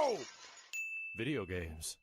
go! Video games.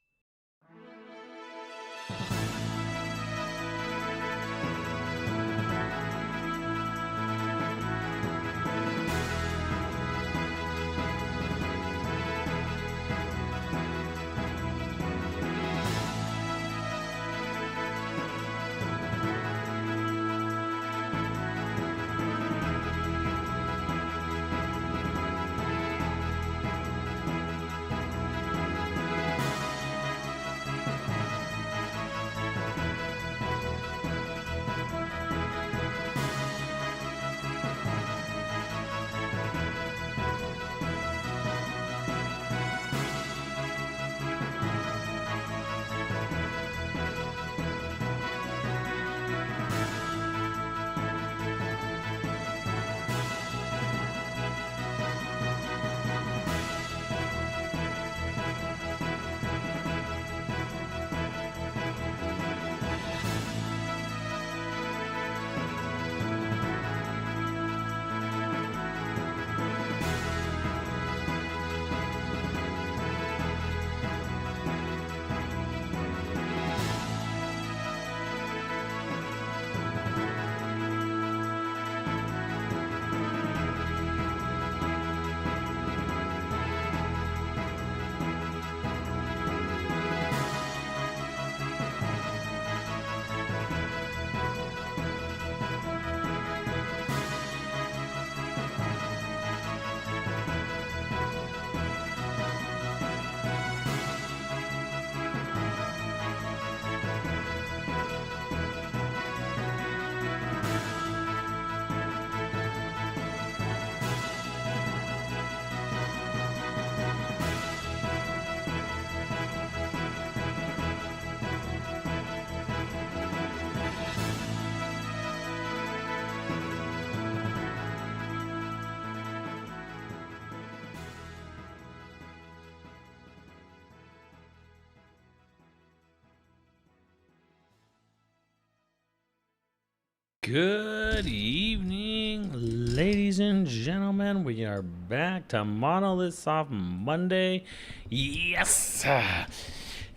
Good evening, ladies and gentlemen. We are back to Monolithsoft Monday. Yes!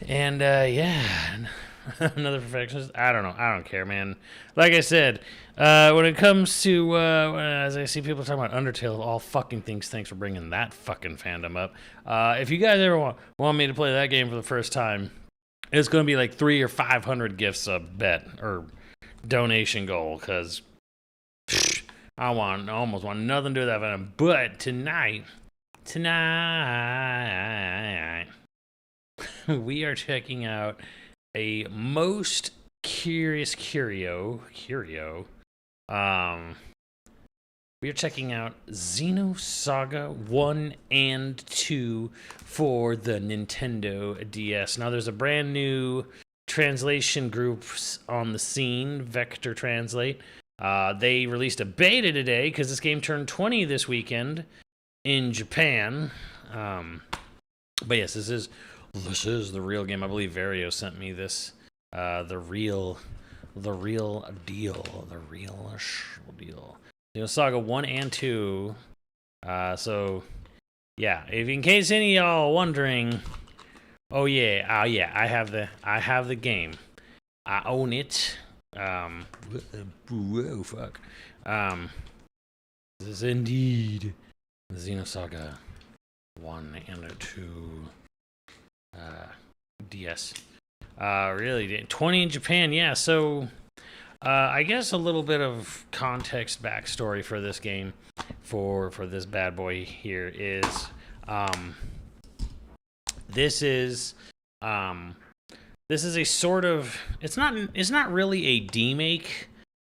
And, yeah, another perfectionist. I don't know. I don't care, man. Like I said, when it comes to, as I see people talking about Undertale, all fucking things, thanks for bringing that fucking fandom up. If you guys ever want me to play that game for the first time, it's going to be like 300 or 500 gifts a bet, or donation goal, because I almost want nothing to do with that venom. But tonight we are checking out a most curious curio. We are checking out Xenosaga 1 and 2 for the Nintendo DS. Now there's a brand new translation groups on the scene, Vector Translate. They released a beta today because this game turned 20 this weekend in Japan. But yes, this is the real game. I believe Vario sent me this. The real deal. Saga 1 and 2. So yeah, if in case any of y'all are wondering, oh yeah, I have the game. I own it. Whoa, fuck. This is indeed Xenosaga 1 and 2 DS. Really, 20 in Japan, yeah, so I guess a little bit of context backstory for this game, for this bad boy here is, this is a sort of, it's not really a demake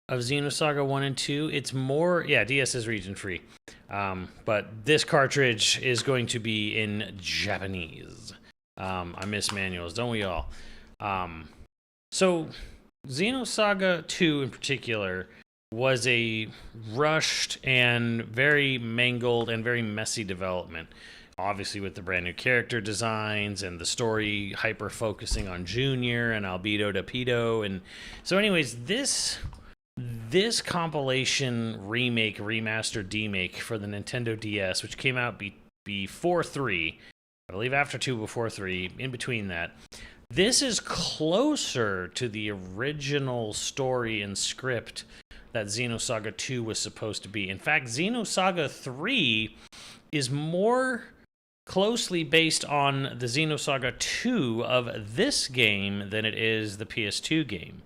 of Xenosaga 1 and 2. It's more, yeah, DS is region free. But this cartridge is going to be in Japanese. I miss manuals, don't we all? So Xenosaga 2 in particular was a rushed and very mangled and very messy development. Obviously with the brand new character designs and the story hyper focusing on Junior and Albedo to Pedo. And so anyways, this compilation remake, remaster, demake for the Nintendo DS, which came out before 3, I believe after 2, before 3, in between that. This is closer to the original story and script that Xenosaga 2 was supposed to be. In fact, Xenosaga 3 is more closely based on the Xenosaga 2 of this game than it is the PS2 game.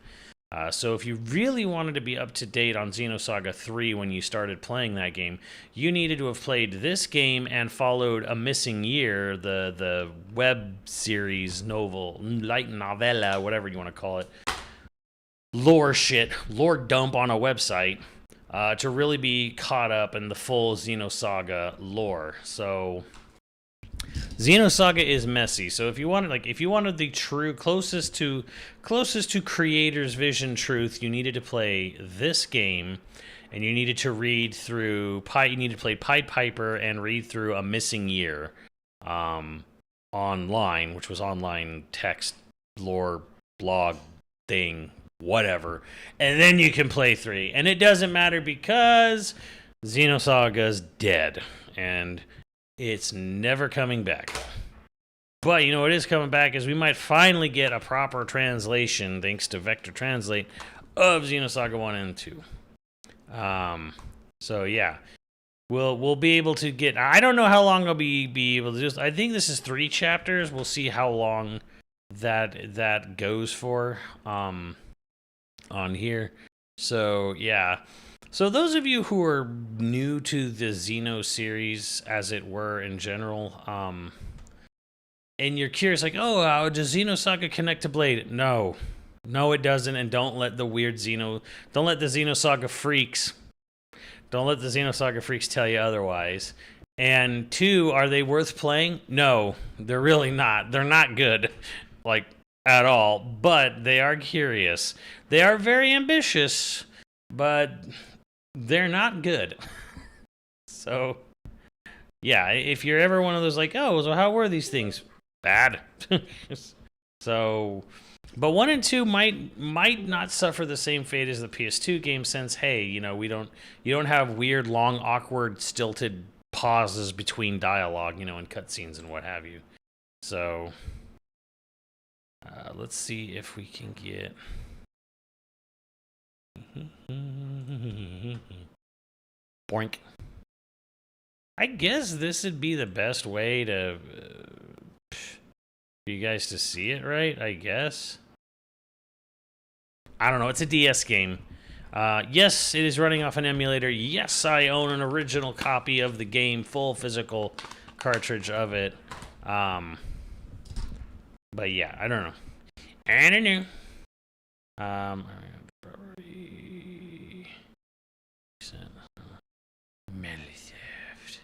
So if you really wanted to be up to date on Xenosaga 3 when you started playing that game, you needed to have played this game and followed A Missing Year, the web series, novel, light novella, whatever you want to call it, lore dump on a website, to really be caught up in the full Xenosaga lore. So Xenosaga is messy. So if you wanted the true closest to creator's vision truth, you needed to play this game, and you needed to read through you needed to play Pied Piper and read through A Missing Year, online, which was online text lore blog thing, whatever, and then you can play 3. And it doesn't matter because Xenosaga's dead and it's never coming back. But you know what is coming back is we might finally get a proper translation, thanks to Vector Translate, of Xenosaga 1 and 2. So yeah, we'll be able to get. I don't know how long I'll be able to do this. I think this is 3 chapters. We'll see how long that goes for on here. So yeah. So those of you who are new to the Xeno series, as it were, in general, and you're curious, like, oh, how does Xenosaga connect to Blade? No, it doesn't, and don't let the Xenosaga freaks tell you otherwise. And 2, are they worth playing? No, they're really not. They're not good, like, at all, but they are curious. They are very ambitious, but they're not good. So, yeah, if you're ever one of those like, oh, so how were these things? Bad. So, but 1 and 2 might not suffer the same fate as the PS2 game, since, hey, you know, you don't have weird, long, awkward, stilted pauses between dialogue, you know, and cutscenes and what have you. So, let's see if we can get. Boink. I guess this would be the best way to for you guys to see it, right? I guess. I don't know. It's a DS game. Yes, it is running off an emulator. Yes, I own an original copy of the game, full physical cartridge of it. But yeah, I don't know. I don't know. Monolithsoft.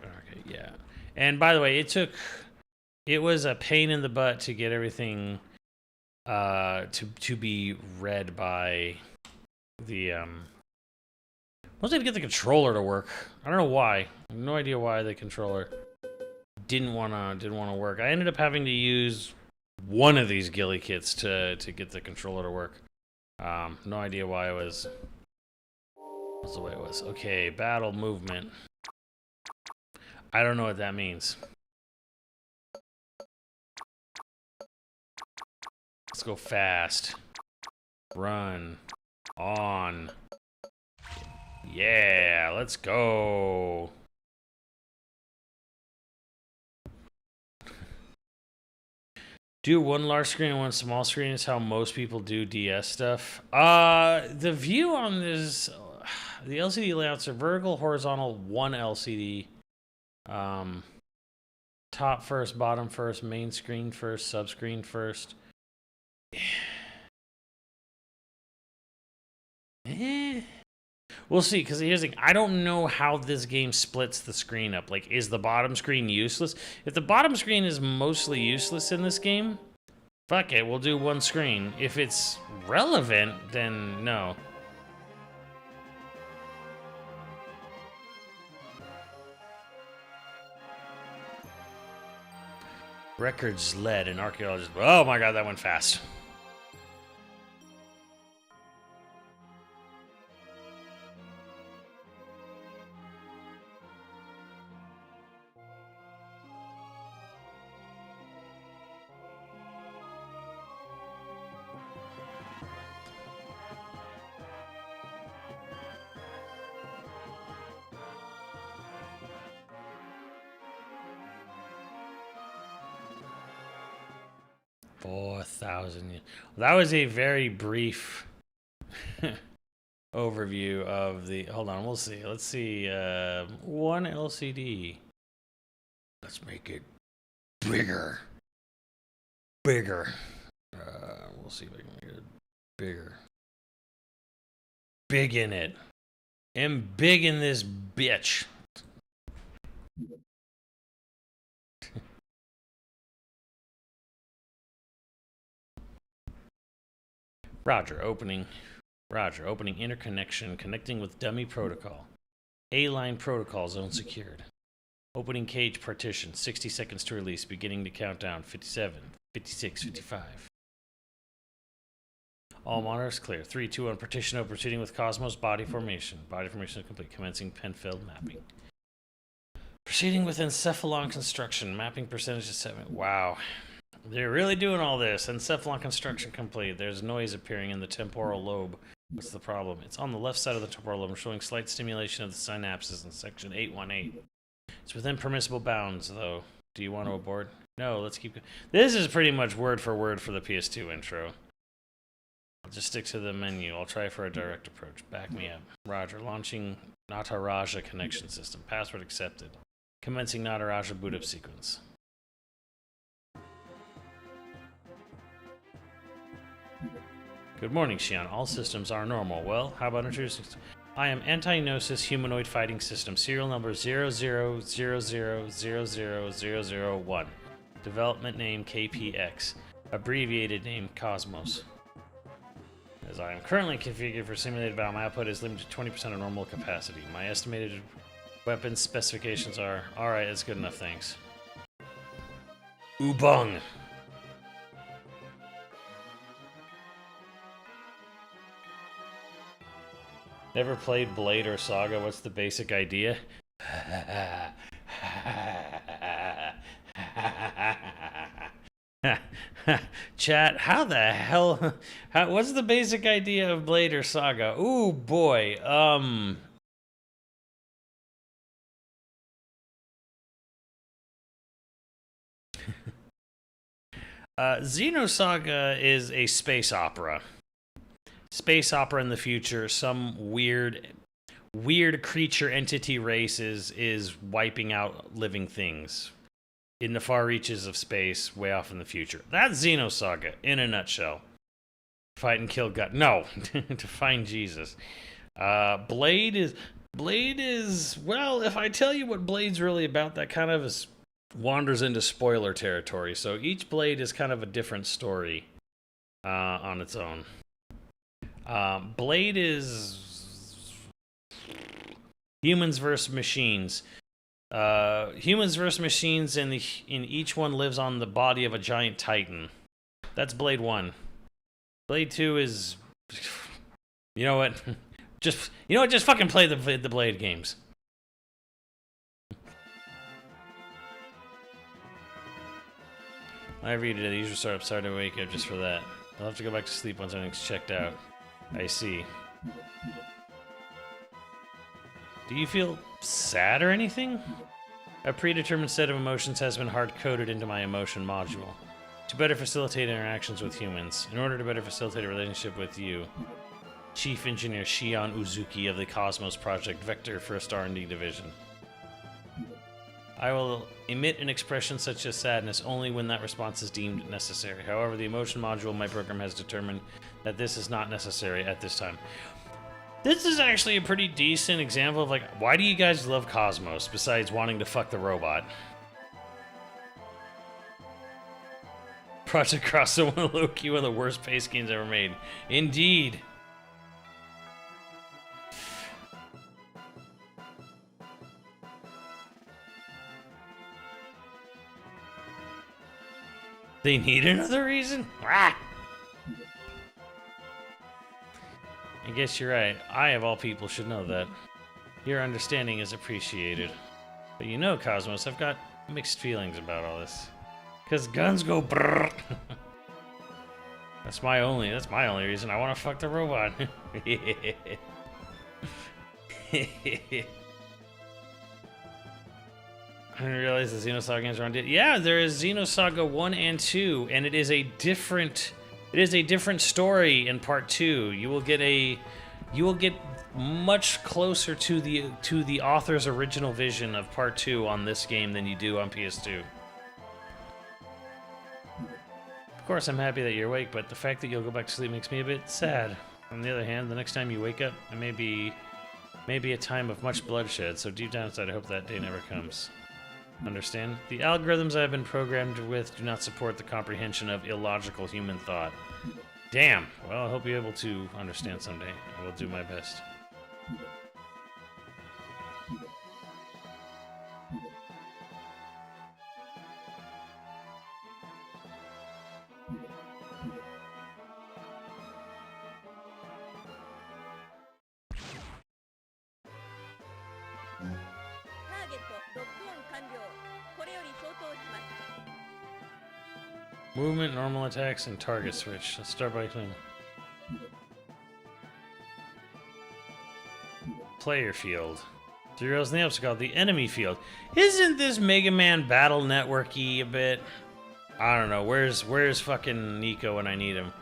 Okay, yeah. And by the way, it was a pain in the butt to get everything to be read by the mostly to get the controller to work. I don't know why. I have no idea why the controller didn't wanna work. I ended up having to use one of these ghillie kits to get the controller to work. No idea why it was the way it was. Okay, battle movement. I don't know what that means. Let's go fast. Run. On. Yeah, let's go. Do one large screen and one small screen is how most people do DS stuff. The view on this, the LCD layouts are vertical, horizontal, one LCD. Top first, bottom first, main screen first, subscreen first. We'll see, because here's the thing. I don't know how this game splits the screen up. Like, is the bottom screen useless? If the bottom screen is mostly useless in this game, fuck it, we'll do one screen. If it's relevant, then no. Records led and archaeologists. Oh my god, that went fast. 4,000 years. That was a very brief overview of the. Hold on, we'll see. Let's see. One LCD. Let's make it bigger. Bigger. We'll see if I can make it bigger. Big in it. Am big in this bitch. Roger, opening interconnection, connecting with dummy protocol. A-line protocol zone secured. Opening cage partition, 60 seconds to release, beginning to count down, 57, 56, 55. All monitors clear. 3, 2, 1, partition open, proceeding with Cosmos body formation. Body formation is complete, commencing Penfield mapping. Proceeding with encephalon construction, mapping percentage is 7. Wow. They're really doing all this. Encephalon construction complete. There's noise appearing in the temporal lobe. What's the problem? It's on the left side of the temporal lobe, showing slight stimulation of the synapses in section 818. It's within permissible bounds, though. Do you want to abort? No, let's keep going. This is pretty much word for word for the PS2 intro. I'll just stick to the menu. I'll try for a direct approach. Back me up. Roger. Launching Nataraja connection system. Password accepted. Commencing Nataraja boot up sequence. Good morning, Xian. All systems are normal. Well, how about introducing... I am Anti-Gnosis Humanoid Fighting System, serial number 0000000001. Development name KPX. Abbreviated name Cosmos. As I am currently configured for simulated battle, my output is limited to 20% of normal capacity. My estimated weapons specifications are... Alright, that's good enough, thanks. Ubung. Never played Blade or Saga. What's the basic idea? Chat, how the hell... what's the basic idea of Blade or Saga? Ooh, boy. Xenosaga is a space opera. Space opera in the future. Some weird creature entity race is wiping out living things in the far reaches of space, way off in the future. That's Xenosaga in a nutshell. Fight and kill God. No, to find Jesus. Blade is well. If I tell you what Blade's really about, that kind of wanders into spoiler territory. So each Blade is kind of a different story on its own. Blade is humans versus machines. Humans versus machines, and in each one lives on the body of a giant titan. That's Blade 1. Blade 2 is, you know what? Just fucking play the Blade games. Whenever you do the usual startup, start to wake up just for that. I'll have to go back to sleep once everything's checked out. I see. Do you feel sad or anything? A predetermined set of emotions has been hard-coded into my emotion module to better facilitate interactions with humans. In order to better facilitate a relationship with you, Chief Engineer Shion Uzuki of the Cosmos Project Vector 1st R&D Division. I will emit an expression such as sadness only when that response is deemed necessary. However, the emotion module of my program has determined that this is not necessary at this time. This is actually a pretty decent example of, like, why do you guys love Cosmos besides wanting to fuck the robot? Project Crossover low-key one of the worst pace games ever made. Indeed. They need another reason? Ah! I guess you're right. I, of all people, should know that. Your understanding is appreciated. But you know, Cosmos, I've got mixed feelings about all this. Because guns go brrrr. That's my only reason I want to fuck the robot. didn't realize the Xenosaga games are on. Yeah, there is Xenosaga 1 and 2, and it is a different story in part 2. You will get much closer to the author's original vision of part 2 on this game than you do on PS2. Of course, I'm happy that you're awake, but the fact that you'll go back to sleep makes me a bit sad. On the other hand, the next time you wake up, it may be a time of much bloodshed, so deep down inside I hope that day never comes. Understand? The algorithms I've been programmed with do not support the comprehension of illogical human thought. Damn. Well, I hope you're able to understand someday. I will do my best. Movement, normal attacks, and target switch. Let's start by cleaning. Player field. 3 rows in the obstacle. The enemy field. Isn't this Mega Man Battle Network-y a bit? I don't know. Where's fucking Nico when I need him?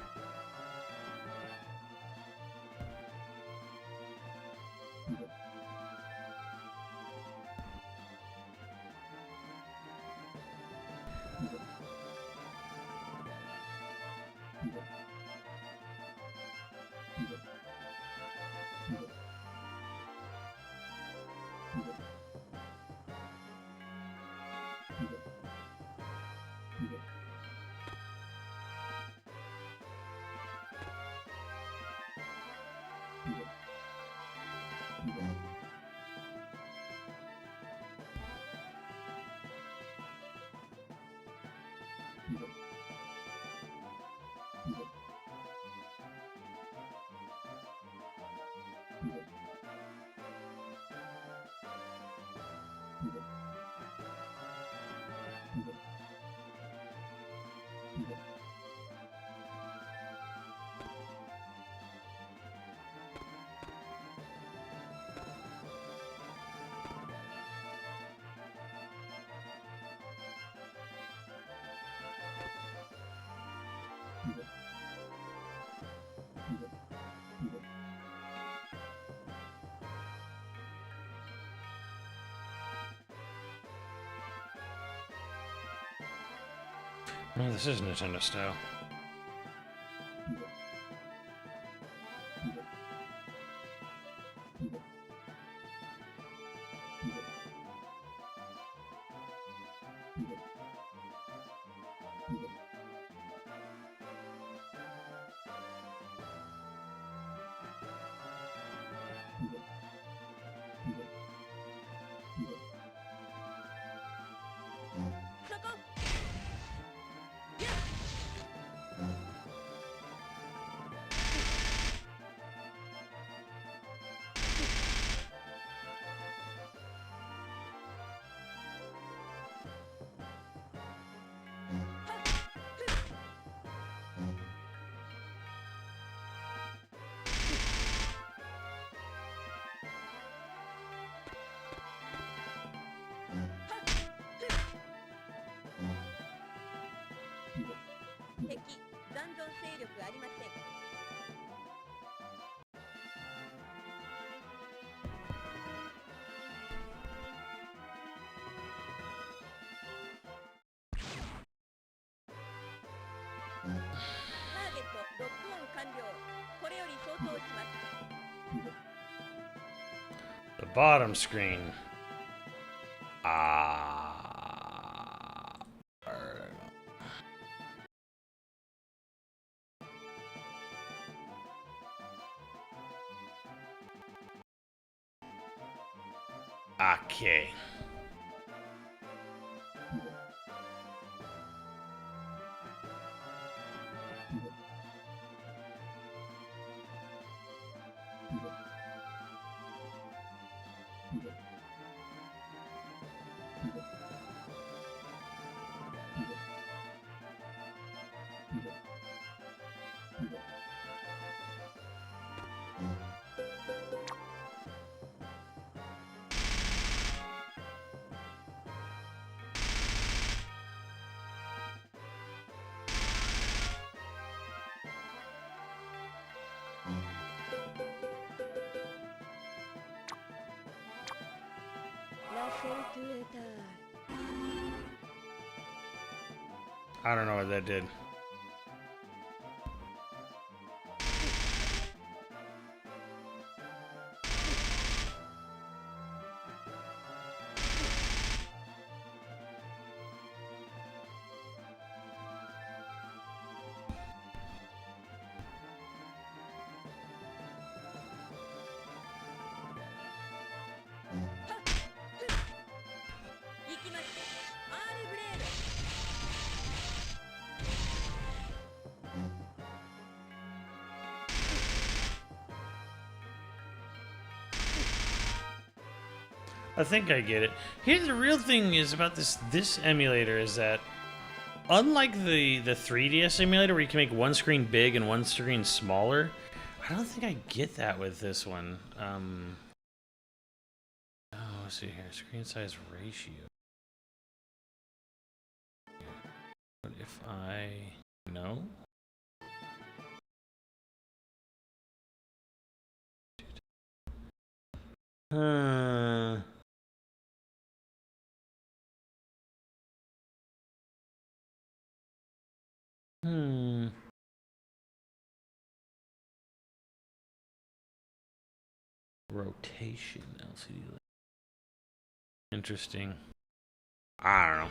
Oh, this is Nintendo style. The bottom screen. Okay. I don't know what that did. I think I get it. Here's the real thing is about this emulator is that unlike the 3DS emulator where you can make one screen big and one screen smaller, I don't think I get that with this one. Oh, let's see here. Screen size ratio. What if I... No? Rotation LCD. Interesting. I don't know.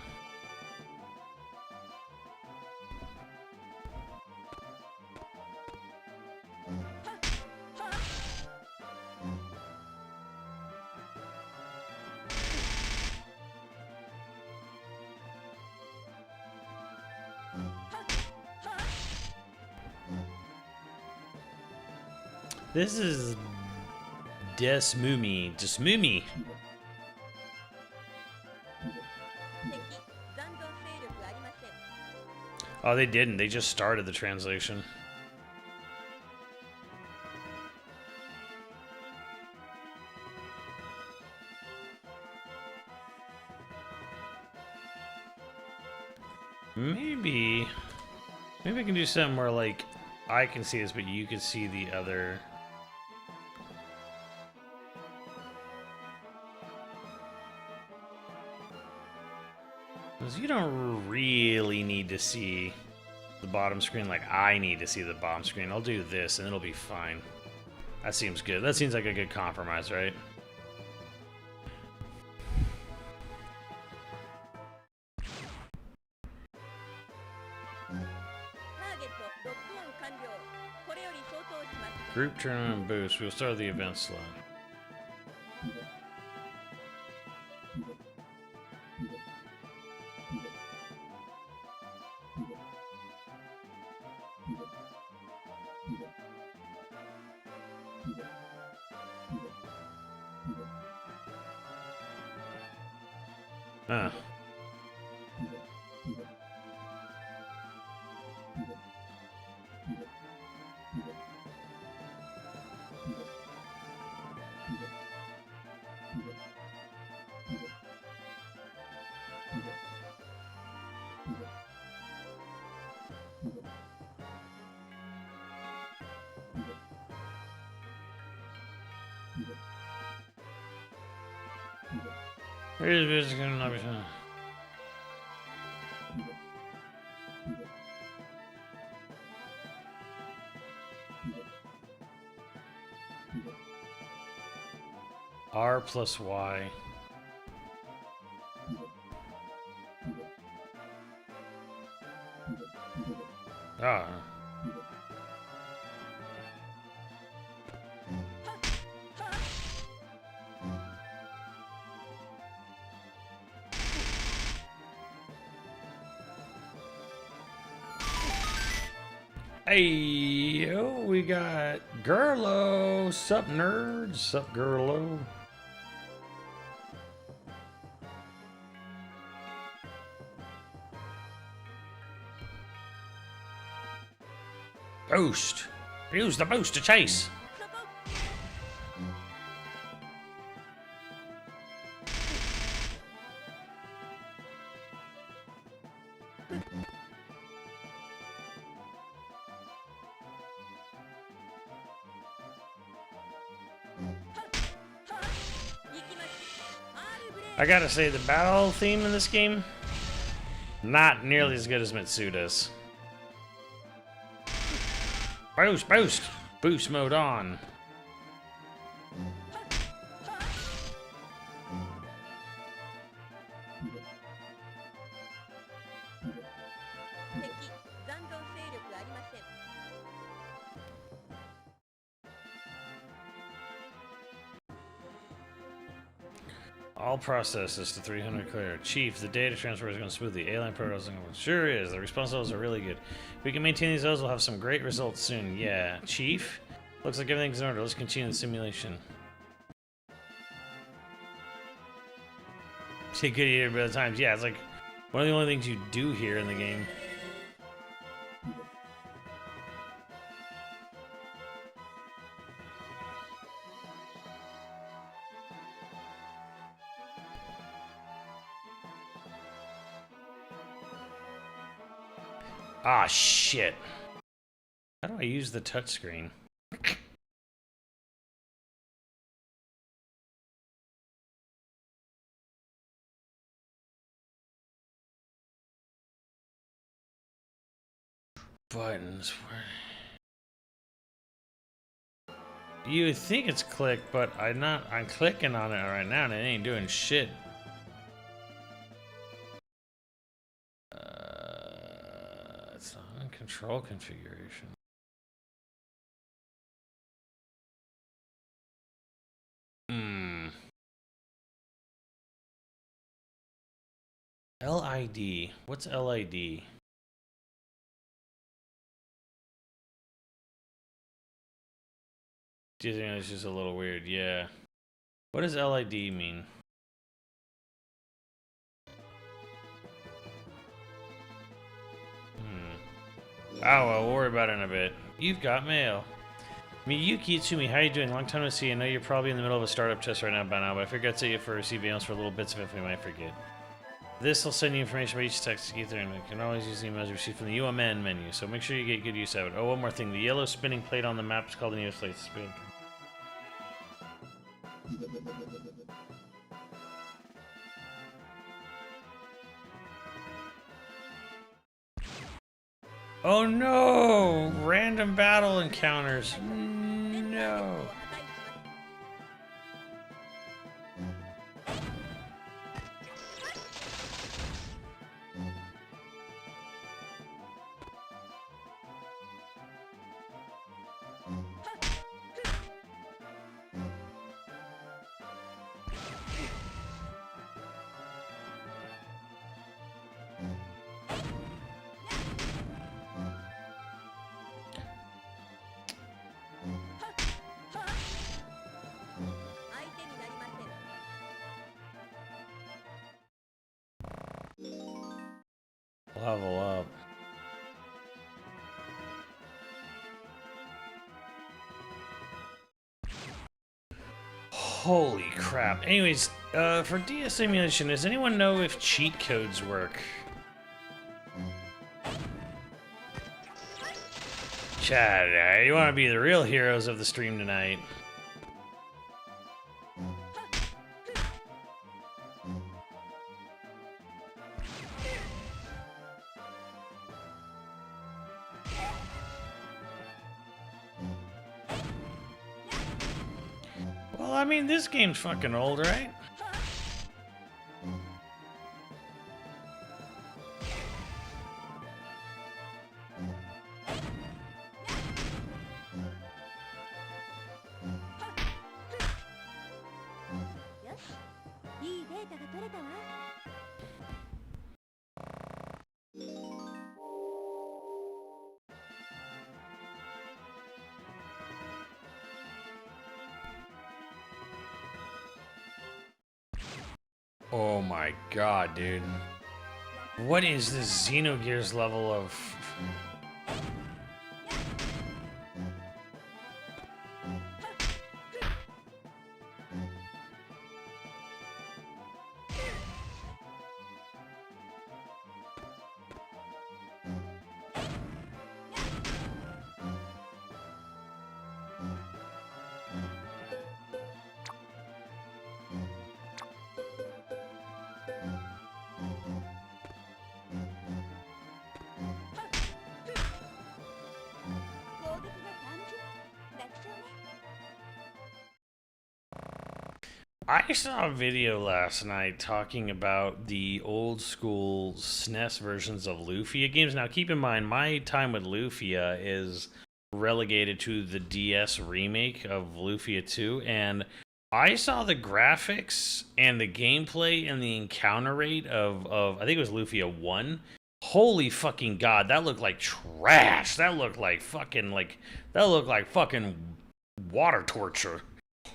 This is Desmumi. Desmumi. Oh, they didn't. They just started the translation. Maybe I can do something where, like, I can see this, but you can see the other... Because you don't really need to see the bottom screen like I need to see the bottom screen. I'll do this and it'll be fine. That seems good. That seems like a good compromise, right? Group tournament boost. We'll start the event slot. R plus Y. Ah. Hey, yo, we got Gerlo. Sup, nerds? Sup, Gerlo? Boost. Use the boost to chase. I gotta say, the battle theme in this game, not nearly as good as Mitsuda's. Boost, boost! Boost mode on. All processes to 300 clear. Chief, the data transfer is going smoothly. Alien protocols sure is. The response levels are really good. If we can maintain these levels, we'll have some great results soon. Yeah. Chief? Looks like everything's in order. Let's continue the simulation. Take good eater by the times. Yeah, it's like one of the only things you do here in the game. Ah, shit. How do I use the touchscreen? Buttons. You would think it's click, but I'm clicking on it right now and it ain't doing shit. It's not in control configuration. LID. What's LID? Do you think it's just a little weird? Yeah. What does LID mean? Oh, well, we'll worry about it in a bit. You've got mail. Miyuki Itsumi, how you doing? Long time no see. I know you're probably in the middle of a startup test right now by now, but I figured I'd set you for a CVMs for little bits of it we might forget. This will send you information about each text ether, and you can always use the emails received from the UMN menu, so make sure you get good use of it. Oh, one more thing. The yellow spinning plate on the map is called the Neoslate Spin. Oh no! Random battle encounters. No. Level up. Holy crap. Anyways, for DS simulation, does anyone know if cheat codes work? Chad, you want to be the real heroes of the stream tonight. Well, I mean, this game's fucking old, right? Oh my god, dude. What is this Xenogears level of... I saw a video last night talking about the old school SNES versions of Lufia games. Now, keep in mind, my time with Lufia is relegated to the DS remake of Lufia 2, and I saw the graphics and the gameplay and the encounter rate of I think it was Lufia 1. Holy fucking god, that looked like trash. That looked like fucking water torture.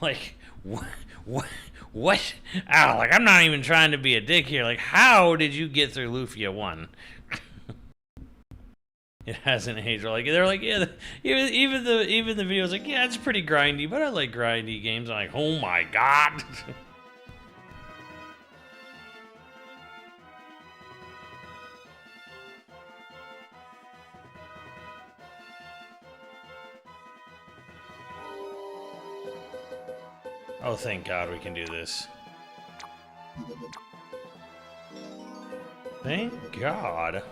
Like what? Ow, like I'm not even trying to be a dick here. Like, how did you get through Lufia 1? It hasn't aged well. Like, they're like, yeah, even the video's like, yeah, it's pretty grindy, but I like grindy games. I'm like, oh my god. Oh, thank God we can do this. Thank God.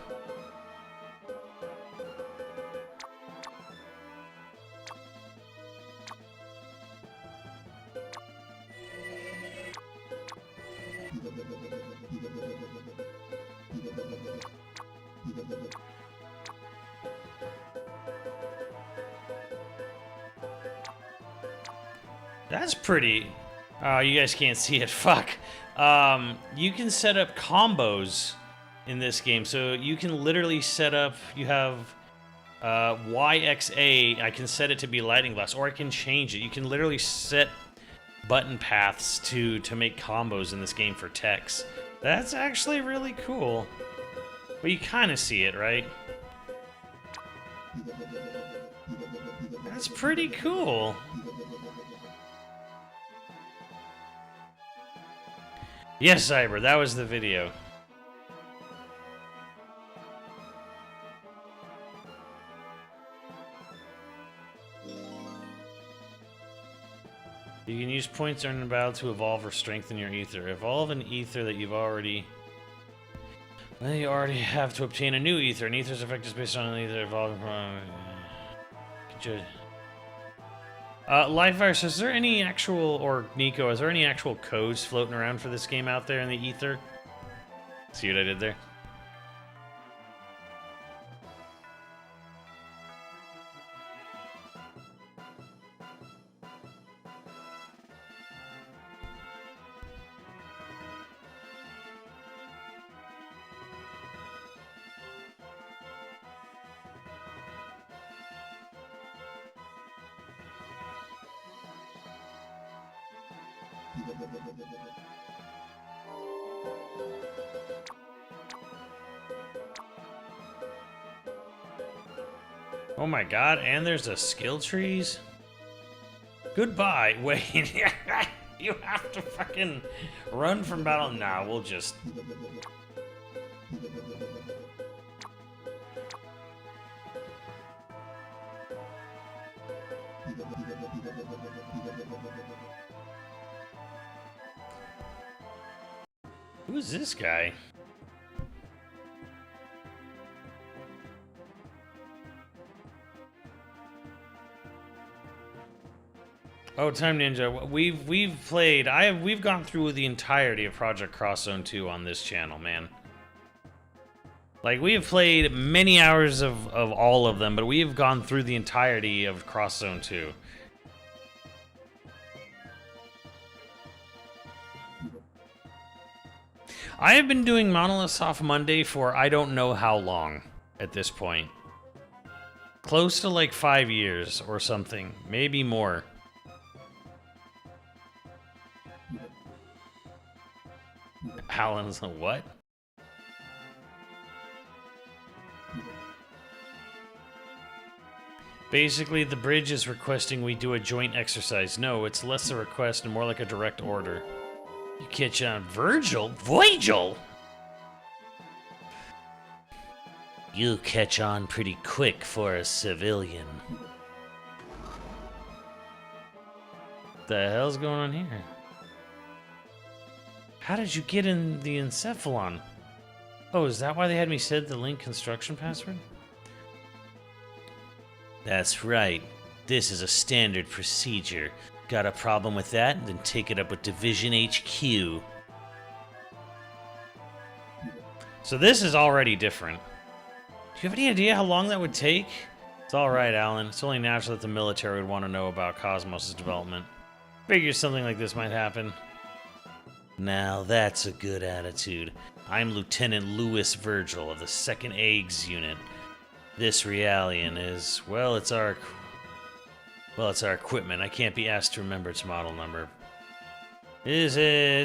That's pretty. Oh, you guys can't see it. Fuck. You can set up combos in this game. So you can literally set up, you have YXA. I can set it to be lightning blast, or I can change it. You can literally set button paths to make combos in this game for techs. That's actually really cool. But you kind of see it, right? That's pretty cool. Yes, Cyber, that was the video. You can use points earned in battle to evolve or strengthen your ether. Evolve an ether that you already have to obtain a new ether. An ether's effect is based on an ether evolving from... Live Virus, is there any actual, or Nico, is there any actual codes floating around for this game out there in the ether? See what I did there? Oh my god, and there's a skill trees? Goodbye. Wait, you have to fucking run from battle? Nah, we'll just... Who is this guy? Oh, Time Ninja, we've played. We've gone through the entirety of Project Cross Zone 2 on this channel, man. Like, we have played many hours of all of them, but we have gone through the entirety of Cross Zone 2. I have been doing Monolithsoft Monday for I don't know how long at this point. Close to like 5 years or something, maybe more. Alan's a what? Basically, the bridge is requesting we do a joint exercise. No, it's less a request and more like a direct order. You catch on Virgil? Vigil? You catch on pretty quick for a civilian. The hell's going on here? How did you get in the Encephalon? Oh, is that why they had me set the link construction password? That's right. This is a standard procedure. Got a problem with that? Then take it up with Division HQ. So this is already different. Do you have any idea how long that would take? It's alright, Alan. It's only natural that the military would want to know about Cosmos' development. Figures something like this might happen. Now that's a good attitude. I'm Lieutenant Louis Virgil of the 2nd Eggs Unit. This Realian is, well, it's our equipment. I can't be asked to remember its model number. This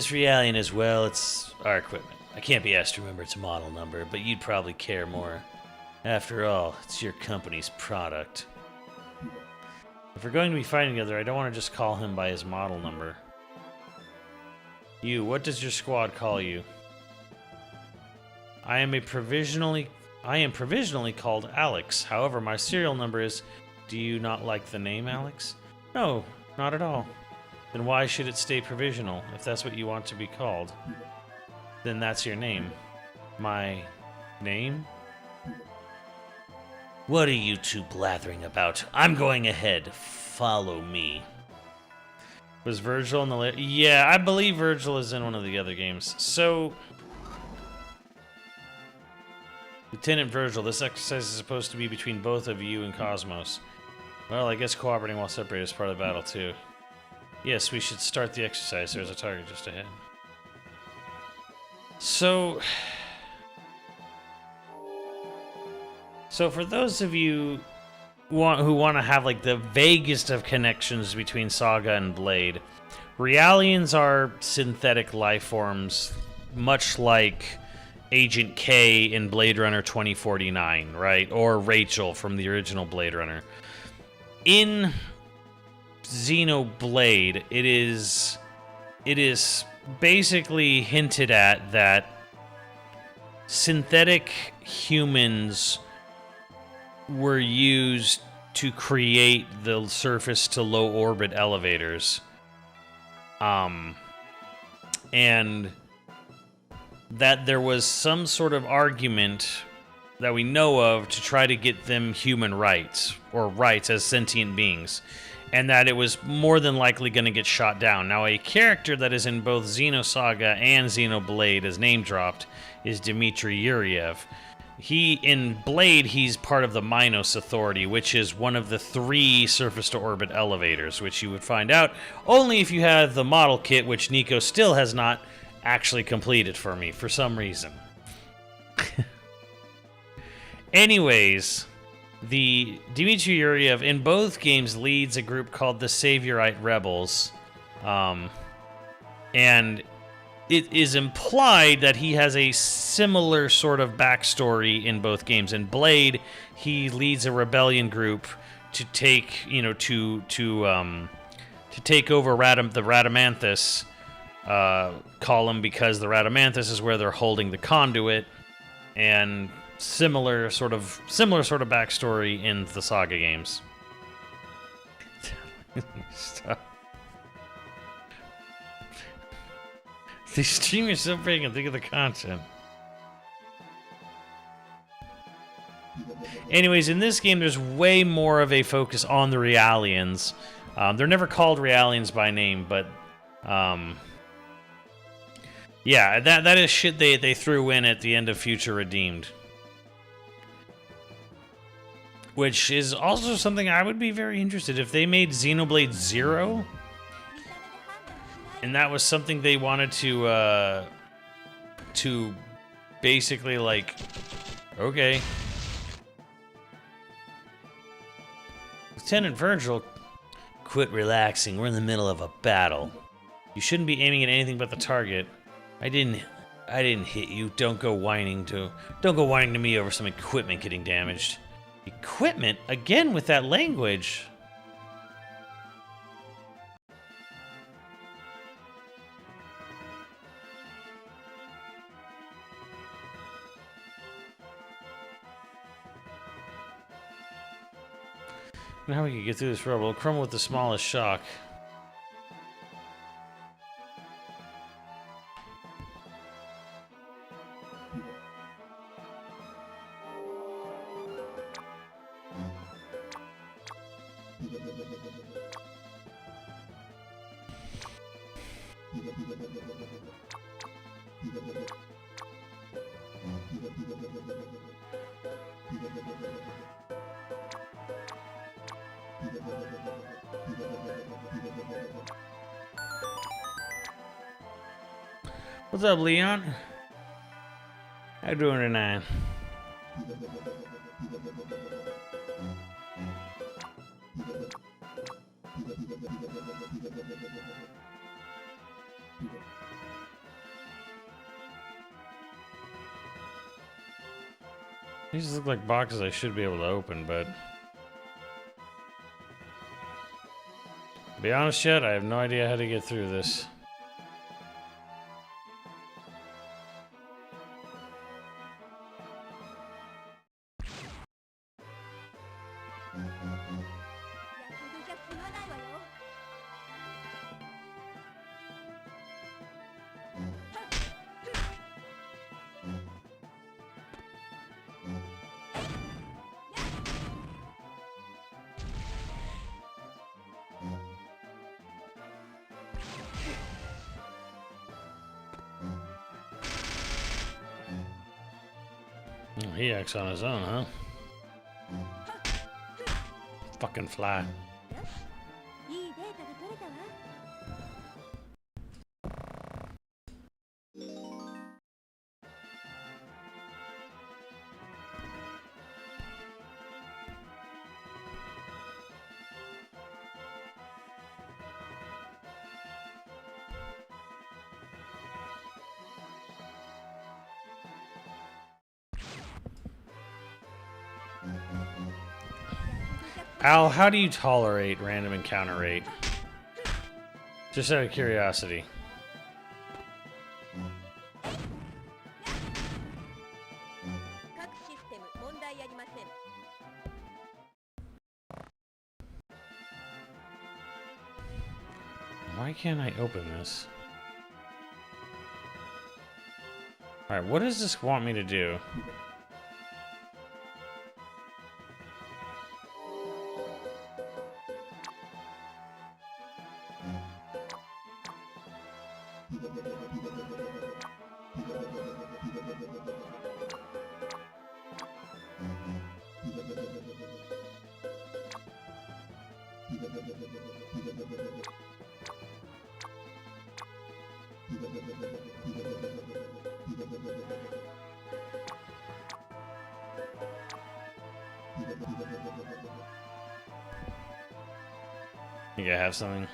Realian as well, it's our equipment. I can't be asked to remember its model number, but you'd probably care more. After all, it's your company's product. If we're going to be fighting together, I don't want to just call him by his model number. You, what does your squad call you? I am provisionally called Alex. However, my serial number is... Do you not like the name, Alex? No, not at all. Then why should it stay provisional, if that's what you want to be called? Then that's your name. My... name? What are you two blathering about? I'm going ahead. Follow me. Was Virgil in the... Yeah, I believe Virgil is in one of the other games. So... Lieutenant Virgil, this exercise is supposed to be between both of you and Cosmos. Well, I guess cooperating while separated is part of the battle, too. Yes, we should start the exercise. There's a target just ahead. So for those of you who want to have, like, the vaguest of connections between Saga and Blade, Realians are synthetic life forms, much like Agent K in Blade Runner 2049, right? Or Rachel from the original Blade Runner. In Xenoblade, it is basically hinted at that synthetic humans were used to create the surface to low orbit elevators. And that there was some sort of argument that we know of to try to get them human rights, or rights as sentient beings, and that it was more than likely going to get shot down. Now, a character that is in both Xenosaga and Xenoblade, as name dropped, is Dmitry Yuriev. In Blade, he's part of the Minos Authority, which is one of the 3 surface-to-orbit elevators, which you would find out only if you have the model kit, which Nico still has not actually completed for me, for some reason. Anyways, the Dmitry Yuriev in both games leads a group called the Saviorite Rebels, and it is implied that he has a similar sort of backstory in both games. In Blade, he leads a rebellion group to take, to take over the Radamanthus column, because the Radamanthus is where they're holding the conduit, and similar sort of backstory in the Saga games. Stop. The stream is so big, and think of the content. Anyways, in this game, there's way more of a focus on the Realians. They're never called Realians by name, but yeah, that is shit they threw in at the end of Future Redeemed. Which is also something I would be very interested if they made Xenoblade 0, and that was something they wanted to basically, like, okay. Lieutenant Virgil, quit relaxing. We're in the middle of a battle. You shouldn't be aiming at anything but the target. I didn't hit you. Don't go whining to me over some equipment getting damaged. Equipment? Again with that language. Now we can get through this rubble. Crumble with the smallest shock. What's up, Leon? How you doing tonight? These look like boxes I should be able to open, but to be honest yet, I have no idea how to get through this. Oh, he acts on his own, huh? Fucking fly. Al, how do you tolerate random encounter rate? Just out of curiosity. Why can't I open this? Alright, what does this want me to do? Think I have something?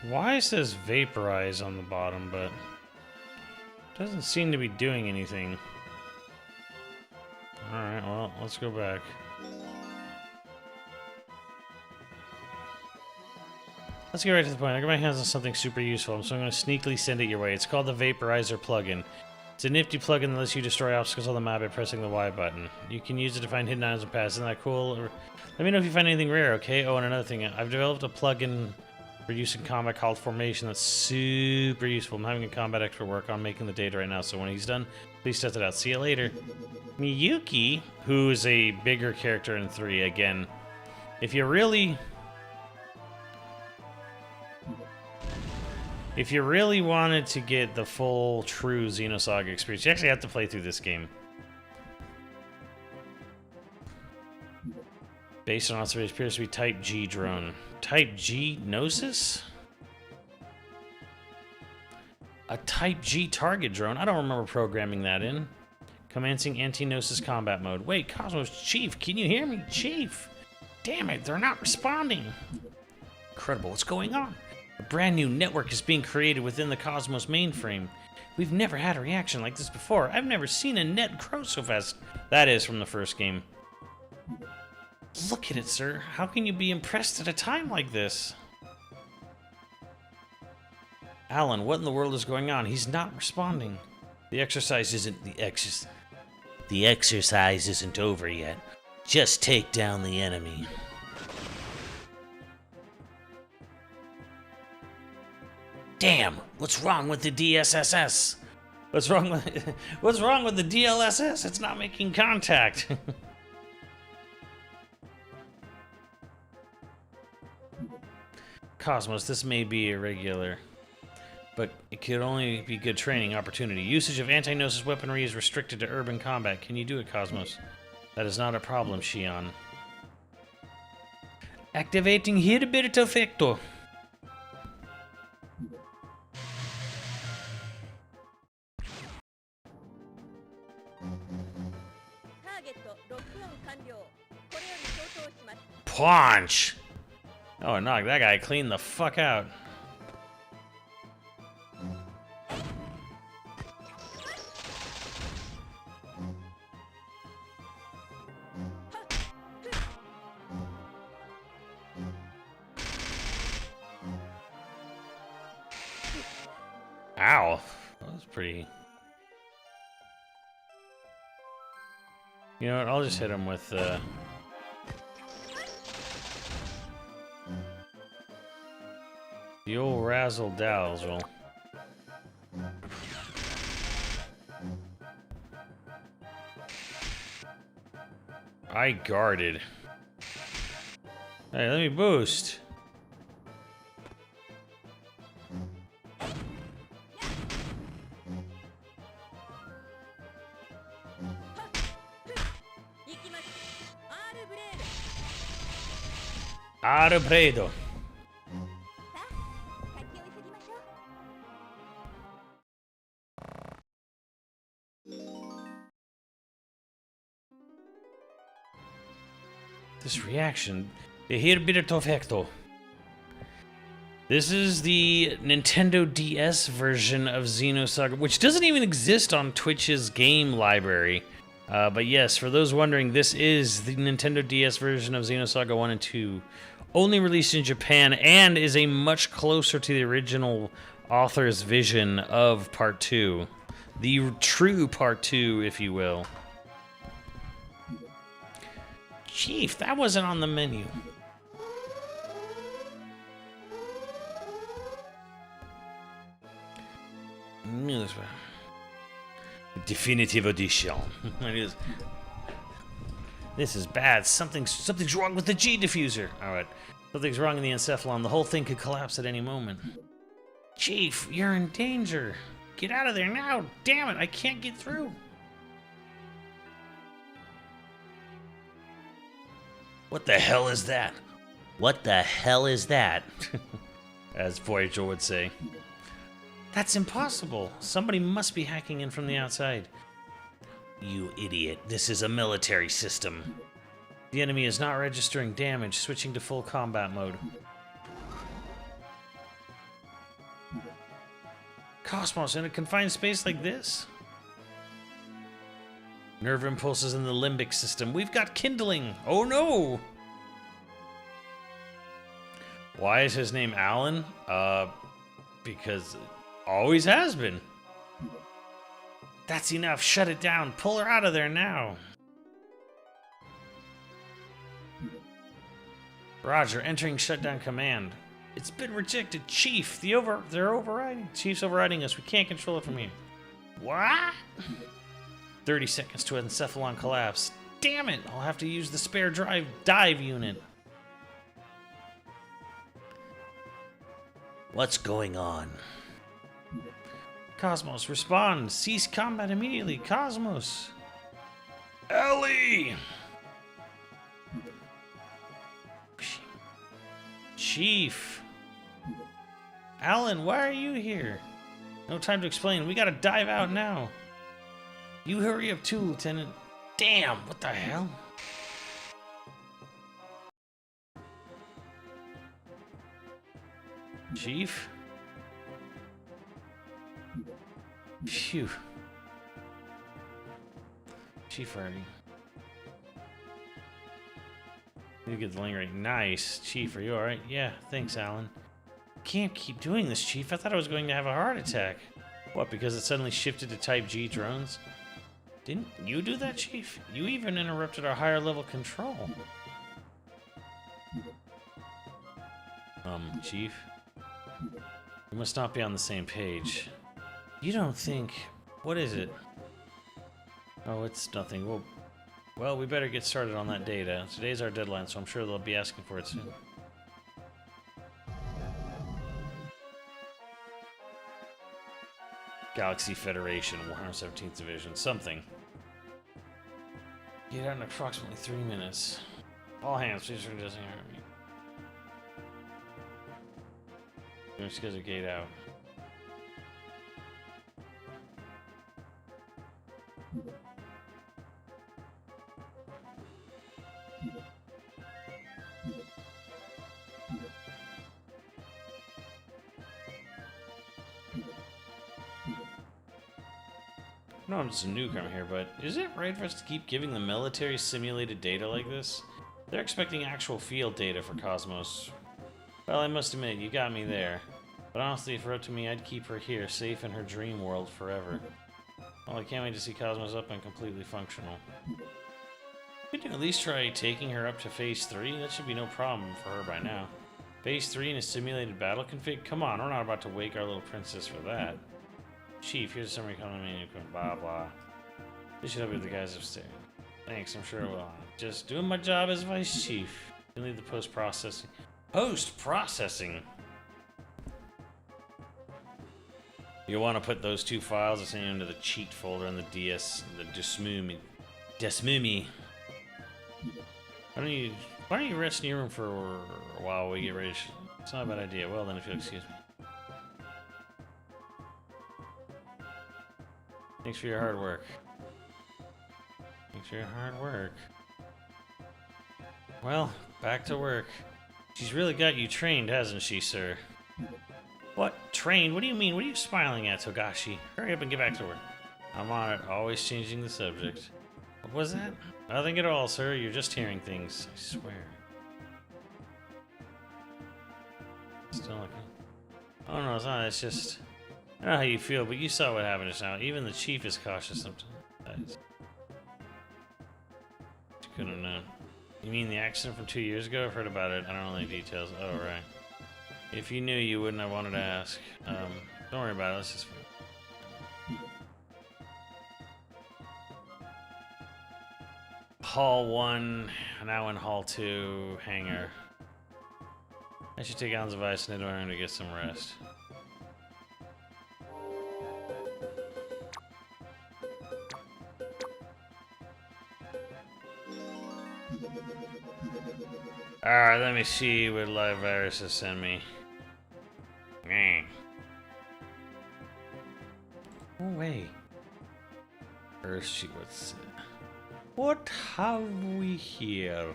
Why it says vaporize on the bottom, but doesn't seem to be doing anything. Alright, well, let's go back. Let's get right to the point. I got my hands on something super useful, so I'm going to sneakily send it your way. It's called the Vaporizer plugin. It's a nifty plugin that lets you destroy obstacles on the map by pressing the Y button. You can use it to find hidden items and paths. Isn't that cool? Let me know if you find anything rare, okay? Oh, and another thing. I've developed a plugin for use in combat called Formation that's super useful. I'm having a combat expert work on making the data right now, so when he's done, please test it out. See you later. Miyuki, who is a bigger character in 3, again. If you really wanted to get the full, true Xenosaga experience, you actually have to play through this game. Based on observation, appears to be Type G drone. Type G Gnosis? A Type G target drone? I don't remember programming that in. Commencing anti-Gnosis combat mode. Wait, Cosmos Chief, can you hear me? Chief! Damn it, they're not responding! Incredible, what's going on? A brand new network is being created within the Cosmos mainframe. We've never had a reaction like this before. I've never seen a net grow so fast. That is from the first game. Look at it, sir. How can you be impressed at a time like this? Alan, what in the world is going on? He's not responding. The exercise isn't over yet. Just take down the enemy. Damn, what's wrong with the DSSS? What's wrong with what's wrong with the DLSS? It's not making contact. Cosmos, this may be irregular, but it could only be good training opportunity. Usage of anti-gnosis weaponry is restricted to urban combat. Can you do it, Cosmos? That is not a problem, Shion. Activating Hirbit Effecto. Punch! Oh, knock that guy clean the fuck out. Ow. That was pretty... You know what, I'll just hit him with, the old razzle-dazzle. I guarded. Hey, let me boost. Arbredo. This reaction, the Hirbit Effecto. This is the Nintendo DS version of Xenosaga, which doesn't even exist on Twitch's game library. But yes, for those wondering, this is the Nintendo DS version of Xenosaga 1 and 2. Only released in Japan and is a much closer to the original author's vision of Part 2. The true Part 2, if you will. Chief, that wasn't on the menu. Definitive edition. This is bad. Something's wrong with the G diffuser. All right, something's wrong in the encephalon. The whole thing could collapse at any moment. Chief, you're in danger. Get out of there now! Damn it, I can't get through. What the hell is that? What the hell is that? As Voyager would say. That's impossible. Somebody must be hacking in from the outside. You idiot. This is a military system. The enemy is not registering damage, switching to full combat mode. Cosmos in a confined space like this? Nerve impulses in the limbic system. We've got kindling. Oh no! Why is his name Alan? Because it always has been. That's enough. Shut it down. Pull her out of there now. Roger, entering shutdown command. It's been rejected. Chief, they're overriding. Chief's overriding us. We can't control it from here. What? 30 seconds to encephalon collapse. Damn it! I'll have to use the spare dive unit. What's going on? Cosmos, respond. Cease combat immediately. Cosmos. Ellie! Chief. Alan, why are you here? No time to explain. We gotta dive out now. You hurry up too, Lieutenant. Damn, what the hell? Chief? Phew. Chief already. You get the link right. Nice. Chief, are you alright? Yeah, thanks, Alan. Can't keep doing this, Chief. I thought I was going to have a heart attack. What, because it suddenly shifted to Type G drones? Didn't you do that, Chief? You even interrupted our higher level control. Chief? We must not be on the same page. You don't think What is it? Oh, it's nothing. Well, we better get started on that data. Today's our deadline, so I'm sure they'll be asking for it soon. Galaxy Federation, 117th Division, something. Get out in approximately 3 minutes. All hands, please return to me. Just get a gate out. No, I'm just a newcomer here, but is it right for us to keep giving the military simulated data like this? They're expecting actual field data for Cosmos. Well, I must admit, you got me there. But honestly, if it were up to me, I'd keep her here, safe in her dream world forever. Well, I can't wait to see Cosmos up and completely functional. Could you at least try taking her up to Phase 3? That should be no problem for her by now. Phase 3 in a simulated battle config? Come on, we're not about to wake our little princess for that. Chief, here's a summary coming in, blah blah. This should help with the guys upstairs. Thanks, I'm sure it will. Just doing my job as Vice Chief. You leave the post-processing. Post-processing? You'll want to put those 2 files and send them into the cheat folder in the Desmumi. Why don't you rest in your room for a while while we get ready? It's not a bad idea. Well then, if you'll excuse me. Thanks for your hard work. Thanks for your hard work. Well, back to work. She's really got you trained, hasn't she, sir? What? Trained? What do you mean? What are you smiling at, Togashi? Hurry up and get back to work. I'm on it, always changing the subject. What was that? Nothing at all, sir. You're just hearing things. I swear. Still looking. Oh no, it's not. It's just... I don't know how you feel, but you saw what happened just now. Even the chief is cautious sometimes. You couldn't have known. You mean the accident from 2 years ago? I've heard about it. I don't know any details. Oh, right. If you knew, you wouldn't have wanted to ask. Don't worry about it. Let's just... Hall 1, now in Hall 2, hangar. I should take Alan's advice and head over to get some rest. Alright, let me see what live viruses send me. Oh, wait. Earth sheet, what's it? What have we here?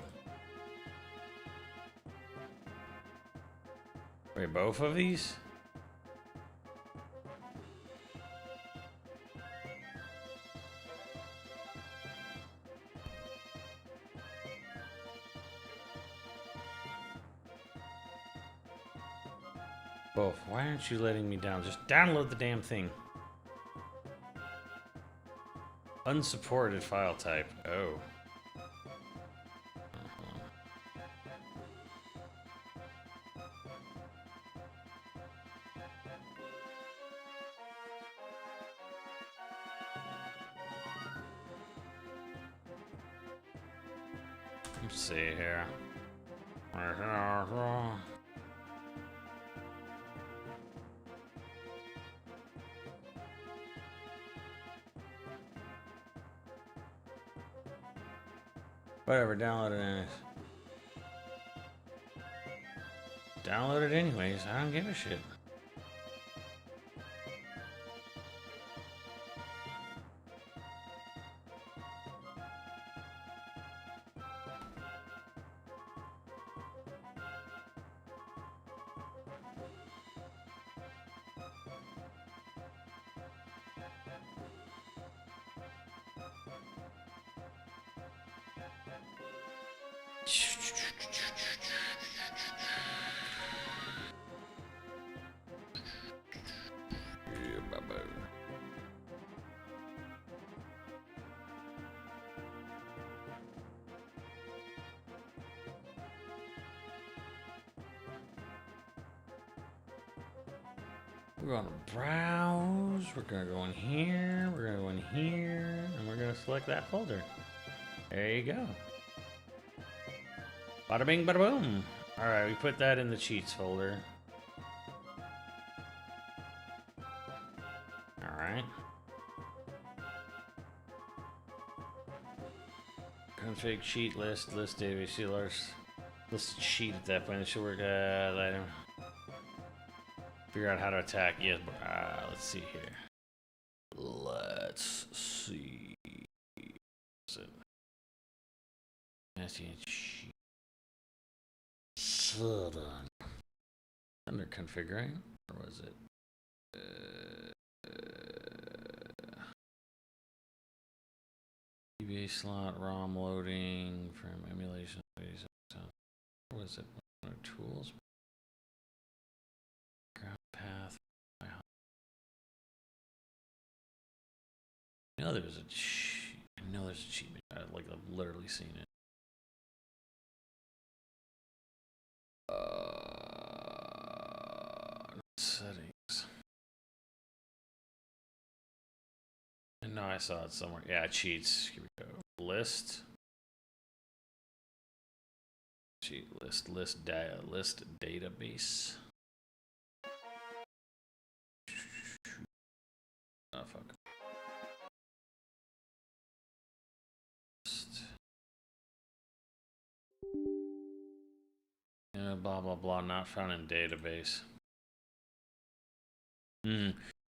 Wait, both of these? Both. Why aren't you letting me down? Just download the damn thing. Unsupported file type. Oh. Let's see here. Whatever, download it anyways. Download it anyways, I don't give a shit. We're going to browse. We're going to go in here. We're going to go in here. And we're going to select that folder. There you go. Bada bing, bada boom. Alright, we put that in the cheats folder. Alright. Config cheat list, list database sealers. List cheat at that point. It should work. Item. Figure out how to attack. Yes, let's see here. Let's see. Is it? Cheat. Under configuring, or was it? DBA slot, ROM loading, frame emulation. What was it? Under tools. Ground path. I know there's a cheat. I know there's a cheat. Like I've literally seen it. Settings. I know I saw it somewhere. Yeah, cheats. Here we go. List. Cheat list. List database. Oh fuck. Blah blah blah. Not found in database.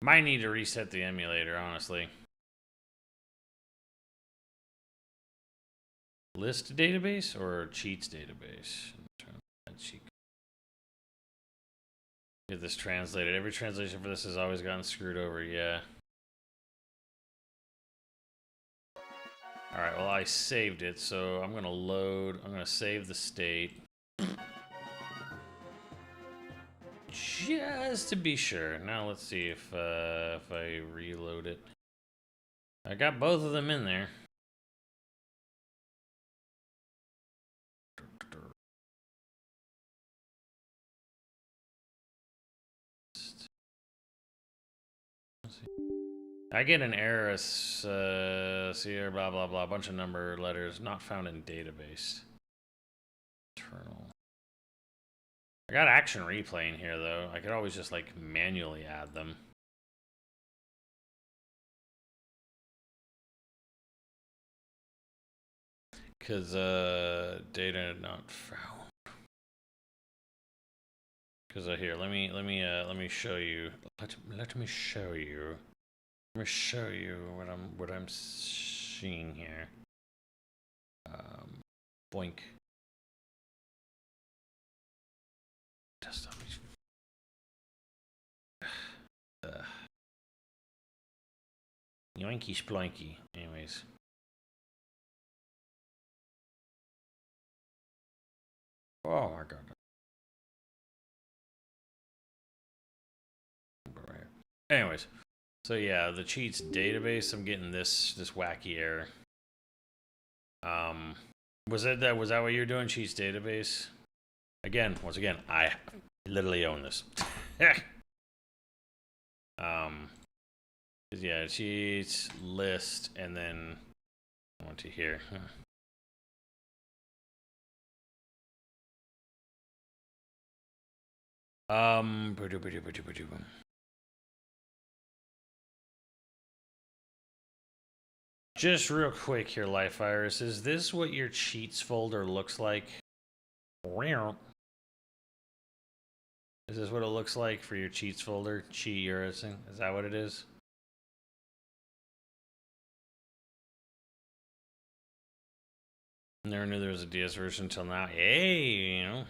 Might need to reset the emulator, honestly. List database or cheats database? Get this translated. Every translation for this has always gotten screwed over, yeah. Alright, well I saved it, so I'm gonna save the state. Just to be sure. Now let's see if I reload it. I got both of them in there. I get an error, see here, blah blah blah, bunch of number letters not found in database. Internal. I got action replay in here though. I could always just like manually add them. Cause data not found. Cause here, let me show you. Let me show you. Let me show you what I'm seeing here. Boink. Desktop. Yoinky sploinky. Anyways. Oh my god. Anyways, so yeah, the cheats database. I'm getting this wacky error. Was that what you're doing? Cheats database. Once again, I literally own this. Yeah, cheats list, and then I want to here. Just real quick here, Life Virus. Is this what your cheats folder looks like? Is this what it looks like for your cheats folder? Cheat erasing? Is that what it is? Never knew there was a DS version until now. Hey, you know.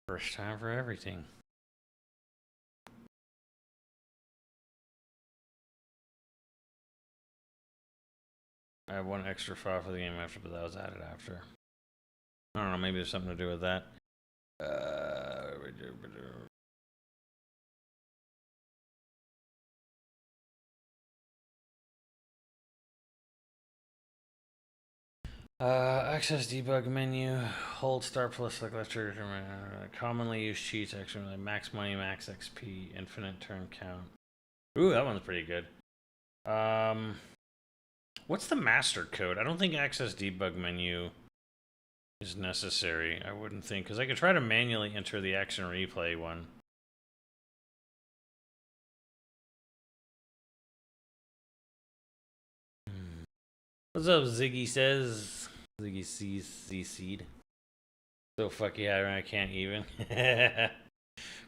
First time for everything. I have one extra file for the game after, but that was added after. I don't know, maybe there's something to do with that. Access debug menu, hold start plus select lecture, commonly used cheats, actually max money, max XP, infinite turn count. Ooh, that one's pretty good. What's the master code? I don't think access debug menu is necessary. I wouldn't think, because I could try to manually enter the action replay one. What's up, Ziggy says? Ziggy sees seed. So fuck yeah, I can't even.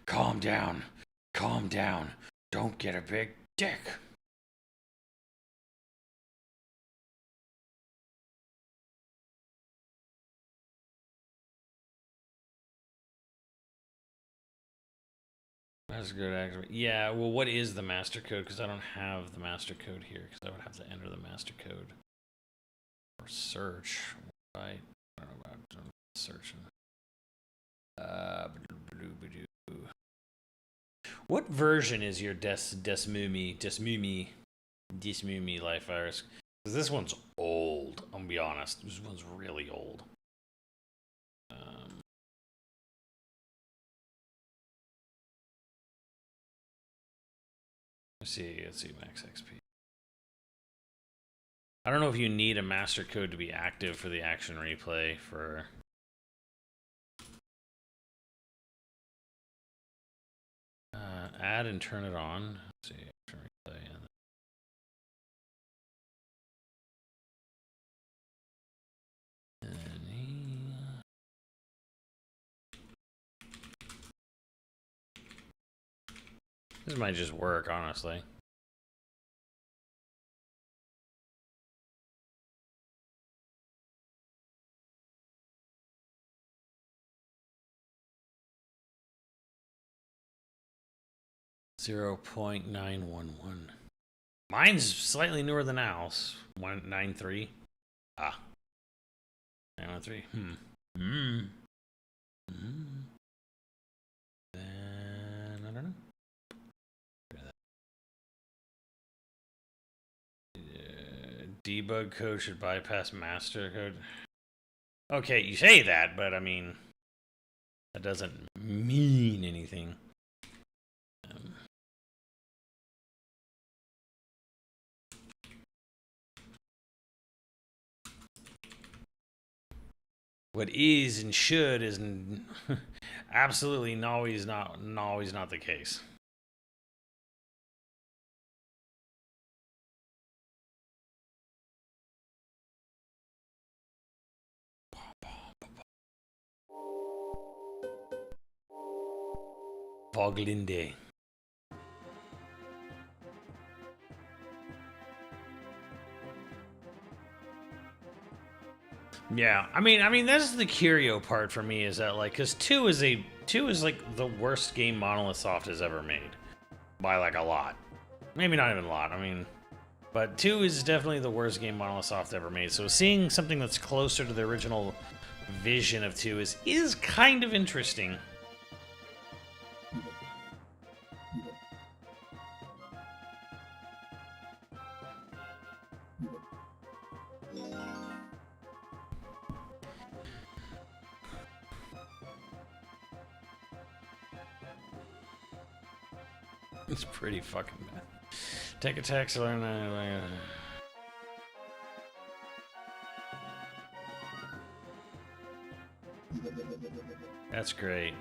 Calm down. Calm down. Don't get a big dick. That's a good actually. Yeah, well, what is the master code? Because I don't have the master code here, because I would have to enter the master code. Or search. Right? I don't know about searching. What version is your Desmumi life virus? Because this one's old, I'm gonna be honest. This one's really old. Let's see max XP. I don't know if you need a master code to be active for the action replay for... add and turn it on. Let's see, action replay. This might just work, honestly. .911. Mine's slightly newer than Al's. 193. Ah. 913. Then I don't know. Debug code should bypass master code. Okay, you say that, but I mean, that doesn't mean anything. What is and should is absolutely always not the case. Voglinde. Yeah, I mean that's the curio part for me, is that like, because two is like the worst game Monolithsoft has ever made by like a lot. Maybe not even a lot. I mean, but 2 is definitely the worst game Monolithsoft ever made. So seeing something that's closer to the original vision of 2 is kind of interesting. It's pretty fucking bad. Take attacks, learn. That's great.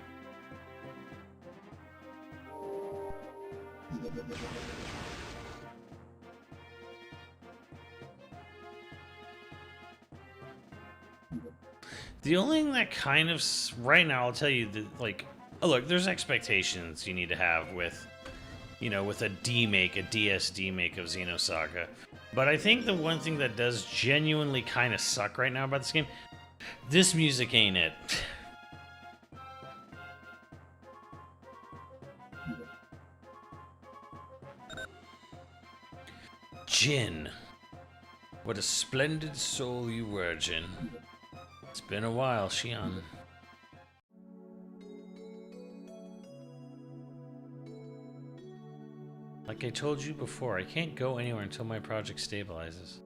The only thing that kind of right now, I'll tell you that, like, oh look, there's expectations you need to have with, you know, with a D-make, a DSD make of Xenosaga. But I think the one thing that does genuinely kind of suck right now about this game, this music ain't it. Jin. What a splendid soul you were, Jin. It's been a while, Xian. Like I told you before, I can't go anywhere until my project stabilizes.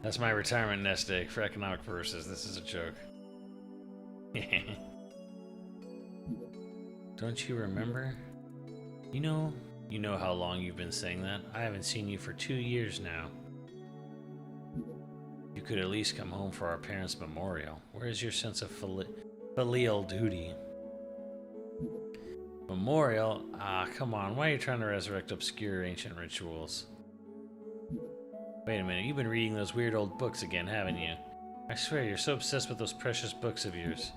That's my retirement nest egg for economic purposes. This is a joke. Don't you remember? You know how long you've been saying that? I haven't seen you for 2 years now. You could at least come home for our parents' memorial. Where is your sense of filial duty? Memorial? Ah, come on. Why are you trying to resurrect obscure ancient rituals? Wait a minute. You've been reading those weird old books again, haven't you? I swear, you're so obsessed with those precious books of yours.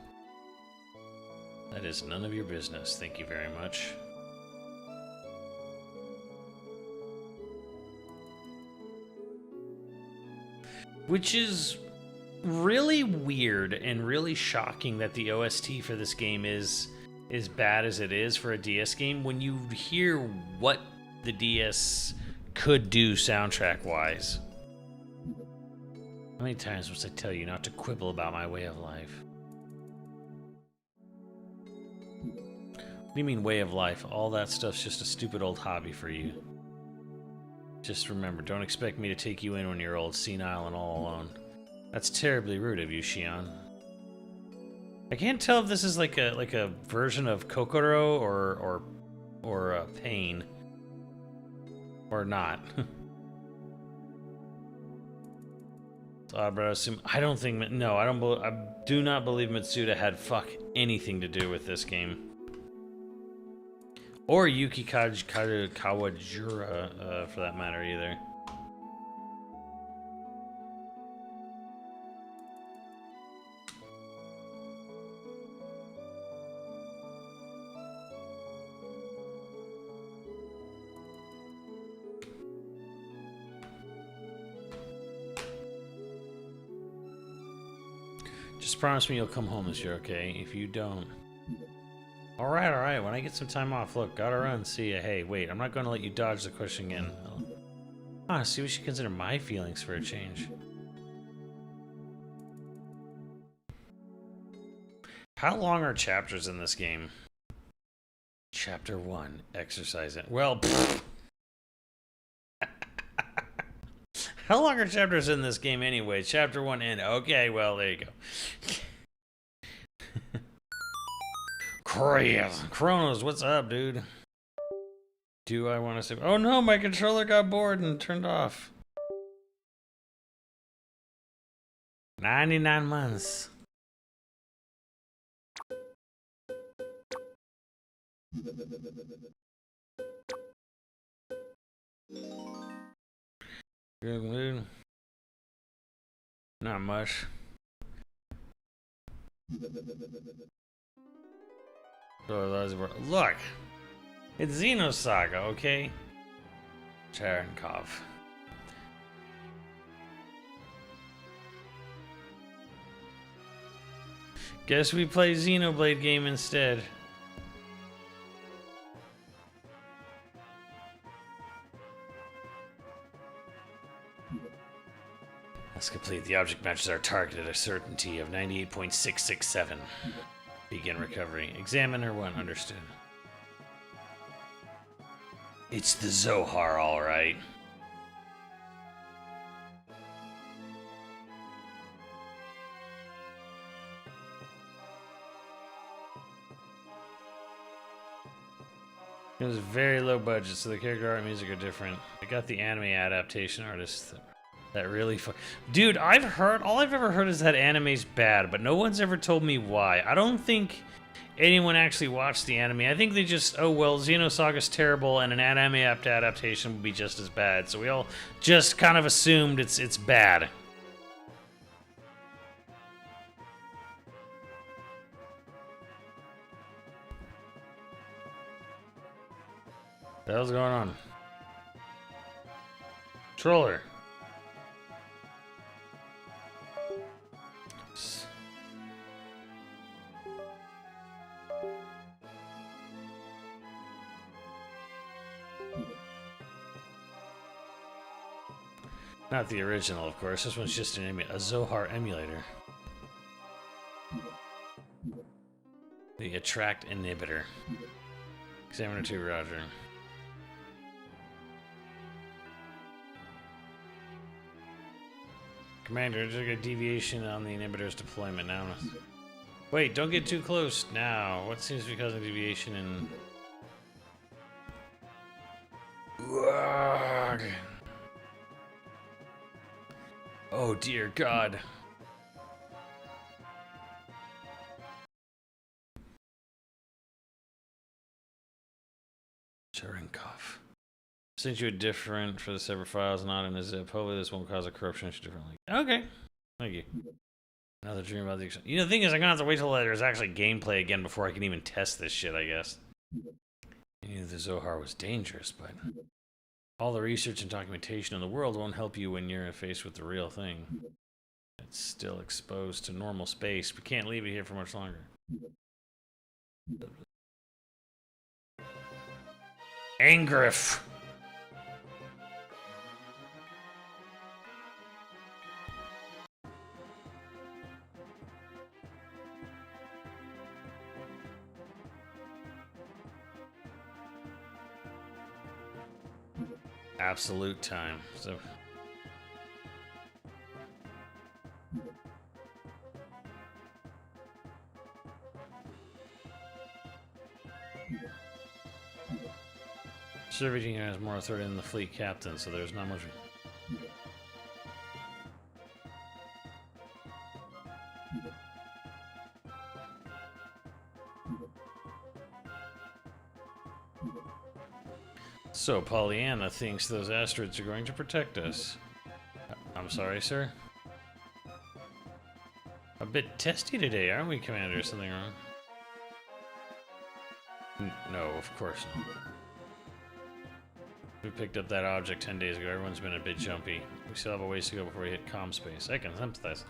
That is none of your business. Thank you very much. Which is really weird and really shocking that the OST for this game is as bad as it is for a DS game when you hear what the DS could do soundtrack-wise. How many times must I tell you not to quibble about my way of life? What do you mean way of life? All that stuff's just a stupid old hobby for you. Just remember, don't expect me to take you in when you're old, senile, and all alone. That's terribly rude of you, Shion. I can't tell if this is like a version of Kokoro or Pain. Or not. But I assume I don't think no, I do not believe Mitsuda had fuck anything to do with this game. Or Yuki Kawajura, for that matter, either. Just promise me you'll come home this year, okay? If you don't... Alright, when I get some time off, look, gotta run, see ya. Hey, wait, I'm not gonna let you dodge the question again. Honestly, we should consider my feelings for a change. How long are chapters in this game? Chapter 1, exercise it. Well, pfft. How long are chapters in this game anyway? Chapter 1 in. Okay, well, there you go. Kronos, what's up, dude? Do I want to say... Oh no, my controller got bored and turned off. 99 months. Good mood. Not much. Look! It's Xenosaga, okay? Cherenkov. Guess we play Xenoblade game instead. Let's complete. The object matches our target at a certainty of 98.667. Begin recovery. Examiner 1, understood. It's the Zohar, alright. It was very low budget, so the character art and music are different. I got the anime adaptation artist that really Dude, I've heard, all I've ever heard is that anime's bad, but no one's ever told me why. I don't think anyone actually watched the anime. I think they just, oh well, Xenosaga's terrible and an anime adaptation would be just as bad. So we all just kind of assumed it's bad. What the hell's going on? Troller. Not the original, of course. This one's just a Zohar emulator. The Attract Inhibitor. Examiner 2, roger. Commander, just a deviation on the inhibitor's deployment now. Wait, don't get too close now. What seems to be causing deviation in... Ugh. Oh dear God. Cherenkov. Sent you a different for the separate files, not in a zip. Hopefully this won't cause a corruption issue differently. Okay. Thank you. Another dream about the... You know, the thing is, I'm gonna have to wait till there's actually gameplay again before I can even test this shit, I guess. I knew the Zohar was dangerous, but... all the research and documentation in the world won't help you when you're faced with the real thing. It's still exposed to normal space. We can't leave it here for much longer. Angriff! Absolute time. So Serving has more authority than the fleet captain, so there's not much. So Pollyanna thinks those asteroids are going to protect us. I'm sorry, sir. A bit testy today, aren't we, Commander? Something wrong? No, of course not. We picked up that object 10 days ago. Everyone's been a bit jumpy. We still have a ways to go before we hit comm space. I can sympathize.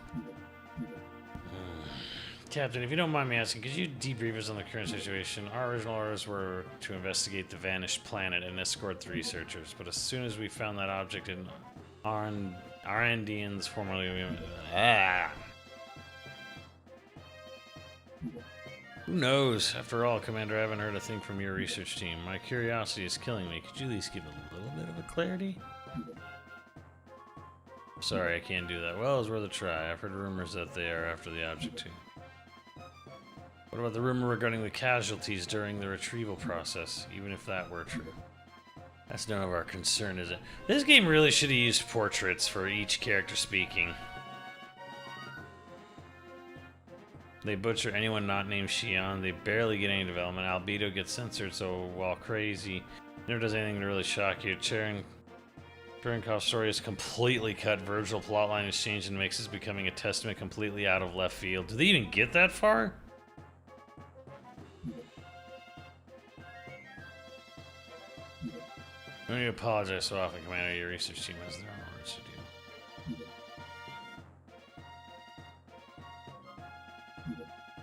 Captain, if you don't mind me asking, could you debrief us on the current situation? Our original orders were to investigate the vanished planet and escort the researchers, but as soon as we found that object in Arandians, formerly... Who knows? After all, Commander, I haven't heard a thing from your research team. My curiosity is killing me. Could you at least give a little bit of a clarity? Sorry, I can't do that. Well, it's worth a try. I've heard rumors that they are after the object too. What about the rumor regarding the casualties during the retrieval process, even if that were true? That's none of our concern, is it? This game really should have used portraits for each character speaking. They butcher anyone not named Xion. They barely get any development. Albedo gets censored, so while crazy, never does anything to really shock you. Cherenkov's story is completely cut. Virgil plotline is changed and makes this becoming a testament completely out of left field. Did they even get that far? I need to apologize so often, Commander. Your research team has their own words to do.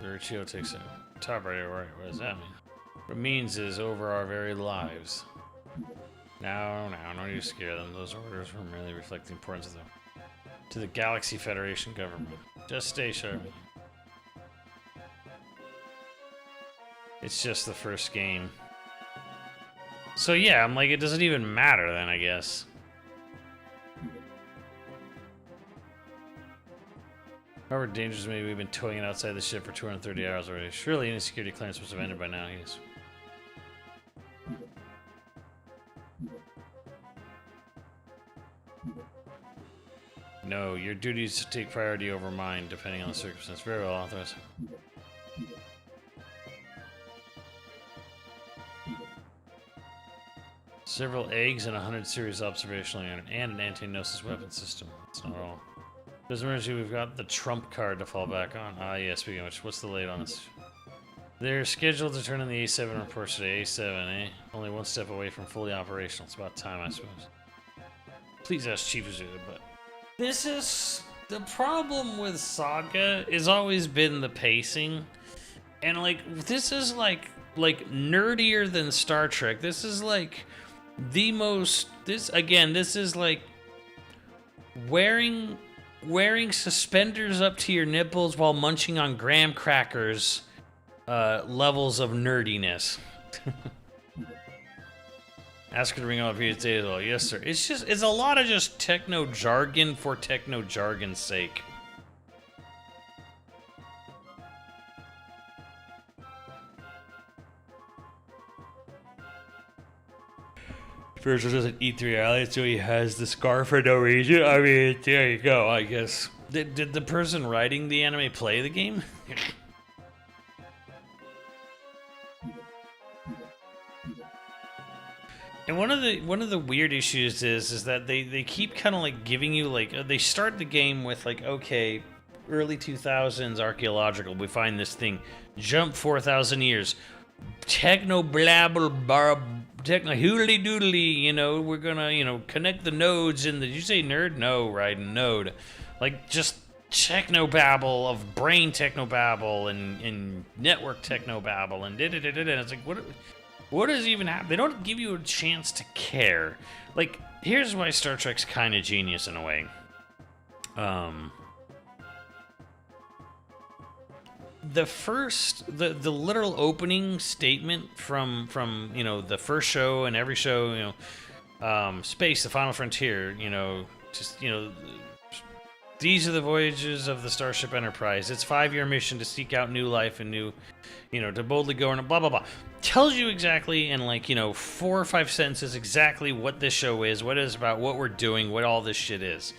The Riccio takes a top right. What does that mean? What it means is over our very lives. No, no need to scare them. Those orders were merely reflect the importance of them to the Galaxy Federation government. Just stay sharp. It's just the first game. So yeah, I'm like, it doesn't even matter then, I guess. However dangerous maybe we've been towing it outside the ship for 230 hours already. Surely any security clearance must have ended by now, yes. No, your duty is to take priority over mine, depending on the circumstance. Very well, authorized. Several eggs and 100 series observational unit and an anti-gnosis weapon system. That's not all. There's emergency, we've got the trump card to fall back on. Ah, yeah, speaking of which, what's the late on this? They're scheduled to turn in the A7 reports today. A7, eh? Only one step away from fully operational. It's about time, I suppose. Please ask Chief Azuda, but... This is... The problem with Saga has always been the pacing. And, like, this is, like nerdier than Star Trek. This is, like... The most, this is like wearing suspenders up to your nipples while munching on graham crackers levels of nerdiness. Ask her to bring all of you today as well. Yes, sir. It's a lot of just techno jargon for techno jargon's sake. Virgil doesn't eat the reality, so he has the scar for no reason. I mean, there you go, I guess. Did the person writing the anime play the game? And one of the weird issues is that they keep kind of like giving you like they start the game with like, okay, early 2000s archaeological, we find this thing, jump 4,000 years, techno blabble bar, techno hoodly doodly, you know, we're gonna, you know, connect the nodes in the, did you say nerd? No, right, node. Like just techno babble of brain techno babble and network techno babble and it's like what does even happen? They don't give you a chance to care. Like, here's why Star Trek's kind of genius in a way. The literal opening statement from you know the first show and every show, you know, space, the final frontier, you know, just you know. These are the voyages of the Starship Enterprise. Its 5-year mission to seek out new life and new, you know, to boldly go and blah, blah, blah. Tells you exactly in like, you know, 4 or 5 sentences exactly what this show is, what it's about, what we're doing, what all this shit is.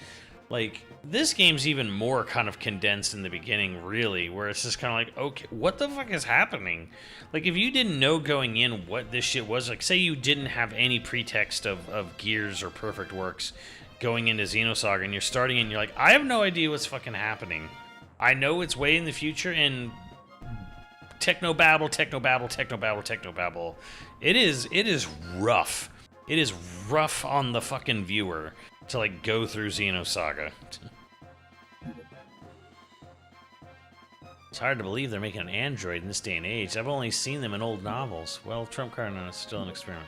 Like, this game's even more kind of condensed in the beginning, really, where it's just kind of like, okay, what the fuck is happening? Like, if you didn't know going in what this shit was, like, say you didn't have any pretext of Gears or Perfect Works, going into Xenosaga and you're starting and you're like, I have no idea what's fucking happening. I know it's way in the future and techno babble. It is rough. It is rough on the fucking viewer to like go through Xenosaga. It's hard to believe they're making an android in this day and age. I've only seen them in old novels. Well, Trump card is still an experiment.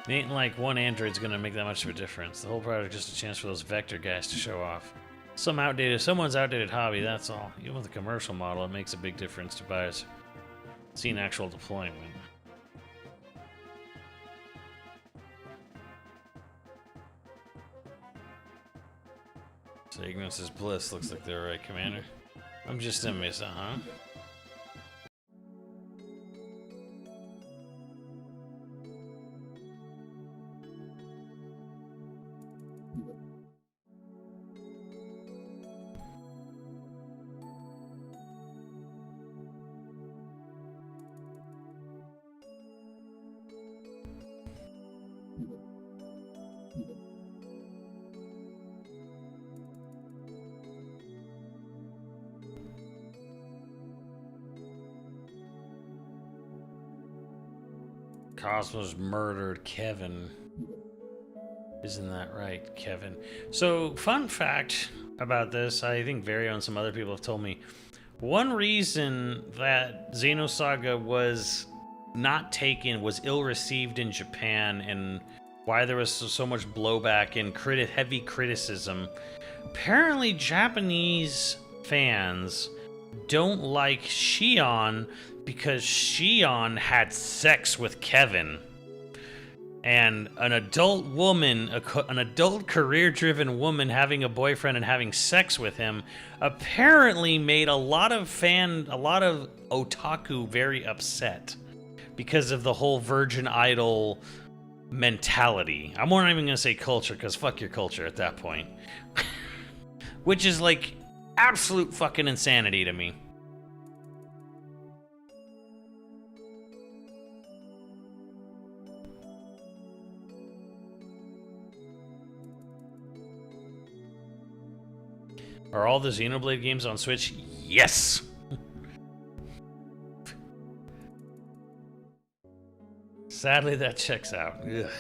It ain't like one android's gonna make that much of a difference. The whole project is just a chance for those vector guys to show off. Someone's outdated hobby, that's all. Even with a commercial model, it makes a big difference to buyers. See an actual deployment. So ignorance is bliss, looks like they're right, Commander. I'm just a miss, huh? Cosmos murdered Kevin. Isn't that right, Kevin? So, fun fact about this, I think Vario and some other people have told me, one reason that Xenosaga was not taken, was ill-received in Japan, and why there was so much blowback and heavy criticism, apparently Japanese fans don't like Shion because Shion had sex with Kevin. And an adult woman, an adult career-driven woman having a boyfriend and having sex with him apparently made a lot of otaku very upset because of the whole virgin idol mentality. I'm not even going to say culture because fuck your culture at that point. Which is like absolute fucking insanity to me. Are all the Xenoblade games on Switch? Yes! Sadly, that checks out. Ugh.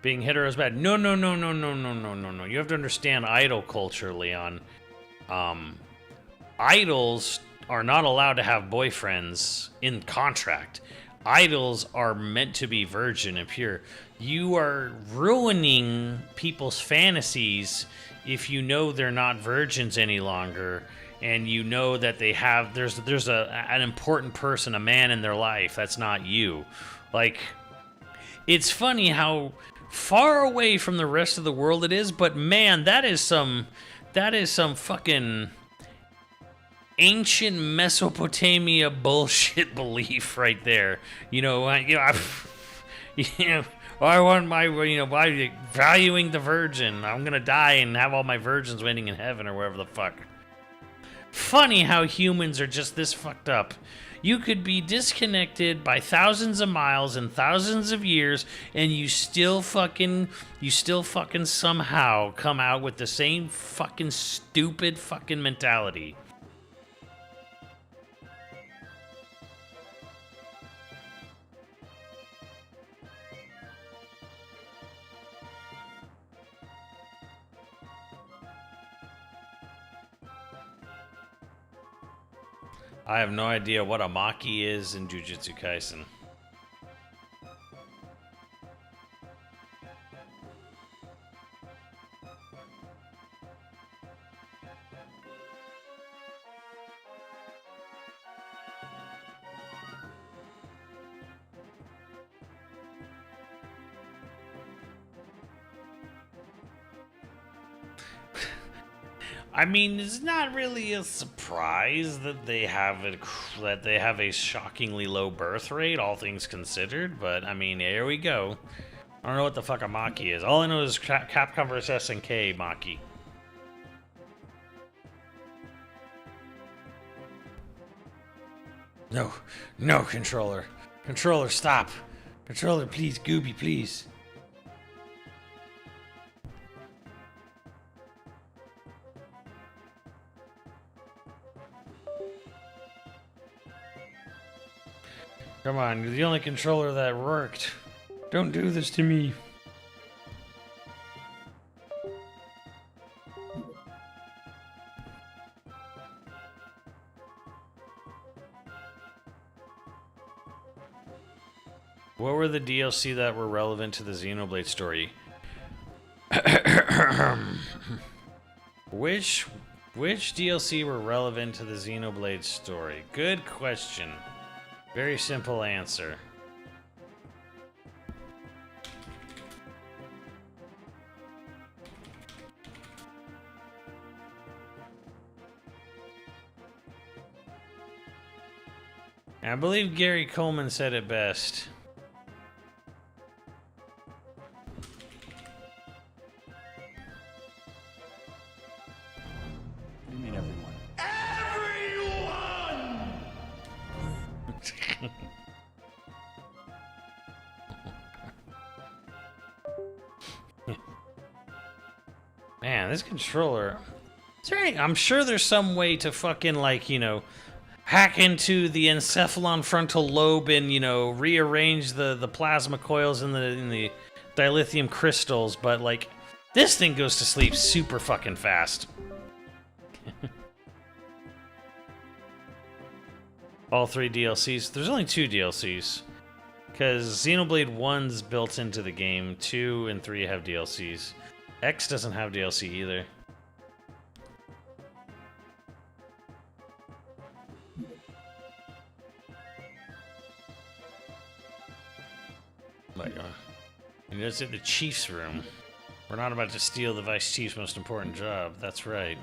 Being hetero is bad. No. You have to understand idol culture, Leon. Idols are not allowed to have boyfriends in contract. Idols are meant to be virgin and pure. You are ruining people's fantasies if you know they're not virgins any longer and you know that they have there's an important person, a man in their life that's not you. Like, it's funny how far away from the rest of the world it is, but man, that is some fucking ancient Mesopotamia bullshit belief right there. You know, I want my, by valuing the virgin, I'm gonna die and have all my virgins waiting in heaven or wherever the fuck. Funny how humans are just this fucked up. You could be disconnected by thousands of miles and thousands of years, and you still fucking somehow come out with the same fucking stupid fucking mentality. I have no idea what a Maki is in Jujutsu Kaisen. I mean, it's not really a surprise that they have a shockingly low birth rate, all things considered. But I mean, here we go. I don't know what the fuck a Maki is. All I know is Capcom vs SNK Maki. No, controller. Controller, stop. Controller, please, Gooby, please. Come on, you're the only controller that worked. Don't do this to me. What were the DLC that were relevant to the Xenoblade story? Which DLC were relevant to the Xenoblade story? Good question. Very simple answer. I believe Gary Coleman said it best. You mean everyone? Man, this controller. Is there any, I'm sure there's some way to fucking, like, hack into the encephalon frontal lobe and, rearrange the plasma coils in the dilithium crystals, but, like, this thing goes to sleep super fucking fast. All 3 DLCs. There's only 2 DLCs. Because Xenoblade 1's built into the game. 2 and 3 have DLCs. X doesn't have DLC either. Like, it's in the Chief's room. We're not about to steal the Vice Chief's most important job. That's right.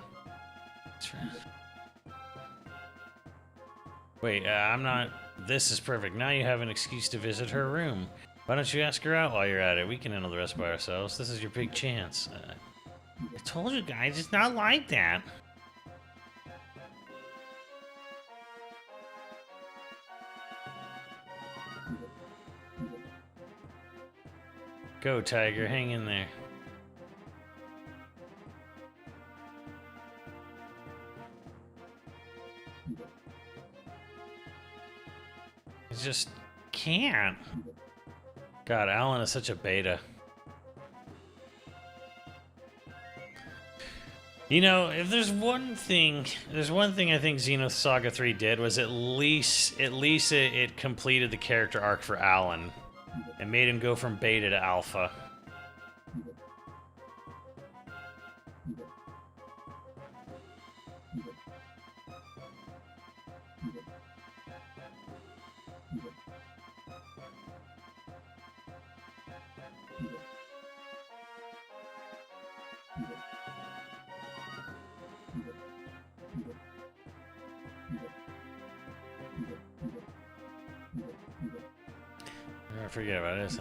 That's right. Wait, I'm not... This is perfect. Now you have an excuse to visit her room. Why don't you ask her out while you're at it? We can handle the rest by ourselves. This is your big chance. I told you guys, it's not like that. Go, Tiger. Hang in there. I just can't. God, Alan is such a beta. If there's one thing I think Xenosaga 3 did was at least it completed the character arc for Alan. It made him go from beta to alpha. I forget about this.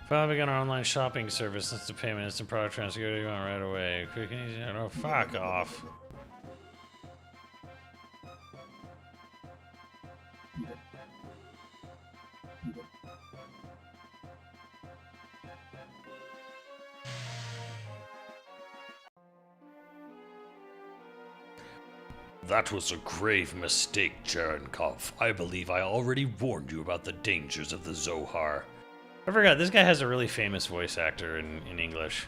Finally begun our online shopping service. Instant payment, instant product transfer. Go to you want right away. Quick and easy. Oh, fuck off. That was a grave mistake, Cherenkov. I believe I already warned you about the dangers of the Zohar. I forgot, this guy has a really famous voice actor in English.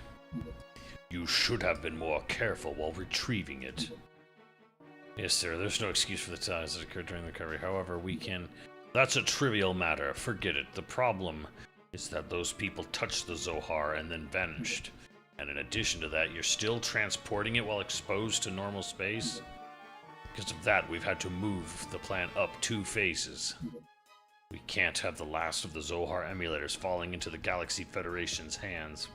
You should have been more careful while retrieving it. Yes, sir. There's no excuse for the times that occurred during the recovery. However, we can... That's a trivial matter. Forget it. The problem is that those people touched the Zohar and then vanished. And in addition to that, you're still transporting it while exposed to normal space? Because of that, we've had to move the plant up 2 phases. We can't have the last of the Zohar emulators falling into the Galaxy Federation's hands.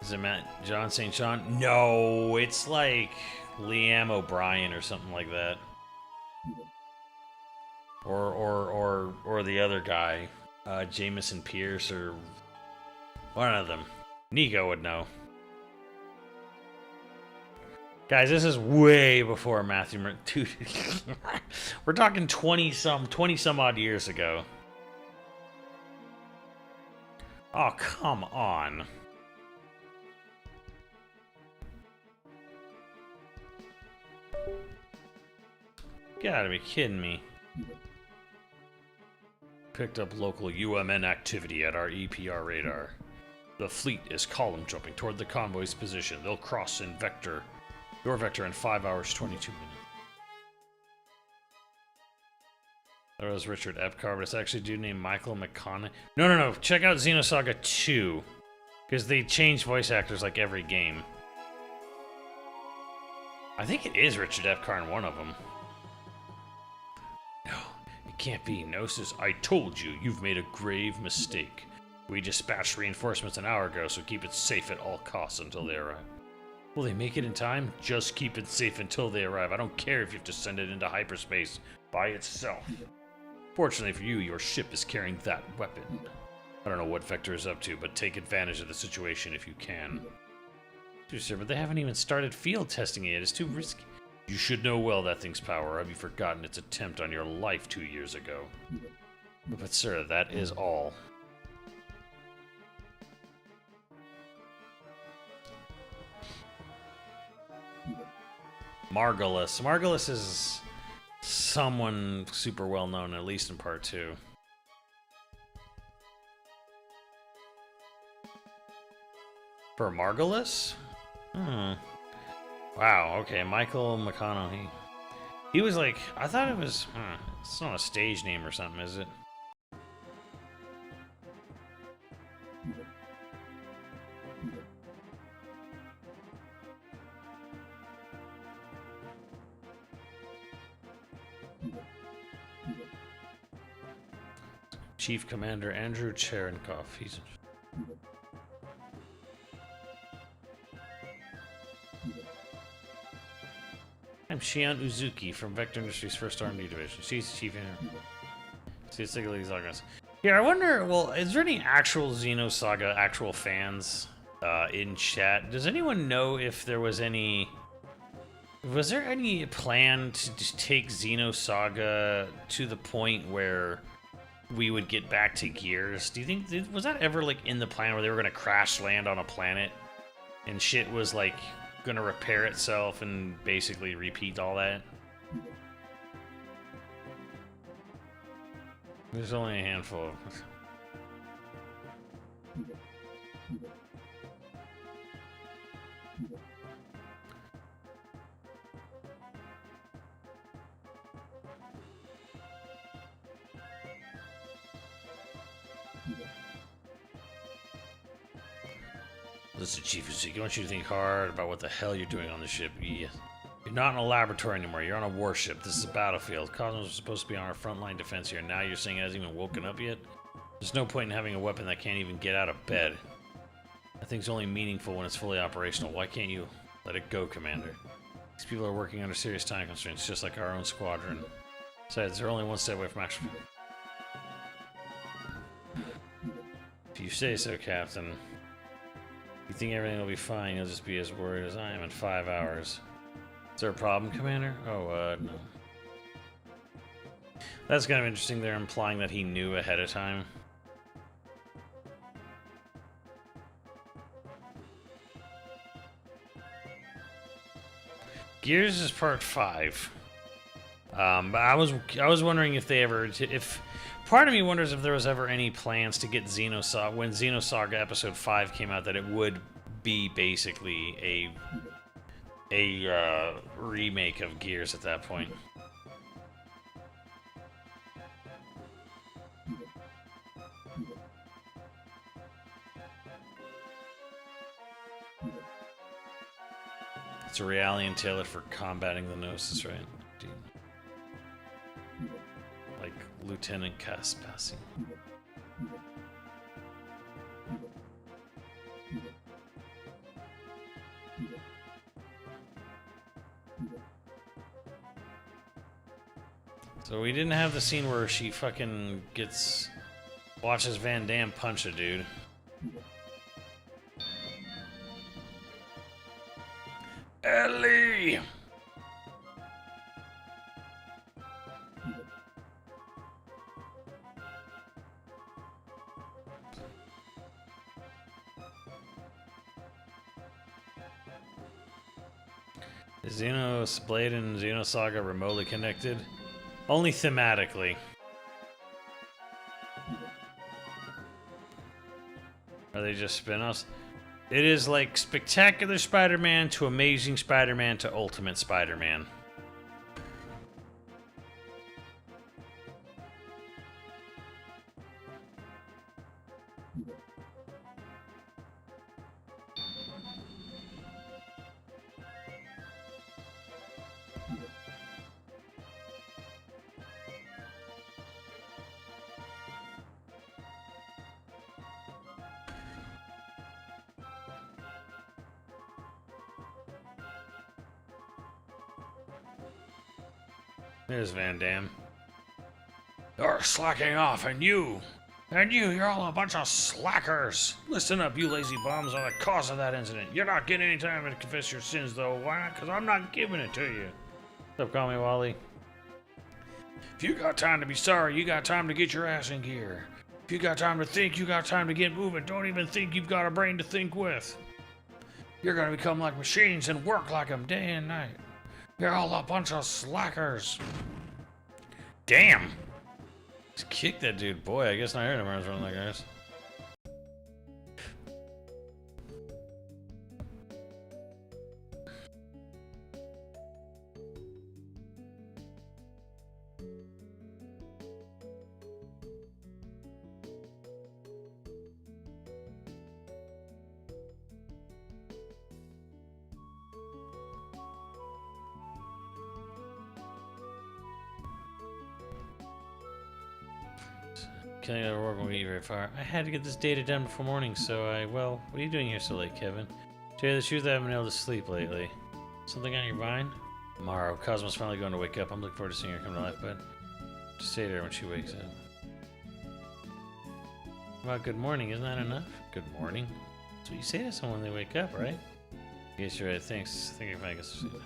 Is it Matt John St. John? No, it's like Liam O'Brien or something like that. Or the other guy, Jameson Pierce or one of them. Nico would know. Guys, this is way before Matthew. Dude, we're talking 20 some odd years ago. Oh, come on. Gotta be kidding me. Picked up local UMN activity at our EPR radar. The fleet is column jumping toward the convoy's position. They'll cross in your vector in 5 hours, 22 minutes. That was Richard Epcar, but it's actually a dude named Michael McConaughey. No. Check out Xenosaga 2. Because they change voice actors like every game. I think it is Richard Epcar in one of them. No, it can't be. Gnosis, I told you, you've made a grave mistake. We dispatched reinforcements an hour ago, so keep it safe at all costs until they arrive. Will they make it in time? Just keep it safe until they arrive. I don't care if you have to send it into hyperspace by itself. Fortunately for you, your ship is carrying that weapon. I don't know what Vector is up to, but take advantage of the situation if you can. Dude, sir, but they haven't even started field testing it yet. It's too risky. You should know well that thing's power. Have you forgotten its attempt on your life 2 years ago? But sir, that is all. Margulis. Margulis is someone super well known, at least in part 2. For Margulis? Wow, okay, Michael McConaughey. He was like, I thought it was, it's not a stage name or something, is it? Chief Commander Andrew Cherenkov. He's... I'm Shion Uzuki from Vector Industries' 1st R&D Division. She's Chief Engineer. Yeah, I wonder, well, is there any actual Xenosaga actual fans in chat? Does anyone know if there was any... Was there any plan to take Xenosaga to the point where we would get back to Gears? Do you think, was that ever like in the plan where they were going to crash land on a planet and shit was like going to repair itself and basically repeat all that? There's only a handful of... Listen, Chief Uzik, I want you to think hard about what the hell you're doing on the ship. You're not in a laboratory anymore. You're on a warship. This is a battlefield. Cosmos was supposed to be on our frontline defense here. Now you're saying it hasn't even woken up yet? There's no point in having a weapon that can't even get out of bed. That thing's only meaningful when it's fully operational. Why can't you let it go, Commander? These people are working under serious time constraints, just like our own squadron. Besides, they're only one step away from action. If you say so, Captain. You think everything will be fine, you'll just be as worried as I am in 5 hours. Is there a problem, Commander? Oh, no. That's kind of interesting. They're implying that he knew ahead of time. Gears is part 5. But I was wondering if they ever, if part of me wonders if there was ever any plans to get Xenosaga when Xenosaga episode 5 came out, that it would be basically a remake of Gears at that point. It's a Realian tailored for combating the Gnosis, right? Dude. Like Lieutenant Caspasi. So we didn't have the scene where she fucking watches Van Damme punch a dude. Ellie! Is Xenos Blade and Xenosaga remotely connected? Only thematically. Are they just spin-offs? It is like Spectacular Spider-Man to Amazing Spider-Man to Ultimate Spider-Man. There's Van Damme. You're slacking off, and you're all a bunch of slackers. Listen up, you lazy bums are the cause of that incident. You're not getting any time to confess your sins, though. Why not? Because I'm not giving it to you. What's up, call me Wally? If you got time to be sorry, you got time to get your ass in gear. If you got time to think, you got time to get moving. Don't even think you've got a brain to think with. You're gonna become like machines and work like them day and night. You're all a bunch of slackers. Damn! Just kick that dude. Boy, I guess not hearing him running like guys. Killing that work won't get you very far. I had to get this data done before morning, so well, what are you doing here so late, Kevin? To tell you the truth, I haven't been able to sleep lately. Something on your mind? Tomorrow, Cosmo's finally going to wake up. I'm looking forward to seeing her come to life, but just stay there when she wakes up. Well, good morning, isn't that enough? Good morning. That's what you say to someone when they wake up, right? I guess you're right. Thanks. I think I might get some sleep.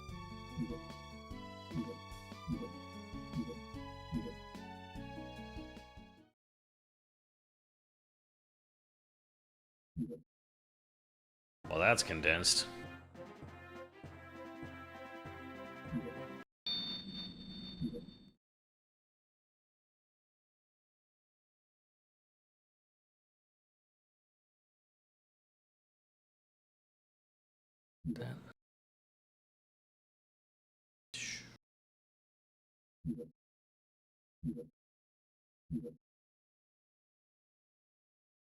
Well, that's condensed. that.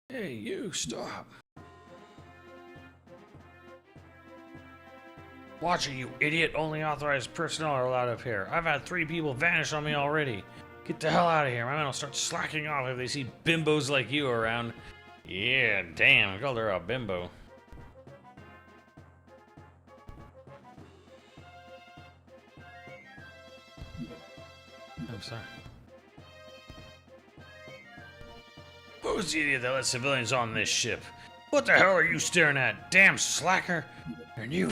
Hey, you, stop. Watch it, you idiot. Only authorized personnel are allowed up here. I've had 3 people vanish on me already. Get the hell out of here. My men will start slacking off if they see bimbos like you around. Yeah, damn. I called her a bimbo. I'm sorry. Who's the idiot that let civilians on this ship? What the hell are you staring at? Damn slacker! And you...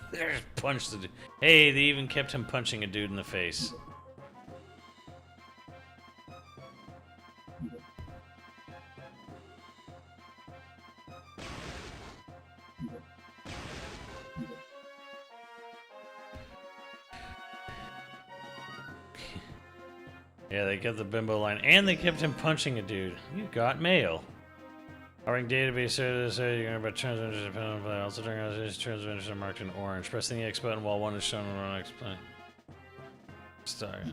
There's punched the dude. Hey, they even kept him punching a dude in the face. Yeah, they kept the bimbo line, and they kept him punching a dude. You got mail. Ordering database service, you're going to transmitters dependent on also during these transmitters are marked in orange. Pressing the X button while one is shown on the X button. Start.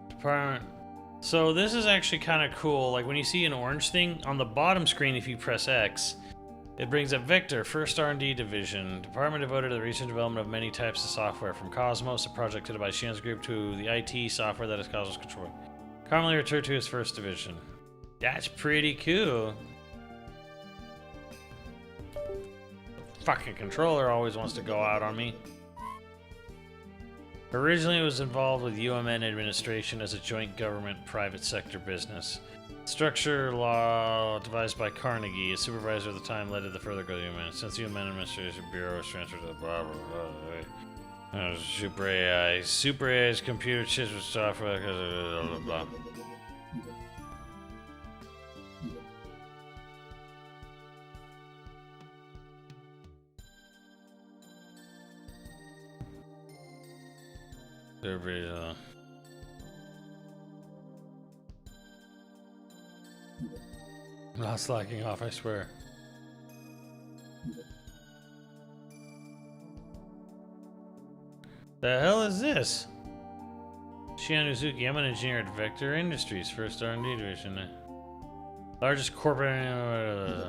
Department. So this is actually kind of cool. Like when you see an orange thing on the bottom screen, if you press X, it brings up Victor, first R&D division, department devoted to the research and development of many types of software, from Cosmos, a project headed by Shan's group, to the IT software that is Cosmos controlled, commonly referred to as first division. That's pretty cool. The fucking controller always wants to go out on me. Originally, it was involved with UMN administration as a joint government-private sector business. Structure law devised by Carnegie, a supervisor at the time, led to the further growth of UMN. Since the UMN administration bureau was transferred to the blah blah blah. Super AI. Super AI's computer chips with software, blah blah blah. Everybody, I'm not slacking off, I swear. The hell is this? Shianuzuki, I'm an engineer at Vector Industries, first R&D division. Largest corporate...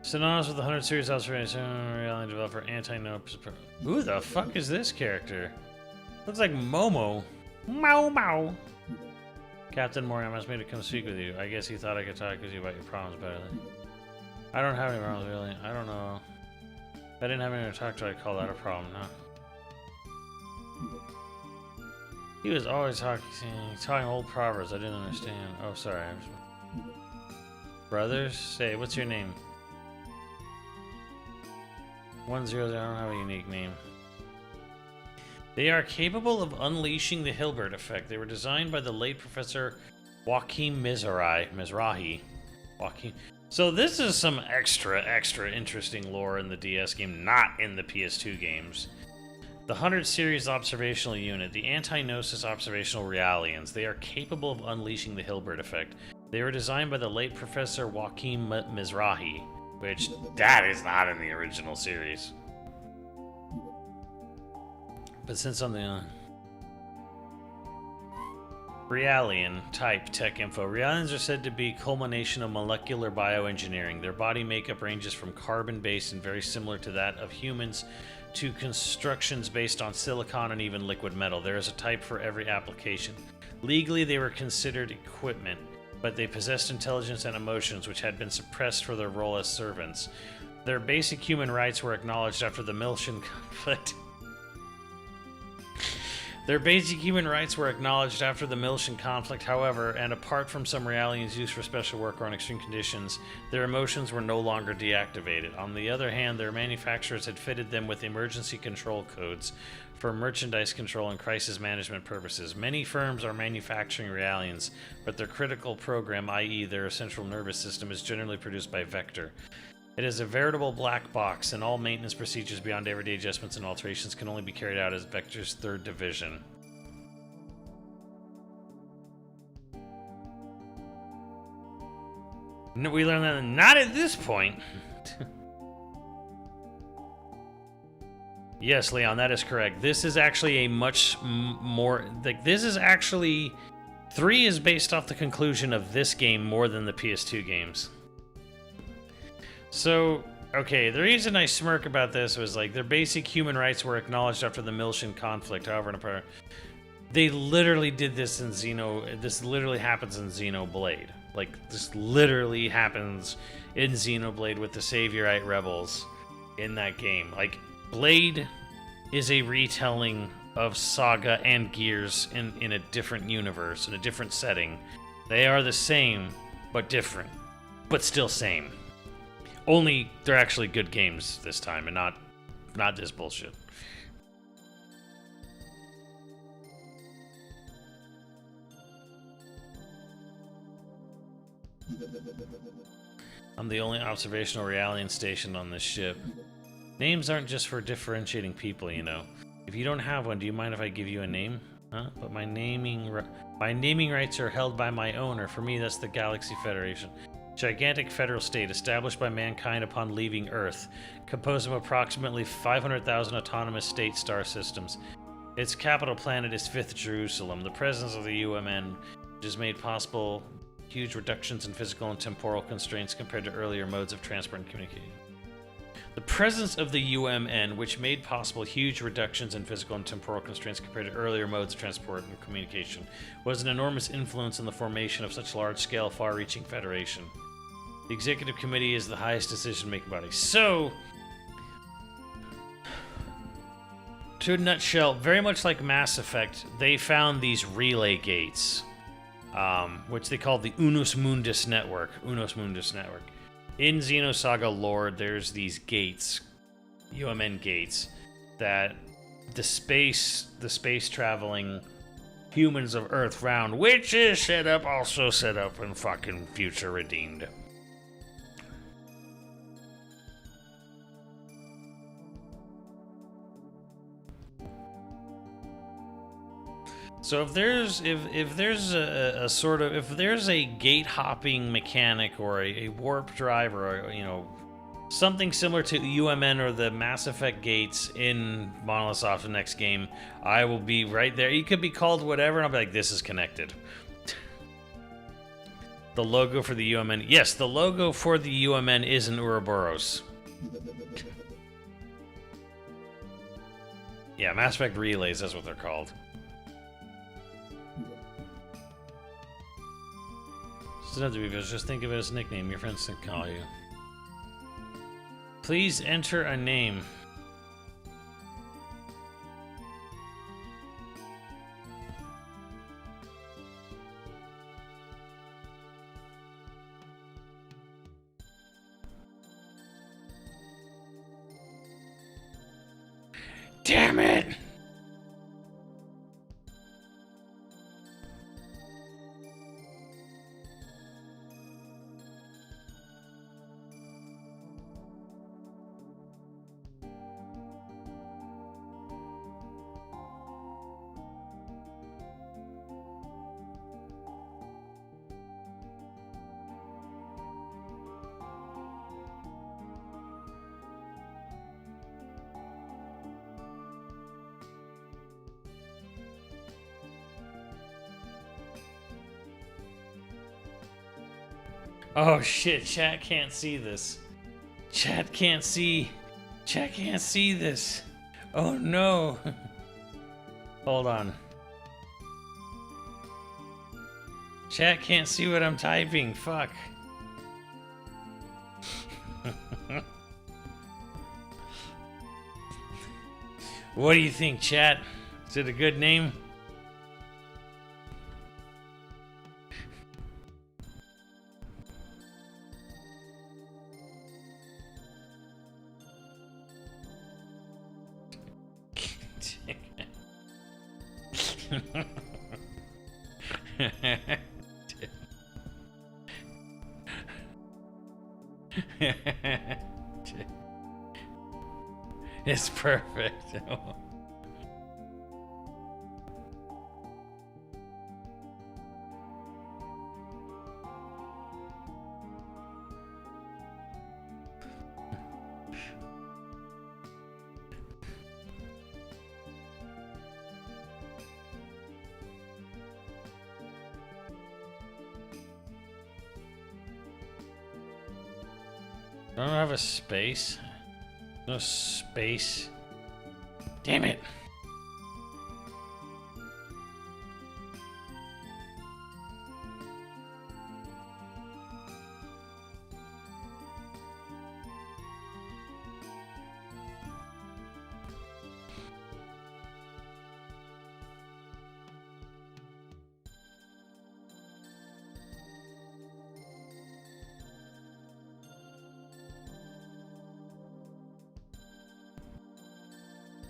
Synonymous with the 100 series observation reality developer anti-nope. Who the fuck is this character? Looks like Momo. Mau Mau. Captain Moriarty asked me to come speak with you. I guess he thought I could talk with you about your problems better than... I don't have any problems, really. I don't know. If I didn't have anyone to talk to, I'd call that a problem, no? He was always talking old proverbs I didn't understand. Oh, sorry. Brothers? Say, what's your name? 100, I don't have a unique name. They are capable of unleashing the Hilbert effect. They were designed by the late Professor Joachim Mizrahi. So this is some extra interesting lore in the DS game, not in the PS2 games. The 100 Series Observational Unit, the Anti-Gnosis Observational Realians. They are capable of unleashing the Hilbert effect. They were designed by the late Professor Joachim Mizrahi. Which, that is not in the original series. But since on the... Realian type tech info. Realians are said to be culmination of molecular bioengineering. Their body makeup ranges from carbon-based and very similar to that of humans to constructions based on silicon and even liquid metal. There is a type for every application. Legally, they were considered equipment, but they possessed intelligence and emotions which had been suppressed for their role as servants. Their basic human rights were acknowledged after the Miltian conflict. Their basic human rights were acknowledged after the Militian conflict, however, and apart from some realities used for special work or in extreme conditions, their emotions were no longer deactivated. On the other hand, their manufacturers had fitted them with emergency control codes for merchandise control and crisis management purposes. Many firms are manufacturing realians, but their critical program, i.e. their central nervous system, is generally produced by Vector. It is a veritable black box, and all maintenance procedures beyond everyday adjustments and alterations can only be carried out as Vector's third division. No, we learned that not at this point. Yes, Leon, that is correct. This is actually a much more... this is actually... 3 is based off the conclusion of this game more than the PS2 games. So, okay, the reason I smirk about this was their basic human rights were acknowledged after the Militian conflict, however, they literally did this in this literally happens in Xenoblade. This literally happens in Xenoblade with the Saviorite rebels in that game. Blade is a retelling of Saga and Gears in a different universe, in a different setting. They are the same, but different. But still same. Only they're actually good games this time, and not this bullshit. I'm the only observational realian stationed on this ship. Names aren't just for differentiating people, you know. If you don't have one, do you mind if I give you a name? Huh? But my naming rights are held by my owner. For me, that's the Galaxy Federation. Gigantic federal state established by mankind upon leaving Earth, composed of approximately 500,000 autonomous state star systems. Its capital planet is 5th Jerusalem. The presence of the UMN, which has made possible huge reductions in physical and temporal constraints compared to earlier modes of transport and communication. The presence of the UMN, which made possible huge reductions in physical and temporal constraints compared to earlier modes of transport and communication, was an enormous influence in the formation of such large-scale, far-reaching federation. The Executive Committee is the highest decision-making body. So, to a nutshell, very much like Mass Effect, they found these relay gates, which they called the Unus Mundus Network. In Xenosaga lore, there's these gates, UMN gates, that the space traveling humans of Earth found, which is also set up in fucking Future Redeemed. So if there's a gate hopping mechanic or a warp drive or something similar to UMN or the Mass Effect gates in Monolithsoft the next game, I will be right there. It could be called whatever, and I'll be like, this is connected. The logo for the UMN, yes, the logo for the UMN is an Ouroboros. Yeah, Mass Effect relays, that's what they're called. Doesn't have to be visual, just think of it as a nickname your friends can call you. Please enter a name. Damn it! Oh shit, chat can't see this. Chat can't see this. Oh no. Hold on. Chat can't see what I'm typing. Fuck. What do you think, chat? Is it a good name? It's perfect. I don't have a space. No space. Damn it.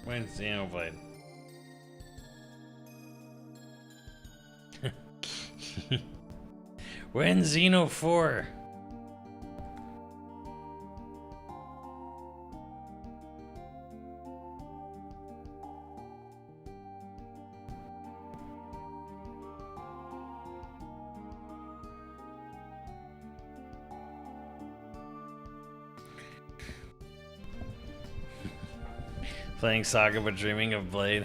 When's Xenoblade? When's Xeno 4? Playing Saga but dreaming of Blade.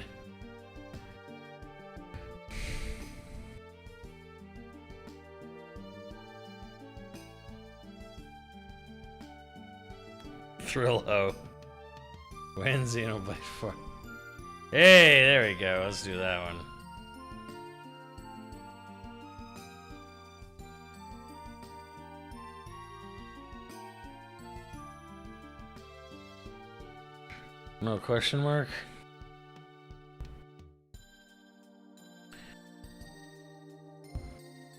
Thrill Ho. When Xenoblade 4. Hey, there we go. Let's do that one. No question mark?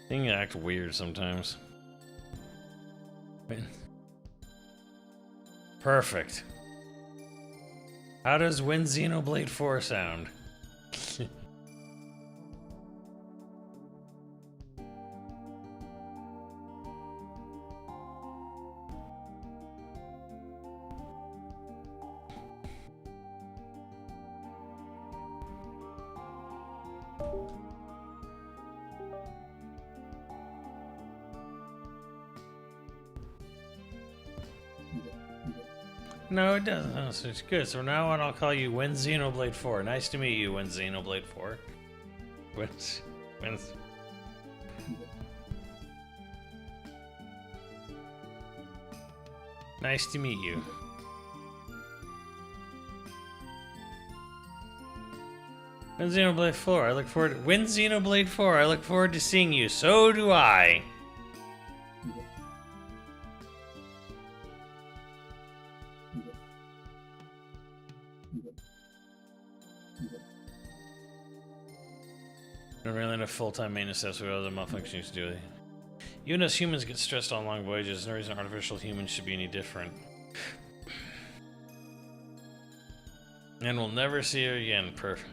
Things act weird sometimes. Perfect. How does When Xenoblade 4 sound? No, it doesn't. Oh, so it's good. So from now on, I'll call you When Xenoblade 4. Nice to meet you, When Xenoblade 4. When... Nice to meet you. When Xenoblade 4, I look forward to... When Xenoblade 4, I look forward to seeing you. So do I. Not really enough full-time maintenance steps with other malfunctions to do it. Even as humans get stressed on long voyages, there's no reason artificial humans should be any different. And we'll never see her again. Perfect.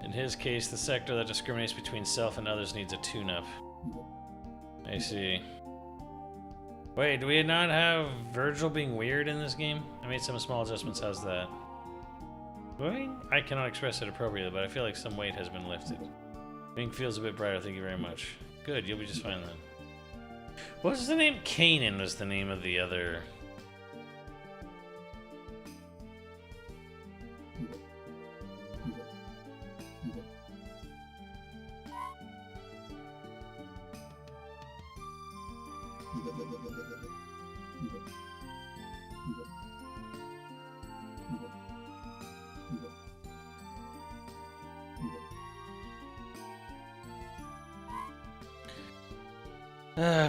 In his case, the sector that discriminates between self and others needs a tune-up. I see. Wait, do we not have Virgil being weird in this game? I made some small adjustments. How's that? Wait, I cannot express it appropriately, but I feel like some weight has been lifted. Ink feels a bit brighter, thank you very much. Good, you'll be just fine then. What was the name? Kanan was the name of the other...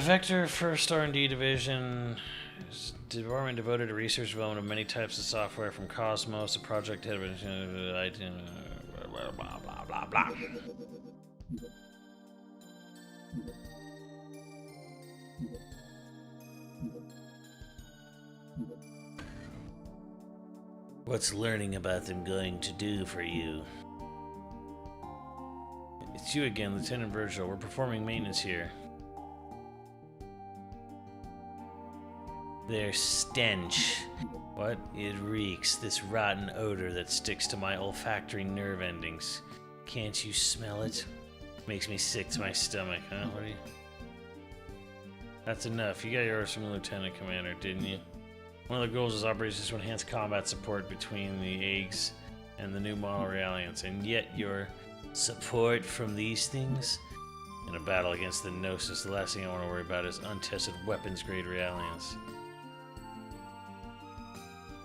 Vector, first R&D division, Department devoted to research development of many types of software from Cosmos to Project Head, blah blah blah blah. What's learning about them going to do for you? It's you again, Lieutenant Virgil. We're performing maintenance here. Their stench. What? It reeks. This rotten odor that sticks to my olfactory nerve endings. Can't you smell it? Makes me sick to my stomach, huh? What are you... That's enough. You got your orders from the Lieutenant Commander, didn't you? One of the goals of this operation is to enhance combat support between the eggs and the new model Realians, and yet your support from these things? In a battle against the Gnosis, the last thing I want to worry about is untested weapons-grade Realians.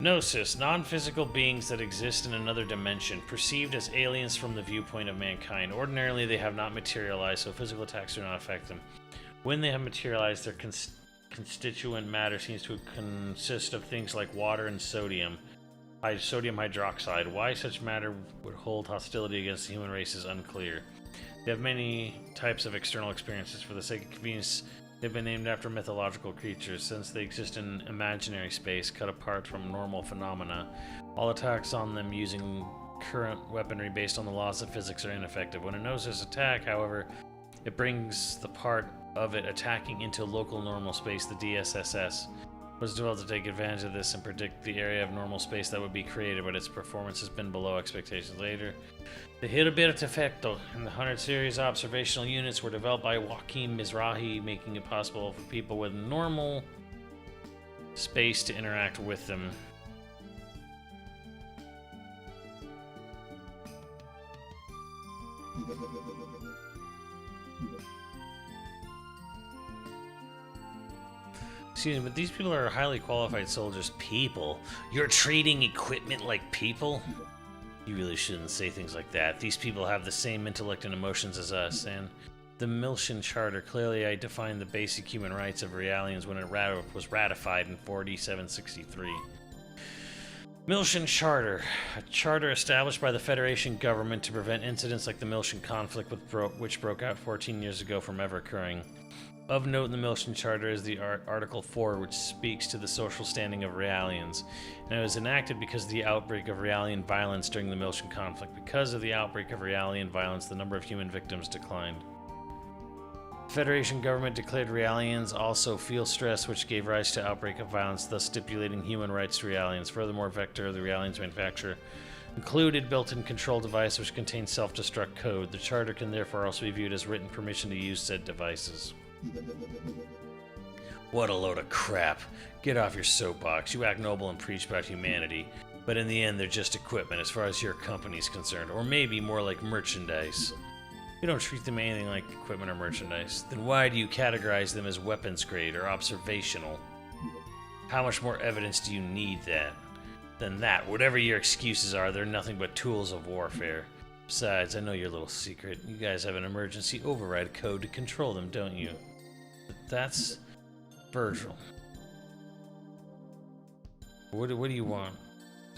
Gnosis, non-physical beings that exist in another dimension, perceived as aliens from the viewpoint of mankind. Ordinarily, they have not materialized, so physical attacks do not affect them. When they have materialized, their constituent matter seems to consist of things like water and sodium hydroxide. Why such matter would hold hostility against the human race is unclear. They have many types of external experiences. For the sake of convenience, they've been named after mythological creatures, since they exist in imaginary space, cut apart from normal phenomena. All attacks on them using current weaponry based on the laws of physics are ineffective. When a Gnosis attack, however, it brings the part of it attacking into local normal space. The DSSS was developed to take advantage of this and predict the area of normal space that would be created, but its performance has been below expectations. Later, the Hilbert Effecto and the 100 series observational units were developed by Joaquim Mizrahi, making it possible for people with normal space to interact with them. Excuse me, but these people are highly qualified soldiers. People? You're treating equipment like people? You really shouldn't say things like that. These people have the same intellect and emotions as us, and the Miltian Charter clearly defined the basic human rights of Realians when it was ratified in 4763. Miltian Charter, a charter established by the Federation government to prevent incidents like the Miltian conflict which broke out 14 years ago from ever occurring. Of note in the Miltian Charter is the Article 4, which speaks to the social standing of Realians, and it was enacted because of the outbreak of Realian violence during the Miltian conflict. Because of the outbreak of Realian violence, the number of human victims declined. The Federation government declared Realians also feel stress, which gave rise to outbreak of violence, thus stipulating human rights to Realians. Furthermore, Vector, the Realians manufacturer, included built-in control device which contains self-destruct code. The Charter can therefore also be viewed as written permission to use said devices. What a load of crap. Get off your soapbox. You act noble and preach about humanity, but in the end they're just equipment as far as your company's concerned, or maybe more like merchandise. You don't treat them anything like equipment or merchandise. Then why do you categorize them as weapons grade or observational? How much more evidence do you need than that? Whatever your excuses are, they're nothing but tools of warfare. Besides, I know your little secret. You guys have an emergency override code to control them, don't you? But that's Virgil. What do you want?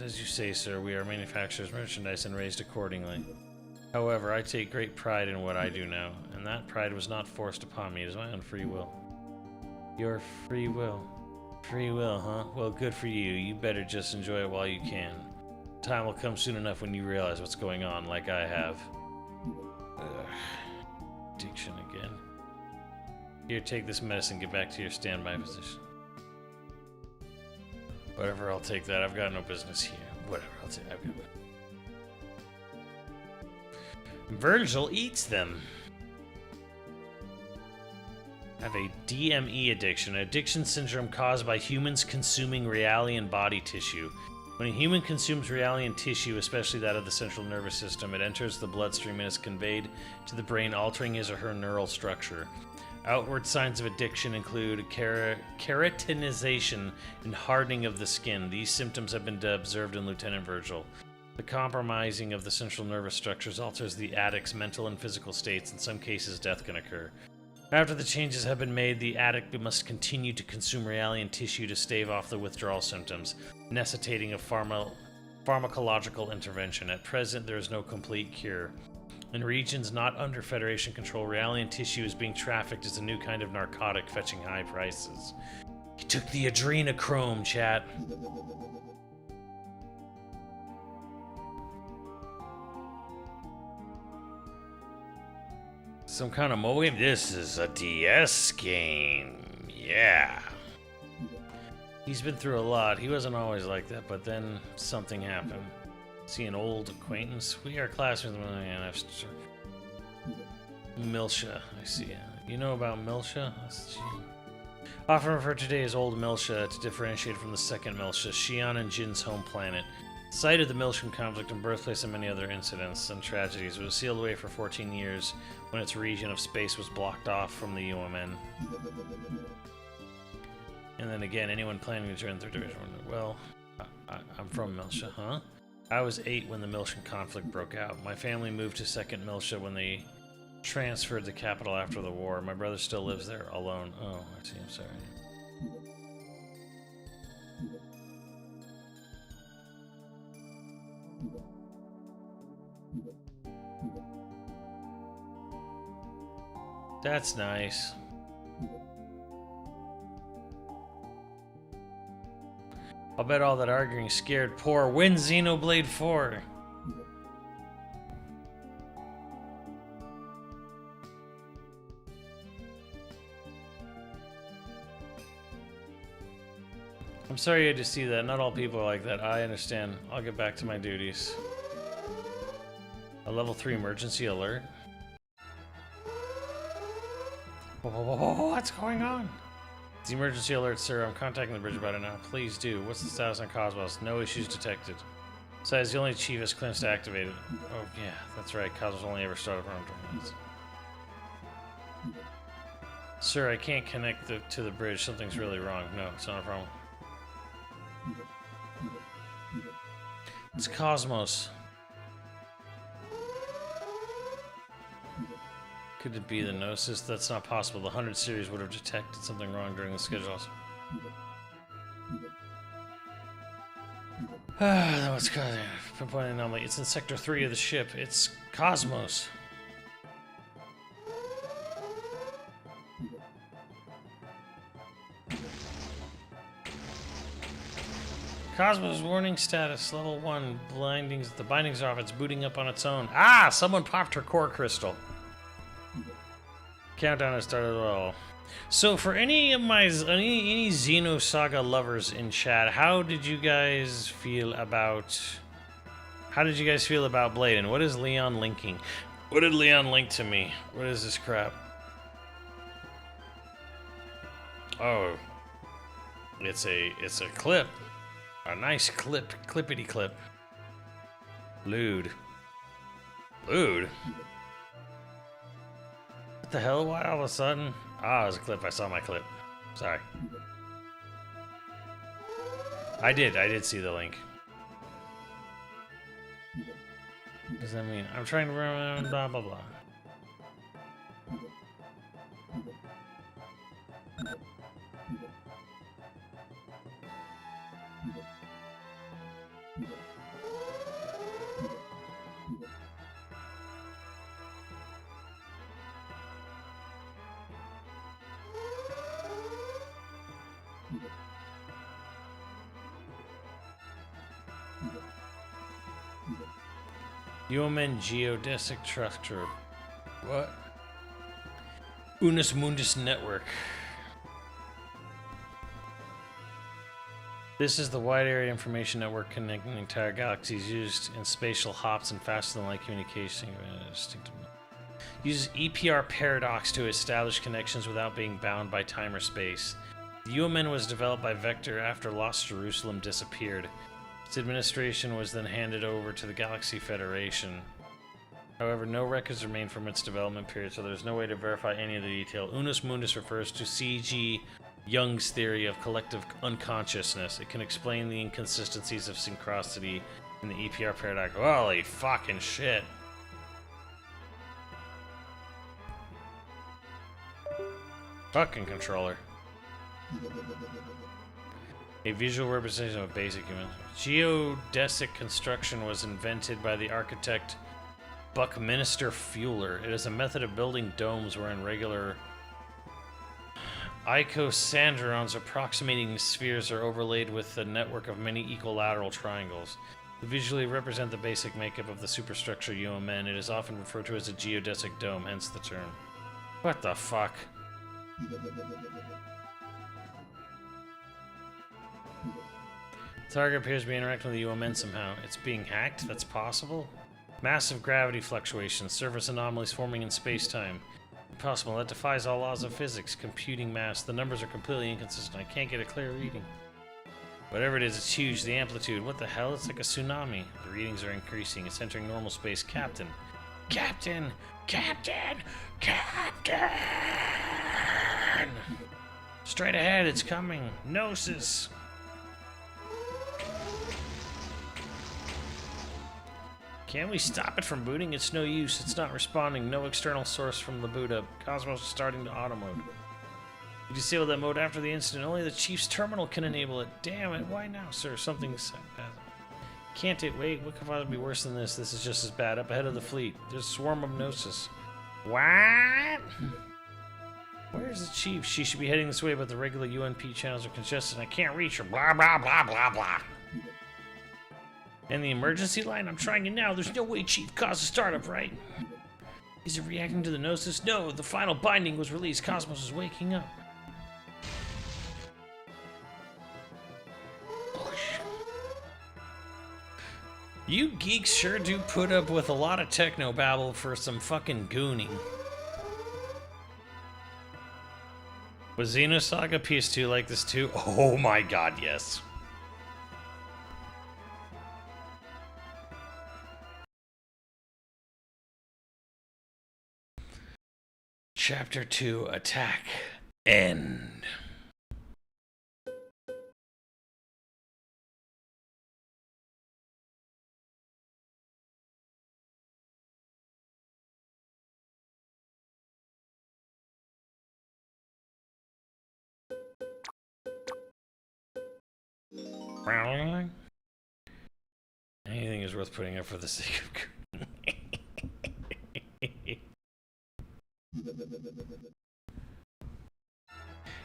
As you say, sir, we are manufacturers' merchandise and raised accordingly. However, I take great pride in what I do now, and that pride was not forced upon me. It is my own free will. Your free will? Free will, huh? Well, good for you. You better just enjoy it while you can. Time will come soon enough when you realize what's going on, like I have. Ugh. Addiction again. Here, take this medicine. Get back to your standby position. Whatever, I'll take that. I've got no business here. Whatever, I'll take. I've got it. Virgil eats them. I have a DME addiction, an addiction syndrome caused by humans consuming Realian body tissue. When a human consumes Realian tissue, especially that of the central nervous system, it enters the bloodstream and is conveyed to the brain, altering his or her neural structure. Outward signs of addiction include keratinization and hardening of the skin. These symptoms have been observed in Lieutenant Virgil. The compromising of the central nervous structures alters the addict's mental and physical states. In some cases, death can occur. After the changes have been made, the addict must continue to consume Realian tissue to stave off the withdrawal symptoms, necessitating a pharmacological intervention. At present, there is no complete cure. In regions not under Federation control, Realian tissue is being trafficked as a new kind of narcotic, fetching high prices. He took the adrenochrome, chat. Some kind of mobile game? This is a DS game. Yeah. He's been through a lot. He wasn't always like that, but then something happened. See an old acquaintance? We are classmates. Milsha, I see. You know about Milsha? Often referred today as Old Milsha to differentiate from the second Milsha, Xi'an and Jin's home planet. Site of the Milshan conflict and birthplace of many other incidents and tragedies, it was sealed away for 14 years when its region of space was blocked off from the UMN. And then again, anyone planning to join 3rd Division, well, I'm from Milsha, huh? I was 8 when the Milshan conflict broke out. My family moved to 2nd Milsha when they transferred the capital after the war. My brother still lives there, alone. Oh, I see, I'm sorry. That's nice. I'll bet all that arguing scared poor Win Xenoblade 4. I'm sorry you had to see that. Not all people are like that. I understand. I'll get back to my duties. A level 3 emergency alert? Whoa, what's going on? It's the emergency alert, sir. I'm contacting the bridge about it now. Please do. What's the status on Cosmos? No issues detected. Besides, the only chief has clearance to activate it. Oh, yeah, that's right. Cosmos only ever started around 20 minutes. Sir, I can't connect to the bridge. Something's really wrong. No, it's not a problem. It's Cosmos. Could it be the Gnosis? That's not possible. The 100 series would have detected something wrong during the schedules. That was causing pinpoint anomaly. It's in Sector 3 of the ship. It's Cosmos. Cosmos warning status, level 1, blindings, the bindings are off, it's booting up on its own. Ah, someone popped her core crystal. Countdown has started well. So for any of my, any Xenosaga lovers in chat, how did you guys feel about Blade, and what is Leon linking? What did Leon link to me? What is this crap? Oh, it's a clip. A nice clip, clippity clip. Lewd. Lewd? What the hell? Why all of a sudden? Ah, it was a clip. I saw my clip. Sorry. I did see the link. What does that mean? I'm trying to run blah blah blah. UMN Geodesic Structure. What? Unus Mundus Network. This is the wide area information network connecting entire galaxies used in spatial hops and faster-than-light communication. Uses EPR paradox to establish connections without being bound by time or space. The UMN was developed by Vector after Lost Jerusalem disappeared. Its administration was then handed over to the Galaxy Federation. However, no records remain from its development period, so there's no way to verify any of the detail. Unus Mundus refers to C.G. Jung's theory of collective unconsciousness. It can explain the inconsistencies of synchronicity in the EPR paradox. Holy fucking shit. Fucking controller. A visual representation of basic human. Geodesic construction was invented by the architect Buckminster Fuller. It is a method of building domes wherein regular icosahedrons approximating spheres are overlaid with a network of many equilateral triangles. To visually represent the basic makeup of the superstructure UMN, it is often referred to as a geodesic dome, hence the term. What the fuck? Target appears to be interacting with the UMN somehow. It's being hacked? That's possible? Massive gravity fluctuations, surface anomalies forming in space-time. Impossible. That defies all laws of physics. Computing mass. The numbers are completely inconsistent. I can't get a clear reading. Whatever it is, it's huge. The amplitude. What the hell? It's like a tsunami. The readings are increasing. It's entering normal space. Captain. Captain! Captain! Captain! Straight ahead. It's coming. Gnosis. Can't we stop it from booting? It's no use. It's not responding. No external source from the boot up. Cosmos is starting to auto mode. You disable that mode after the incident. Only the chief's terminal can enable it. Damn it. Why now, sir? Something's bad. Can't it wait? What could possibly be worse than this? This is just as bad. Up ahead of the fleet. There's a swarm of Gnosis. What? Where's the chief? She should be heading this way, but the regular UNP channels are congested and I can't reach her. Blah, blah, blah, blah, blah. And the emergency line? I'm trying it now. There's no way Chief caused a startup, right? Is it reacting to the Gnosis? No, the final binding was released. Cosmos is waking up. You geeks sure do put up with a lot of techno-babble for some fucking gooning. Was Xenosaga PS2 like this too? Oh my god, yes. Chapter 2, Attack. End. Anything is worth putting up for the sake of...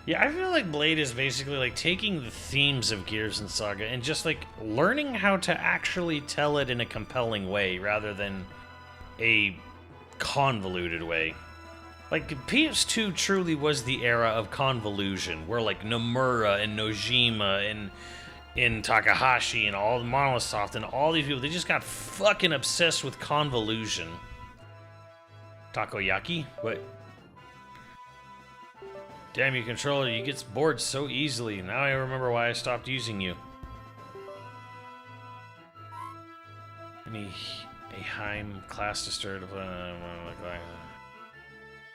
Yeah, I feel like Blade is basically like taking the themes of Gears and Saga and just like learning how to actually tell it in a compelling way rather than a convoluted way. Like, PS2 truly was the era of convolution, where like Nomura and Nojima and Takahashi and all the Monolithsoft and all these people, they just got fucking obsessed with convolution. Takoyaki? What? Damn you, controller, you get bored so easily. Now I remember why I stopped using you. Any Heim class disturbed.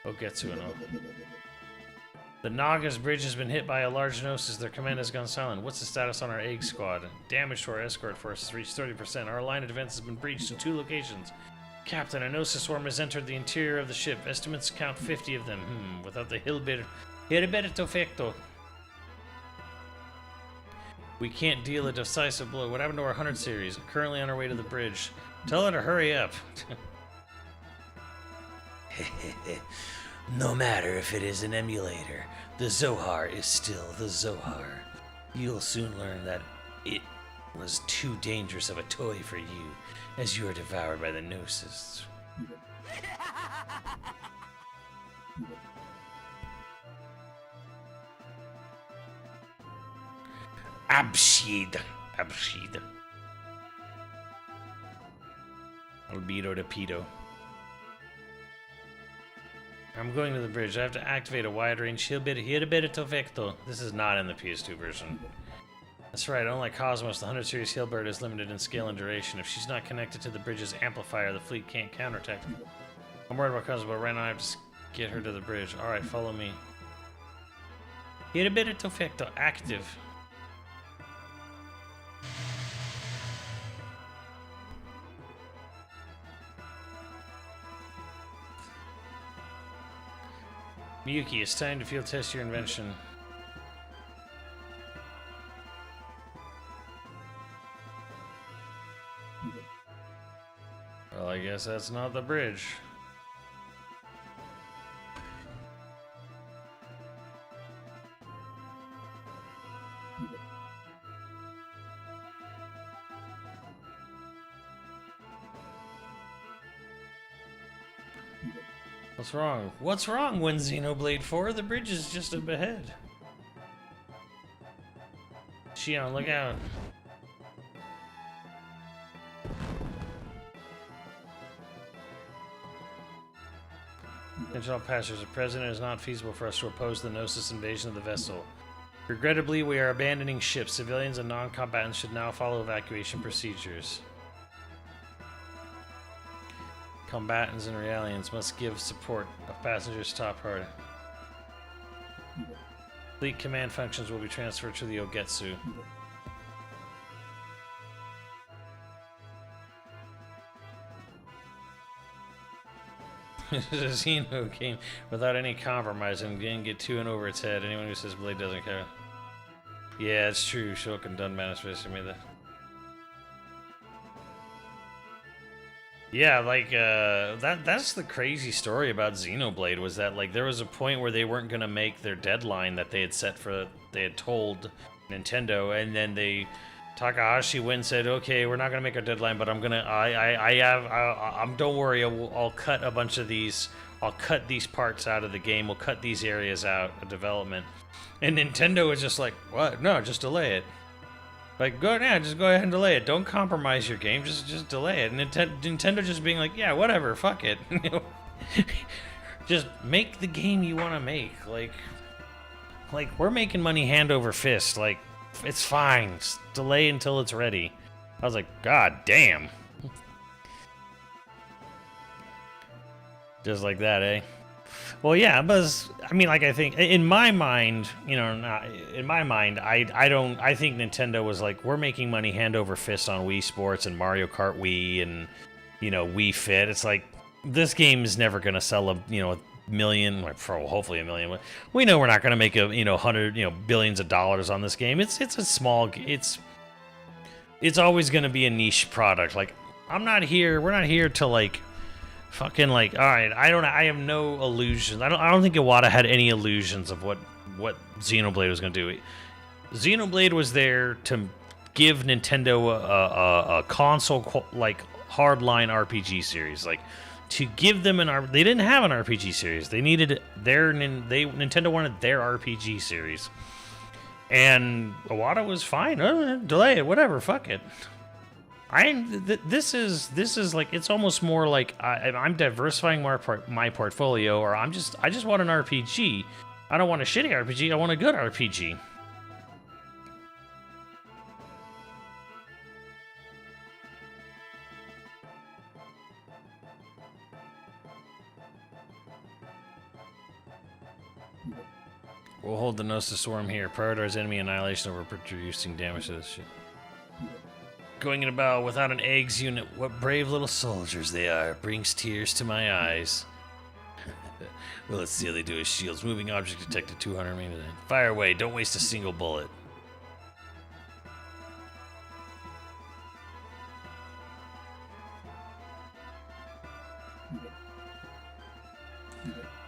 Ogetsu no. The Naga's bridge has been hit by a large Gnosis. Their command has gone silent. What's the status on our egg squad? Damage to our escort force has reached 30%. Our line of defense has been breached in 2 locations. Captain, a Gnosis swarm has entered the interior of the ship. Estimates count 50 of them. Without the Heriberto Fecto. We can't deal a decisive blow. What happened to our 100 series? Currently on our way to the bridge. Tell her to hurry up. No matter if it is an emulator, the Zohar is still the Zohar. You'll soon learn that it was too dangerous of a toy for you, as you are devoured by the Gnosis. Abschied. Abschied. Albedo de Pedo. I'm going to the bridge. I have to activate a wide range Heriberto Vecto. This is not in the PS2 version. That's right, unlike Cosmos, the 100 series Hilbert is limited in scale and duration. If she's not connected to the bridge's amplifier, the fleet can't counterattack. I'm worried about Cosmos, but right now I have to get her to the bridge. Alright, follow me. Heriberto Vecto, active. Miyuki, it's time to field test your invention. Well, I guess that's not the bridge. What's wrong? What's wrong, when Xenoblade 4? The bridge is just up ahead. Shion, look out. Attention all passengers, at present it is not feasible for us to oppose the Gnosis invasion of the vessel. Regrettably, we are abandoning ships. Civilians and non-combatants should now follow evacuation procedures. Combatants and Realians must give support of passengers top priority. Fleet command functions will be transferred to the Ogetsu. Xeno game without any compromise and didn't get too in over its head. Anyone who says Blade doesn't care. Yeah, it's true. Shokan done manifested me that. Yeah, like that's the crazy story about Xenoblade, was that like there was a point where they weren't gonna make their deadline that they had set for, they had told Nintendo, and then Takahashi went and said, okay, we're not gonna make our deadline, but I'm gonna don't worry, I'll cut a bunch of these, I'll cut these parts out of the game, we'll cut these areas out of development. And Nintendo was just like, what? No, just delay it. Like, just go ahead and delay it. Don't compromise your game. Just delay it. And Nintendo just being like, yeah, whatever, fuck it. Just make the game you want to make. Like we're making money hand over fist. Like, it's fine. Just delay until it's ready. I was like, God damn. Just like that, eh? Well, yeah, but I mean, like, I think in my mind, you know, I think Nintendo was like, we're making money hand over fist on Wii Sports and Mario Kart Wii and, you know, Wii Fit. It's like, this game is never going to sell a million, hopefully a million. We know we're not going to make billions of dollars on this game. It's a small, it's always going to be a niche product. Like, we're not here to like, fucking like, all right, I have no illusions. I don't think Iwata had any illusions of what Xenoblade was going to do. Xenoblade was there to give Nintendo a console like hardline RPG series, like to give them they didn't have an RPG series. They needed Nintendo wanted their RPG series, and Iwata was fine. Delay it, whatever, fuck it. This is like, it's almost more like I'm diversifying my portfolio, or I just want an RPG. I don't want a shitty RPG. I want a good RPG. We'll hold the Gnosis Swarm here. Prioritize enemy annihilation over producing damage to this shit. Going in a battle without an eggs unit, what brave little soldiers they are. Brings tears to my eyes. Well, let's see how they do his shields. Moving object detected 200 meters. Fire away, don't waste a single bullet.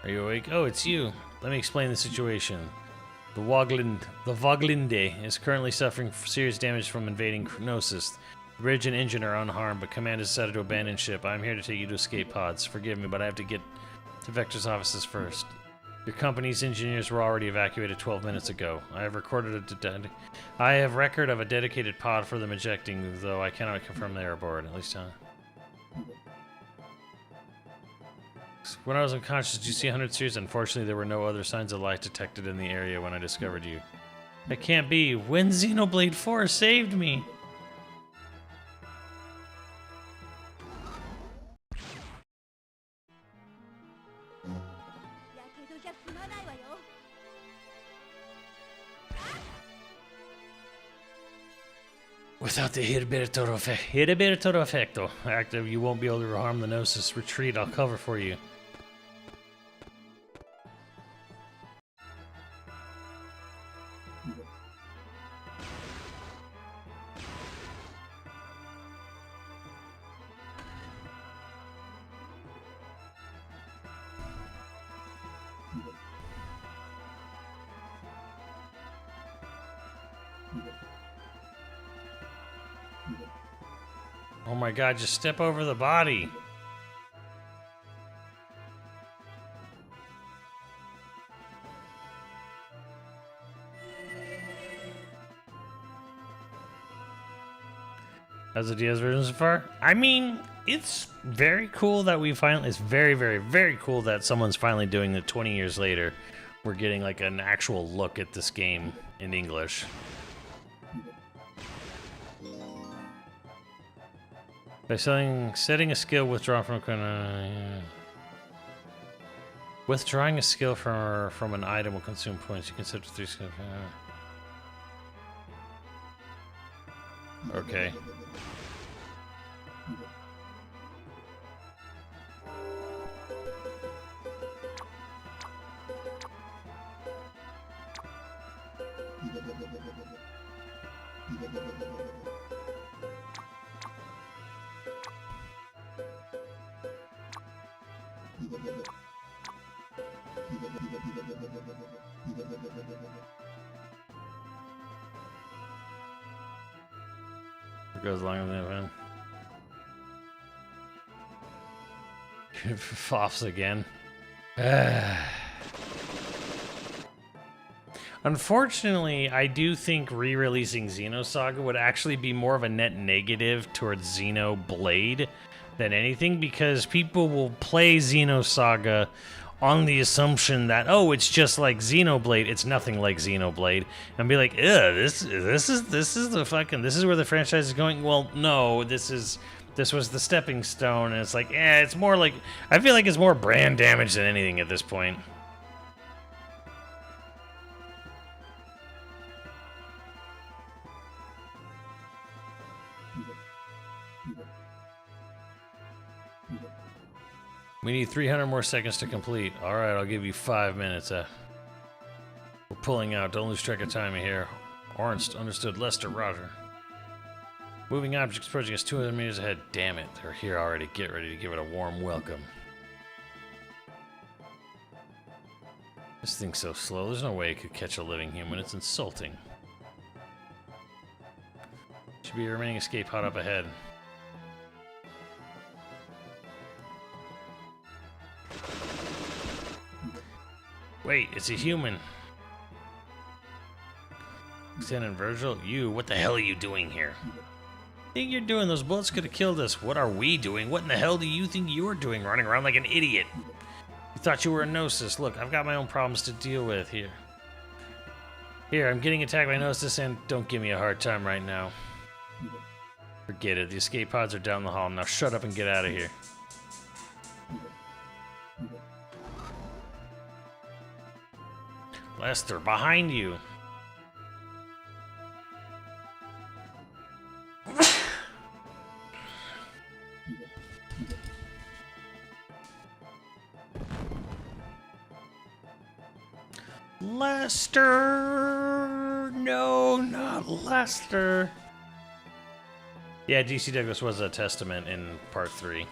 Are you awake? Oh, it's you. Let me explain the situation. The Voglinde is currently suffering serious damage from invading Gnosis. The bridge and engine are unharmed, but command has decided to abandon ship. I'm here to take you to escape pods. Forgive me, but I have to get to Vector's offices first. Your company's engineers were already evacuated 12 minutes ago. I have record of a dedicated pod for them ejecting, though I cannot confirm they are aboard. At least, when I was unconscious, did you see 100 series? Unfortunately, there were no other signs of life detected in the area when I discovered you. That can't be. When Xenoblade 4 saved me. Without the Heriberto Effecto active, you won't be able to harm the Gnosis. Retreat, I'll cover for you. Oh my god, just step over the body. How's the DS version so far? I mean, it's very cool that we finally, it's very, very, very cool that someone's finally doing it 20 years later. We're getting like an actual look at this game in English. By setting a skill withdrawn from withdrawing a skill from an item will consume points. You can set 3 skills. Okay. It goes longer than that, man. Flops again. Unfortunately, I do think re-releasing Xenosaga would actually be more of a net negative towards Xenoblade than anything, because people will play Xenosaga on the assumption that, oh, it's just like Xenoblade, it's nothing like Xenoblade, and be like, ugh, this is where the franchise is going. Well, no, this was the stepping stone, and it's like, it's more like, I feel like it's more brand damage than anything at this point. We need 300 more seconds to complete. Alright, I'll give you 5 minutes. We're pulling out. Don't lose track of timing here. Orange understood. Lester, Roger. Moving objects approaching us 200 meters ahead. Damn it. They're here already. Get ready to give it a warm welcome. This thing's so slow. There's no way it could catch a living human. It's insulting. Should be a remaining escape pod up ahead. Wait, it's a human. Lieutenant Virgil, what the hell are you doing here? What think you're doing? Those bullets could have killed us. What are we doing? What in the hell do you think you're doing running around like an idiot? You thought you were a Gnosis. Look, I've got my own problems to deal with here. Here, I'm getting attacked by Gnosis, and don't give me a hard time right now. Forget it. The escape pods are down the hall. Now shut up and get out of here. Lester, behind you. Lester! No, not Lester. Yeah, DC Douglas was a testament in part 3.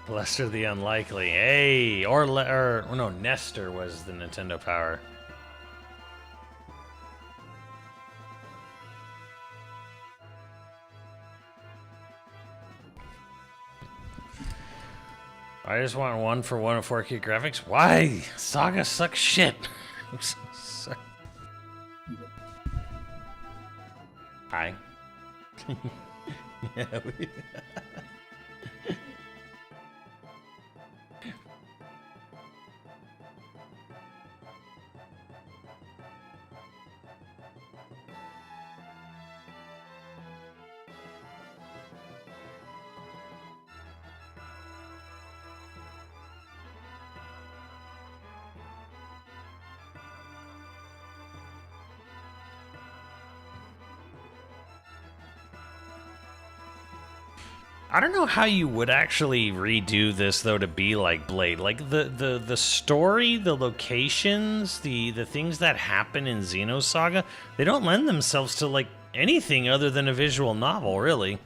Lester the Unlikely. Hey! Or no, Nestor was the Nintendo Power. I just want 1-for-1 of 4K graphics. Why? Saga sucks shit. Hi. Yeah. I don't know how you would actually redo this though to be like Blade. Like the story, the locations, the things that happen in Xenosaga, they don't lend themselves to like anything other than a visual novel, really.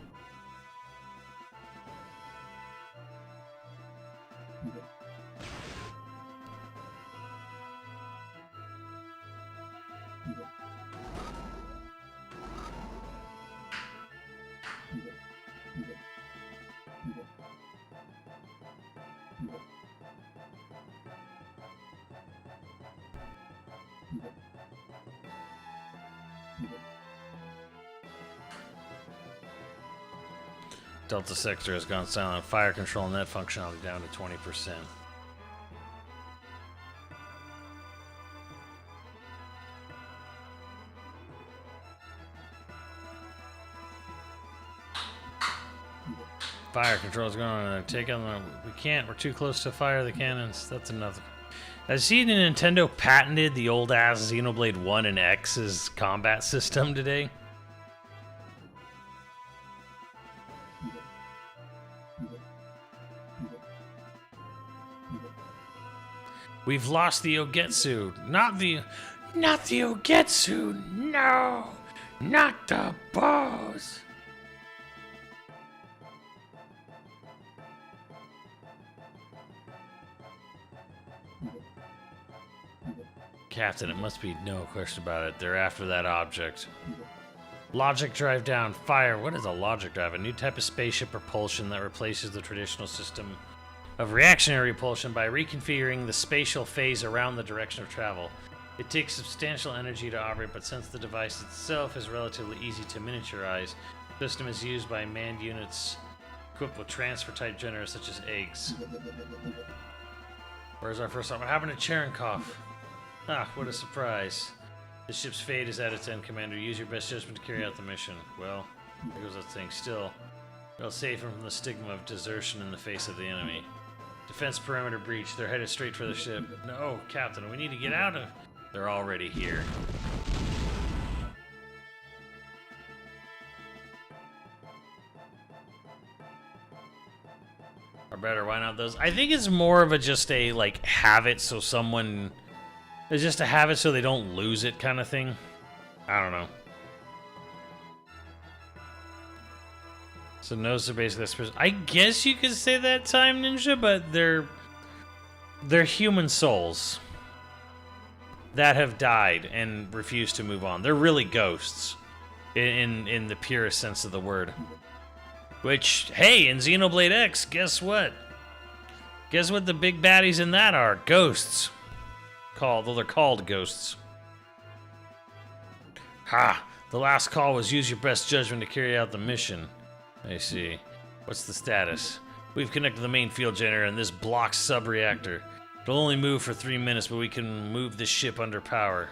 Delta sector has gone silent. Fire control net functionality down to 20%. Fire control is going on. Take on the. We can't. We're too close to fire the cannons. That's another. I see Nintendo patented the old ass Xenoblade 1 and X's combat system today. We've lost the Ogetsu. Not the Ogetsu. No, not the boss. Captain, it must be no question about it. They're after that object. Logic drive down. Fire. What is a logic drive? A new type of spaceship propulsion that replaces the traditional system of reactionary repulsion by reconfiguring the spatial phase around the direction of travel. It takes substantial energy to operate, but since the device itself is relatively easy to miniaturize, the system is used by manned units equipped with transfer-type generators such as eggs. Where's our first stop? What happened to Cherenkov? Ah, what a surprise. The ship's fate is at its end, Commander. Use your best judgment to carry out the mission. Well, there goes that thing. Still, it'll save him from the stigma of desertion in the face of the enemy. Defense perimeter breach. They're headed straight for the ship. No, Captain, we need to get out of... They're already here. Or better, why not those? I think it's more of a just a, like, have it so someone... It's just to have it so they don't lose it kind of thing. I don't know. So nodes are basically... I guess you could say that, Time Ninja, but they're human souls that have died and refuse to move on. They're really ghosts in the purest sense of the word. Which, hey, in Xenoblade X, guess what? Guess what the big baddies in that are? Ghosts. Though they're called ghosts. Ha! The last call was use your best judgment to carry out the mission. I see. What's the status? We've connected the main field generator in this block sub-reactor. It'll only move for 3 minutes, but we can move the ship under power.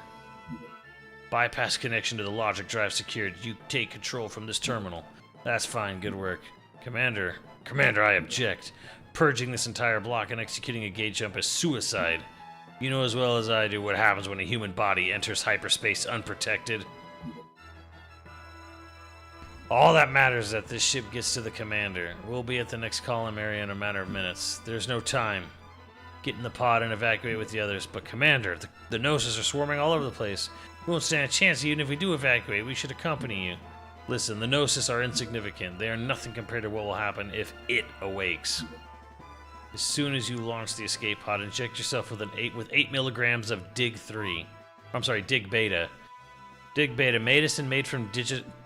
Bypass connection to the logic drive secured. You take control from this terminal. That's fine, good work. Commander, I object. Purging this entire block and executing a gate jump is suicide. You know as well as I do what happens when a human body enters hyperspace unprotected. All that matters is that this ship gets to the commander. We'll be at the next column area in a matter of minutes. There's no time. Get in the pod and evacuate with the others. But Commander, the Gnosis are swarming all over the place. We won't stand a chance even if we do evacuate. We should accompany you. Listen, the Gnosis are insignificant. They are nothing compared to what will happen if it awakes. As soon as you launch the escape pod, inject yourself with 8 milligrams of Dig Beta. Dig Beta, medicine made from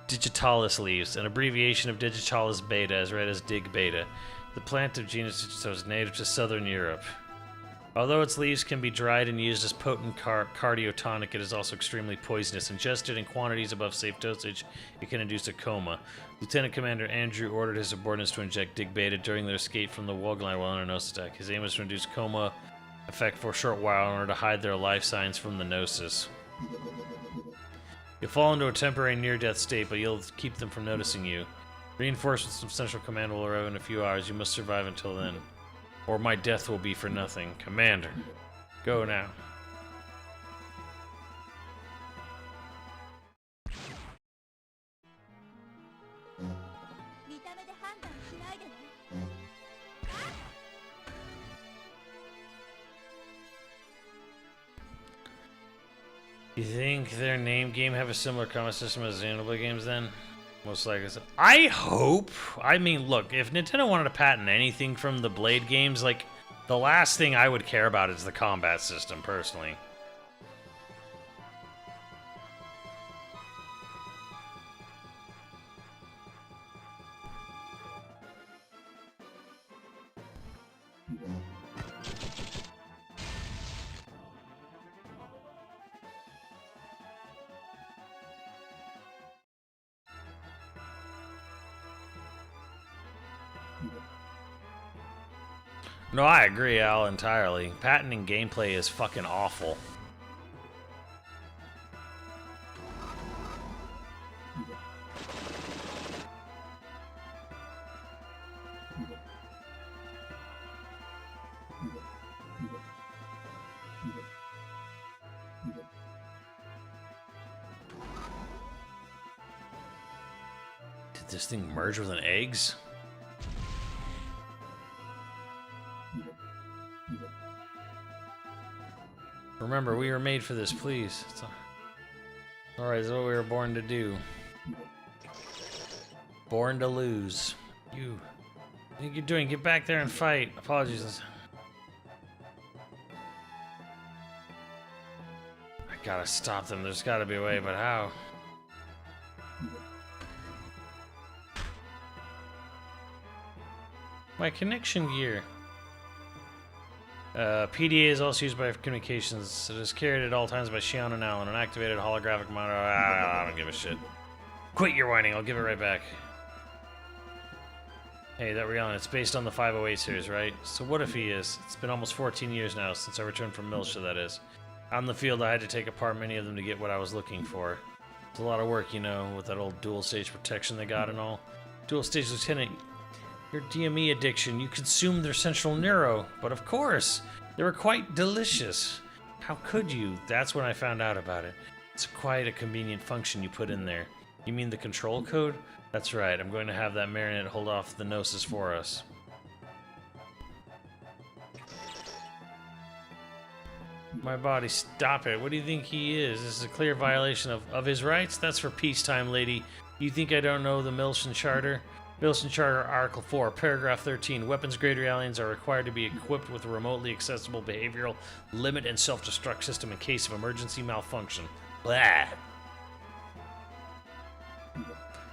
digitalis leaves, an abbreviation of digitalis beta, as read as Dig Beta. The plant of genus digitalis is native to southern Europe. Although its leaves can be dried and used as potent cardiotonic, it is also extremely poisonous. Ingested in quantities above safe dosage, it can induce a coma. Lieutenant Commander Andrew ordered his subordinates to inject Dig Beta during their escape from the Wogline while under Gnosis attack. His aim was to induce coma effect for a short while in order to hide their life signs from the Gnosis. You'll fall into a temporary near-death state, but you'll keep them from noticing you. Reinforcements from Central Command will arrive in a few hours. You must survive until then, or my death will be for nothing. Commander, go now. You think their name game have a similar combat system as Xenoblade games then? Most likely. I hope. I mean, look, if Nintendo wanted to patent anything from the Blade games, like, the last thing I would care about is the combat system, personally. No, I agree, Al, entirely. Patenting gameplay is fucking awful. Did this thing merge with an eggs? Remember, we were made for this, please. Alright, this is what we were born to do. Born to lose. You. What think you're doing? Get back there and fight. Apologies. I gotta stop them. There's gotta be a way, but how? My connection gear. PDA is also used by communications. It is carried at all times by Shion and Allen. An activated holographic monitor. I don't give a shit. Quit your whining. I'll give it right back. Hey, that we're yelling. It's based on the 508 series, right? So what if he is? It's been almost 14 years now since I returned from Milsha, that is. Out in the field, I had to take apart many of them to get what I was looking for. It's a lot of work, you know, with that old dual-stage protection they got and all. Dual-stage lieutenant, your DME addiction, you consumed their central neuro. But of course, they were quite delicious. How could you? That's when I found out about it. It's quite a convenient function you put in there. You mean the control code? That's right, I'm going to have that marionette hold off the Gnosis for us. My body, stop it. What do you think he is? This is a clear violation of his rights? That's for peacetime, lady. You think I don't know the Milshan Charter? Milshan Charter, Article 4, Paragraph 13. Weapons-grade aliens are required to be equipped with a remotely accessible behavioral limit and self-destruct system in case of emergency malfunction. Blah.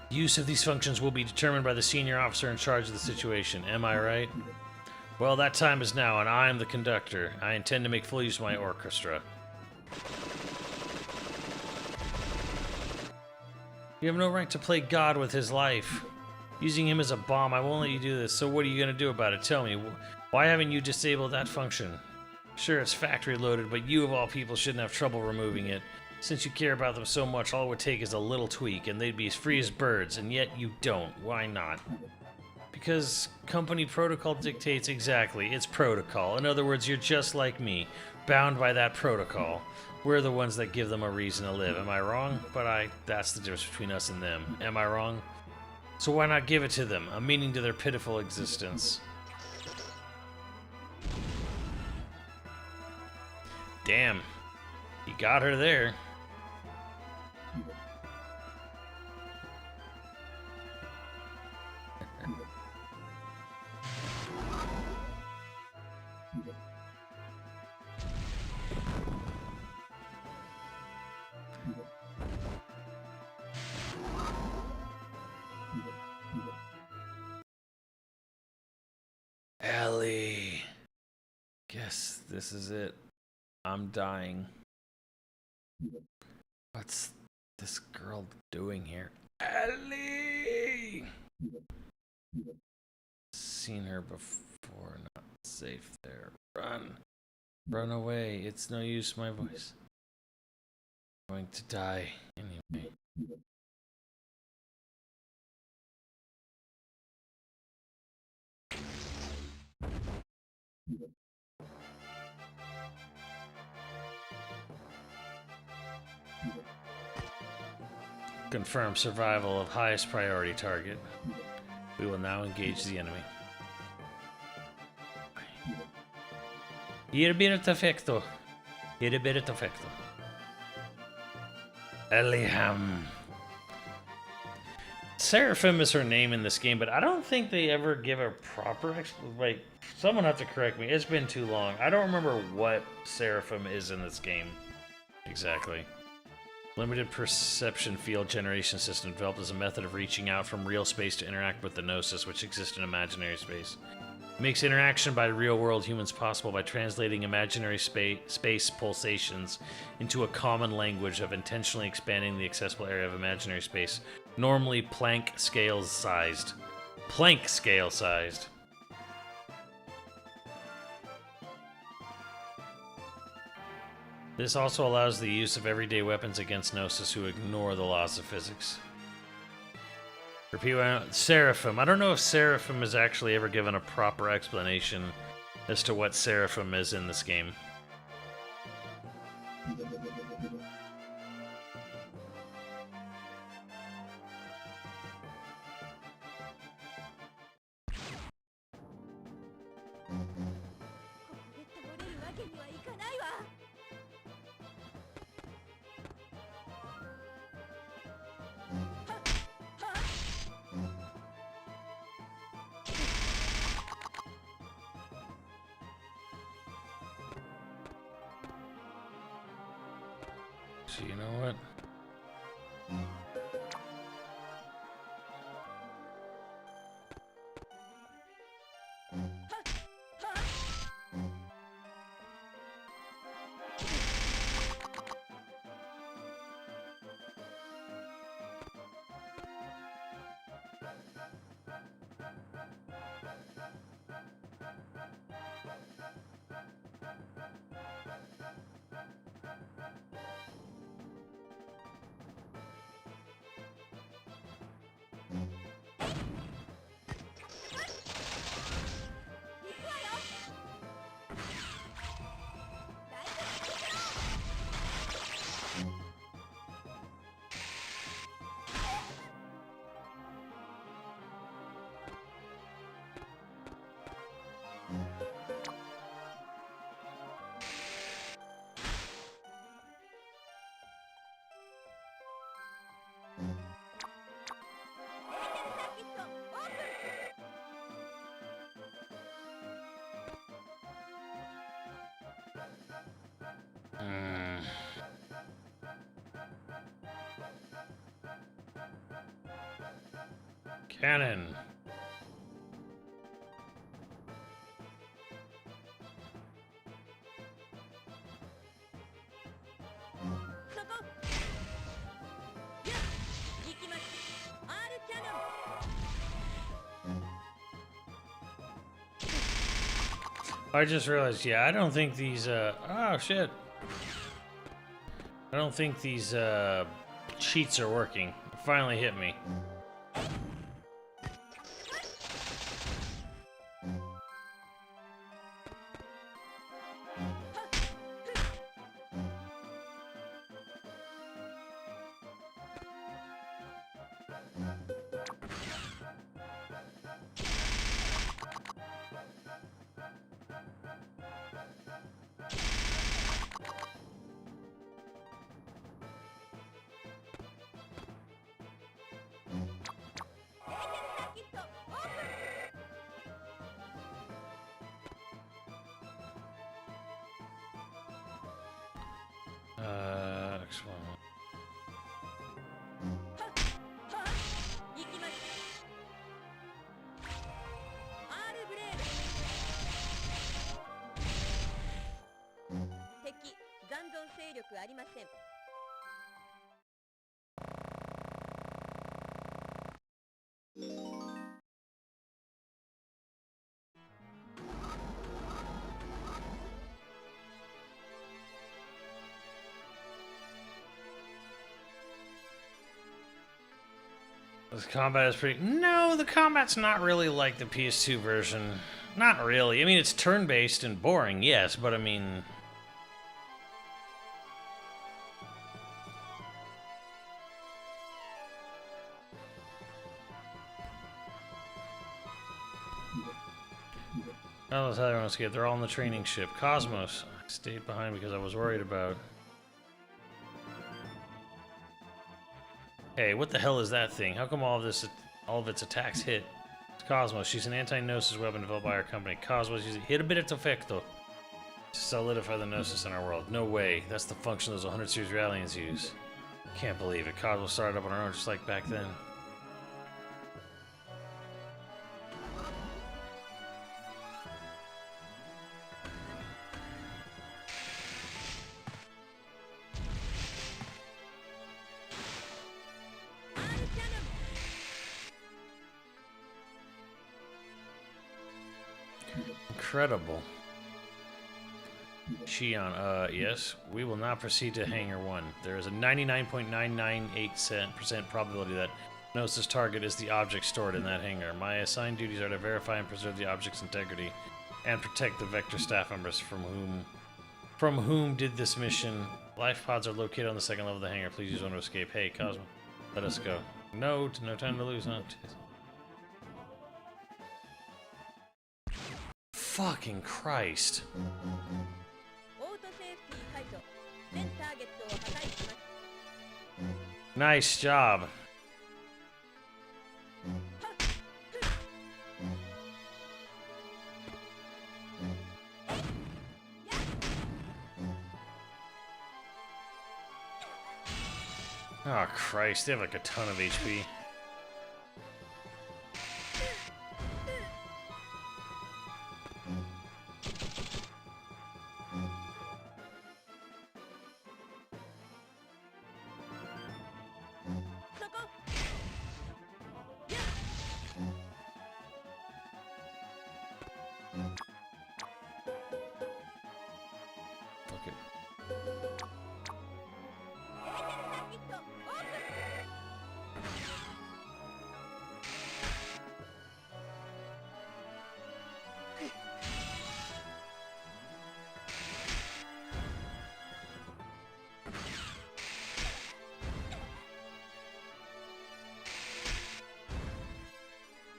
Use of these functions will be determined by the senior officer in charge of the situation. Am I right? Well, that time is now, and I am the conductor. I intend to make full use of my orchestra. You have no right to play God with his life. Using him as a bomb, I won't let you do this. So what are you going to do about it? Tell me. Why haven't you disabled that function? Sure, it's factory loaded, but you of all people shouldn't have trouble removing it. Since you care about them so much, all it would take is a little tweak, and they'd be as free as birds, and yet you don't. Why not? Because company protocol dictates exactly. It's protocol. In other words, you're just like me, bound by that protocol. We're the ones that give them a reason to live. Am I wrong? But that's the difference between us and them. Am I wrong? So why not give it to them, a meaning to their pitiful existence? Damn. You got her there. Ellie. Guess this is it. I'm dying. What's this girl doing here? Ellie! Seen her before, not safe there. Run. Run away. It's no use my voice. I'm going to die anyway. Confirm survival of highest priority target. We will now engage the enemy. Hier bir defecto. Hier bir defecto. Eliham. Seraphim is her name in this game, but I don't think they ever give a proper like, someone have to correct me. It's been too long. I don't remember what Seraphim is in this game. Exactly. Limited perception field generation system developed as a method of reaching out from real space to interact with the Gnosis, which exists in imaginary space. Makes interaction by real-world humans possible by translating imaginary space pulsations into a common language of intentionally expanding the accessible area of imaginary space, normally Planck scale sized. Planck scale sized. This also allows the use of everyday weapons against Gnosis who ignore the laws of physics. For people, Seraphim. I don't know if Seraphim is actually ever given a proper explanation as to what Seraphim is in this game. So you know what? Cannon. I just realized, yeah, I don't think these, oh shit. I don't think these, cheats are working. It finally hit me. Excellent. This combat is pretty... No, the combat's not really like the PS2 version. Not really. I mean, it's turn-based and boring, yes, but I mean... Oh, that's how everyone escaped. They're all on the training ship. Cosmos. I stayed behind because I was worried about... Hey, what the hell is that thing? How come all of its attacks hit? It's Cosmos. She's an anti-gnosis weapon developed by our company. Cosmos uses hit a bit of effecto to solidify the gnosis in our world. No way. That's the function those 100 series aliens use. Can't believe it. Cosmos started up on her own just like back then. Incredible. Shion, yes, we will not proceed to Hangar 1. There is a 99.998% probability that Gnosis target is the object stored in that hangar. My assigned duties are to verify and preserve the object's integrity and protect the Vector staff members from whom did this mission. Life pods are located on the second level of the hangar. Please use one to escape. Hey, Cosmo, let us go. No time to lose, huh? Fucking Christ. Nice job. Oh Christ, they have like a ton of HP. Okay.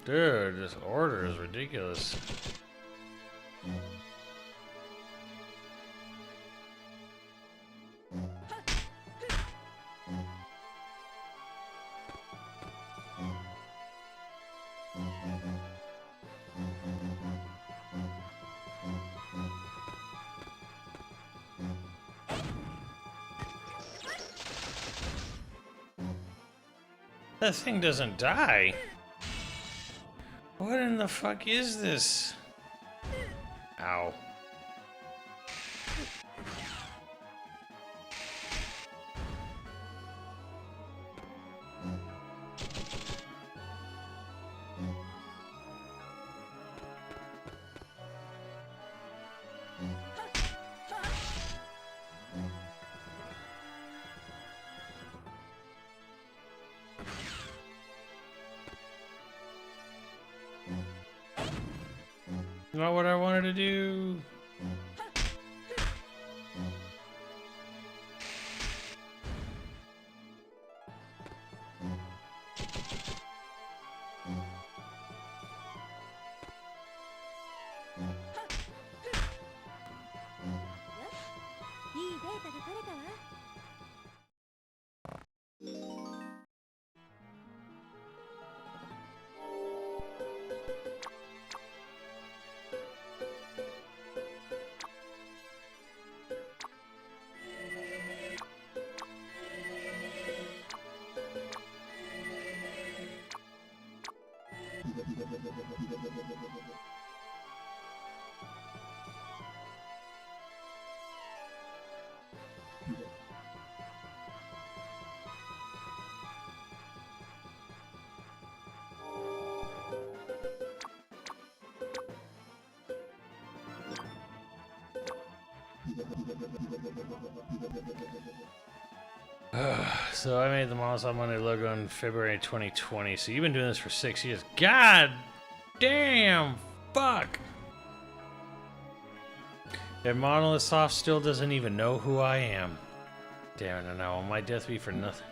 Dude, this order is ridiculous. That thing doesn't die. What in the fuck is this? Ow. Not what I wanted to do. So I made the Monolithsoft Monday logo in February 2020. So you've been doing this for 6 years. God damn, fuck. And Monolithsoft still doesn't even know who I am. Damn it, now will my death be for nothing?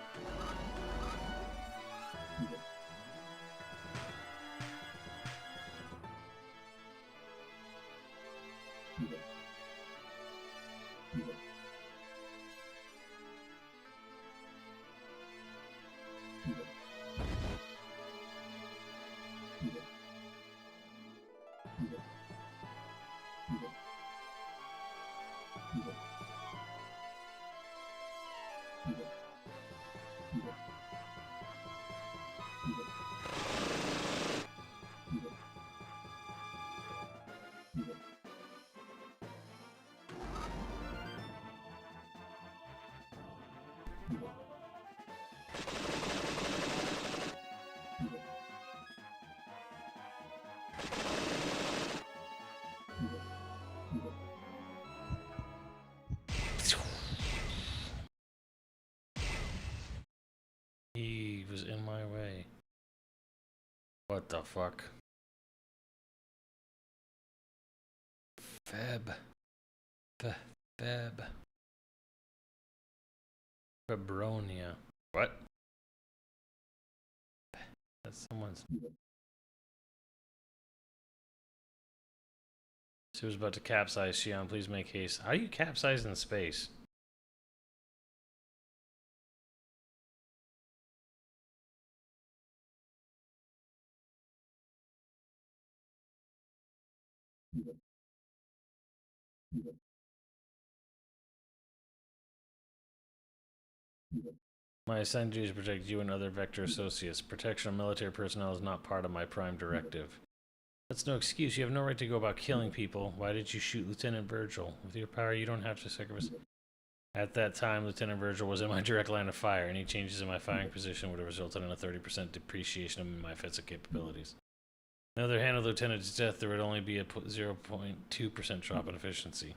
was in my way. What the fuck? Feb. Feb. Febronia. What? That's someone's. She was about to capsize. Shion, please make haste. How do you capsize in space? My assigned duty is to protect you and other Vector associates. Protection of military personnel is not part of my prime directive. That's no excuse. You have no right to go about killing people. Why did you shoot Lieutenant Virgil? With your power, you don't have to sacrifice. At that time, Lieutenant Virgil was in my direct line of fire. Any changes in my firing position would have resulted in a 30% depreciation of my offensive capabilities. On the other hand, with Lieutenant's death, there would only be a 0.2% drop in efficiency.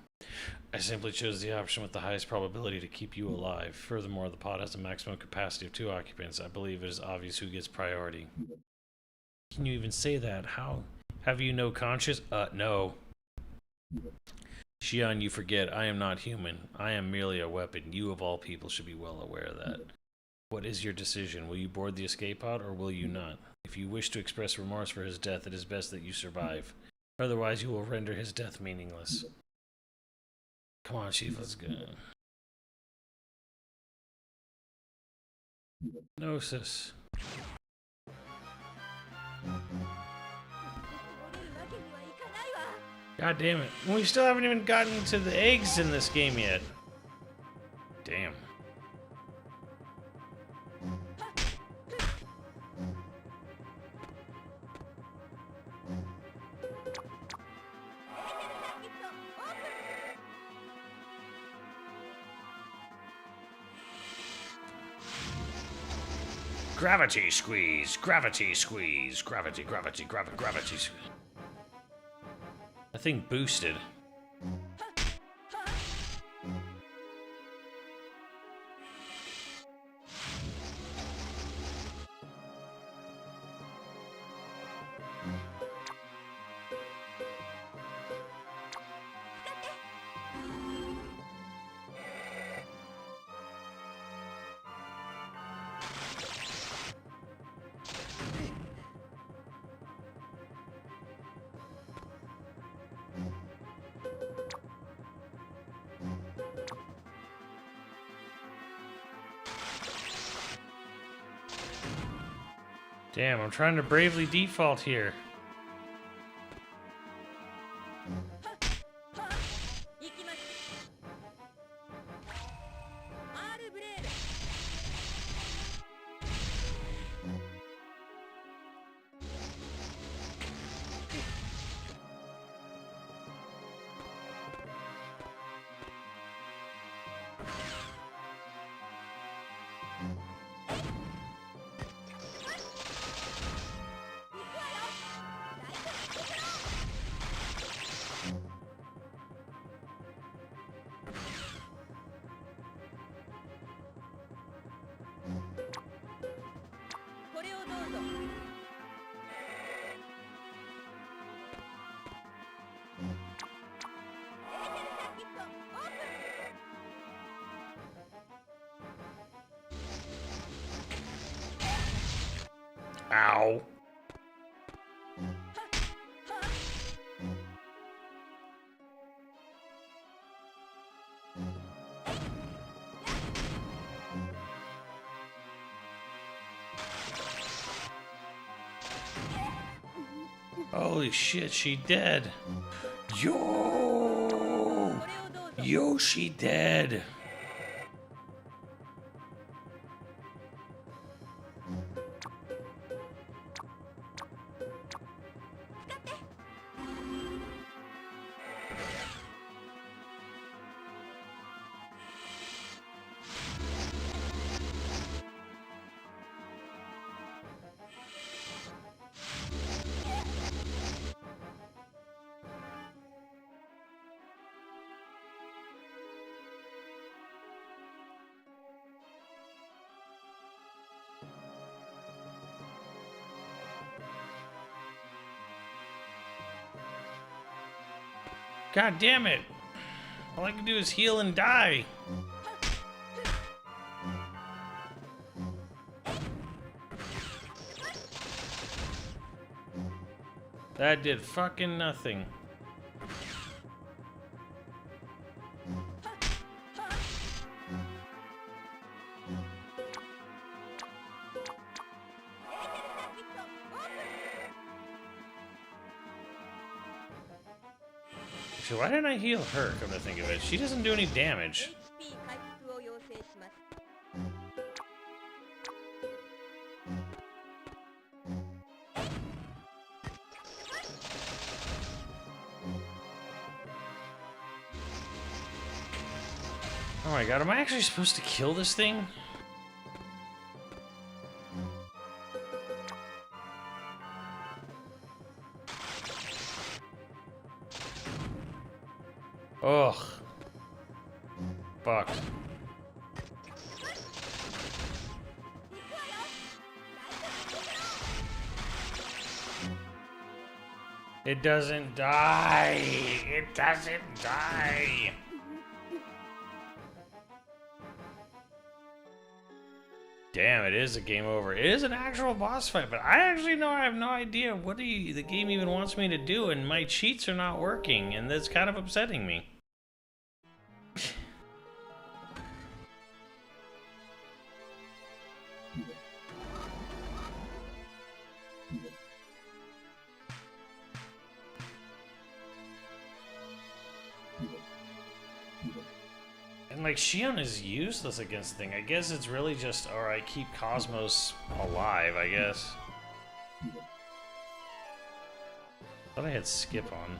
I simply chose the option with the highest probability to keep you alive. Furthermore, the pod has a maximum capacity of 2 occupants. I believe it is obvious who gets priority. Can you even say that? How? Have you no conscience? No. Shion, you forget, I am not human. I am merely a weapon. You, of all people, should be well aware of that. What is your decision? Will you board the escape pod, or will you not? If you wish to express remorse for his death, it is best that you survive. Otherwise, you will render his death meaningless. Come on, Chief, let's go. Gnosis. God damn it. We still haven't even gotten to the eggs in this game yet. Damn. Gravity squeeze, gravity squeeze, gravity squeeze. That thing boosted. Damn, I'm trying to bravely default here. Ow. Holy shit, she dead. Yo! Yo, she dead. God damn it! All I can do is heal and die. That did fucking nothing. So why didn't I heal her, come to think of it? She doesn't do any damage. Oh my god, am I actually supposed to kill this thing? Ugh. Fuck. It doesn't die. It doesn't die. Damn, it is a game over. It is an actual boss fight, but I actually know I have no idea what the game even wants me to do, and my cheats are not working, and that's kind of upsetting me. And like, Shion is useless against the thing. I guess it's really just, alright, keep Cosmos alive, I guess. Thought I had skip on.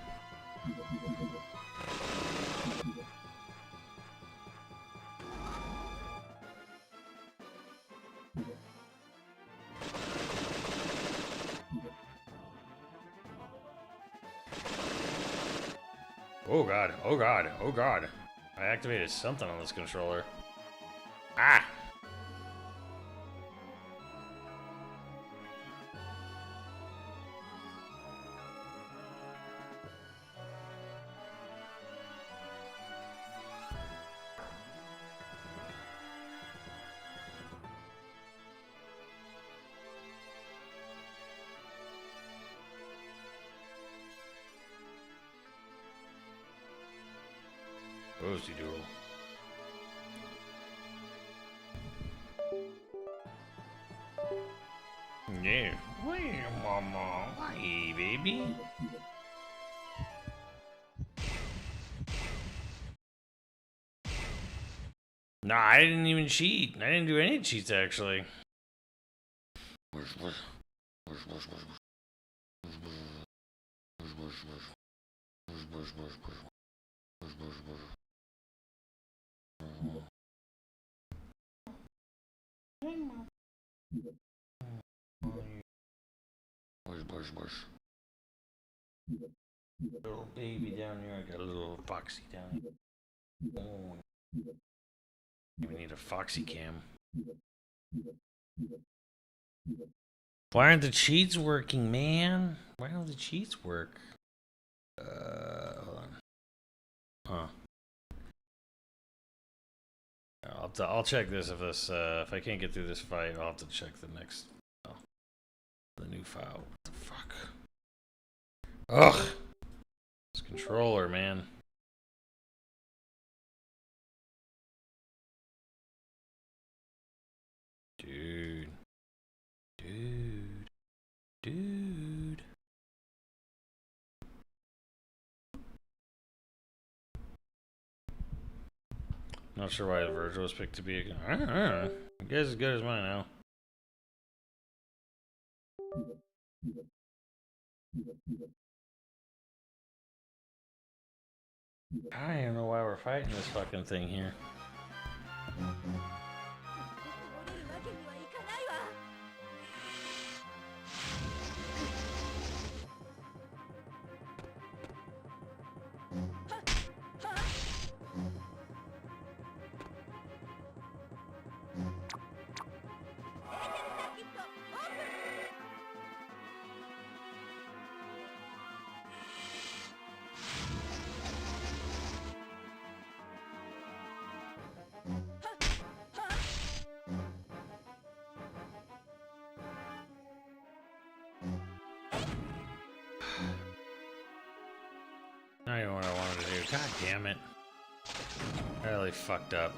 Oh god, oh god, oh god. I activated something on this controller. Ah! Rosie doodle. Yeah. Where, mama? Why, baby? Nah, I didn't even cheat. I didn't do any cheats, actually. Little baby down here. I got a little foxy down here. Oh. We need a foxy cam. Why aren't the cheats working, man? Why don't the cheats work? Hold on. Huh. I'll check this if I can't get through this fight. I'll have to check the next. Oh, the new file. What the fuck? Ugh. This controller, man. Dude. Not sure why Virgil was picked to be a... I don't know. You guys as good as mine now. I don't even know why we're fighting this fucking thing here. not even what I wanted to do. God damn it. I really fucked up.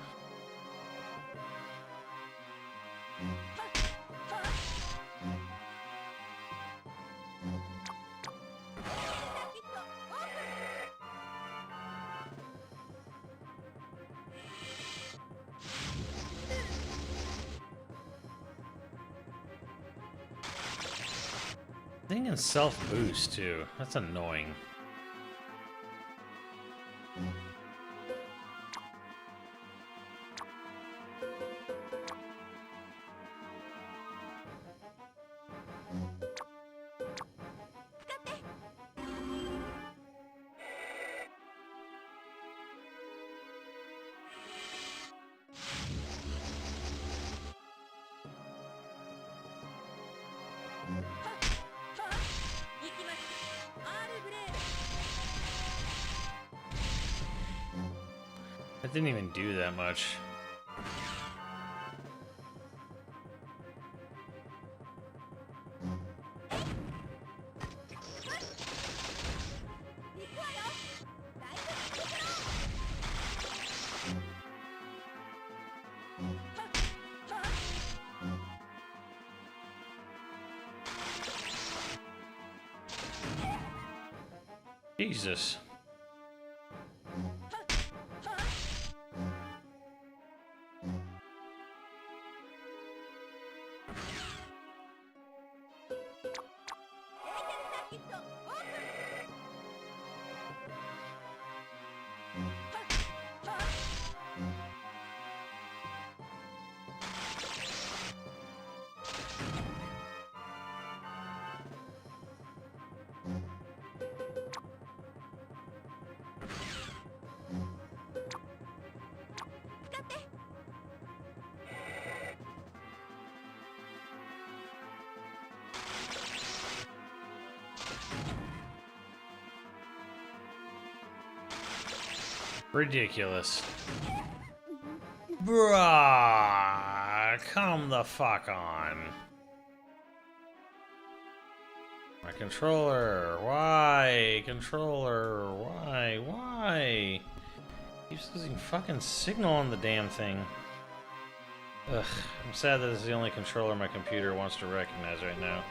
Thing can self-boost too. That's annoying. That didn't even do that much. Jesus. Ridiculous. Bruh, come the fuck on. My controller, why? Controller, why? Why? Keeps losing fucking signal on the damn thing. Ugh, I'm sad that this is the only controller my computer wants to recognize right now.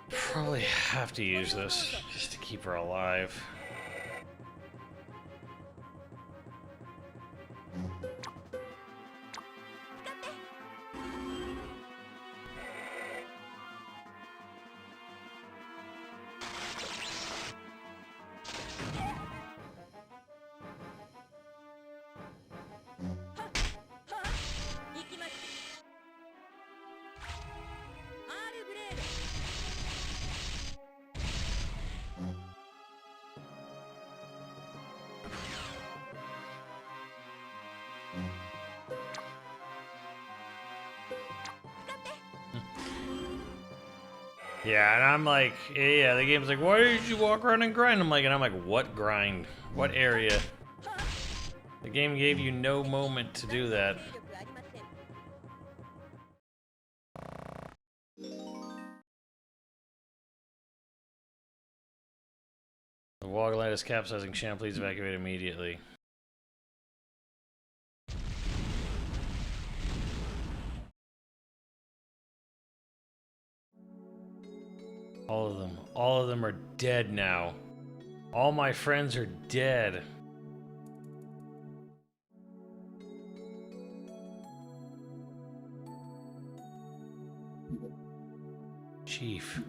Probably have to use this just to keep her alive. Yeah, and I'm like, yeah, the game's like, why did you walk around and grind? I'm like, what grind? What area? The game gave you no moment to do that. The wall glide is capsizing. Sham, please evacuate immediately. All of them are dead now. All my friends are dead. Chief,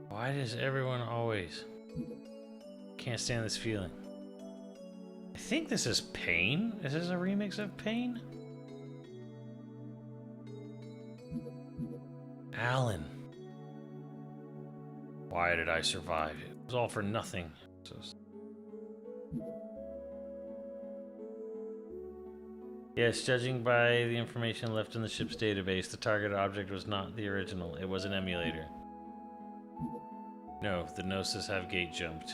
why does everyone always... Can't stand this feeling. I think this is Pain. Is this a remix of Pain? Alan. Why did I survive? It was all for nothing. Yes, judging by the information left in the ship's database, the target object was not the original. It was an emulator. No, the Gnosis have gate jumped.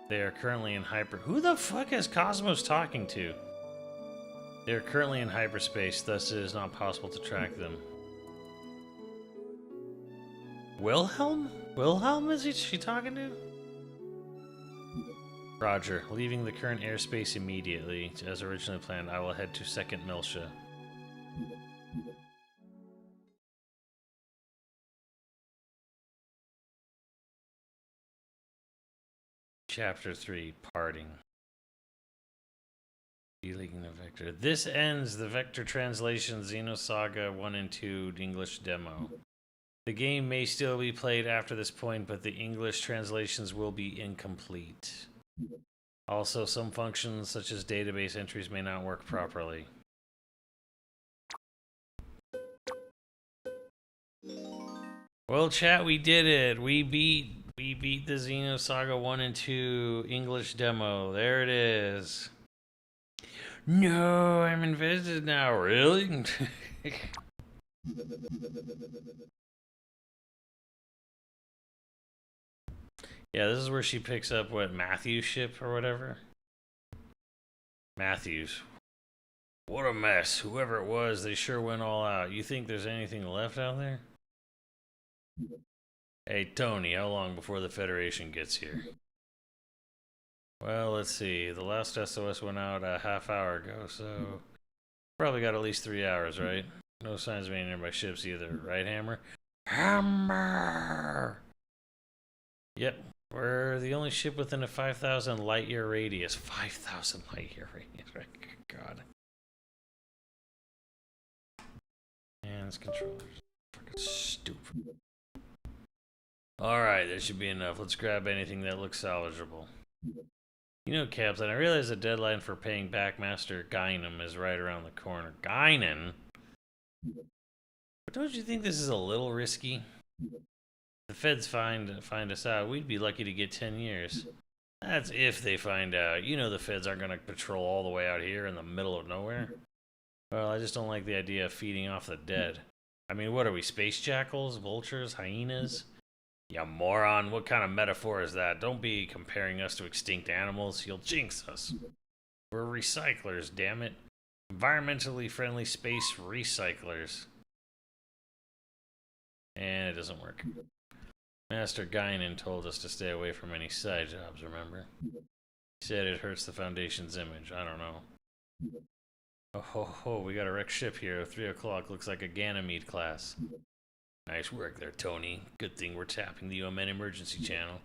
They are currently in hyper... Who the fuck is Cosmos talking to? They are currently in hyperspace, thus it is not possible to track them. Wilhelm? Wilhelm is she talking to? Roger. Leaving the current airspace immediately. As originally planned, I will head to Second Miltia. Chapter 3, Parting. Deleting the Vector. This ends the Vector Translation Xenosaga 1 and 2 English demo. The game may still be played after this point, but the English translations will be incomplete. Also, some functions such as database entries may not work properly. Well, chat, we did it. We beat the Xenosaga 1 and 2 English demo. There it is. No, I'm invested now. Really? Yeah, this is where she picks up, what, Matthew's ship or whatever? Matthews. What a mess. Whoever it was, they sure went all out. You think there's anything left out there? Hey, Tony, how long before the Federation gets here? Well, let's see. The last SOS went out a half hour ago, so... Probably got at least 3 hours, right? No signs of any nearby ships either, right, Hammer? Hammer! Yep. We're the only ship within a 5,000 light year radius. 5,000 light year radius, right? God. Hands controllers. Fucking stupid. Alright, that should be enough. Let's grab anything that looks salvageable. You know, Captain, I realize the deadline for paying back Master Guinan is right around the corner. Guinan? But don't you think this is a little risky? The feds find us out, we'd be lucky to get 10 years. That's if they find out. You know the feds aren't going to patrol all the way out here in the middle of nowhere. Well, I just don't like the idea of feeding off the dead. I mean, what are we, space jackals, vultures, hyenas? You moron, what kind of metaphor is that? Don't be comparing us to extinct animals, you'll jinx us. We're recyclers, damn it. Environmentally friendly space recyclers. And it doesn't work. Master Guinan told us to stay away from any side jobs, remember? He said it hurts the Foundation's image. I don't know. Oh ho ho, we got a wrecked ship here. 3 o'clock looks like a Ganymede class. Nice work there, Tony. Good thing we're tapping the UMN emergency channel.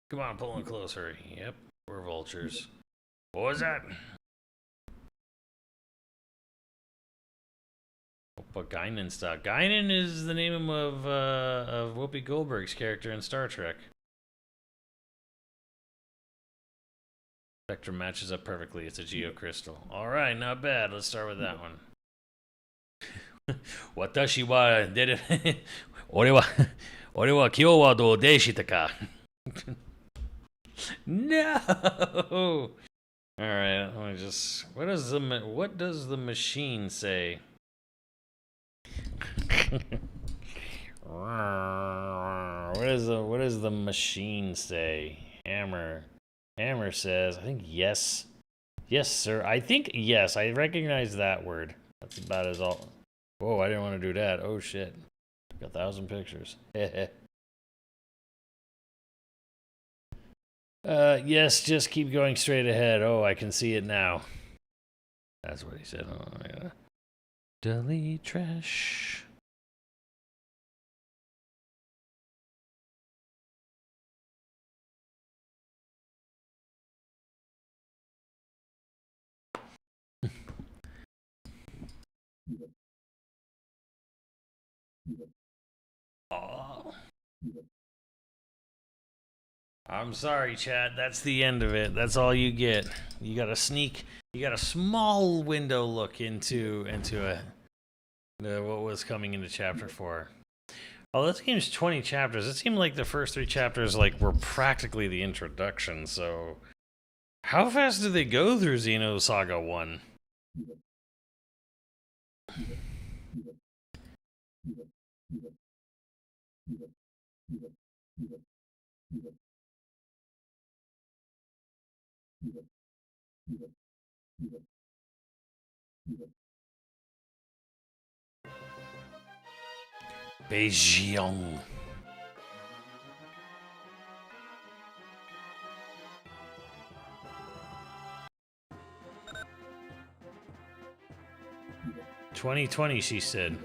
Come on, pull in closer. Yep, we're vultures. What was that? But Guinan stuff. Guinan is the name of Whoopi Goldberg's character in Star Trek. Spectrum matches up perfectly. It's a geocrystal. All right, not bad. Let's start with that one. Watashi wa dere ore wa kyou wa dou deshita ka? No. All right, let me just. What does the machine say? What does the machine say? Hammer says, I think yes. Yes, sir. I think yes. I recognize that word. That's about as all. Whoa, I didn't want to do that. Oh shit. Took 1,000 pictures. Yes, just keep going straight ahead. Oh, I can see it now. That's what he said. Oh, I gotta delete trash. Oh. I'm sorry, Chad. That's the end of it. That's all you get. You got a small window look into what was coming into chapter 4. Oh, this game's 20 chapters. It seemed like the first 3 chapters were practically the introduction. So, how fast did they go through Xenosaga 1? Beijing. 2020, she said.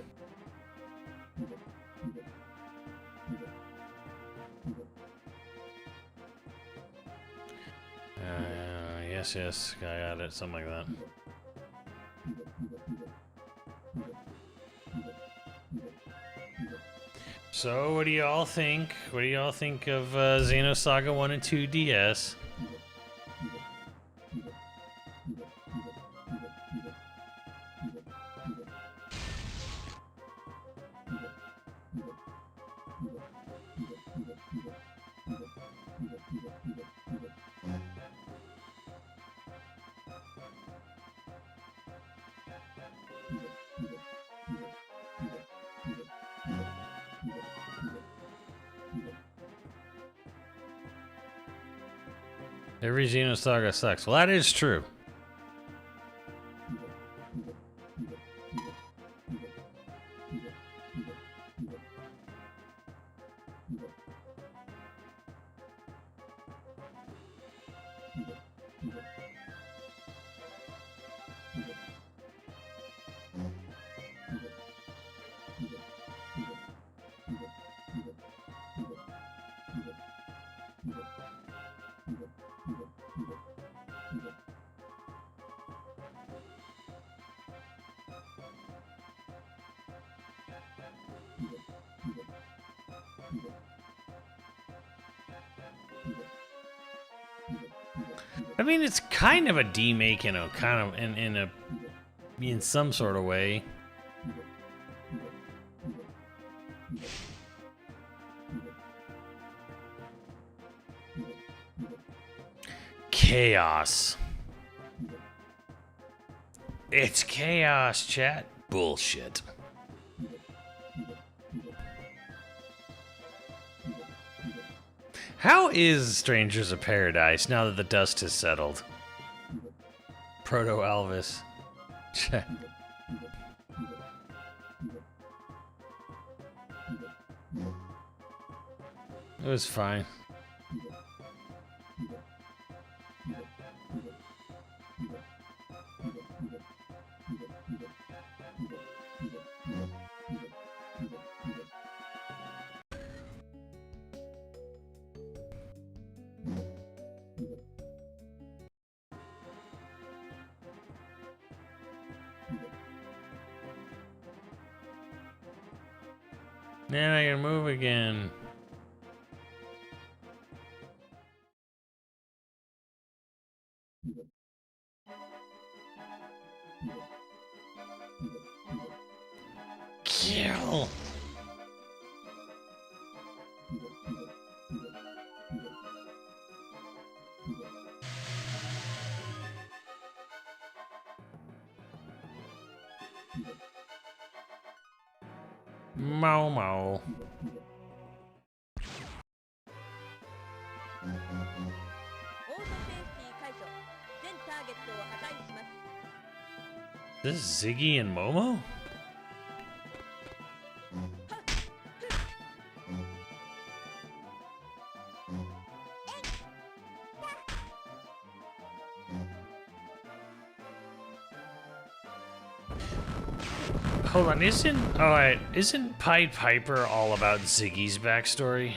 Yes, I got it, something like that. So, what do y'all think? What do y'all think of Xenosaga 1 and 2 DS? Every Xenosaga sucks. Well, that is true. I mean, it's kind of a demake, you know, kind of in some sort of way. Chaos. It's chaos, chat. Bullshit. How is Strangers of Paradise now that the dust has settled? Proto Elvis. Chat. It was fine. Then I can move again. Kill. Momo. This is Ziggy and Momo? Hold on, isn't Pied Piper all about Ziggy's backstory?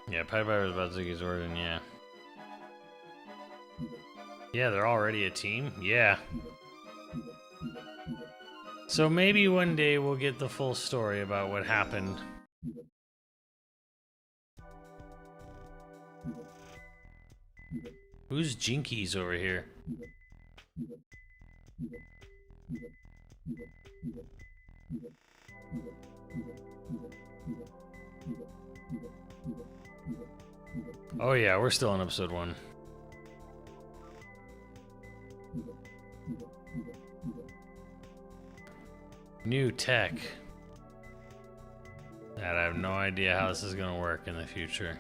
Yeah, Pied Piper's about Ziggy's origin, yeah. Yeah, they're already a team? Yeah. So maybe one day we'll get the full story about what happened. Who's Jinkies over here? Oh yeah, we're still on episode 1. New tech. That I have no idea how this is gonna work in the future.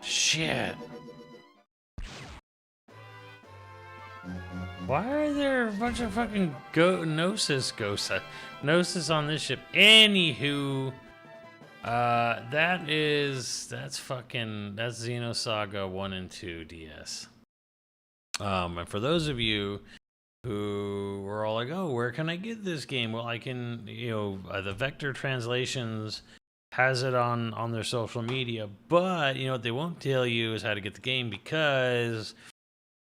Shit. Why are there a bunch of fucking Gnosis on this ship? Anywho, that's Xenosaga 1 and 2 DS. And for those of you who were all like, oh, where can I get this game? Well, I can, the Vector Translations has it on their social media, but what they won't tell you is how to get the game, because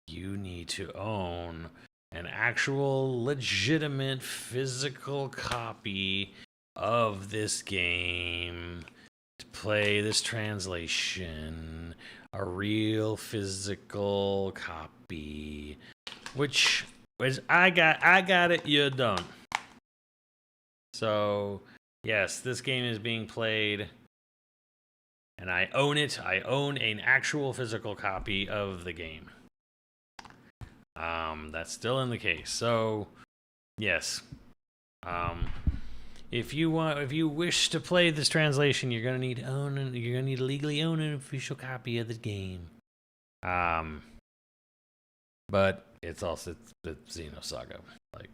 you need to own an actual legitimate physical copy of this game to play this translation. A real physical copy, which I got it, you don't. So yes, this game is being played and I own it. I own an actual physical copy of the game. That's still in the case. So, yes. If you wish to play this translation, you're gonna need to legally own an official copy of the game. But it's also it's Xenosaga. Like,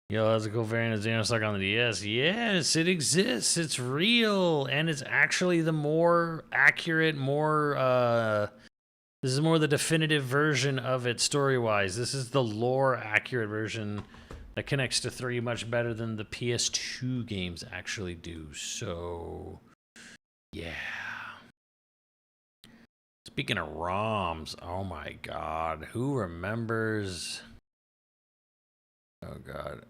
that's a cool variant of Xenosaga on the DS. Yes, it exists. It's real, and it's actually the more accurate, this is more the definitive version of it story-wise. This is the lore-accurate version that connects to 3 much better than the PS2 games actually do. So, yeah. Speaking of ROMs, oh my god. Who remembers... Oh god.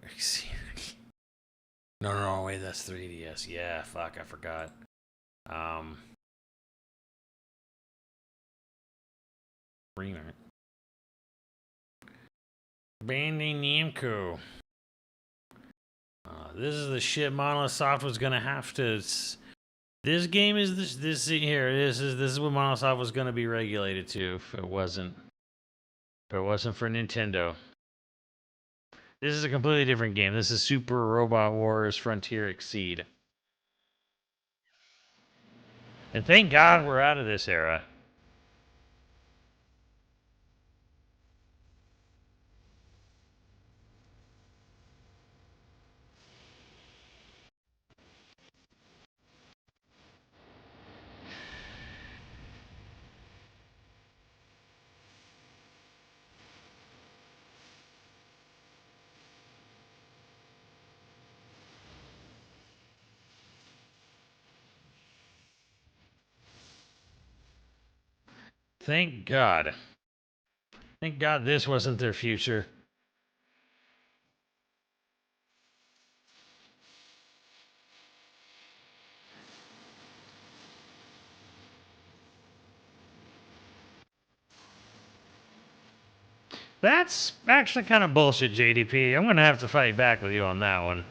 No, wait, that's 3DS. Yeah, fuck, I forgot. Remake. Bandai Namco. This is the shit Monolithsoft was gonna have to. This game is this here. This is what Monolithsoft was gonna be regulated to if it wasn't for Nintendo. This is a completely different game. This is Super Robot Wars Frontier Exceed. And thank God we're out of this era. Thank God. Thank God this wasn't their future. That's actually kind of bullshit, JDP. I'm going to have to fight back with you on that one.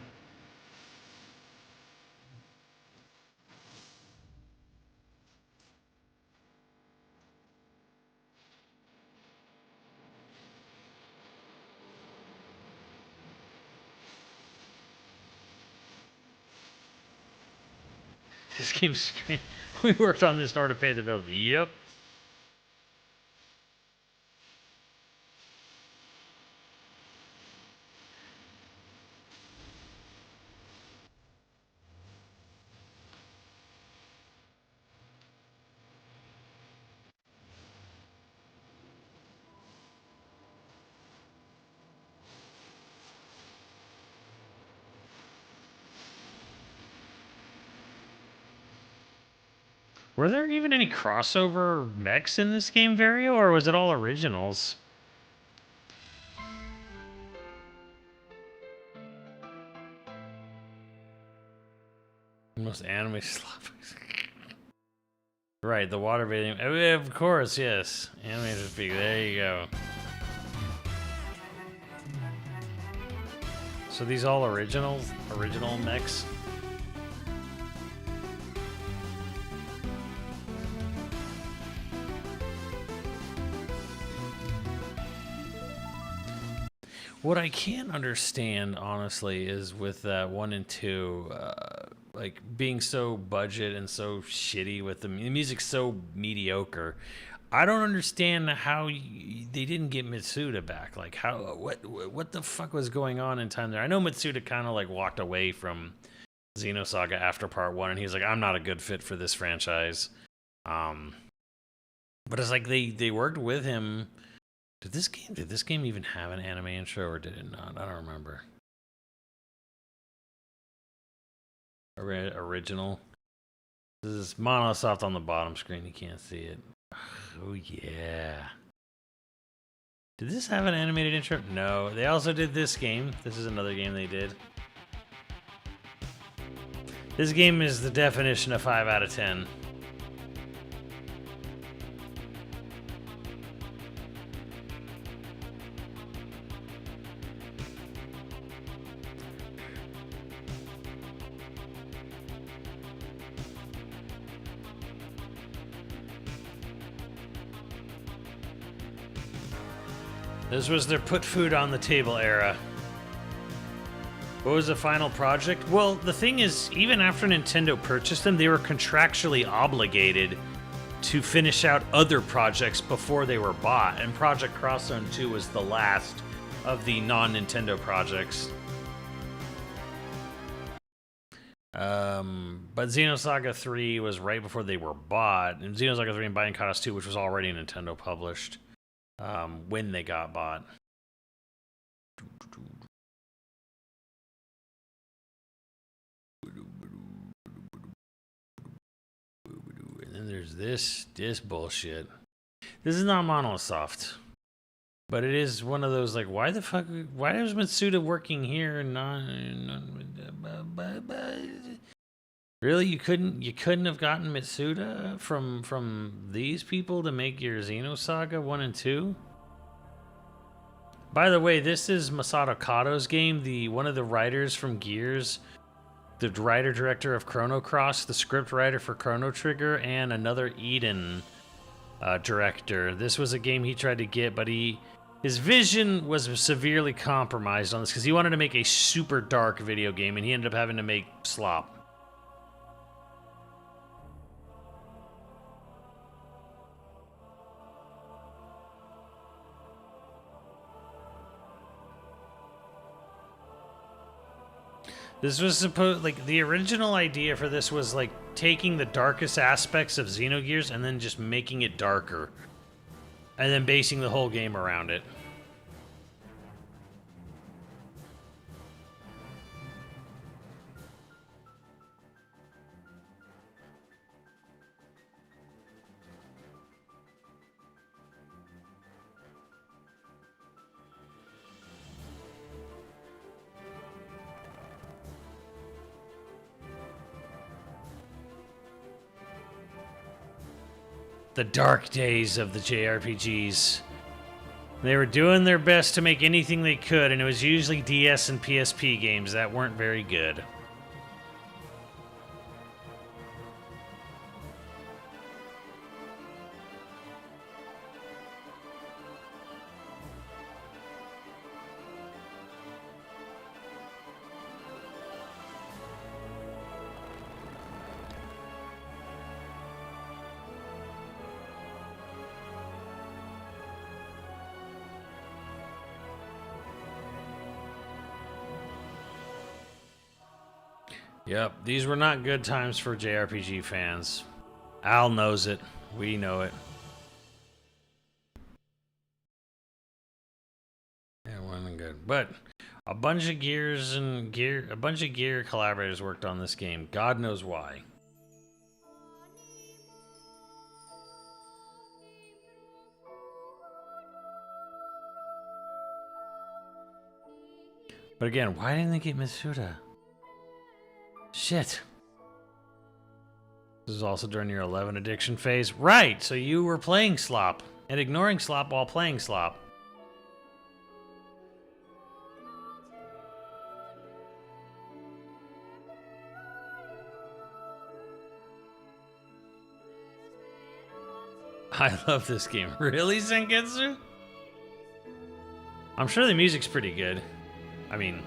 This game's... We worked on this in order to pay the bills. Yep. Were there even any crossover mechs in this game, Vario, or was it all originals? Most anime slop. Right, the water bathing. Of course, yes. Animated figure. There you go. So these all original mechs? What I can't understand, honestly, is with 1 and 2, like being so budget and so shitty with the music's so mediocre. I don't understand how they didn't get Mitsuda back. Like, what the fuck was going on in time there? I know Mitsuda kind of like walked away from Xenosaga after part 1, and he was like, I'm not a good fit for this franchise. But it's like they worked with him. Did this game even have an anime intro, or did it not? I don't remember. Original. This is Monolithsoft on the bottom screen. You can't see it. Oh yeah. Did this have an animated intro? No. They also did this game. This is another game they did. This game is the definition of 5 out of 10. This was their put food on the table era. What was the final project? Well, the thing is, even after Nintendo purchased them, they were contractually obligated to finish out other projects before they were bought, and Project Cross Zone 2 was the last of the non-Nintendo projects. But Xenosaga 3 was right before they were bought, and Xenosaga 3 and Binding Kaitos 2, which was already Nintendo published. When they got bought. And then there's this bullshit. This is not Monolithsoft, but it is one of those like, why the fuck? Why is Mitsuda working here and not really? You couldn't have gotten Mitsuda from these people to make your Xenosaga 1 and 2? By the way, this is Masato Kato's game, one of the writers from Gears, the writer-director of Chrono Cross, the script writer for Chrono Trigger, and another Eden director. This was a game he tried to get, but his vision was severely compromised on this because he wanted to make a super dark video game, and he ended up having to make slop. This was supposed, like, the original idea for this was, like, taking the darkest aspects of Xenogears and then just making it darker. And then basing the whole game around it. The dark days of the JRPGs. They were doing their best to make anything they could, and it was usually DS and PSP games that weren't very good. Yep, these were not good times for JRPG fans. Al knows it. We know it. Yeah, it wasn't good. But a bunch of Gear collaborators worked on this game. God knows why. But again, why didn't they get Mitsuda? Shit. This is also during your 11 addiction phase. Right, so you were playing slop and ignoring slop while playing slop. I love this game. Really, Senketsu? I'm sure the music's pretty good. I mean...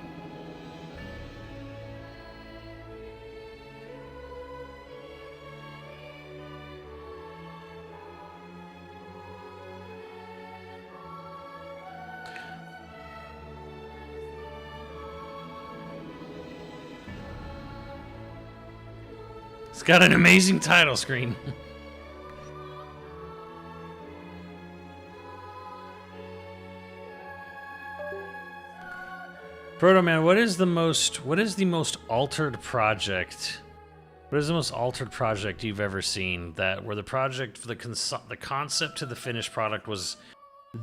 It's got an amazing title screen. Proto Man, what is the most altered project? What is the most altered project you've ever seen that where the project the concept to the finished product was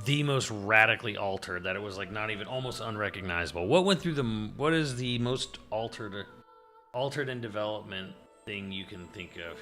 the most radically altered, that it was like not even almost unrecognizable? What is the most altered in development thing you can think of?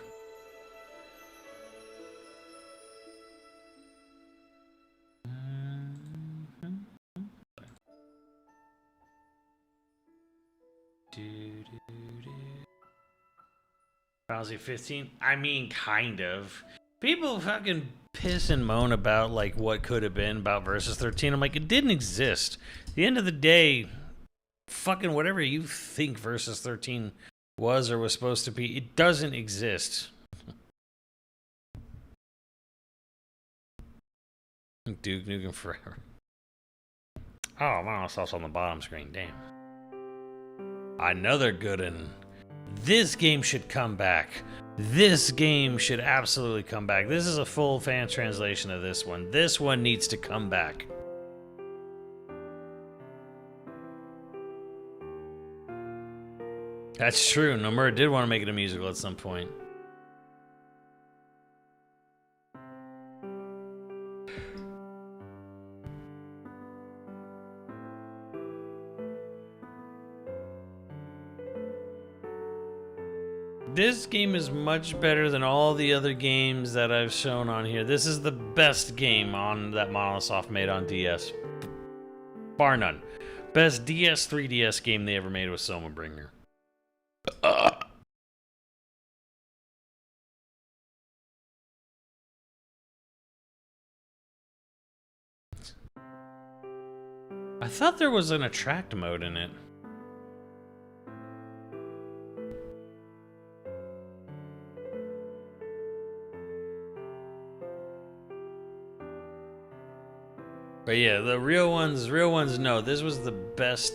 Final Fantasy 15? I mean, kind of. People fucking piss and moan about like what could have been about Versus 13. I'm like, it didn't exist. At the end of the day, fucking whatever you think Versus 13 was or was supposed to be, it doesn't exist. Duke Nukem Forever. Oh, Monolithsoft's on the bottom screen. Damn. Another good one. This game should come back. This game should absolutely come back. This is a full fan translation of this one. This one needs to come back. That's true. Nomura did want to make it a musical at some point. This game is much better than all the other games that I've shown on here. This is the best game on that Monolithsoft made on DS. Bar none. Best DS 3DS game they ever made was Soma Bringer. I thought there was an attract mode in it. But yeah, the real ones know this was the best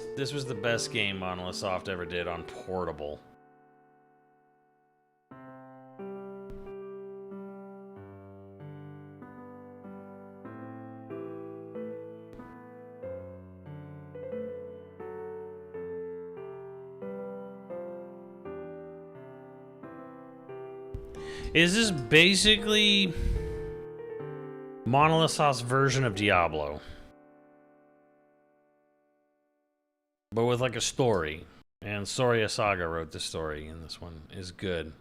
game Monolithsoft ever did on portable. Is this basically Monolithsoft's version of Diablo, but with like a story? And Soria Saga wrote the story, and this one is good.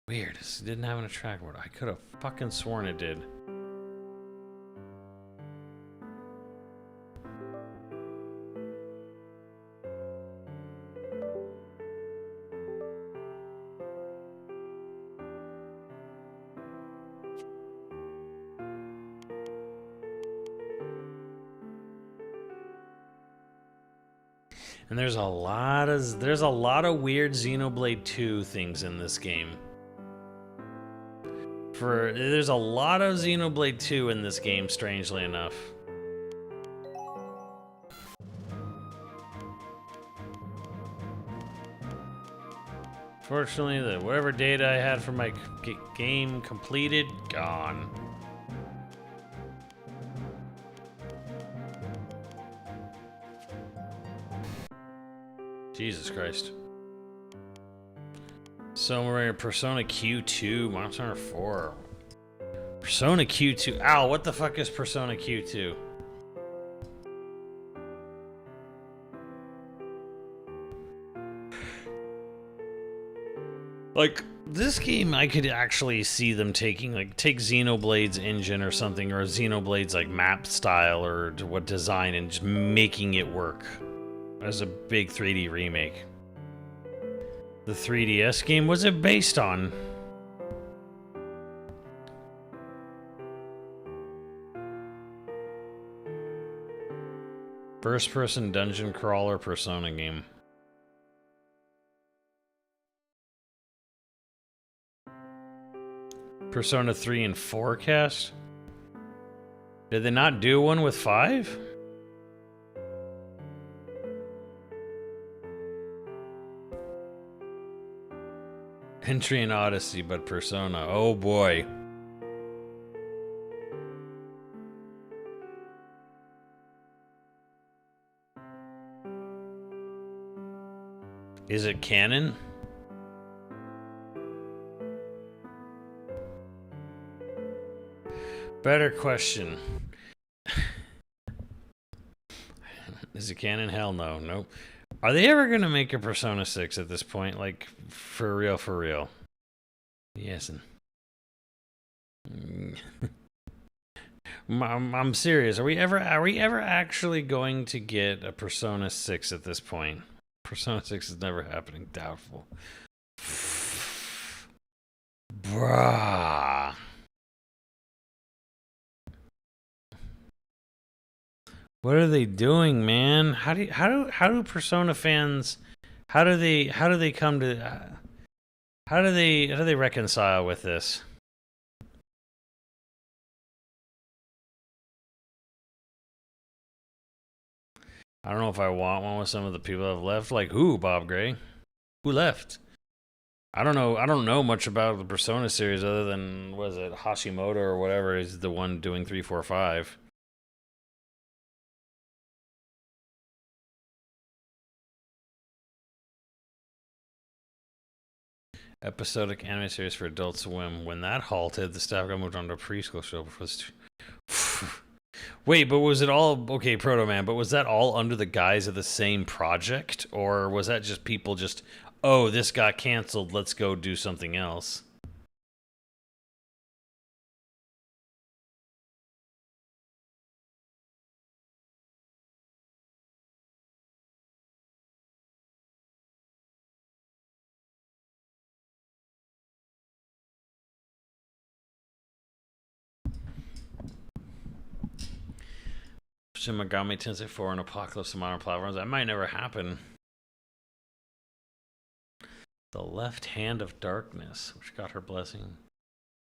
Weird, this didn't have an attract mode. I could have fucking sworn it did. And there's a lot of weird Xenoblade 2 things in this game. There's a lot of Xenoblade 2 in this game, strangely enough. Fortunately, whatever data I had for my game completed, gone. Jesus Christ. So we're in Persona Q2, Monster Hunter 4. Persona Q2. Ow, what the fuck is Persona Q2? Like, this game, I could actually see them taking, like, take Xenoblade's engine or something, or Xenoblade's, like, map style or what design, and just making it work as a big 3D remake. The 3DS game, was it based on? First-person dungeon crawler Persona game. Persona 3 and 4 cast? Did they not do one with 5? Entry in Odyssey, but Persona. Oh boy. Is it canon? Better question. Is it canon? Hell no. Nope. Are they ever gonna make a Persona 6 at this point? Like, for real, for real? Yes. I'm serious. Are we ever actually going to get a Persona 6 at this point? Persona 6 is never happening. Doubtful. Bruh. What are they doing, man? How do Persona fans, how do they come to, how do they reconcile with this? I don't know if I want one with some of the people that have left. Like who, Bob Gray? Who left? I don't know. I don't know much about the Persona series other than, was it Hashimoto or whatever is the one doing 3, 4, 5. Episodic anime series for Adult Swim. When that halted, the staff got moved on to a preschool show before Wait, but was it all okay, Proto Man? But was that all under the guise of the same project, or was that just people just, oh, this got canceled, let's go do something else? Shin Megami Tensei 4 and Apocalypse of Modern Platforms. That might never happen. The Left Hand of Darkness, which got her blessing.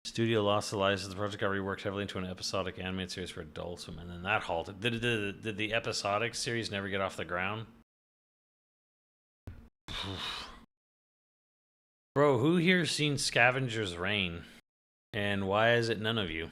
Studio lost the license. The project got reworked heavily into an episodic animated series for adults, and then that halted. Did the episodic series never get off the ground? Bro, who here's seen Scavenger's Reign? And why is it none of you?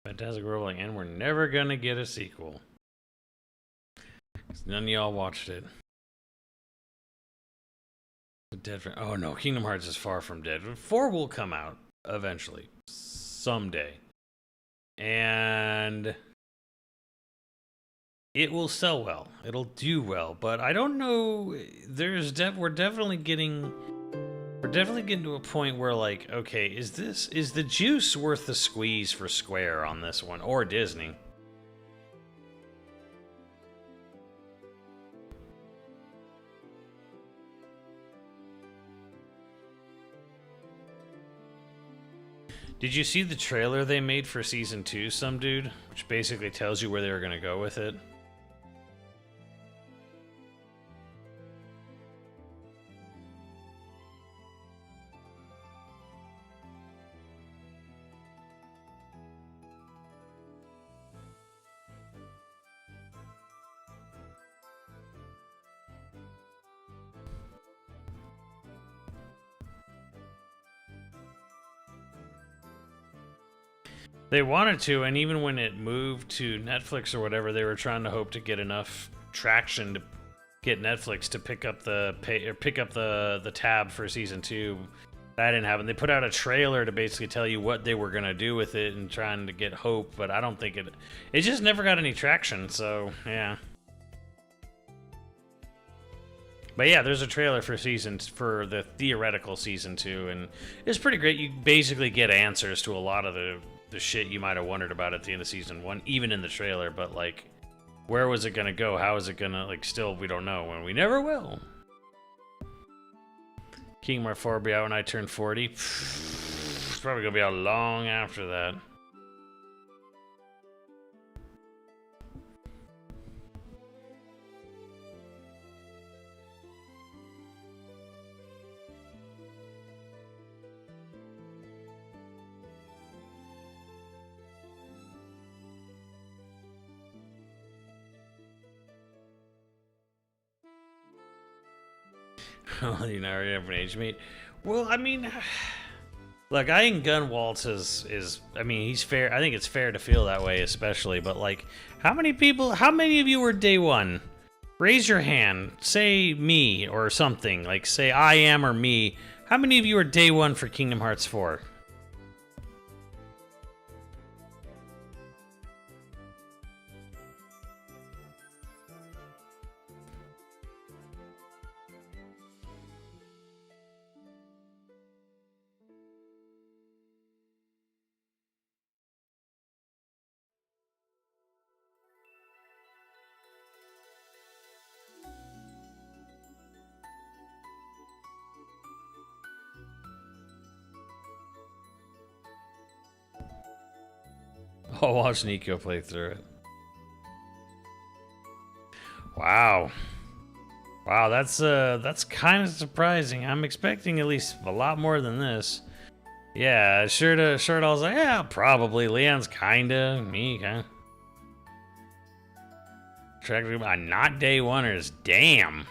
Fantastic Rolling, and we're never gonna get a sequel. None of y'all watched it. Dead for, oh no, Kingdom Hearts is far from dead. 4 will come out eventually, someday, and it will sell well. It'll do well, but I don't know. We're definitely getting to a point where, like, okay, is the juice worth the squeeze for Square on this one, or Disney? Did you see the trailer they made for Season 2, some dude? Which basically tells you where they were going to go with it. They wanted to, and even when it moved to Netflix or whatever, they were trying to hope to get enough traction to get Netflix to pick up the tab for season 2. That didn't happen. They put out a trailer to basically tell you what they were gonna do with it and trying to get hope, but I don't think it just never got any traction. So yeah. But yeah, there's a trailer for the theoretical season 2, and it's pretty great. You basically get answers to a lot of the shit you might have wondered about at the end of season 1, even in the trailer. But like, where was it gonna go? How is it gonna, like, still we don't know, and we never will. Kingdom Hearts 4 will be out when I turn 40. It's probably gonna be out long after that. You know, you have an age mate. Well, I mean, look, I think Gunwaltz is. I mean, he's fair. I think it's fair to feel that way, especially. But like, how many of you were day one? Raise your hand. Say me or something. Like, say I am or me. How many of you are day one for Kingdom Hearts 4? I'll watch Nico play through it. Wow. Wow, that's kind of surprising. I'm expecting at least a lot more than this. Yeah, Shirtall's like, yeah, probably. Leon's kinda, me kinda. Not day oneers, damn.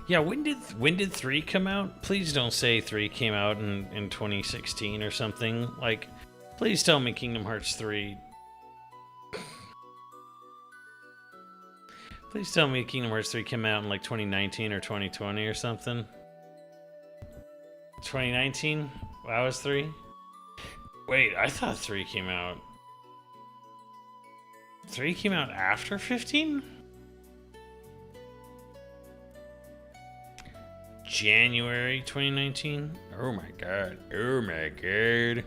Yeah, when did 3 come out? Please don't say 3 came out in 2016 or something. Like, please tell me Kingdom Hearts 3. Please tell me Kingdom Hearts 3 came out in like 2019 or 2020 or something. 2019? That was 3? Wait, I thought 3 came out. 3 came out after 15? January 2019? Oh my god. Oh my god.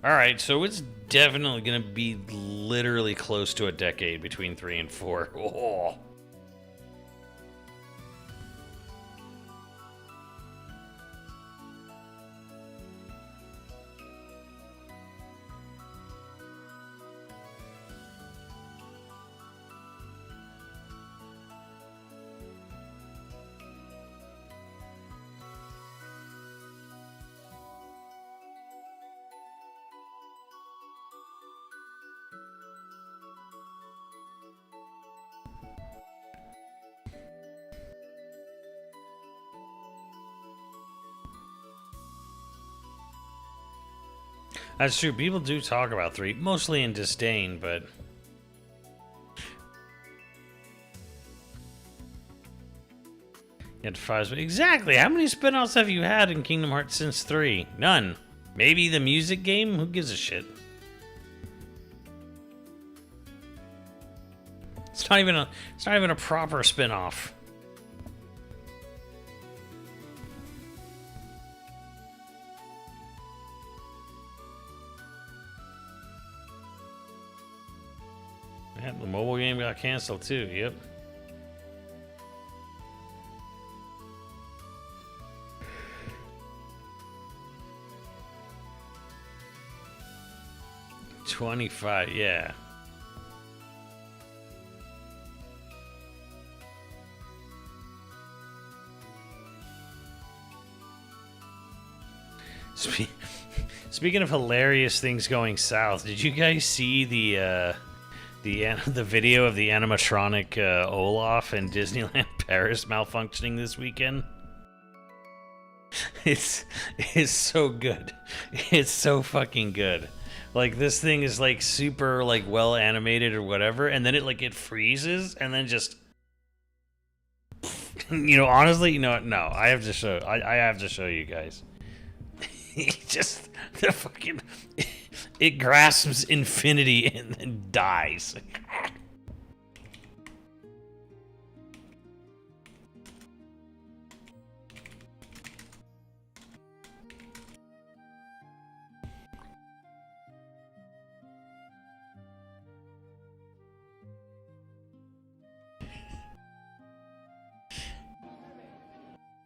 Alright, so it's definitely gonna be literally close to a decade between 3 and 4. Oh. That's true. People do talk about 3, mostly in disdain, but... Exactly! How many spin-offs have you had in Kingdom Hearts since 3? None. Maybe the music game? Who gives a shit? It's not even a proper spin-off. Yeah, the mobile game got canceled too, yep. $25, yeah. Speaking of hilarious things going south, did you guys see the video of the animatronic Olaf in Disneyland Paris malfunctioning this weekend? It's so good. It's so fucking good. Like, this thing is like super like well animated or whatever, and then it freezes and then just honestly, no, I have to show you guys. Just the fucking it grasps infinity and then dies.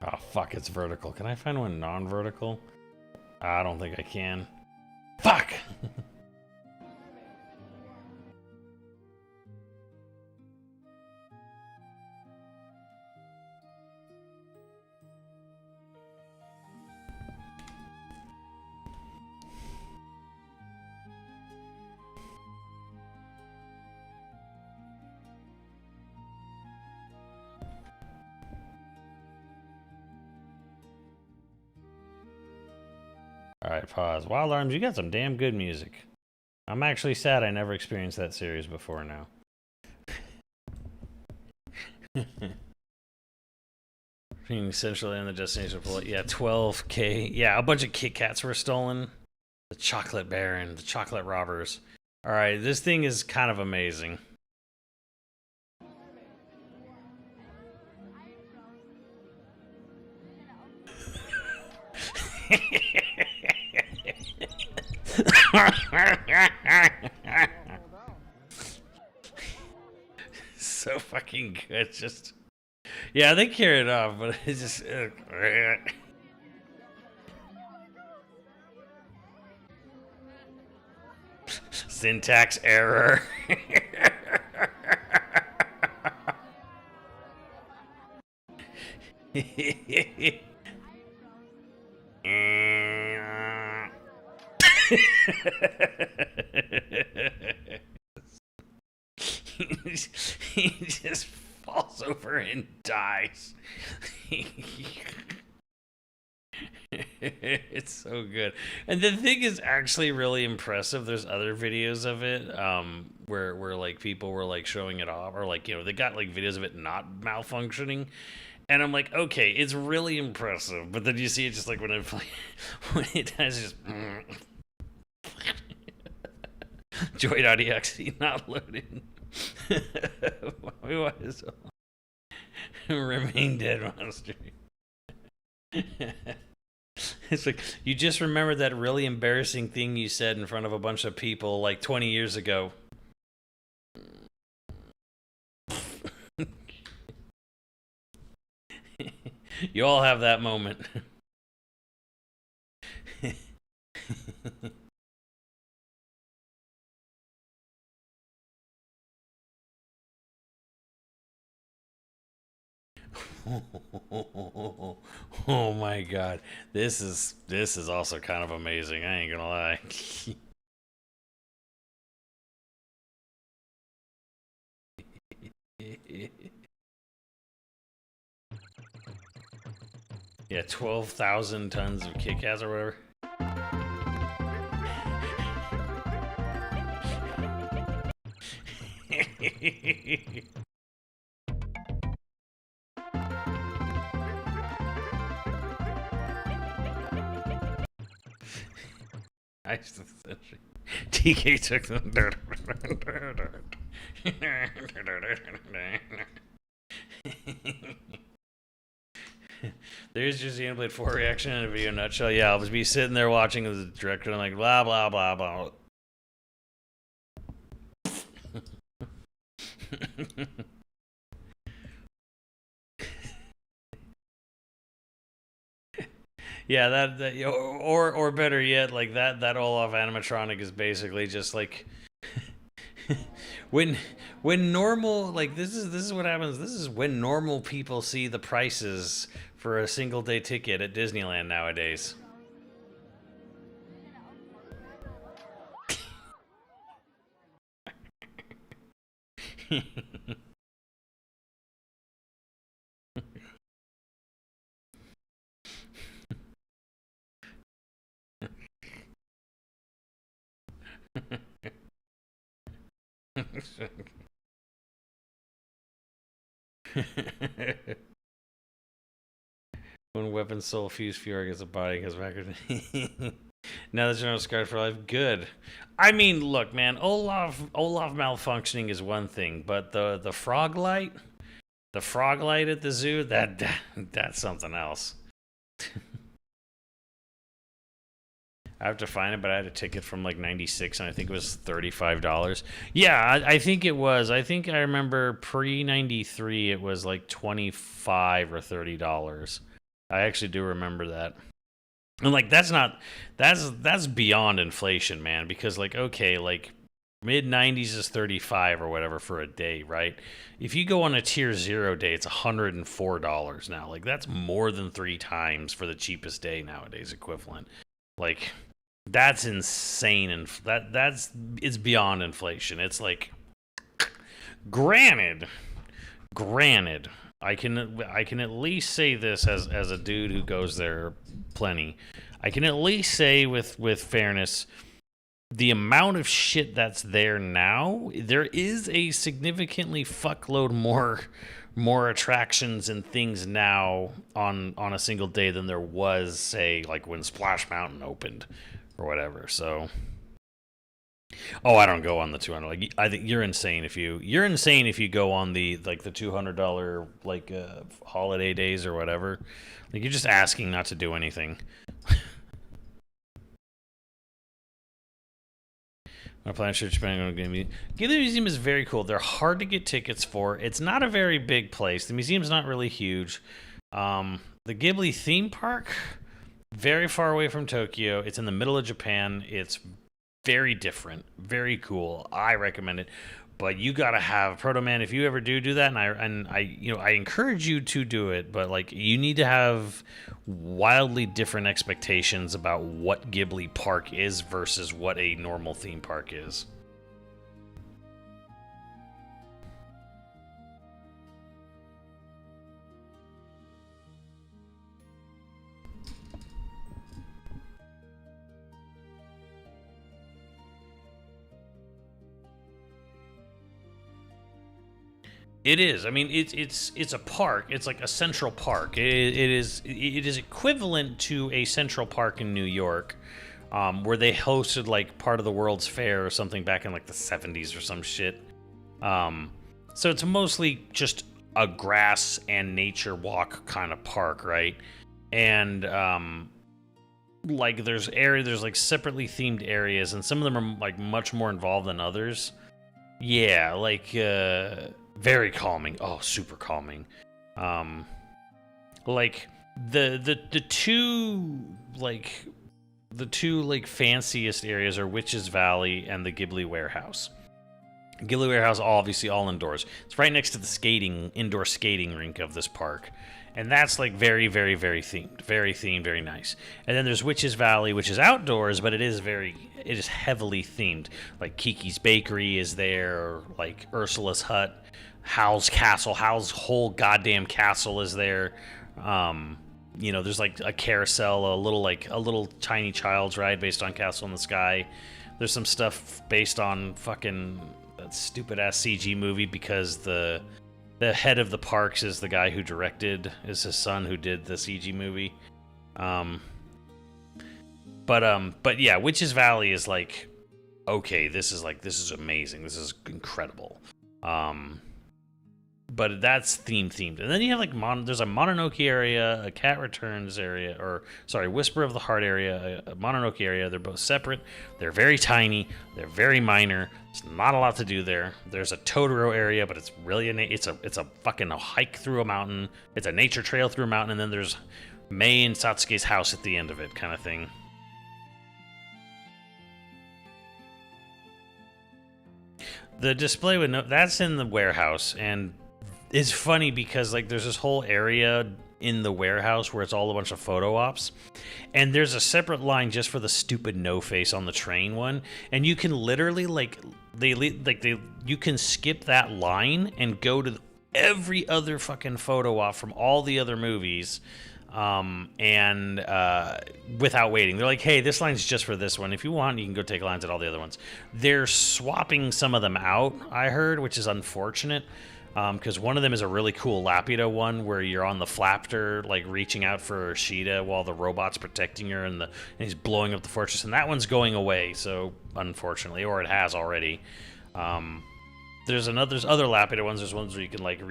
Oh fuck, it's vertical. Can I find one non-vertical? I don't think I can. Fuck! Alright, pause. Wild Arms, you got some damn good music. I'm actually sad I never experienced that series before now. Essentially in the destination pull. Yeah, 12K. Yeah, a bunch of Kit Kats were stolen. The Chocolate Baron, the Chocolate Robbers. Alright, this thing is kind of amazing. So fucking good. Just yeah, they carry it off, but it's just syntax error. He just falls over and dies. It's so good. And the thing is actually really impressive. There's other videos of it where like people were like showing it off, or like, they got like videos of it not malfunctioning. And I'm like, okay, it's really impressive. But then you see it just like when it has just Joy.exe not loading. Remain dead monster. It's like, you just remember that really embarrassing thing you said in front of a bunch of people like 20 years ago. You all have that moment. Oh my god. This is also kind of amazing, I ain't gonna lie. Yeah, 12,000 tons of Kit Kats or whatever. TK took them. There's just the Xenoblade 4 reaction in a video nutshell. Yeah, I'll just be sitting there watching the director and like blah blah blah blah. Yeah, that or better yet, like that Olaf animatronic is basically just like when normal, like this is what happens. This is when normal people see the prices for a single day ticket at Disneyland nowadays. When weapon soul fuse Fiora gets a body goes back. Now the general scarred for life. Good. I mean, look, man. Olaf malfunctioning is one thing, but the frog light at the zoo, that's something else. I have to find it, but I had a ticket from like '96, and I think it was $35. Yeah, I think it was. I think I remember pre '93, it was like $25 or $30. I actually do remember that. And like that's beyond inflation, man. Because like okay, like mid '90s is 35 or whatever for a day, right? If you go on a tier 0 day, it's $104 now. Like that's more than 3 times for the cheapest day nowadays equivalent. Like that's insane, and it's beyond inflation. It's like granted, I can at least say this as a dude who goes there plenty. I can at least say with fairness, the amount of shit that's there now, there is a significantly fuckload more attractions and things now on a single day than there was, say, like when Splash Mountain opened or whatever. So oh, I don't go on the 200. Like I think you're insane if you go on the like the $200 like holiday days or whatever. Like you're just asking not to do anything. My plan should Japan going to be. Ghibli Museum is very cool. They're hard to get tickets for. It's not a very big place. The museum's not really huge. The Ghibli theme park, very far away from Tokyo. It's in the middle of Japan. It's very different, very cool. I recommend it, but you gotta have Proto Man if you ever do that. And I encourage you to do it, but like you need to have wildly different expectations about what Ghibli Park is versus what a normal theme park is. It is. I mean, it's a park. It's like a central park. It is equivalent to a central park in New York, where they hosted like part of the World's Fair or something back in like the '70s or some shit. So it's mostly just a grass and nature walk kind of park, right? And like there's like separately themed areas, and some of them are like much more involved than others. Yeah, like very calming. Oh, super calming. Like the two fanciest areas are Witch's Valley and the Ghibli Warehouse. Ghibli Warehouse, obviously all indoors. It's right next to the indoor skating rink of this park. And that's like very, very, very themed. Very themed, very nice. And then there's Witch's Valley, which is outdoors, but it is heavily themed. Like Kiki's Bakery is there, like Ursula's Hut, Howl's Castle. Howl's whole goddamn castle is there. There's like a carousel, a little tiny child's ride based on Castle in the Sky. There's some stuff based on fucking that stupid ass CG movie because the head of the parks is the guy who directed, is his son who did the CG movie. But yeah, Witch's Valley is like, okay, this is amazing. This is incredible. But that's themed. And then you have like, there's a Mononoke area, a Cat Returns area, Whisper of the Heart area, a Mononoke area. They're both separate. They're very tiny. They're very minor. There's not a lot to do there. There's a Totoro area, but it's really it's a fucking hike through a mountain. It's a nature trail through a mountain, and then there's Mei and Satsuke's house at the end of it, kind of thing. The display that's in the warehouse, and it's funny because like there's this whole area in the warehouse where it's all a bunch of photo ops, and there's a separate line just for the stupid no face on the train one, and you can literally you can skip that line and go to every other fucking photo op from all the other movies, and without waiting. They're like, hey, this line's just for this one. If you want, you can go take lines at all the other ones. They're swapping some of them out, I heard, which is unfortunate. Because one of them is a really cool Lapido one where you're on the flapter, like reaching out for Sheeta while the robot's protecting her, and he's blowing up the fortress. And that one's going away, so unfortunately, or it has already. There's other Lapido ones. There's ones where you can like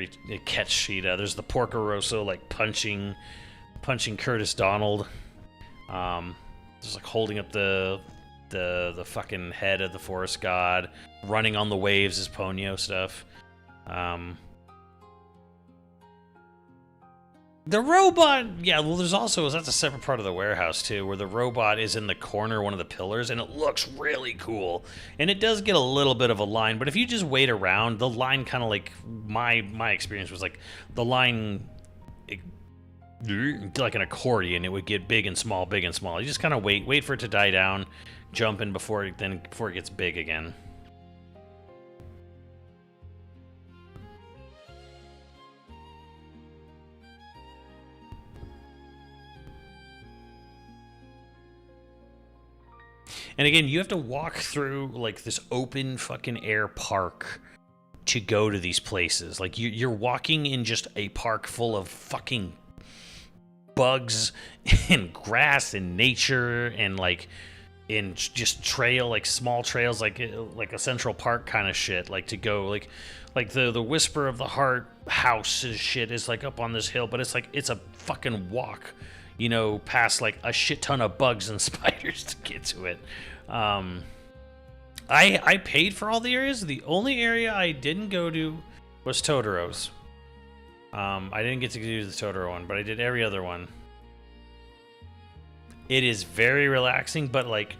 catch Sheeta. There's the Porco Rosso like punching Curtis Donald. Just like holding up the fucking head of the forest god, running on the waves is Ponyo stuff. The robot, yeah, well, that's a separate part of the warehouse too, where the robot is in the corner, one of the pillars, and it looks really cool. And it does get a little bit of a line, but if you just wait around, the line kind of like, my experience was like, the line, like an accordion, it would get big and small, big and small. You just kind of wait for it to die down, jump in before it gets big again. And again, you have to walk through like this open fucking air park to go to these places. Like you're walking in just a park full of fucking bugs and grass and nature and like in just trail, like small trails, like a Central Park kind of shit. Like to go like the Whisper of the Heart house shit is like up on this hill, but it's like it's a fucking walk, you know, past like a shit ton of bugs and spiders to get to it. I paid for all the areas. The only area I didn't go to was Totoro's. I didn't get to do the Totoro one, but I did every other one. It is very relaxing, but like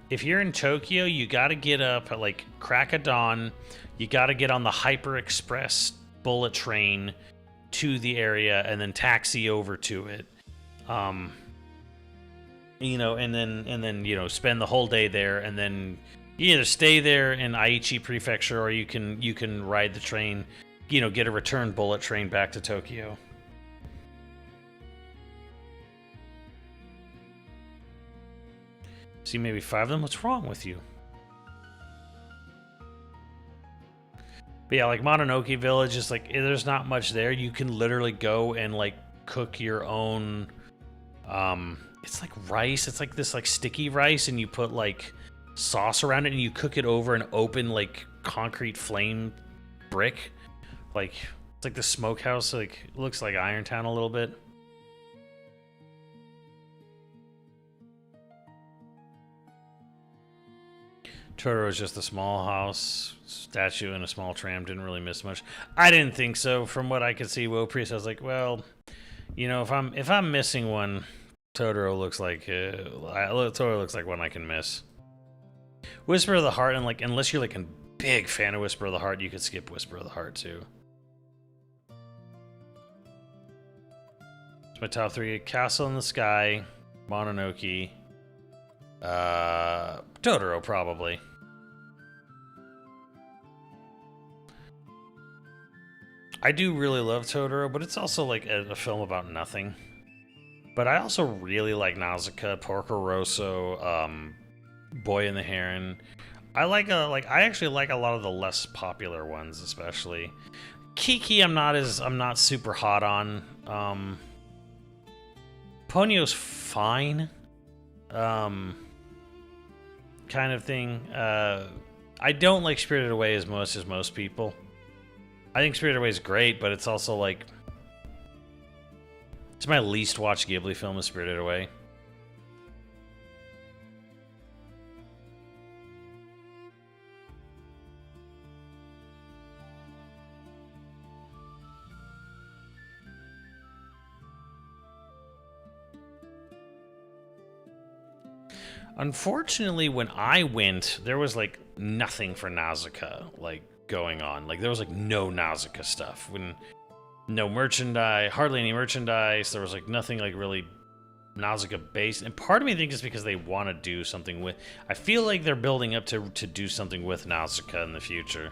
if you're in Tokyo, you gotta get up at like crack of dawn. You gotta get on the Hyper Express bullet train to the area and then taxi over to it. You know, and then you know, spend the whole day there, and then you either stay there in Aichi Prefecture or you can ride the train, you know, get a return bullet train back to Tokyo. See, maybe 5 of them. What's wrong with you? But yeah, like Mononoke Village is like, there's not much there. You can literally go and like cook your own. It's like rice. It's like this like sticky rice, and you put like sauce around it, and you cook it over an open like concrete flame brick. Like it's like the smokehouse. Like it looks like Irontown a little bit. Totoro is just a small house, statue, and a small tram. Didn't really miss much. I didn't think so. From what I could see, Woe Priest, I was like, well, you know, if I'm missing one, Totoro looks like one I can miss. Whisper of the Heart, and like unless you're like a big fan of Whisper of the Heart, you could skip Whisper of the Heart too. It's my top 3: Castle in the Sky, Mononoke, Totoro probably. I do really love Totoro, but it's also like a film about nothing. But I also really like Nausicaa, Porco Rosso, Boy and the Heron. I actually like a lot of the less popular ones, especially Kiki. I'm not super hot on. Ponyo's fine, kind of thing. I don't like Spirited Away as much as most people. I think Spirited Away is great, but it's also like, it's my least watched Ghibli film is Spirited Away. Unfortunately, when I went, there was like nothing for Nausicaa like going on. Like there was like no Nausicaa stuff. no merchandise, hardly any merchandise. There was like nothing like really Nausicaa based, and part of me thinks it's because they want to do something with. I feel like they're building up to do something with Nausicaa in the future.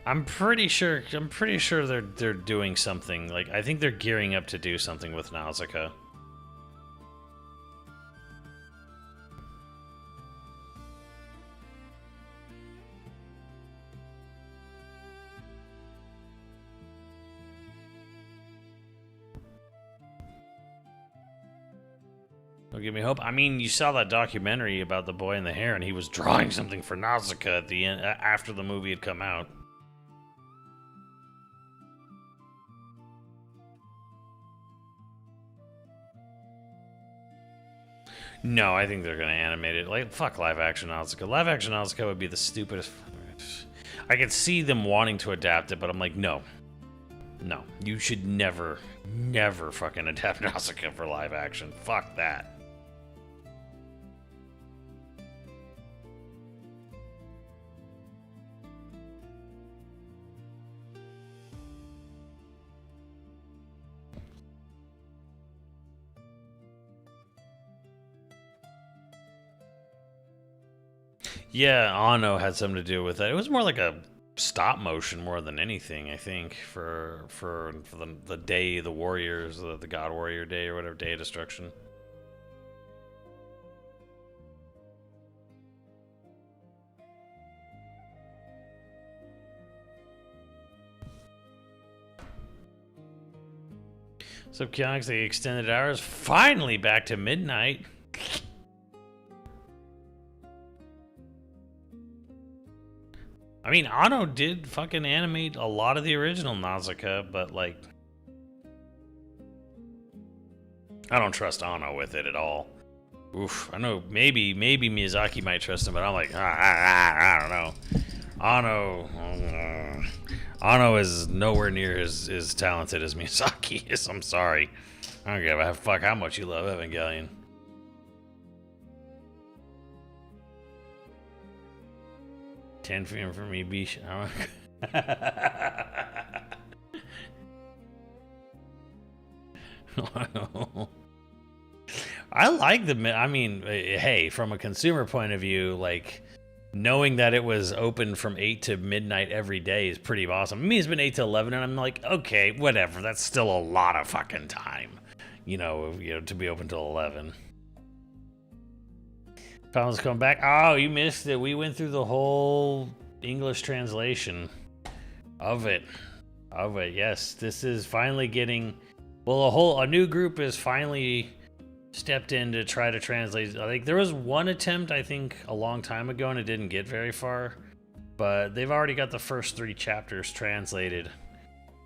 I'm pretty sure they're doing something. Like I think they're gearing up to do something with Nausicaa. Don't give me hope. I mean, you saw that documentary about the boy in the hair, and he was drawing something for Nausicaa at the end after the movie had come out. No, I think they're gonna animate it. Like, fuck live action Nausicaa. Live action Nausicaa would be the stupidest. I could see them wanting to adapt it, but I'm like, no. No. You should never, never fucking adapt Nausicaa for live action. Fuck that. Yeah, Anno had something to do with it. It was more like a stop motion more than anything, I think, for the day, the warriors, the God Warrior Day or whatever, Day of Destruction. So, Keonix, the extended hours finally back to midnight. I mean, Anno did fucking animate a lot of the original Nausicaa, but like, I don't trust Anno with it at all. Oof, I know maybe Miyazaki might trust him, but I'm like, I don't know. Anno is nowhere near as talented as Miyazaki is. I'm sorry. I don't give a fuck how much you love Evangelion. 10 for me, Bish. I like the. I mean, hey, from a consumer point of view, like knowing that it was open from 8 to midnight every day is pretty awesome. I mean, it's been 8 to 11, and I'm like, okay, whatever. That's still a lot of fucking time, you know, to be open till 11. Founders come back. Oh, you missed it. We went through the whole English translation of it. Yes, this is finally getting. Well, a new group is finally stepped in to try to translate. Like there was one attempt, I think, a long time ago, and it didn't get very far. But they've already got the first 3 chapters translated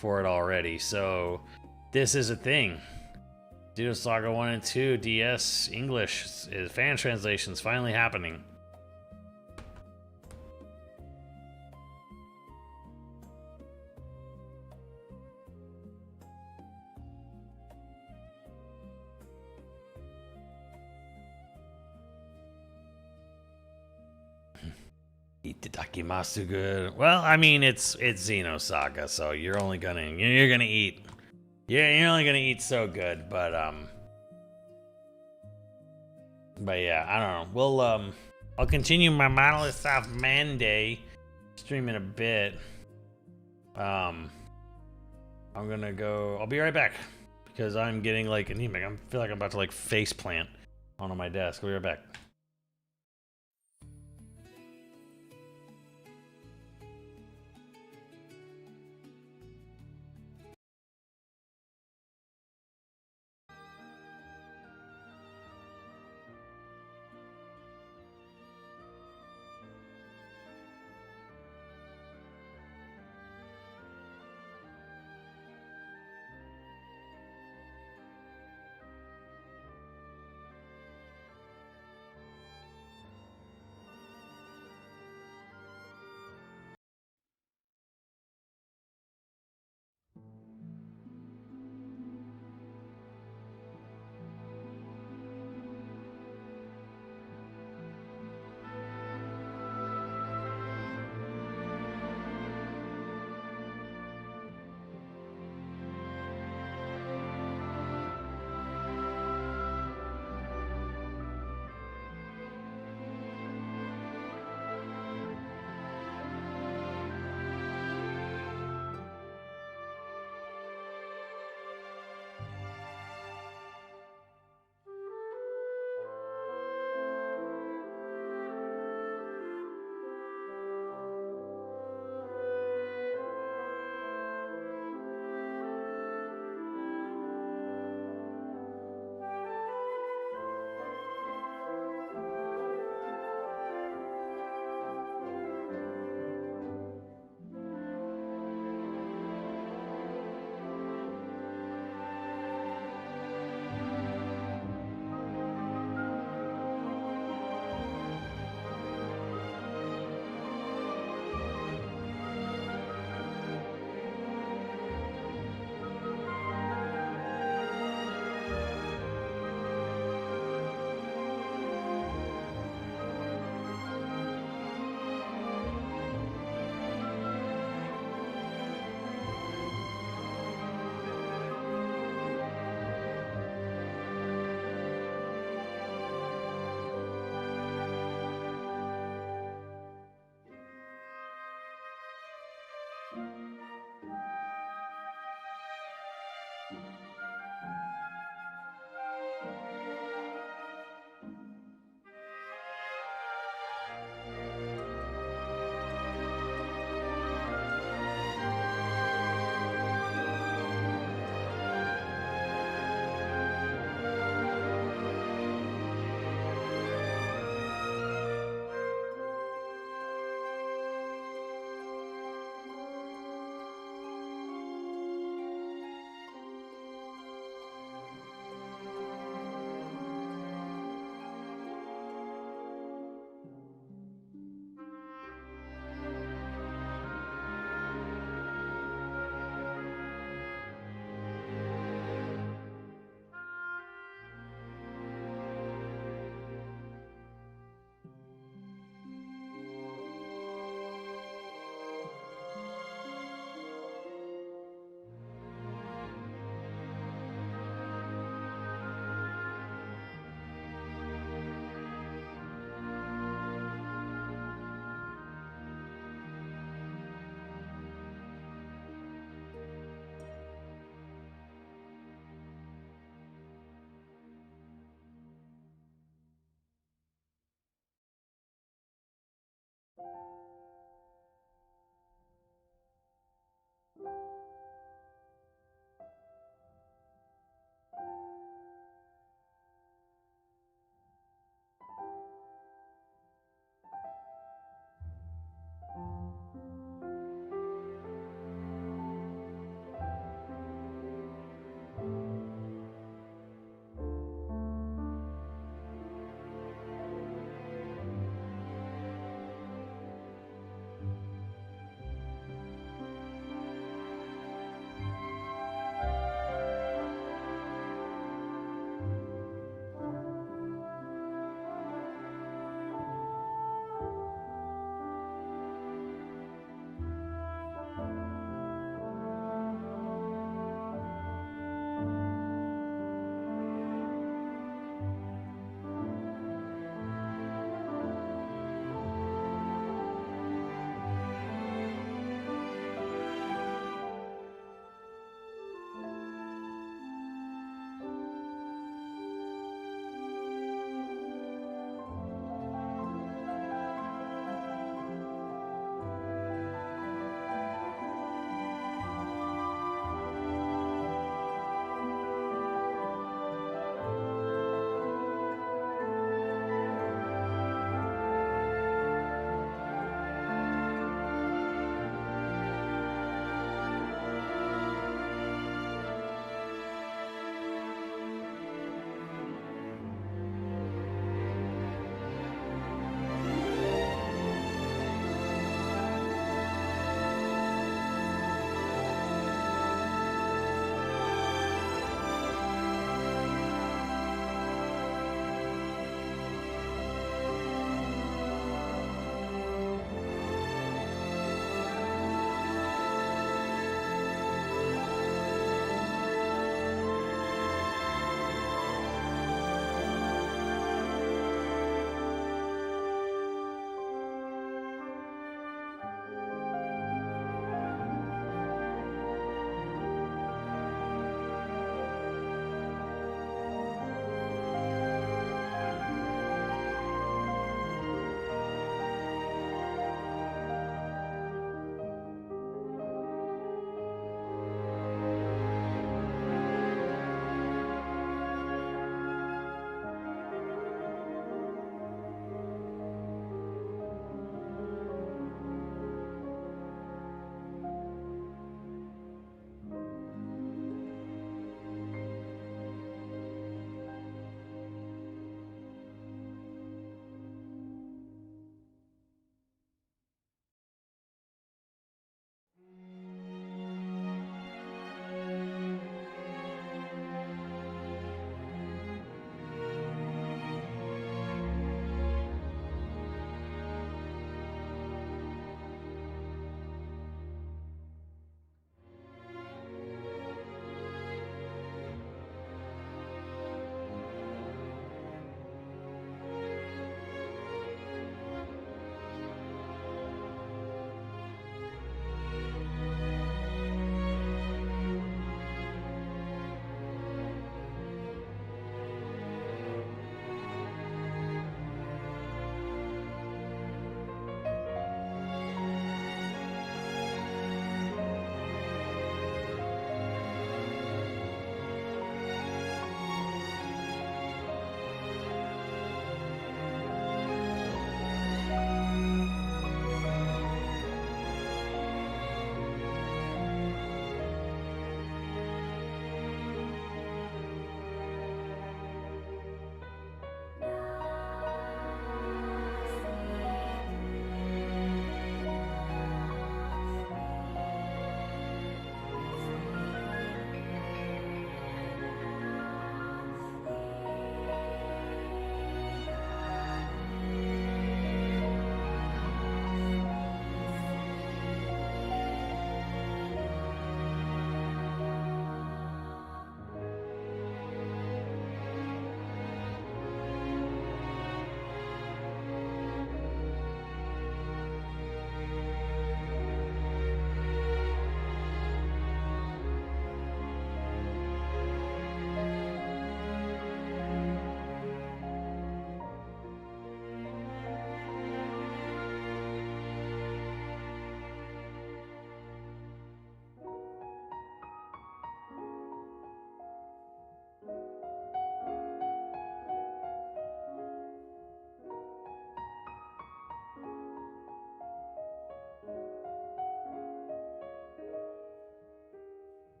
for it already. So this is a thing. Xeno Saga 1 and 2 DS English is fan translations finally happening. Itadakimasu good. Well, I mean it's Xenosaga, so you're only gonna eat. Yeah, you're only gonna eat so good, but yeah, I don't know. We'll I'll continue my Monolithsoft Monday stream in a bit. I'm gonna go. I'll be right back because I'm getting like anemic. I feel like I'm about to like face plant onto my desk. I'll be right back.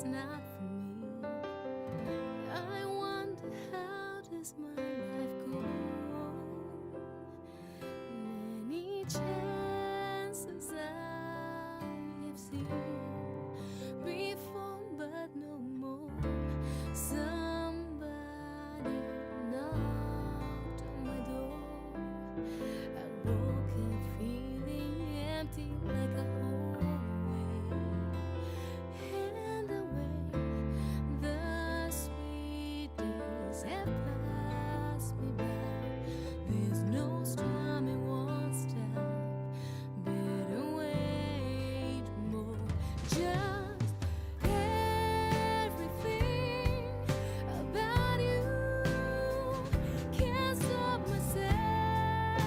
it's not for me. I wonder how does my life go on? Many chances I have seen before, but no more. Somebody knocked on my door. I woke up feeling empty like a hallway, and away the sweet days have passed me by. There's no storm, it won't stop. Better wait more. Just everything about you can't stop myself.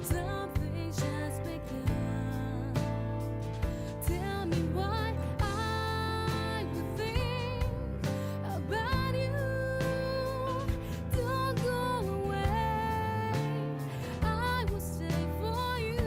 Something's just begun. Tell me what I would think about you. Don't go away. I will stay for you.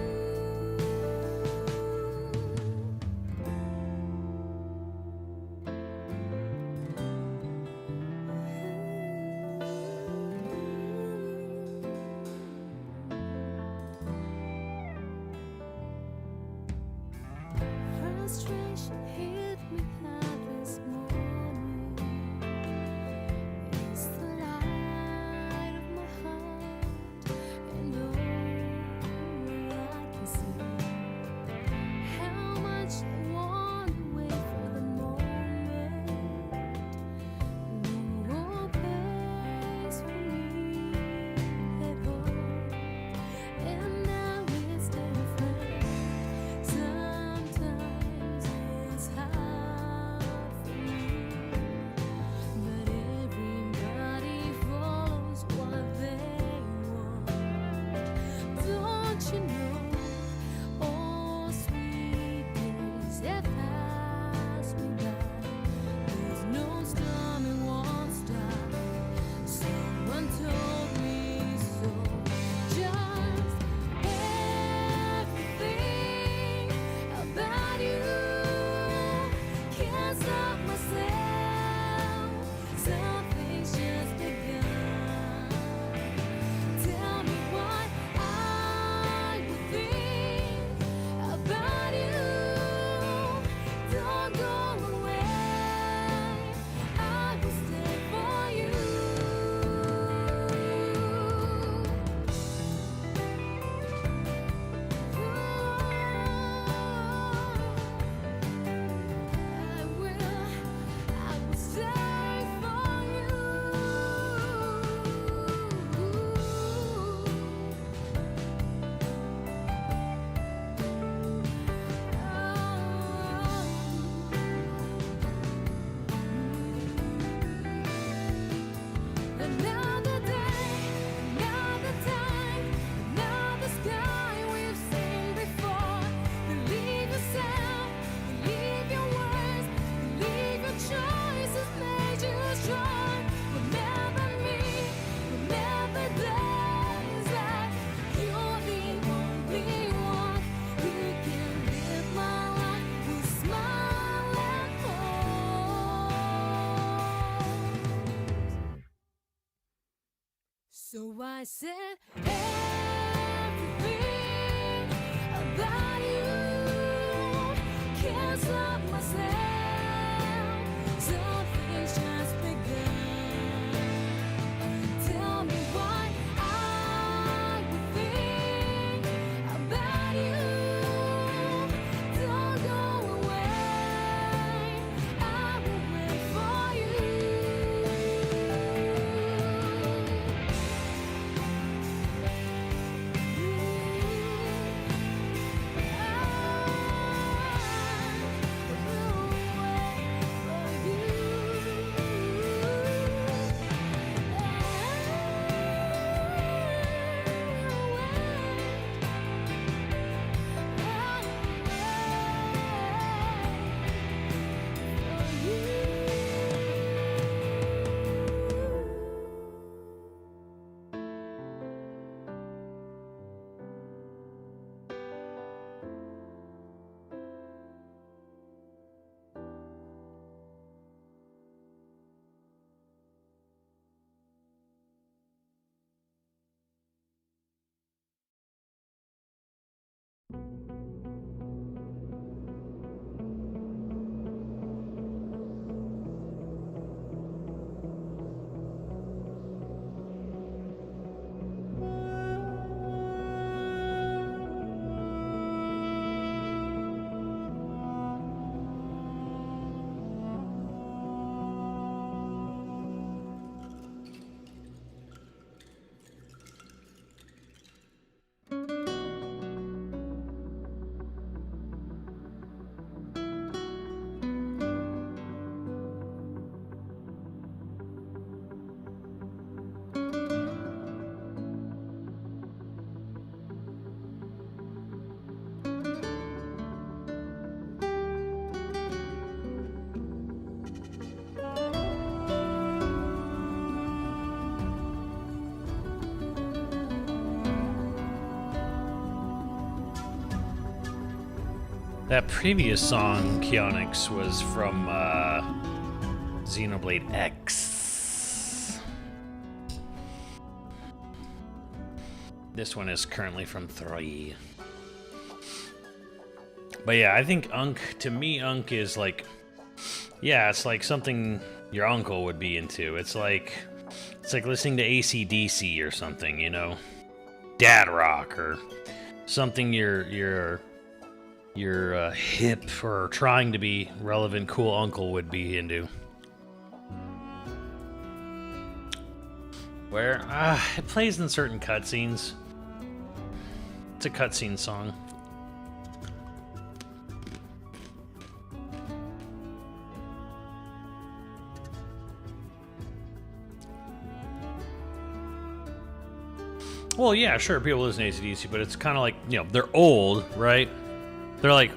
Frustration hit me hard this morning. It's the light of my heart, and all I can see. How much I want to wait for the moment. No more place for me at home, and now it's different. Sometimes it's hard for me, but everybody follows what they want. Don't you know? All sweet days have passed me by. There's no storm, it won't stop. Someone told me so. Just everything about you can't stop myself. Something's just begun. Tell me what I would think about you. Don't go away. I will stay for you. I will stay for Another day, another time, another sky we've seen before. Believe yourself, believe your words, believe your choices made you strong. Remember me, remember days like you're the only one who can live my life with smile and hope. So I said everything about you can't stop myself. Something's just begun. Tell me what I would think about you. Don't go away. I will wait for you. I will wait for you. That previous song, Keonix, was from Xenoblade X. This one is currently from 3. But yeah, I think to me, Unk is like, yeah, it's like something your uncle would be into. It's like listening to AC/DC or something, you know? Dad rock or something your hip or trying to be relevant, cool uncle would be into. Where it plays in certain cutscenes. It's a cutscene song. Well, yeah, sure, people listen to AC/DC, but it's kind of like, you know, they're old, right? They're like,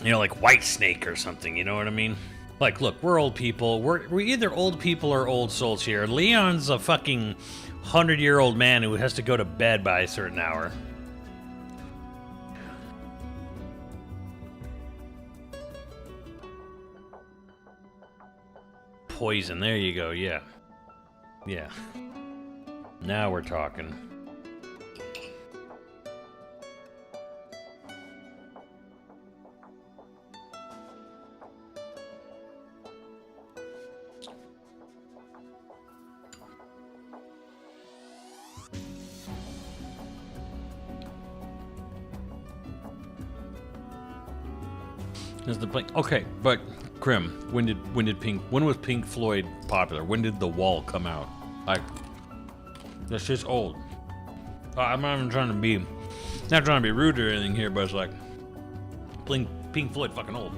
you know, like Whitesnake or something, you know what I mean? Like, look, we're old people. We're either old people or old souls here. Leon's a fucking 100-year-old man who has to go to bed by a certain hour. Poison, there you go, yeah. Yeah. Now we're talking. Is the Pink? Okay, but Krim, when was Pink Floyd popular? When did The Wall come out? Like, that's just old. I'm not even trying to be rude or anything here, but it's like, Pink Floyd fucking old.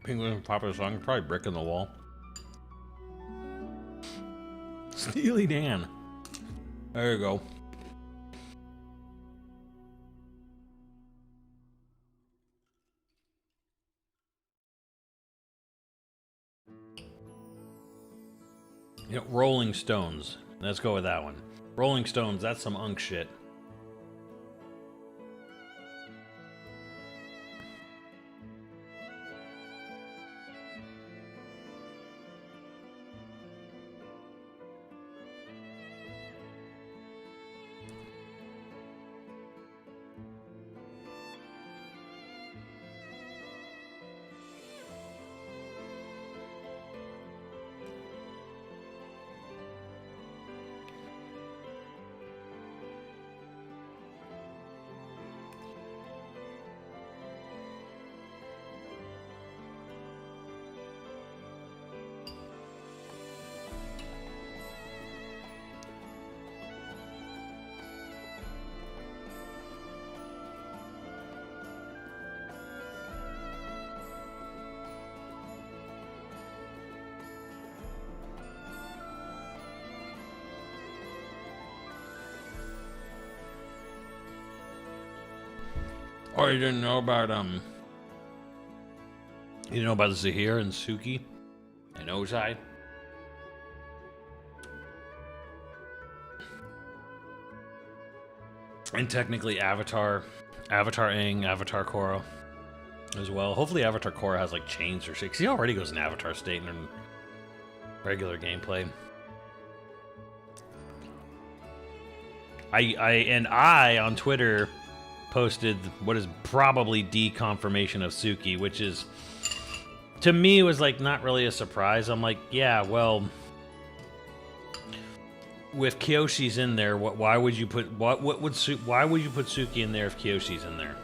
Pink Floyd's popular song, probably Brick in the Wall. Steely Dan. There you go. You know, Rolling Stones. Let's go with that one. Rolling Stones, that's some unk shit. Oh, you didn't know about the Zahir and Suki and Ozai? And technically Avatar Aang, Avatar Korra as well. Hopefully Avatar Korra has like chains or shit, 'cause he already goes in Avatar state in regular gameplay. I on Twitter posted what is probably deconfirmation of Suki, which is, to me, was like not really a surprise. I'm like, yeah, well, with Kyoshi's in there, why would you put Suki in there if Kyoshi's in there?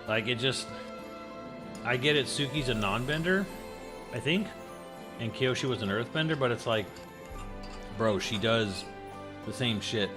Like, it just... I get it, Suki's a non-bender, I think, and Kyoshi was an earthbender, but it's like, bro, she does the same shit.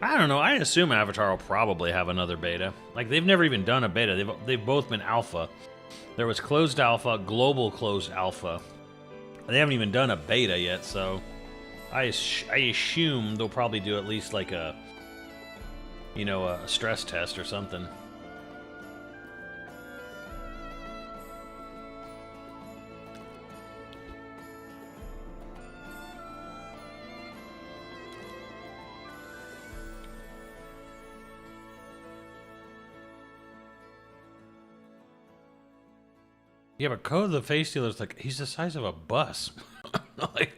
I don't know. I assume Avatar will probably have another beta. Like, they've never even done a beta. They've both been alpha. There was closed alpha, global closed alpha. They haven't even done a beta yet, so I assume they'll probably do at least like a, you know, a stress test or something. Yeah, but Code the Face Stealer's like, he's the size of a bus. Like,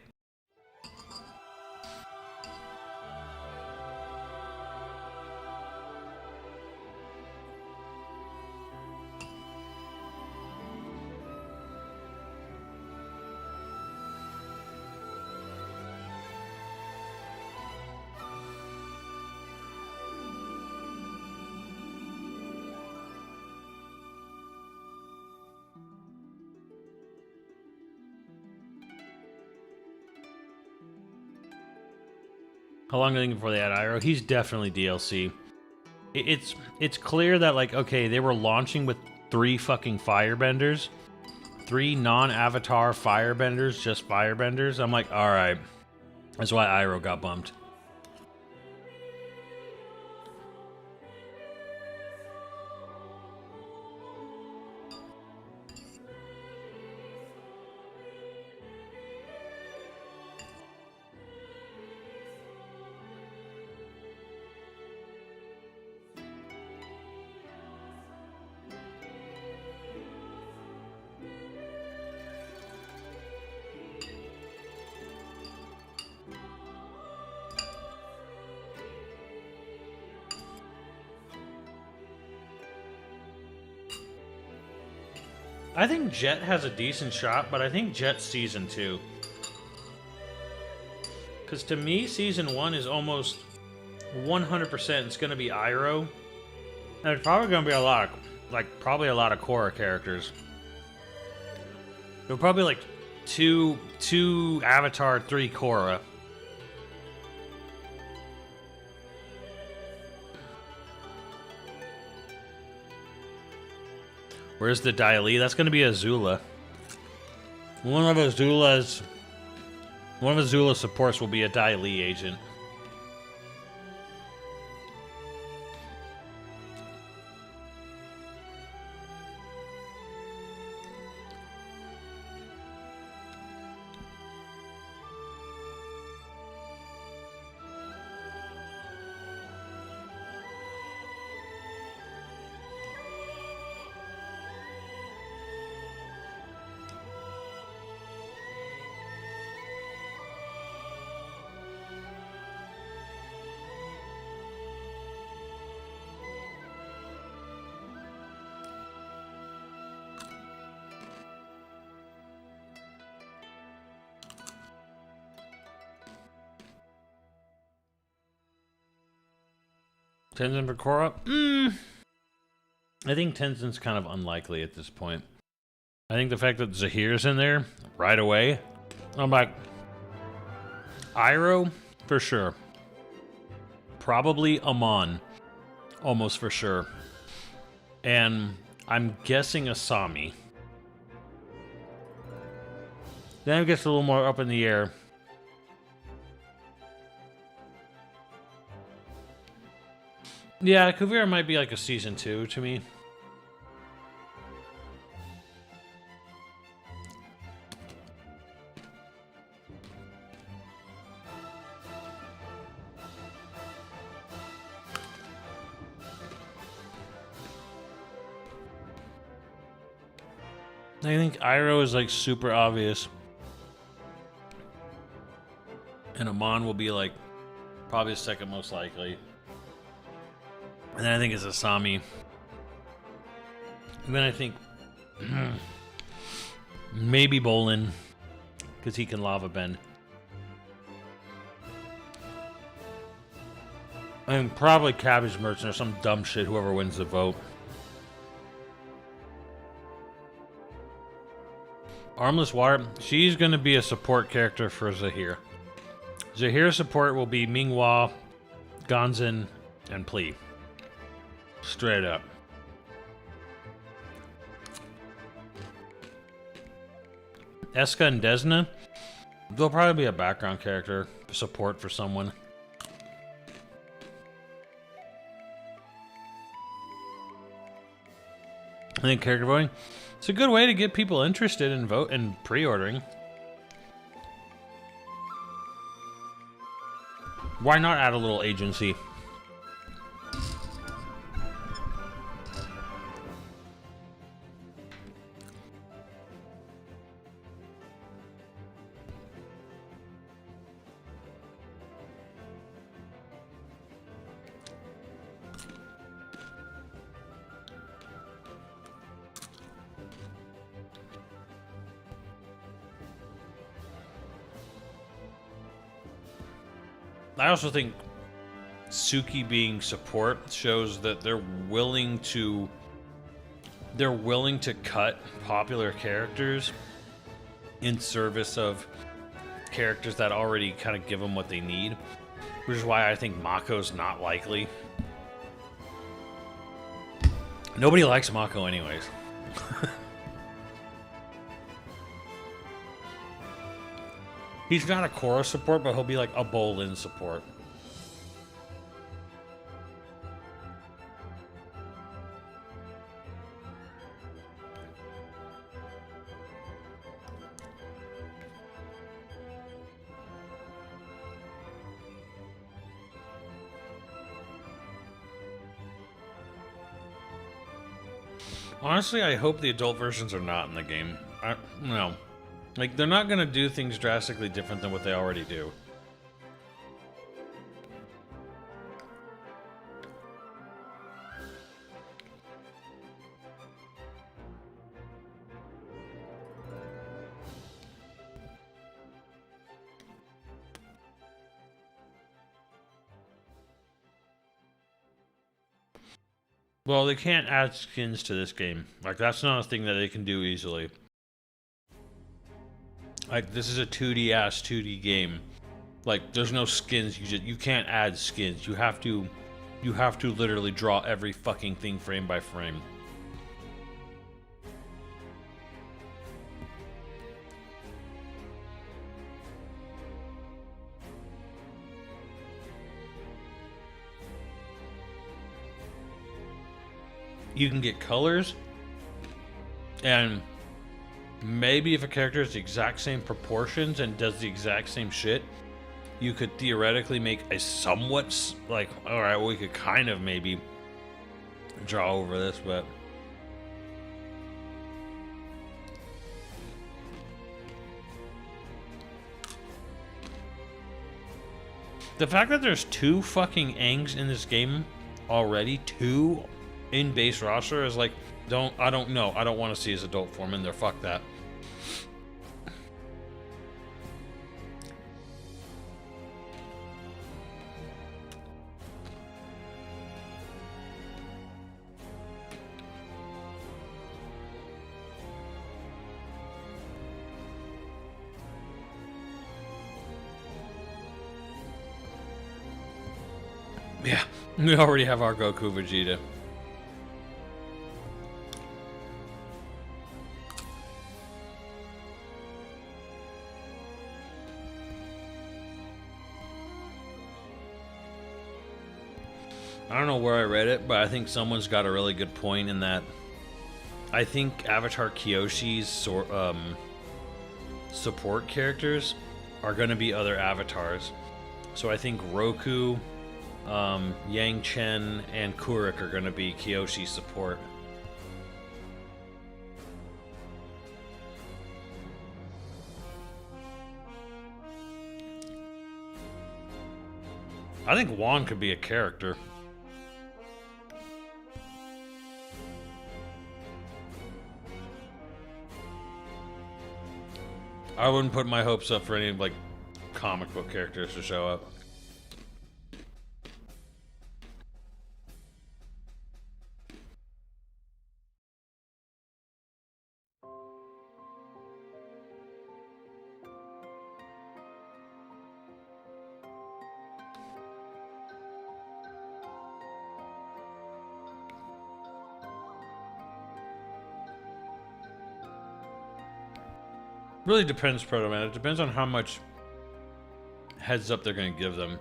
how long do you think before they add Iroh? He's definitely DLC. It's clear that, like, okay, they were launching with 3 fucking firebenders. 3 non-avatar firebenders, just firebenders. I'm like, alright. That's why Iroh got bumped. I think Jet has a decent shot, but I think Jet's Season 2. Because to me, Season 1 is almost 100% it's going to be Iroh. And there's probably going to be a lot of, like, probably a lot of Korra characters. There'll probably, like, two Avatar, 3 Korra. Where's the Dai Li? That's going to be Azula. One of Azula's supports will be a Dai Li agent. Tenzin for Korra? I think Tenzin's kind of unlikely at this point. I think the fact that Zahir's in there right away, I'm like, Iroh for sure. Probably Amon, almost for sure. And I'm guessing Asami. Then it gets a little more up in the air. Yeah, Kuvira might be like a season 2 to me. I think Iroh is like super obvious. And Amon will be like probably the second most likely. And then I think it's Asami. And then I think maybe Bolin, because he can lava bend. And probably Cabbage Merchant or some dumb shit, whoever wins the vote. Armless Water, she's going to be a support character for Zahir. Zahir's support will be Minghua, Gonzin, and Pli. Straight up. Eska and Desna, they'll probably be a background character, support for someone. I think character voting, it's a good way to get people interested in vote and pre-ordering. Why not add a little agency? I also think Suki being support shows that they're willing to cut popular characters in service of characters that already kind of give them what they need, which is why I think Mako's not likely. Nobody likes Mako anyways. He's not a Korra support, but he'll be like a Bolin support. Honestly, I hope the adult versions are not in the game. No. Like, they're not going to do things drastically different than what they already do. Well, they can't add skins to this game. Like, that's not a thing that they can do easily. Like, this is a 2D-ass 2D game. Like, there's no skins. You can't add skins. You have to literally draw every fucking thing frame by frame. You can get colors, and maybe if a character is the exact same proportions and does the exact same shit, you could theoretically make a somewhat, like, alright, well, we could kind of maybe draw over this, but... The fact that there's 2 fucking Aangs in this game already, 2 in base roster, is like, I don't know. I don't want to see his adult form in there. Fuck that. Yeah, we already have our Goku Vegeta. I don't know where I read it, but I think someone's got a really good point in that. I think Avatar Kyoshi's support characters are going to be other avatars. So I think Roku, Yang Chen, and Kurik are going to be Kyoshi's support. I think Juan could be a character. I wouldn't put my hopes up for any like comic book characters to show up. Really depends, Proto Man. It depends on how much heads up they're going to give them.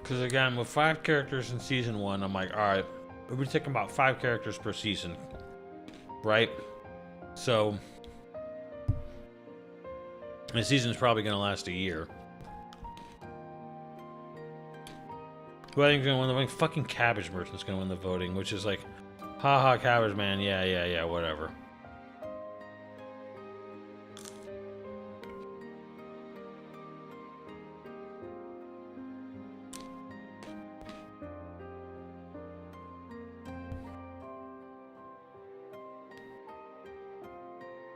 Because again, with 5 characters in season 1, I'm like, alright, we're taking about 5 characters per season. Right? So the season's probably going to last a year. Who I think is going to win the voting? Fucking Cabbage Merchant's going to win the voting, which is like, haha, Cabbage Man, yeah, whatever.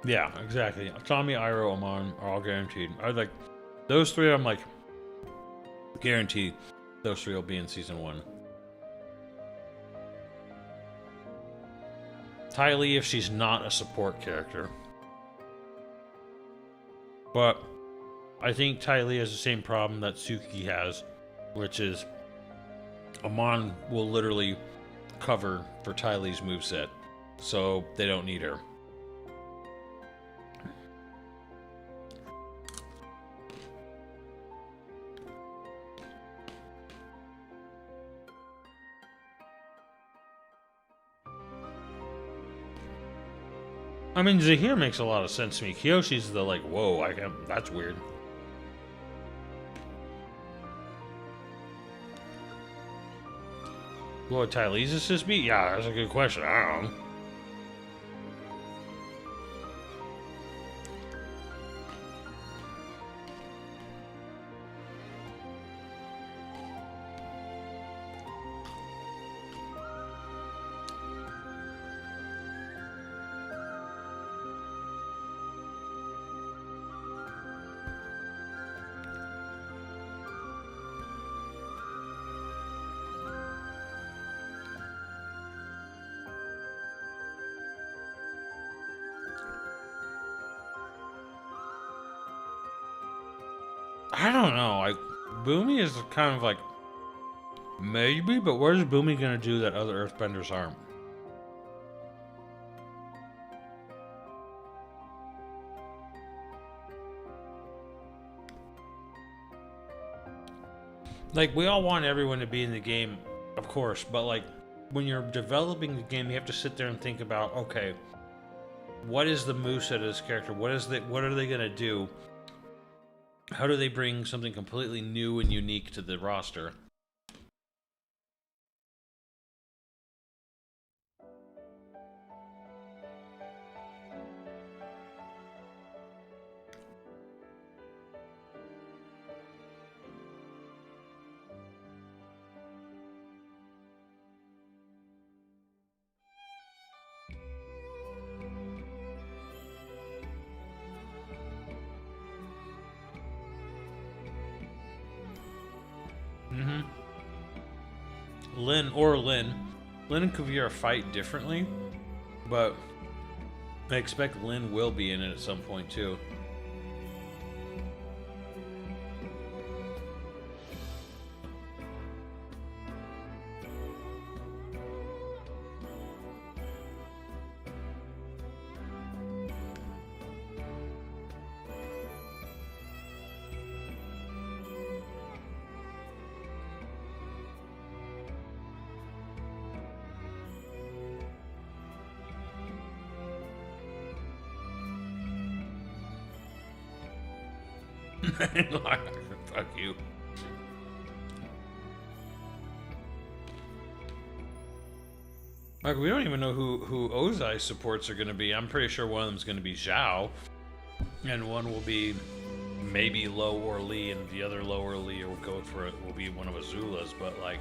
Yeah, exactly. Tommy, Iroh, Amon are all guaranteed. I like those 3. I'm like guaranteed those 3 will be in season 1. Ty Lee, if she's not a support character, but I think Ty Lee has the same problem that Suki has, which is Amon will literally cover for Ty Lee's moveset, so they don't need her. I mean, Zahir makes a lot of sense to me. Kyoshi's the like, whoa, that's weird. What would Ty Lee's assist be? Yeah, that's a good question. I don't know. I don't know. Like, Boomy is kind of like maybe, but what is Boomy gonna do that other Earthbenders aren't? Like, we all want everyone to be in the game, of course, but like when you're developing the game, you have to sit there and think about, okay, what is the moveset of this character? What are they gonna do? How do they bring something completely new and unique to the roster? Lin and Kuvira fight differently, but I expect Lin will be in it at some point too. Fuck you. Mark, we don't even know who Ozai's supports are going to be. I'm pretty sure one of them is going to be Zhao, and one will be maybe Low or Lee, and the other Low or Lee will go for it. Will be one of Azula's, but like.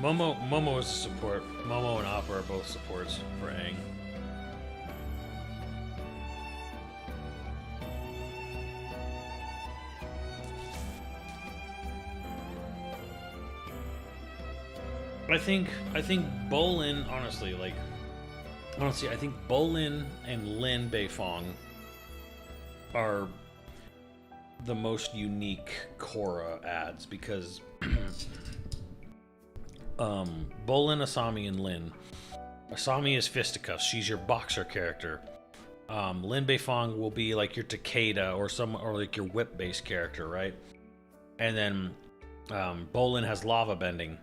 Momo is a support. Momo and Appa are both supports for Aang. I think Bolin, honestly, I think Bolin and Lin Beifong are the most unique Korra ads because Bolin, Asami, and Lin. Asami is Fisticuffs. She's your boxer character. Lin Beifong will be like your Takeda or like your whip-based character, right? And then Bolin has lava bending.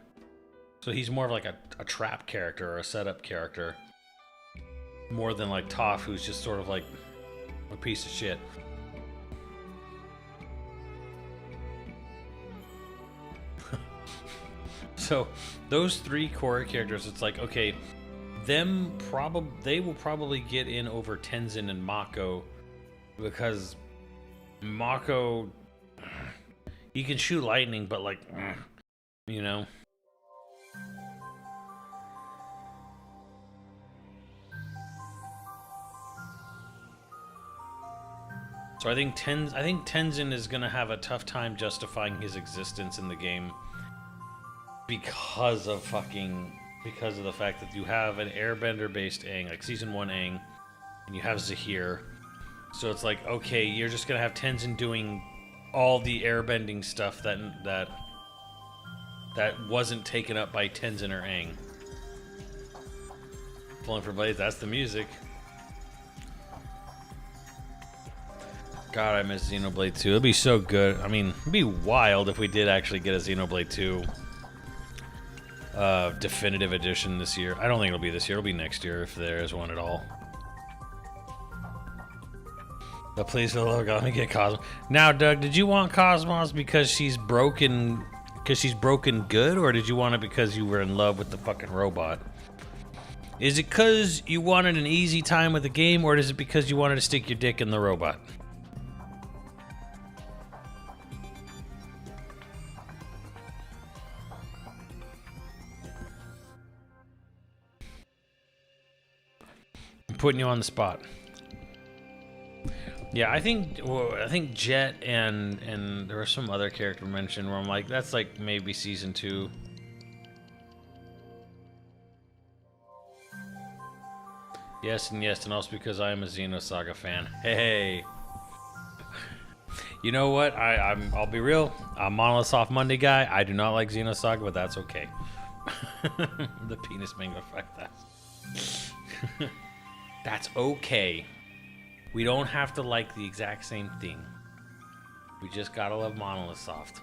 So he's more of like a trap character or a setup character. More than like Toph, who's just sort of like a piece of shit. So those three Korra characters, it's like, okay, they will probably get in over Tenzin and Mako because Mako, he can shoot lightning, but like, you know. So I think Tenzin is gonna have a tough time justifying his existence in the game because of the fact that you have an airbender based Aang, like season 1 Aang, and you have Zahir. So it's like, okay, you're just gonna have Tenzin doing all the airbending stuff that wasn't taken up by Tenzin or Aang. Pulling for blades, that's the music. God, I miss Xenoblade 2. It'd be so good. I mean, it'd be wild if we did actually get a Xenoblade 2 definitive edition this year. I don't think it'll be this year. It'll be next year if there is one at all. But please, for the love of God, let me get Cosmos. Now, Doug, did you want Cosmos because she's broken good, or did you want it because you were in love with the fucking robot? Is it because you wanted an easy time with the game, or is it because you wanted to stick your dick in the robot? I'm putting you on the spot. Yeah, I think Jet and there was some other character mentioned where I'm like, that's like maybe season 2. Yes, and also because I am a Xenosaga fan. Hey. You know what? I'll be real. I'm Monolithsoft Monday guy. I do not like Xenosaga, but that's okay. The penis mango, fuck that. That's okay. We don't have to like the exact same thing. We just gotta love Monolithsoft.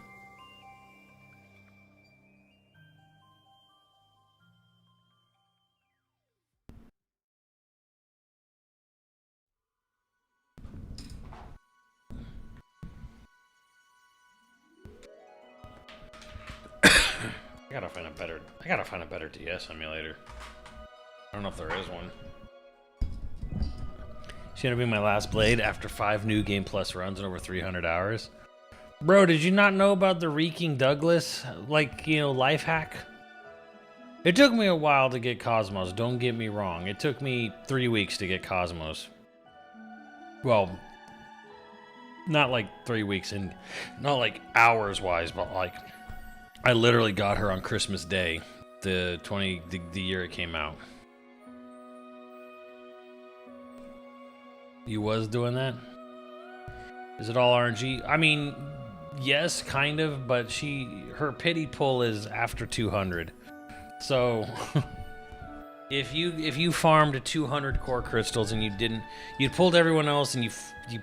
I gotta find a better DS emulator. I don't know if there is one. She's gonna be my last blade after 5 new Game Plus runs and over 300 hours. Bro, did you not know about the Reeking Douglas, life hack? It took me a while to get Cosmos, don't get me wrong. It took me 3 weeks to get Cosmos. Well, not like 3 weeks and not like hours wise, but like I literally got her on Christmas Day, the year it came out. You was doing that? Is it all RNG? I mean, yes, kind of, but her pity pull is after 200. So if you farmed 200 core crystals and you'd pulled everyone else and you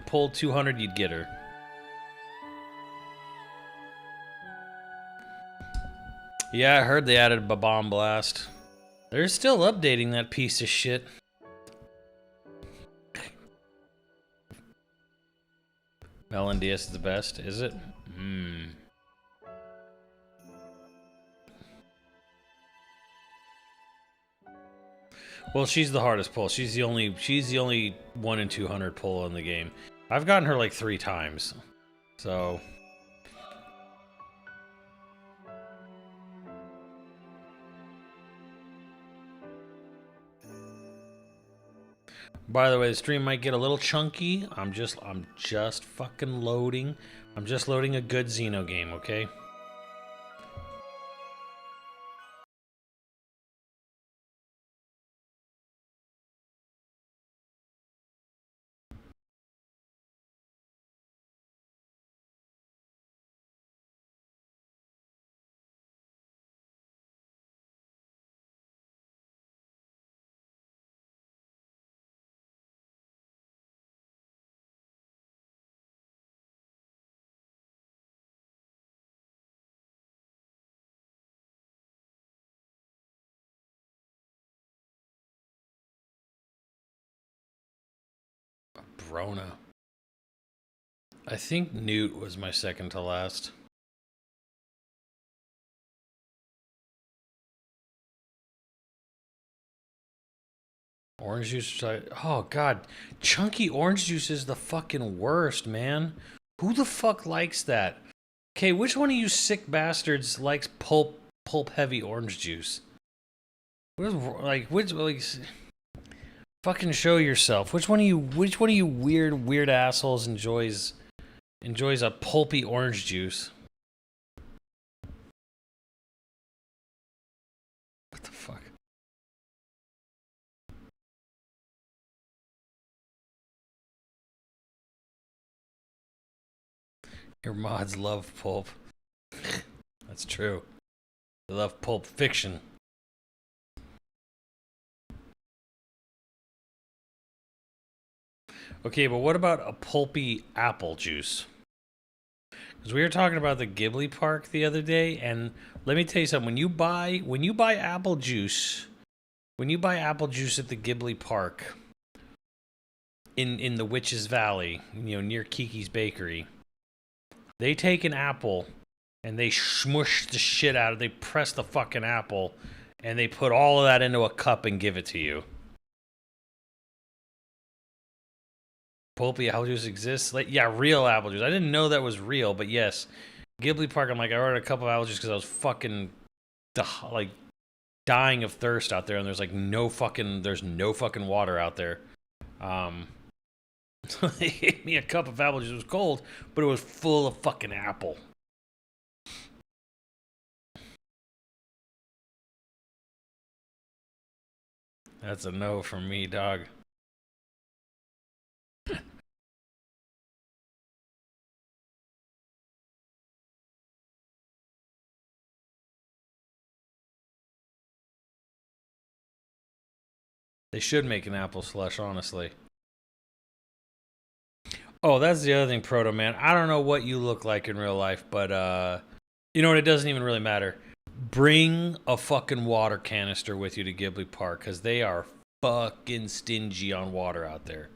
pulled 200, you'd get her. Yeah, I heard they added a bomb blast. They're still updating that piece of shit. Melon DS is the best, is it? Hmm. Well, she's the hardest pull. She's the only 1 in 200 pull in the game. I've gotten her like 3 times. So by the way, the stream might get a little chunky. I'm just fucking loading. I'm just loading a good Xeno game, okay? Brona. I think Newt was my second to last. Orange juice. Oh, God. Chunky orange juice is the fucking worst, man. Who the fuck likes that? Okay, which one of you sick bastards likes pulp heavy orange juice? Fucking show yourself. Which one of you weird assholes enjoys a pulpy orange juice? What the fuck? Your mods love pulp. That's true. They love pulp fiction. Okay, but what about a pulpy apple juice? Because we were talking about the Ghibli Park the other day, and let me tell you something. When you buy apple juice, at the Ghibli Park in the Witch's Valley, near Kiki's Bakery, they take an apple and they smush the shit out of it. They press the fucking apple and they put all of that into a cup and give it to you. Pulpy apple juice exists? Yeah, real apple juice. I didn't know that was real, but yes. Ghibli Park, I'm like, I ordered a cup of apple juice because I was fucking dying of thirst out there, and there's no fucking water out there. So they gave me a cup of apple juice. It was cold, but it was full of fucking apple. That's a no from me, dog. They should make an apple slush, honestly. Oh, that's the other thing, Proto Man. I don't know what you look like in real life, but you know what? It doesn't even really matter. Bring a fucking water canister with you to Ghibli Park, because they are fucking stingy on water out there.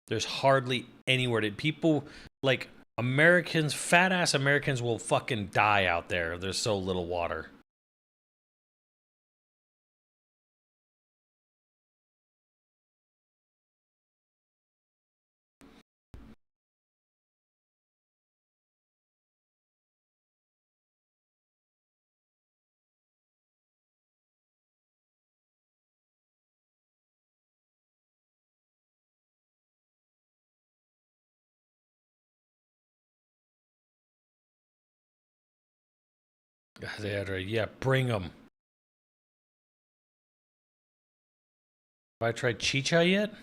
There's hardly anywhere to people Americans, fat ass Americans will fucking die out there. There's so little water. Yeah, bring them. Have I tried chicha yet?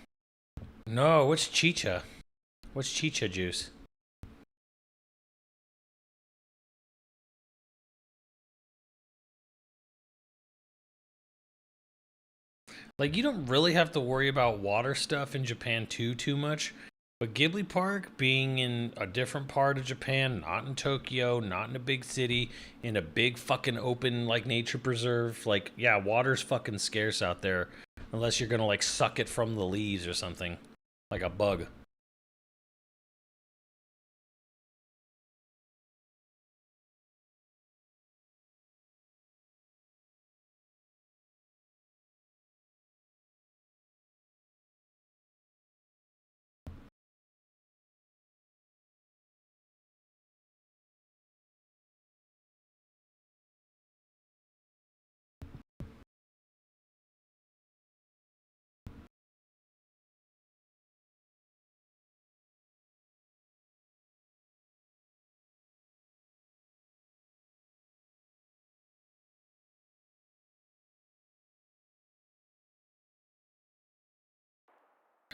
No, what's chicha? What's chicha juice? You don't really have to worry about water stuff in Japan too much, But Ghibli Park being in a different part of Japan, not in Tokyo, not in a big city, in a big fucking open like nature preserve, like yeah, water's fucking scarce out there unless you're gonna like suck it from the leaves or something, like a bug.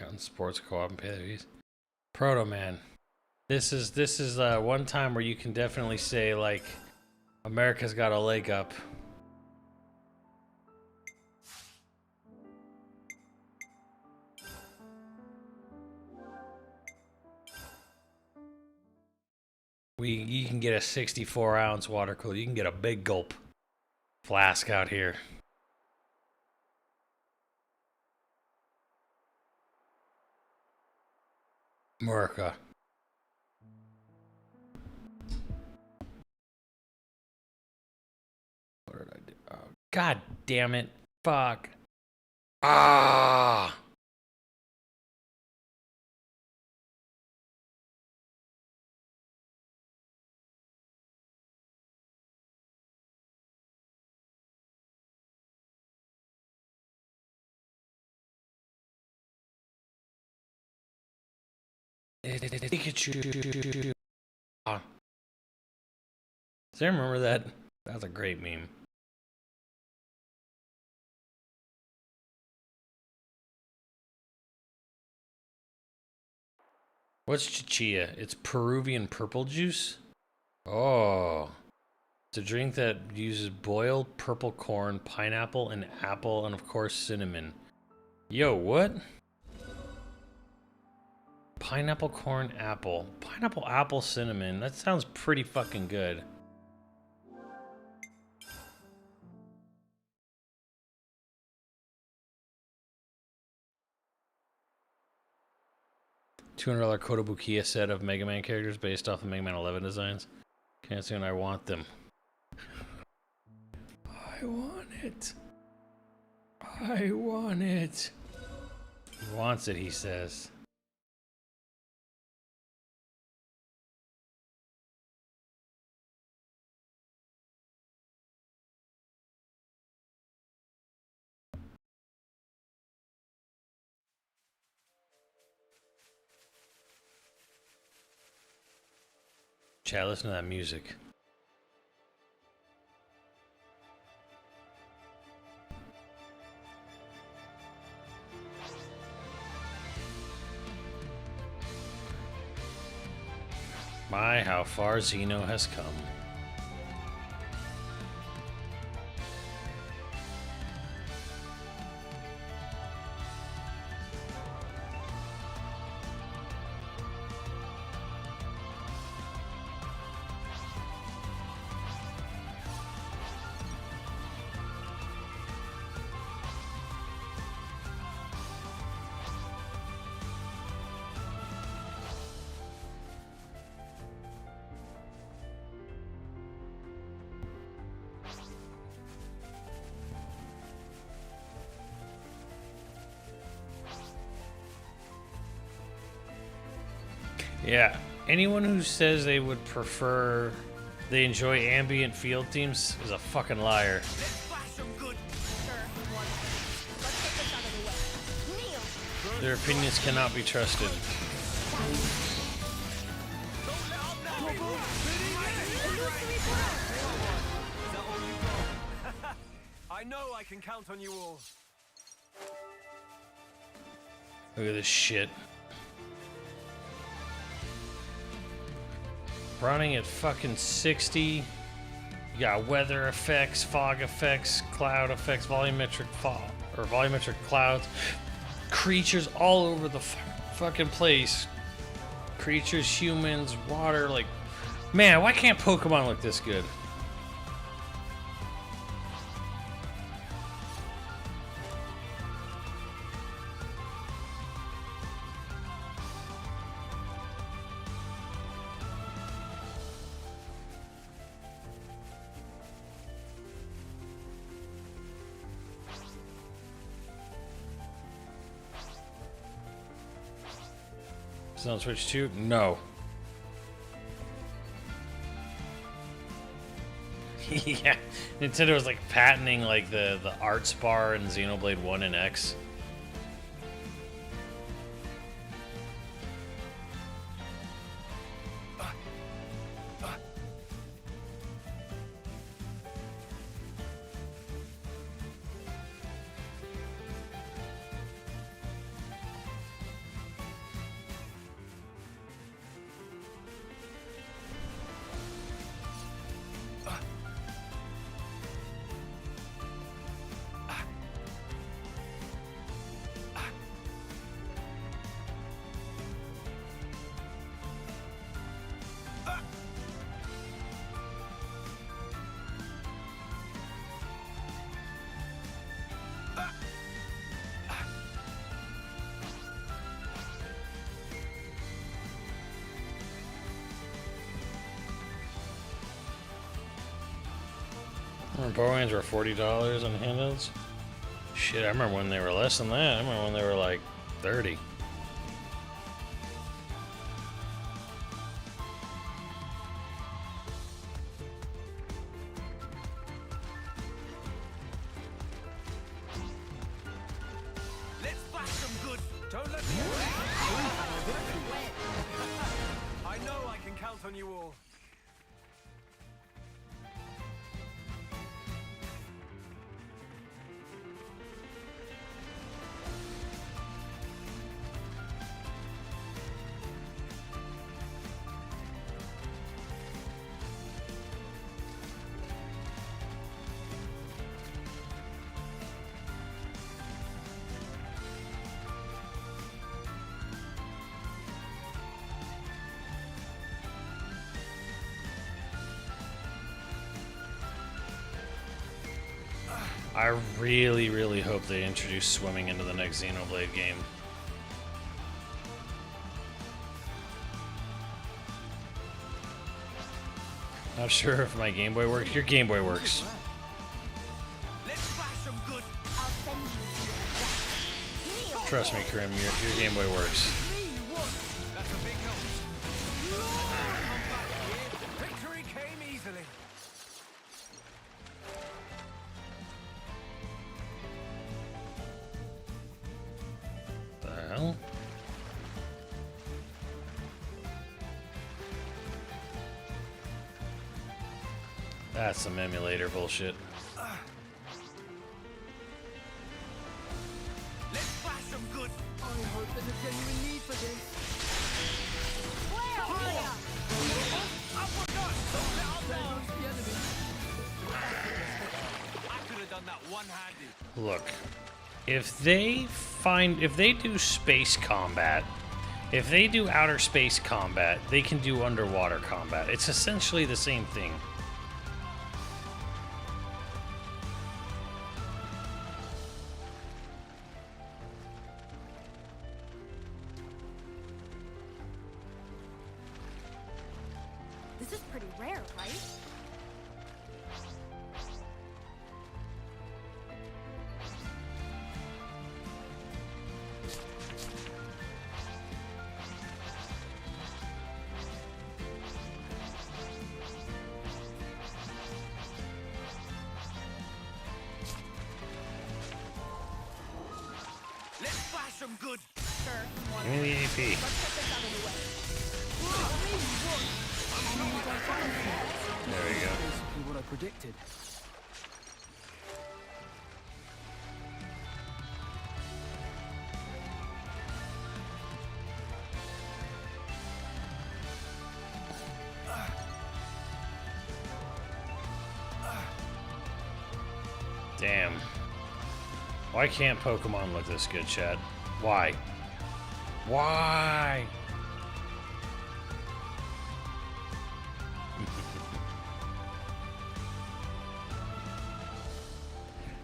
Out in sports co-op and pay the fees. Proto Man. This is one time where you can definitely say like America's got a leg up. You can get a 64-ounce water cooler. You can get a big gulp flask out here. America. What did I do? Oh, God damn it. Fuck. Ah. Pikachu. Ah. Does anyone remember that? That was a great meme. What's chichilla? It's Peruvian purple juice? Oh. It's a drink that uses boiled purple corn, pineapple, and apple, and of course cinnamon. Yo, what? Pineapple, corn, apple. Pineapple, apple, cinnamon. That sounds pretty fucking good. $200 Kotobukiya set of Mega Man characters based off of Mega Man 11 designs. Can't say when I want them. I want it. I want it. He wants it, he says. Chat, listen to that music. My, how far Xeno has come. Yeah, anyone who says they would prefer, they enjoy ambient field themes is a fucking liar. Their opinions cannot be trusted. I know I can count on you all. Look at this shit. Running at fucking 60. You got weather effects, fog effects, cloud effects, volumetric fog, or volumetric clouds. Creatures all over the fucking place. creatures, humans, water, like... Man, why can't Pokemon look this good? Is it on Switch 2? No. Yeah, Nintendo was like patenting like the arts bar in Xenoblade 1 and X. Borderlands were $40 on handhelds. Shit, I remember when they were less than that. I remember when they were like 30. Let's bash them good. Don't let me I know I can count on you all. I really, really hope they introduce swimming into the next Xenoblade game. Not sure if my Game Boy works. Your Game Boy works. Let's bash them good. Trust me, Karim, your Game Boy works. That's a big help. Victory came easily. The hell? That's some emulator bullshit. Let's bash them good. I hope there's a genuine need for this. Uppercut. Don't let them down. There's the enemy. I could have done that one-handed. Look, if they do space combat, if they do outer space combat, they can do underwater combat. It's essentially the same thing. This is pretty rare, right? Let's bash them good. Sure. Give me the AP. Let's get this out of the way. There we go. Basically what I predicted. Damn. Why can't Pokemon look this good, Chad? Why? Why?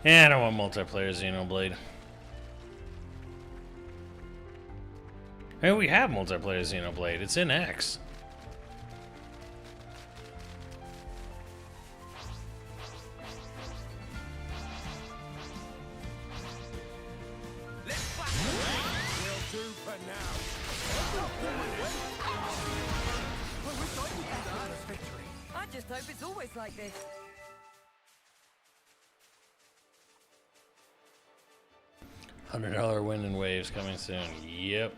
And I want multiplayer Xenoblade. Hey, we have multiplayer Xenoblade. It's in X. Let's fight some good. Will do for now. I just hope it's always like this. $100 wind and waves coming soon. Yep.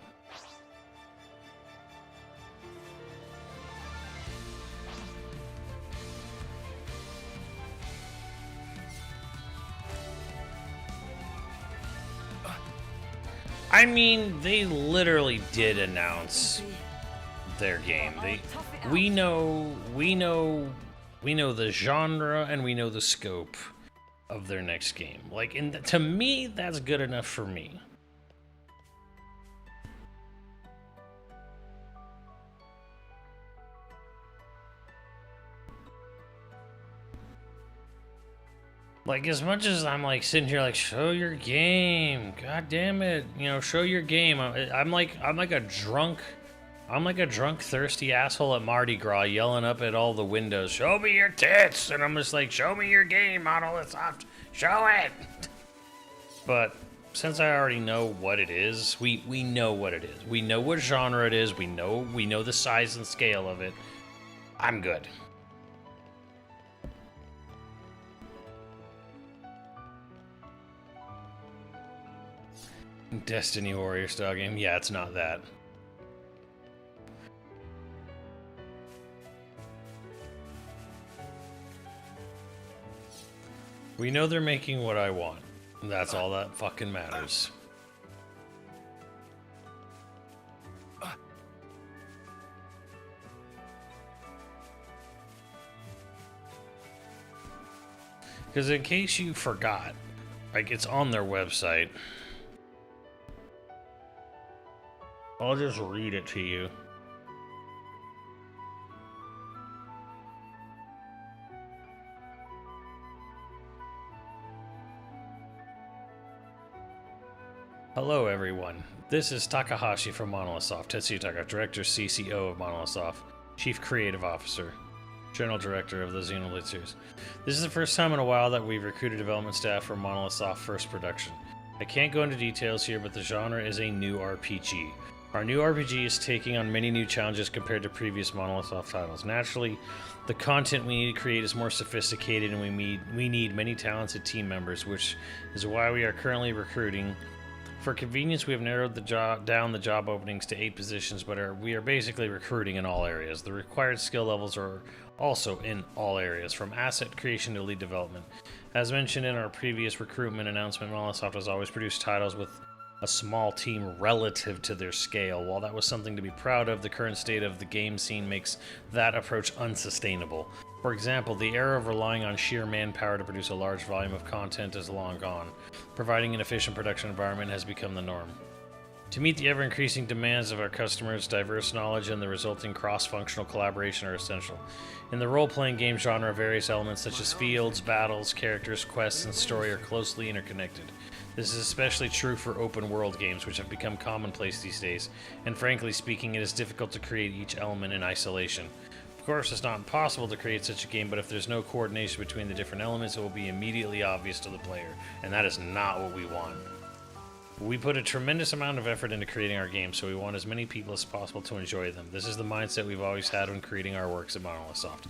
I mean, they literally did announce their game. We know the genre and we know the scope of their next game. Like, to me, that's good enough for me. Like, as much as I'm like sitting here like, show your game, god damn it, you know, show your game. I'm like a drunk thirsty asshole at Mardi Gras yelling up at all the windows, show me your tits, and I'm just like, show me your game, Monolithsoft, show it. But since I already know what it is, we know what it is. We know what genre it is. We know the size and scale of it. I'm good. Destiny Warrior style game? Yeah, it's not that. We know they're making what I want. That's all that fucking matters. Because in case you forgot, like, it's on their website. I'll just read it to you. Hello everyone, this is Takahashi from Monolithsoft, Tetsuya Taka, Director CCO of Monolithsoft, Chief Creative Officer, General Director of the Xenoblade series. This is the first time in a while that we've recruited development staff for Monolithsoft first production. I can't go into details here, but the genre is a new RPG. Our new RPG is taking on many new challenges compared to previous Monolithsoft titles. Naturally, the content we need to create is more sophisticated and we need many talented team members, which is why we are currently recruiting. For convenience, we have narrowed down the job openings to 8 positions, but we are basically recruiting in all areas. The required skill levels are also in all areas, from asset creation to lead development. As mentioned in our previous recruitment announcement, Monolithsoft has always produced titles with a small team relative to their scale. While that was something to be proud of, the current state of the game scene makes that approach unsustainable. For example, the era of relying on sheer manpower to produce a large volume of content is long gone. Providing an efficient production environment has become the norm. To meet the ever-increasing demands of our customers, diverse knowledge and the resulting cross-functional collaboration are essential. In the role-playing game genre, various elements such as fields, battles, characters, quests, and story are closely interconnected. This is especially true for open-world games, which have become commonplace these days, and frankly speaking, it is difficult to create each element in isolation. Of course, it's not impossible to create such a game, but if there's no coordination between the different elements, it will be immediately obvious to the player, and that is not what we want. We put a tremendous amount of effort into creating our games, so we want as many people as possible to enjoy them. This is the mindset we've always had when creating our works at Monolithsoft.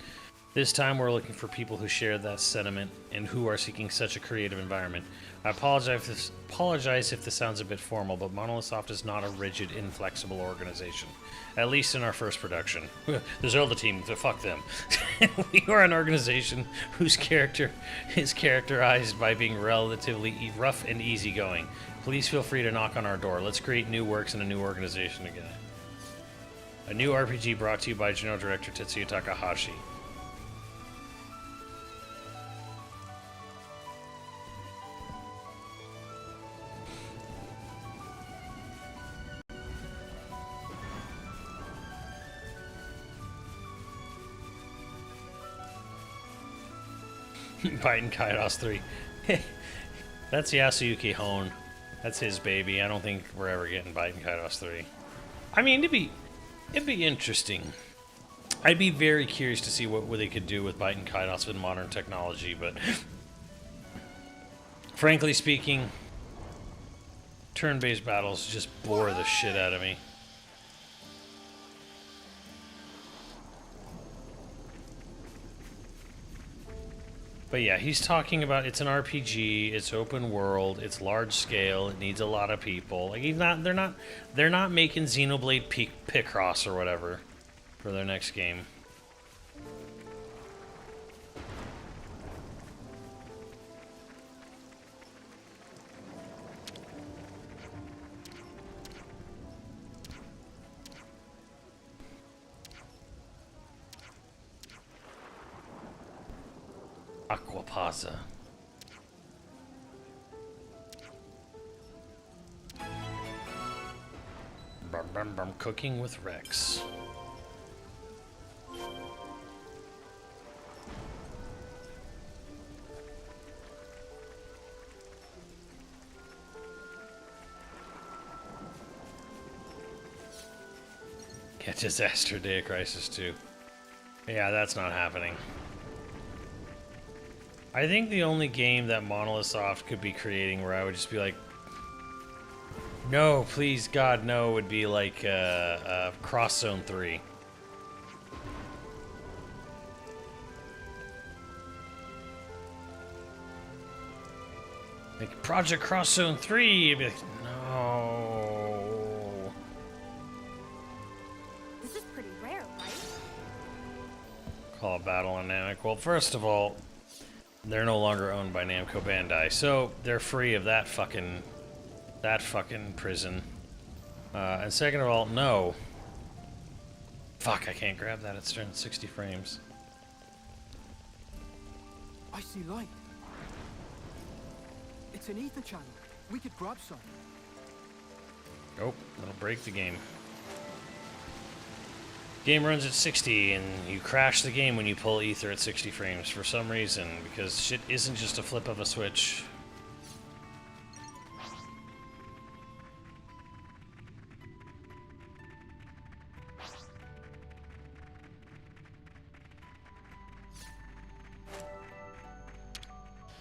This time we're looking for people who share that sentiment and who are seeking such a creative environment. I apologize if this sounds a bit formal, but Monolithsoft is not a rigid, inflexible organization. At least in our first production. The Zelda team, fuck them. We are an organization whose character is characterized by being relatively rough and easygoing. Please feel free to knock on our door. Let's create new works in a new organization together. A new RPG brought to you by General Director Tetsuya Takahashi. Biden Kairos 3. That's Yasuyuki Hone. That's his baby. I don't think we're ever getting Biden Kaidos 3. I mean, it'd be interesting. I'd be very curious to see what they could do with Biden Kaidos with modern technology, but frankly speaking, turn-based battles just bore the shit out of me. But yeah, he's talking about it's an RPG, it's open world, it's large scale, it needs a lot of people. Like they're not making Xenoblade Picross or whatever for their next game. Aquapazza. Cooking with Rex. Get Disaster Day of Crisis 2. Yeah, that's not happening. I think the only game that Monolithsoft could be creating where I would just be like, no, please, God, no, would be like Cross Zone 3. Like Project Cross Zone 3, you'd be like, no. This is pretty rare, right? Call a battle on Namek. Well, first of all, they're no longer owned by Namco Bandai, so they're free of that fucking prison. And second of all, no. Fuck, I can't grab that. It's turned 60 frames. I see light. It's an ether channel. We could grab some. Nope, that'll break the game. Game runs at 60, and you crash the game when you pull ether at 60 frames for some reason, because shit isn't just a flip of a switch.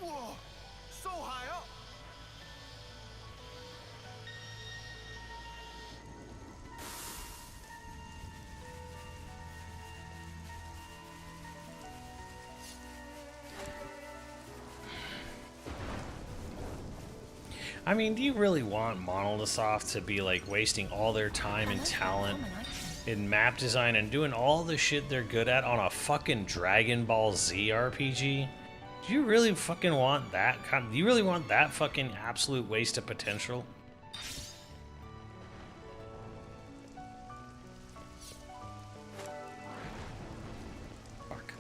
Whoa! So high up! I mean, do you really want Monolithsoft to be like wasting all their time and talent in map design and doing all the shit they're good at on a fucking Dragon Ball Z RPG? Do you really fucking want that do you really want that fucking absolute waste of potential? Fuck.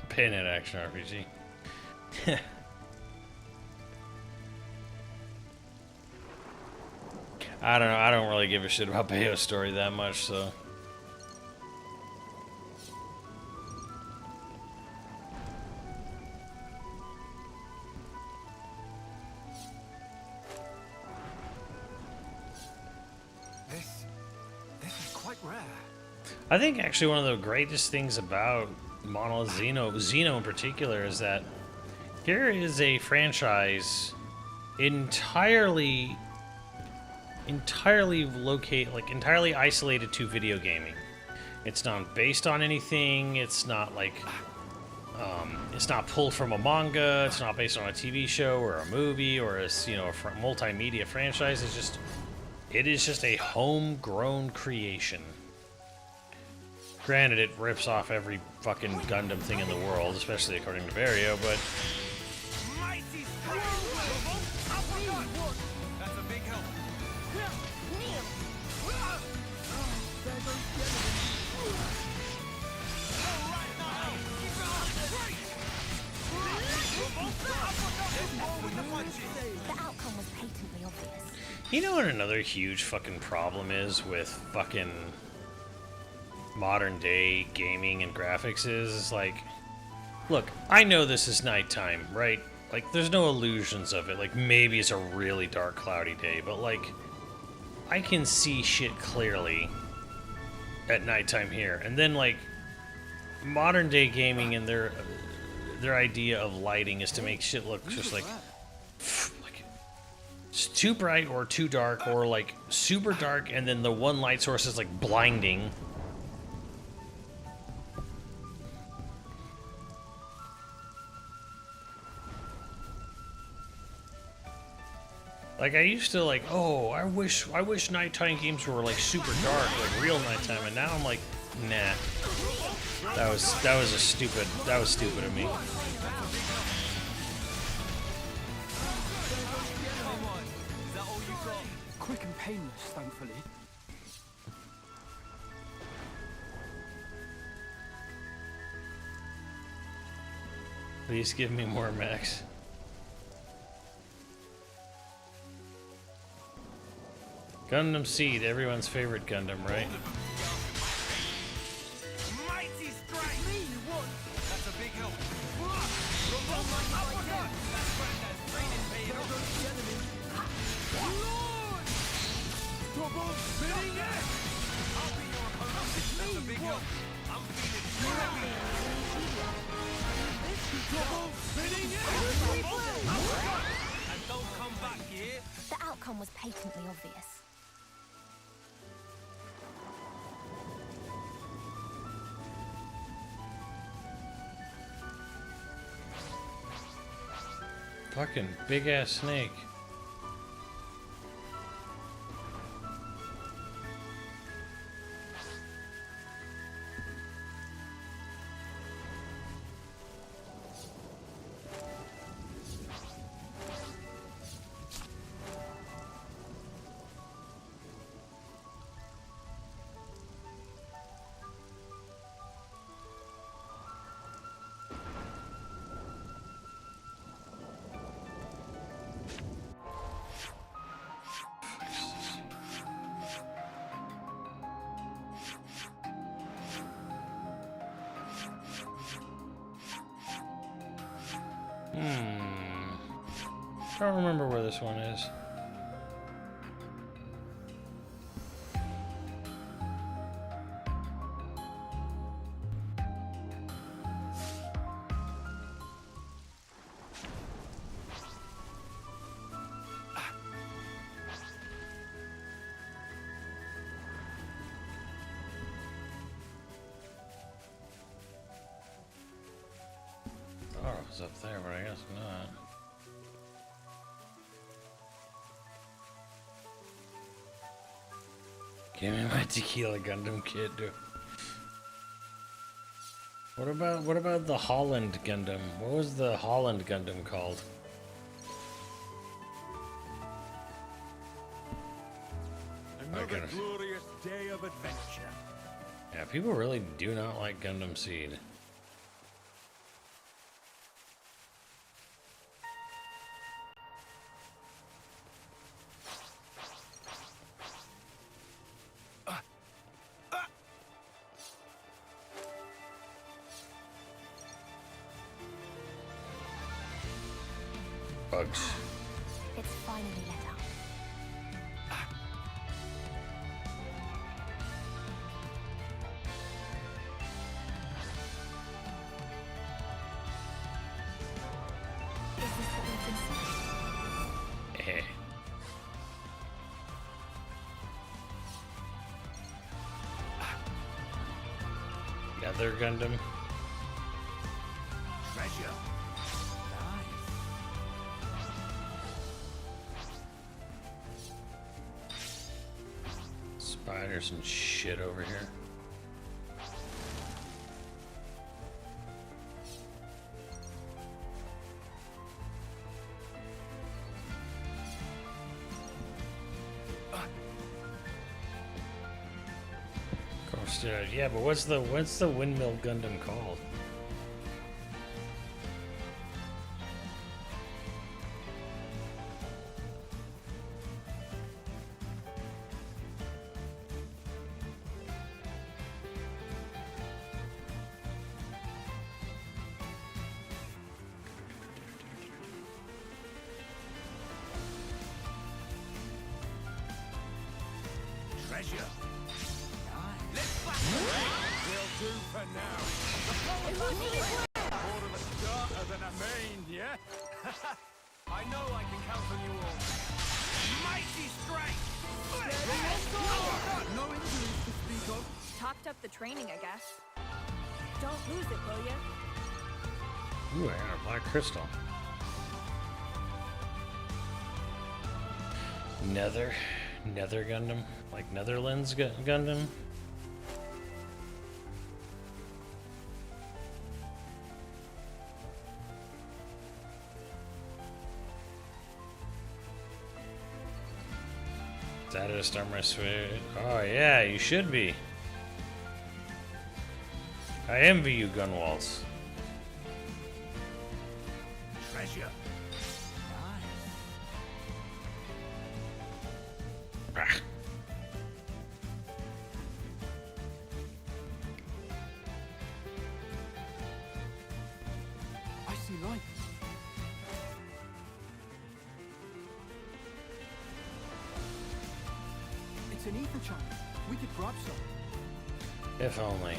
Pinhead action RPG. I don't know. I don't really give a shit about Bayo's story that much, so. This is quite rare. I think actually one of the greatest things about Monolith Xeno in particular is that here is a franchise entirely isolated to video gaming. It's not based on anything. It's not like it's not pulled from a manga. It's not based on a TV show or a movie or a multimedia franchise. It is just a homegrown creation. Granted, it rips off every fucking Gundam thing in the world, especially according to Vario, but Mighty strike! I forgot! That's a big help. There goes the enemy. All right. The outcome was patently obvious. You know what another huge fucking problem is with fucking modern day gaming and graphics is like, look, I know this is nighttime, right? Like, there's no illusions of it. Like, maybe it's a really dark, cloudy day, but like, I can see shit clearly at nighttime here. And then like, modern day gaming and their idea of lighting is to make shit look just like it's too bright or too dark or like super dark, and then the one light source is like blinding. Like, I used to like, oh, I wish nighttime games were like super dark, like real nighttime, and now I'm like, nah. That was stupid of me. Quick and painless, thankfully. Please give me more mechs. Gundam Seed, everyone's favorite Gundam, right? Mighty strike! That's a big help. Uppercut! That's Granddad's training paid off. Lord! Double spinning it! I'll be your opponent. That's a big help. I'm feeling heavy. Double spinning it! Uppercut! And don't come back here. The outcome was patently obvious. Fucking big ass snake. I don't remember where this one is. Oh, it's up there, but I guess not. Give me my Tequila Gundam kit, dude. What about the Holland Gundam? What was the Holland Gundam called? Another glorious day of adventure. Yeah, people really do not like Gundam Seed. Bugs. It's finally let out. Is this what we've been seeing? Eh. Another Gundam. Treasure. Spiders and shit over here. Yeah, but what's the windmill Gundam called? treasure. Let's back the will do for now. More of a starter than a main, yeah? I know I can count on you all. Mighty strength! No injuries to speak of. Topped up the training, I guess. Don't lose it, will ya? Ooh, I got a black crystal. Nether Gundam, like Netherlands Gundam. Status armor switch. Oh yeah, you should be. I envy you, Gunwalls. Treasure. Ah. I see light. It's an ether channel. We could grab some. If only.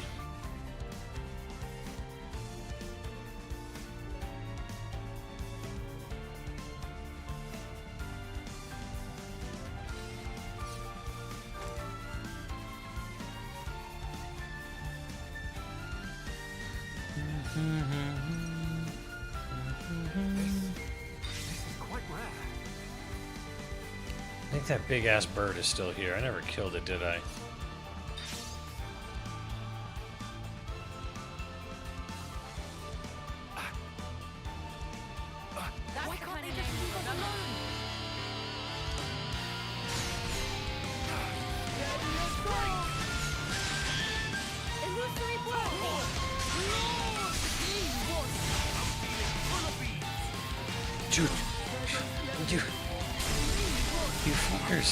This is quite rare. I think that big ass bird is still here. I never killed it, did I? Why can't they just leave us alone? Illusory blow! Dude, you fuckers.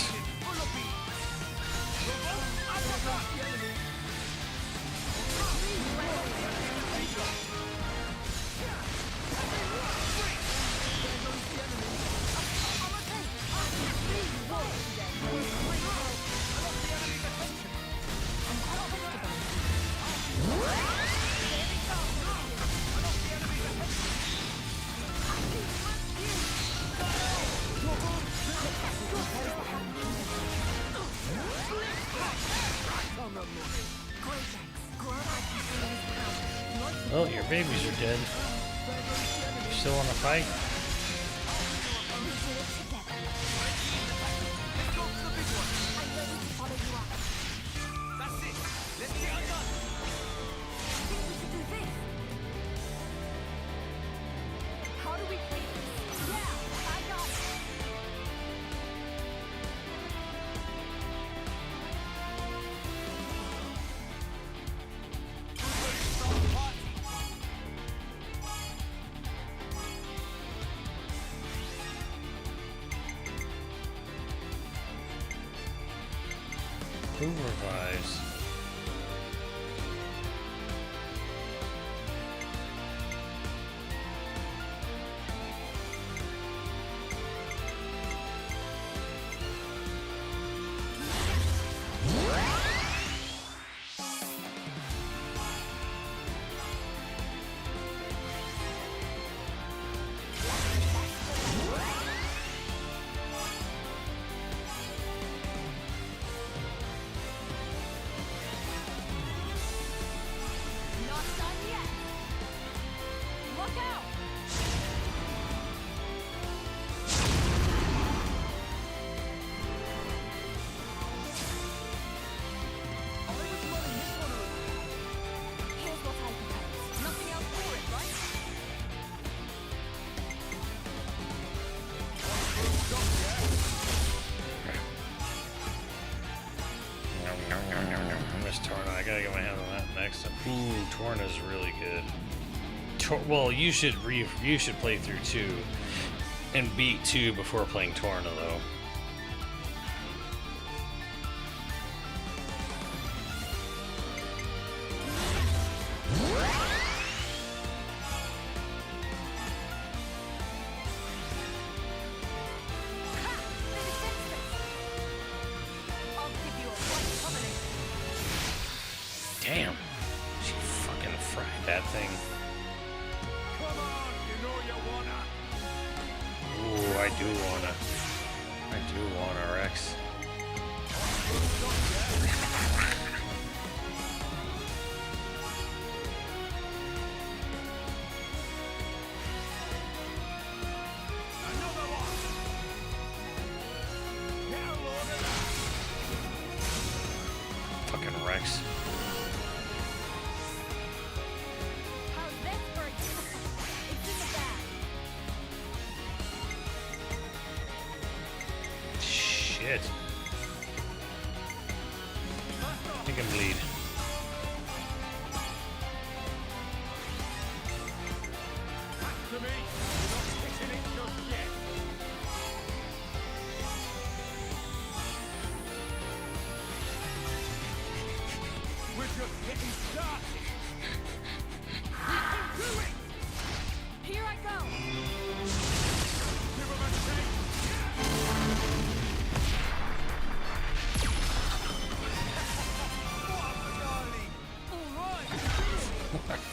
Oh, your babies are dead. You still want to fight? That's it. Let's get it done. How do we play this? Yeah, I got it. Who revives? Not done yet. Look out! Here's what I propose. Nothing else for it, right? I miss Torna. I gotta get my hands on that next. Ooh, Torna's really good. Well, you should play through 2 and beat 2 before playing Torna, though. I'll give you a one Damn. She fucking fried that thing. Come on, you know you wanna. Ooh, I do wanna, Rex. Another one. Get a load of that. Fucking Rex. How's this for a It's in the bag. Shit. I can bleed. Back to me. You're not fixing it just yet. We're just getting started. We can do it. Here I go. Give him a shake. What a darling. All right.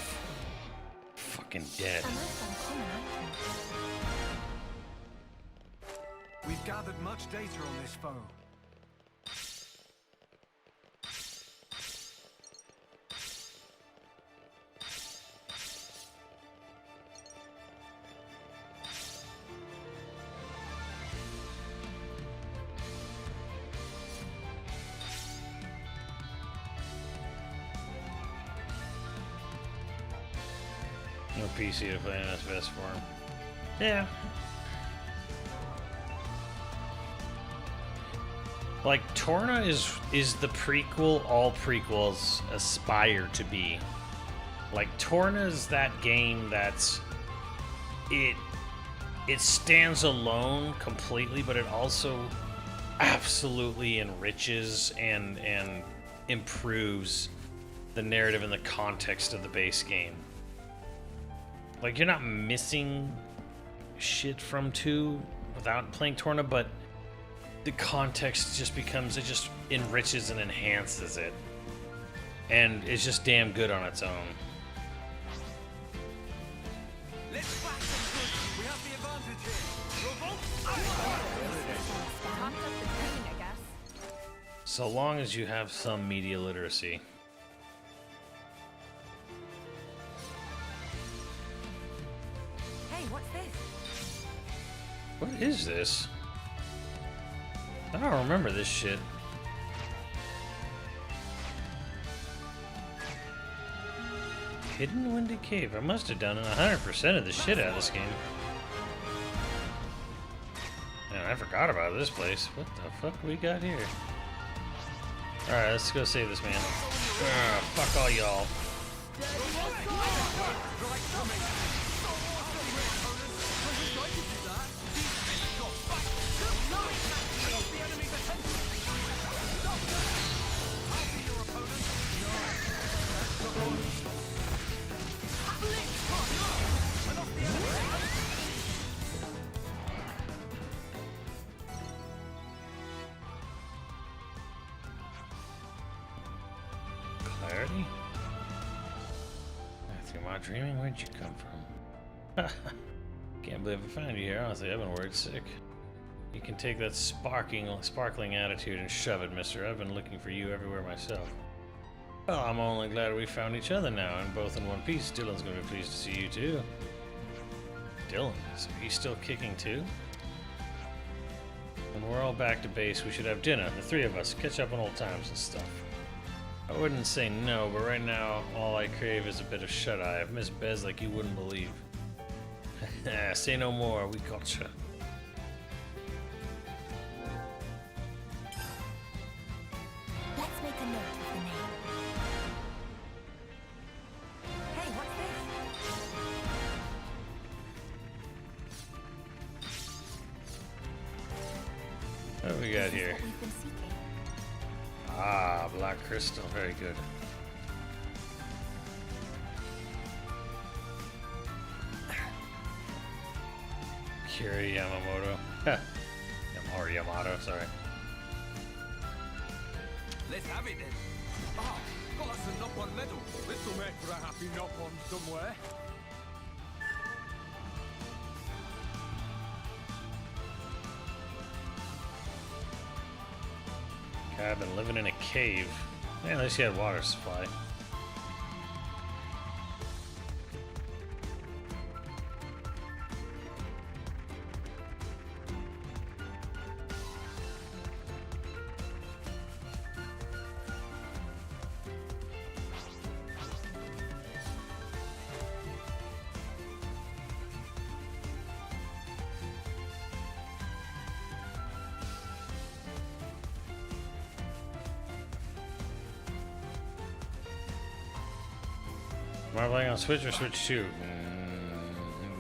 Fucking dead. We've gathered much data on this foe. No PC to play in its best form. Yeah. Like, Torna is the prequel all prequels aspire to be. Like, Torna's that game that's... It stands alone completely, but it also absolutely enriches and improves the narrative and the context of the base game. Like, you're not missing shit from 2 without playing Torna, but the context just becomes, it just enriches and enhances it. And it's just damn good on its own. Let's back them good. We have the advantage here. Revolt. Topped up the training, I guess. So long as you have some media literacy. Hey, what's this? What is this? I don't remember this shit. Hidden Windy Cave. I must have done 100% of the shit out of this game. Man, I forgot about this place. What the fuck we got here? Alright, let's go save this man. Fuck all y'all. Clarity? Matthew, am I dreaming? Where'd you come from? Can't believe I found you here. Honestly, I've been worried sick. You can take that sparkling attitude and shove it, mister. I've been looking for you everywhere myself. Well, I'm only glad we found each other now, and both in one piece. Dylan's gonna be pleased to see you too. Dylan, so he's still kicking too? When we're all back to base, we should have dinner. The three of us, catch up on old times and stuff. I wouldn't say no, but right now, all I crave is a bit of shut-eye. I've missed Bez like you wouldn't believe. Say no more, we gotcha. Let's make a note of the name. Hey, what's this? What do we got here? What we've been seeking. Ah, Black Crystal, very good. Kiri Yamamoto. Or Yamato, sorry. Let's have it then. Oh, Got us a knock-on medal. This'll make for a happy knock-on somewhere. God, I've been living in a cave. Yeah, at least you had water supply. Am I playing on Switch or Switch 2?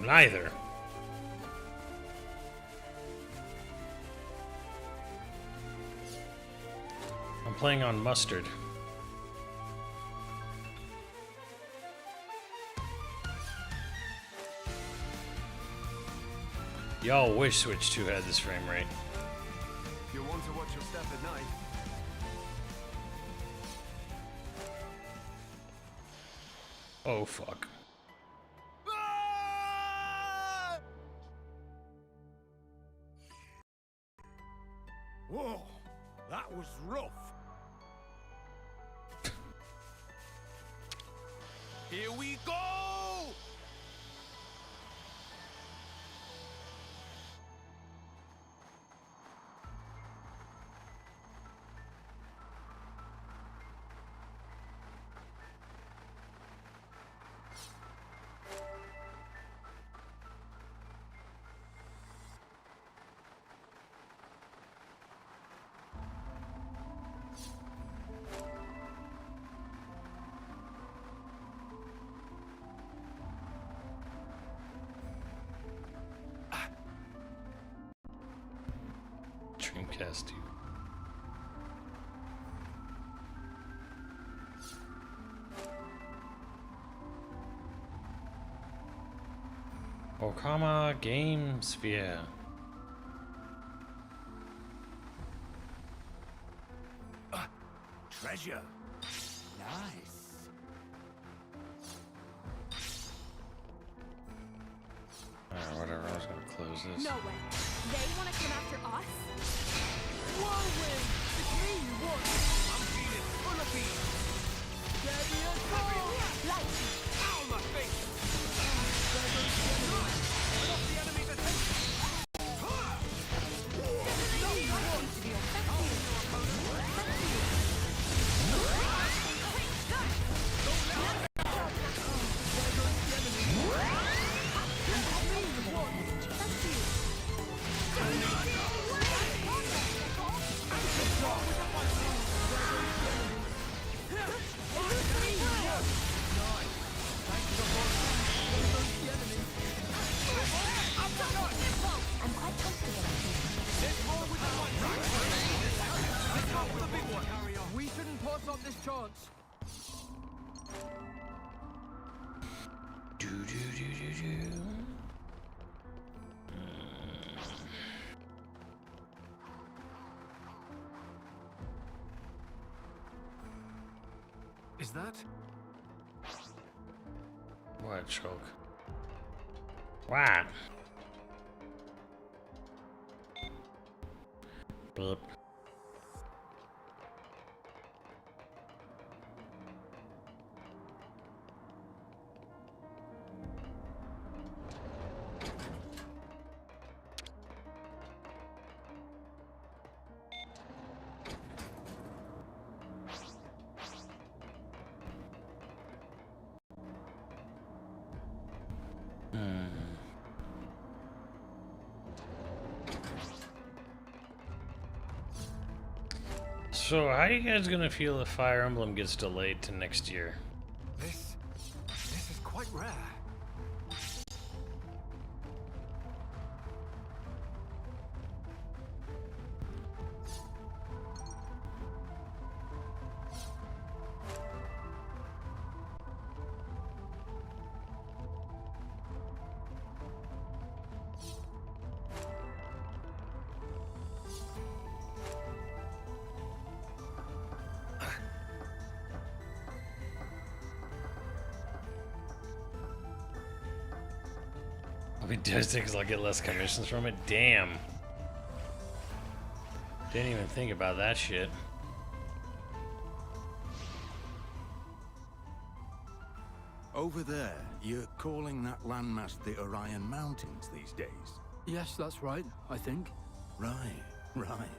Neither. I'm playing on Mustard. Y'all wish Switch 2 had this frame rate. You want to watch your step at night? Oh fuck. Whoa, that was rough. Here we go! Dreamcast 2. Okama Game Sphere. Treasure. Nice. Whatever, I was gonna close this. No way. They want to come after us? Whirlwind! It's me you want! I'm feeling full of beat! Steady as ball! Ow, my face! Put off the enemy's attention! We shouldn't pass up this chance. Do, do, do, do, do. Is that? What, choke? What? Bloop. So, how are you guys gonna feel if Fire Emblem gets delayed to next year? This is quite rare. I mean, does it 'cause I'll get less commissions from it? Damn. Didn't even think about that shit. Over there, you're calling that landmass the Orion Mountains these days? Yes, that's right, I think. Right, right.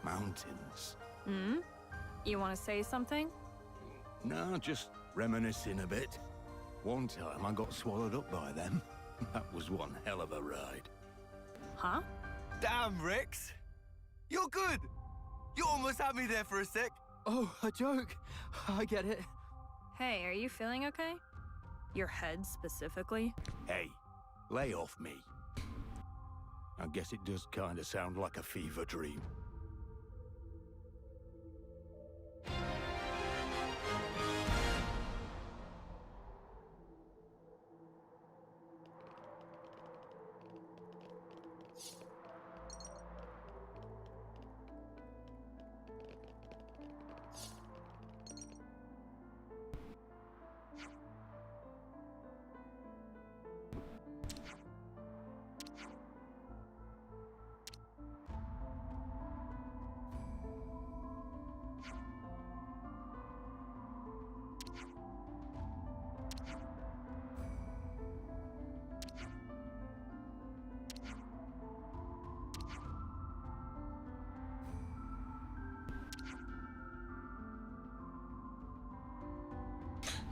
Mountains. Hmm? You want to say something? No, just reminiscing a bit. One time I got swallowed up by them. That was one hell of a ride. Huh? Damn, Rex! You're good! You almost had me there for a sec. Oh, a joke. I get it. Hey, are you feeling okay? Your head specifically? Hey, lay off me. I guess it does kind of sound like a fever dream.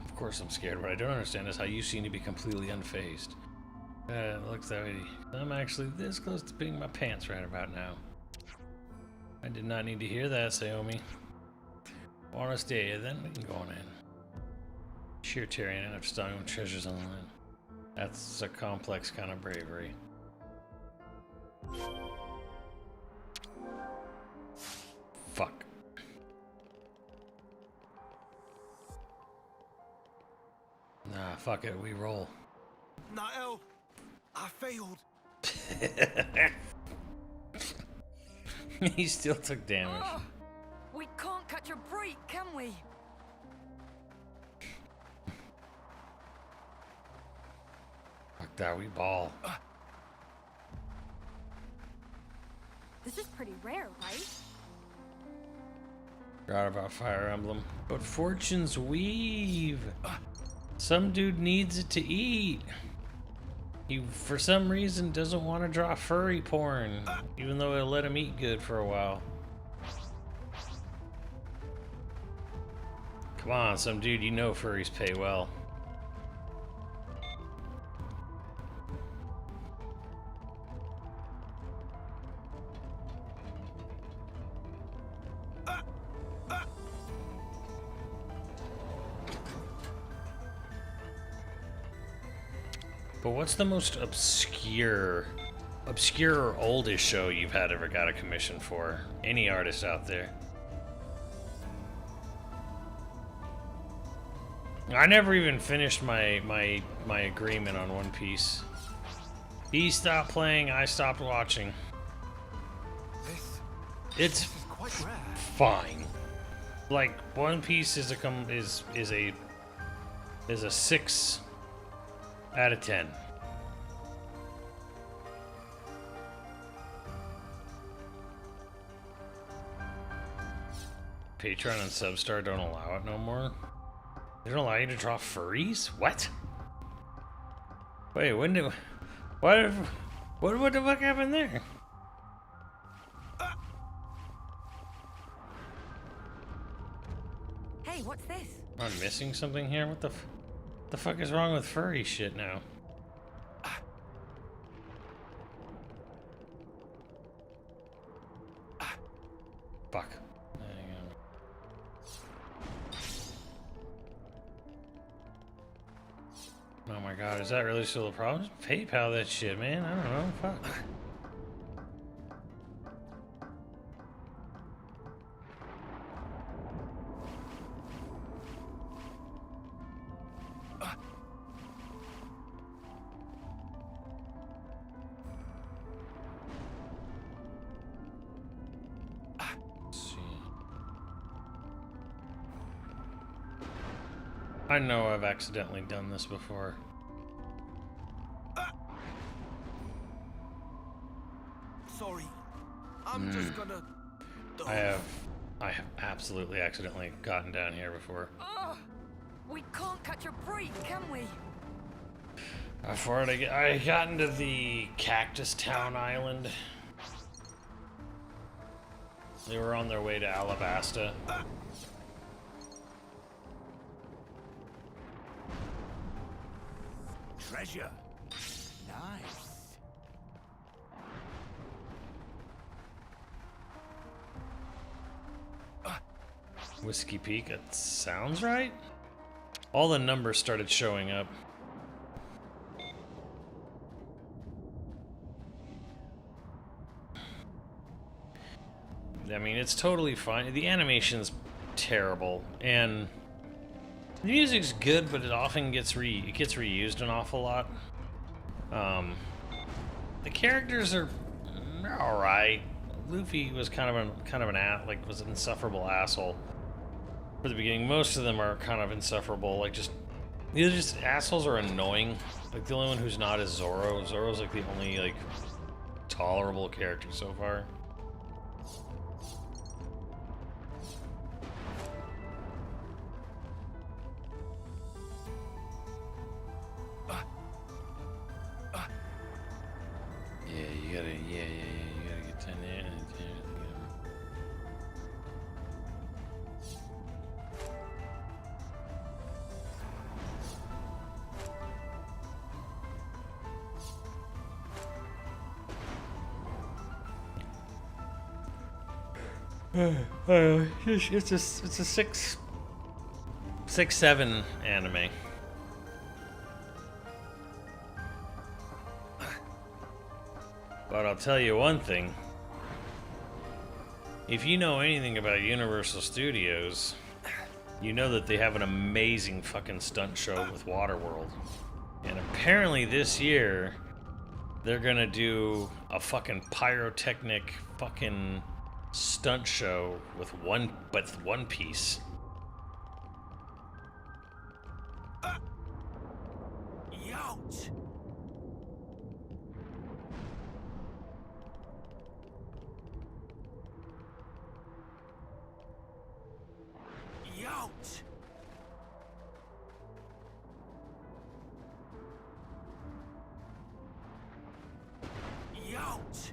Of course I'm scared. What I don't understand is how you seem to be completely unfazed. It looks that way. I'm actually this close to peeing my pants right about now. I did not need to hear that, Saomi. Want to stay, then we can go on in. Sheer tyranny and stung with treasures on the line. That's a complex kind of bravery. Fuck. Nah, fuck it, we roll. Nael, I failed. He still took damage. Oh, we can't catch a break, can we? Fuck that, we ball. This is pretty rare, right? Forgot about Fire Emblem. But fortunes weave. Some dude needs it to eat. He, for some reason, doesn't want to draw furry porn, even though it'll let him eat good for a while. Come on, some dude, you know furries pay well. But what's the most obscure or oldest show you've had ever got a commission for? Any artist out there? I never even finished my agreement on One Piece. He stopped playing, I stopped watching. It's This is quite rare. fine. Like One Piece is a 6 out of 10. Patreon and Substar don't allow it no more. They don't allow you to draw furries? What? Wait, when did... What the fuck happened there? Hey, what's this? Am I missing something here? What the fuck is wrong with furry shit now? Fuck. Hang on. Oh my god, is that really still a problem? Just PayPal that shit, man. I don't know. Fuck. I know I've accidentally done this before. sorry. I'm just gonna... I have absolutely accidentally gotten down here before. Ugh! We can't catch a break, can we? Before I got into the Cactus Town Island. They were on their way to Alabasta. Treasure. Nice. Whiskey Peak, that sounds right? All the numbers started showing up. I mean, it's totally fine. The animation's terrible, and the music's good, but it often gets reused an awful lot. The characters are all right. Luffy was kind of was an insufferable asshole for the beginning. Most of them are kind of insufferable. Like they're just assholes are annoying. Like the only one who's not is Zoro. Zoro's like the only like tolerable character so far. You gotta get down there and it's a 6-7 anime. But I'll tell you one thing. If you know anything about Universal Studios, you know that they have an amazing fucking stunt show with Waterworld. And apparently this year, they're gonna do a fucking pyrotechnic fucking stunt show with One Piece. Youch! Youch! Youch!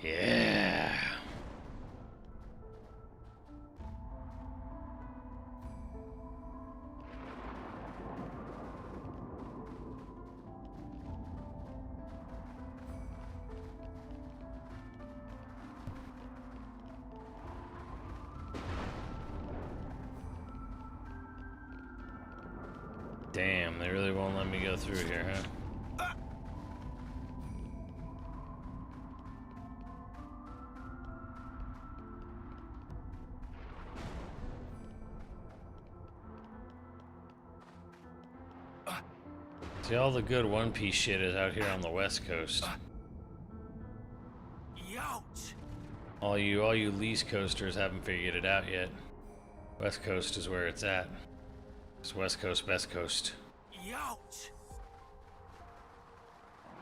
Yeah. Damn, they really won't let me go through here, huh? See, all the good One Piece shit is out here on the West Coast. Youch! All you East Coasters haven't figured it out yet. West Coast is where it's at. It's West Coast, Best Coast. Youch!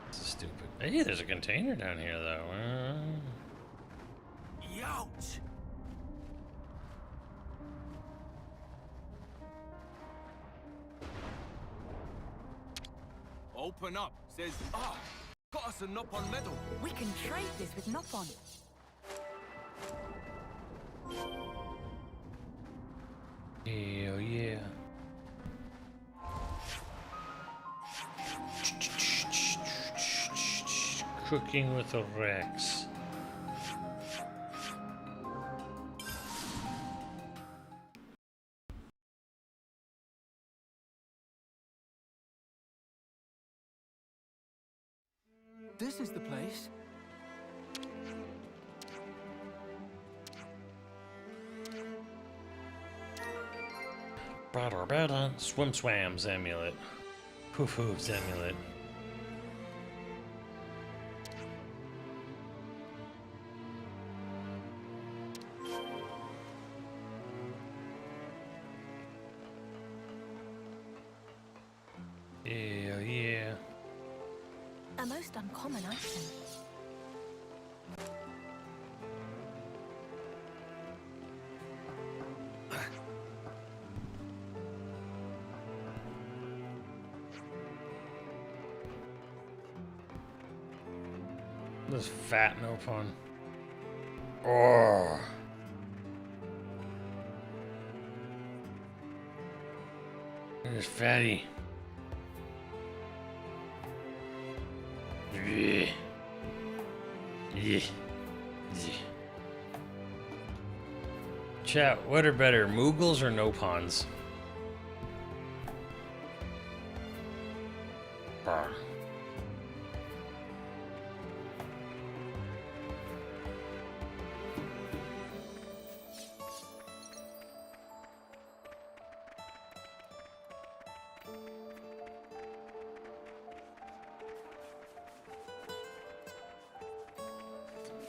This is stupid. Hey, there's a container down here, though. Youch! Open up, says, got us a Nopon medal. We can trade this with Nopon. Hell yeah. Cooking with the Rex. This is the place. Swam's amulet. Hoof's amulet. Hell yeah. most uncommon item. This fat no fun. Oh. There's fatty. Yeah. Yeah. Chat, what are better, Moogles or Nopons? Brr.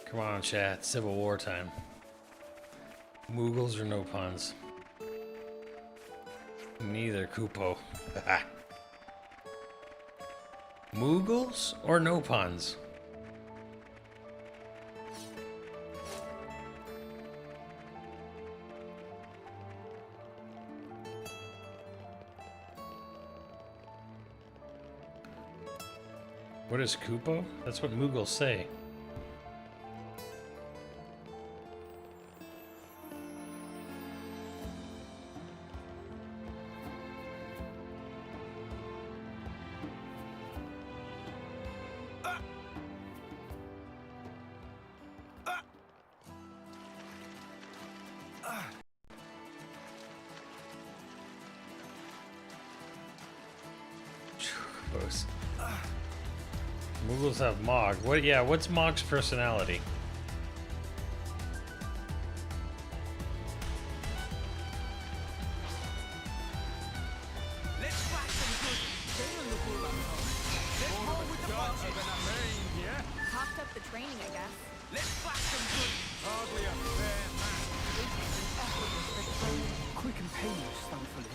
Come on, chat. Civil War time. Moogles or Nopons? Neither, Kupo. Moogles or Nopons? What is Kupo? That's what Moogles say. Close. Moogles have Mog. What? Yeah, what's Mog's personality? Let's whack them good. They don't look all that tough. Let's roll with the punches. Topped up the training, I guess. Let's whack them good. Hardly a fair match. Quick and painless, thankfully.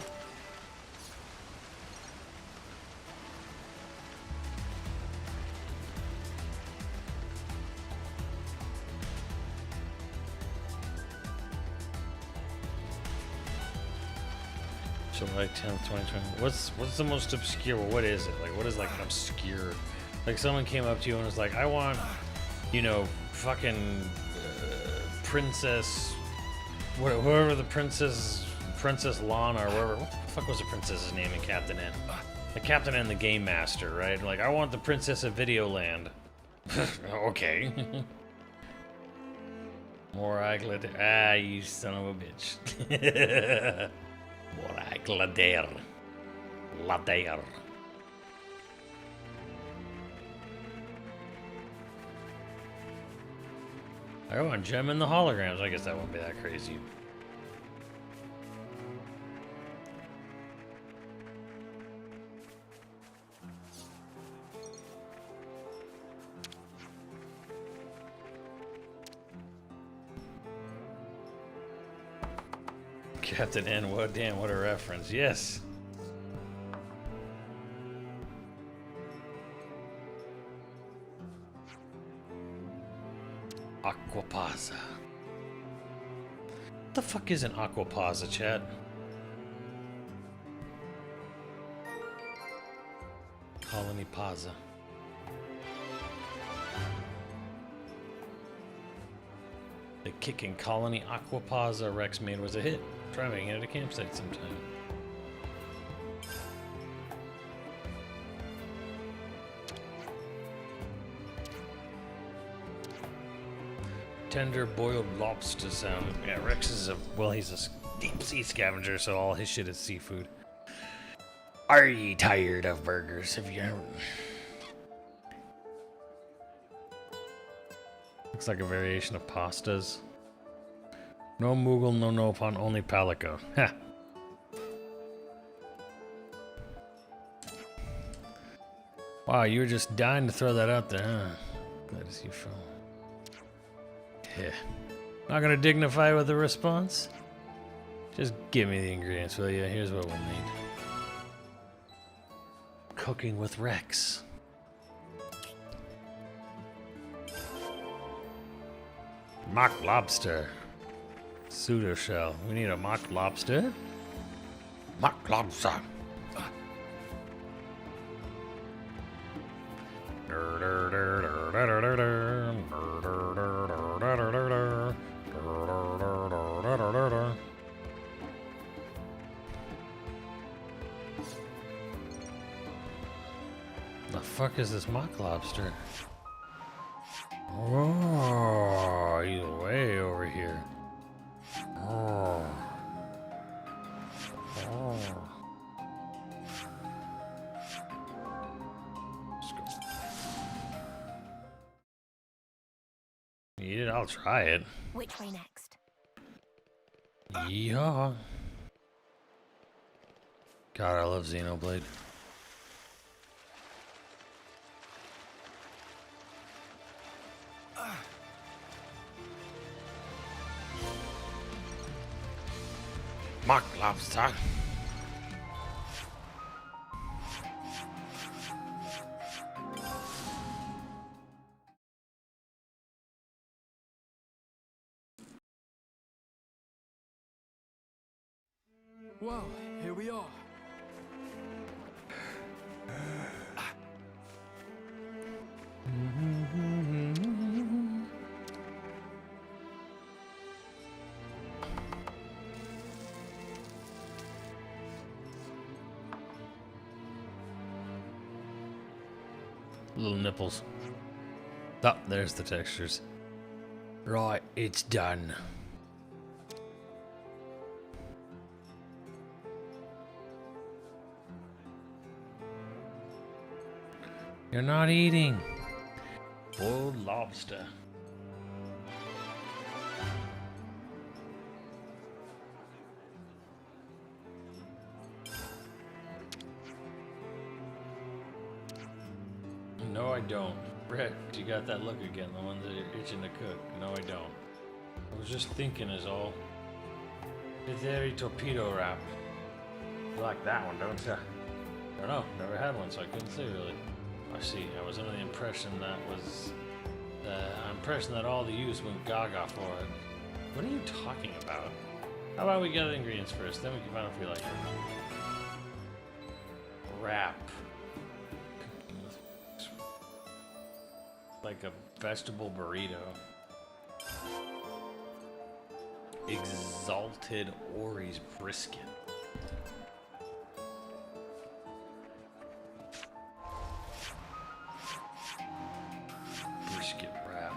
July 10th, 2020. What's the most obscure? What is it? Like, what is like an obscure? Like, someone came up to you and was like, I want, you know, fucking Princess, whoever the Princess Lana or whatever. What the fuck was the princess's name in Captain N? The Captain N, the Game Master, right? Like, I want the Princess of Videoland. Okay. More Gladair. Ah, you son of a bitch. More Gladair. Ladair. I want Gem in the holograms. I guess that won't be that crazy. Captain N, what damn, what a reference. Yes. Aquapazza. What the fuck is an Aquapazza, chat? Colony Pazza. The kicking Colony Aquapazza Rex made was a hit. Try making it at a campsite sometime. Tender boiled lobster sound. Yeah, Rex is he's a deep sea scavenger, so all his shit is seafood. Are ye tired of burgers? Have you ever... Looks like a variation of pastas. No Moogle, no Nopon, only Palico. Ha! Wow, you were just dying to throw that out there, huh? Glad to see you, Phil. Yeah. Not gonna dignify with a response? Just give me the ingredients, will you? Here's what we'll need. Cooking with Rex. Mock lobster. Pseudo shell. We need a mock lobster. Mock lobster. The fuck is this mock lobster? Oh, he's way over here. Oh. Oh. Let's go. Eat it, I'll try it. Which way next? Yeah. God, I love Xenoblade. Mock lobster. Well, here we are. Little nipples. Oh, there's the textures. Right, it's done. You're not eating. Boiled lobster. No, I don't. Brett, you got that look again, the one that you're itching to cook. No, I don't. I was just thinking is all. Pizzeria torpedo wrap. You like that one, don't you? I don't know. Never had one, so I couldn't say really. I see. I was under the impression that was the impression that all the youths went gaga for it. What are you talking about? How about we get the ingredients first, then we can find out if we like it. Wrap. Like a vegetable burrito. Exalted Ori's brisket. Brisket wrap.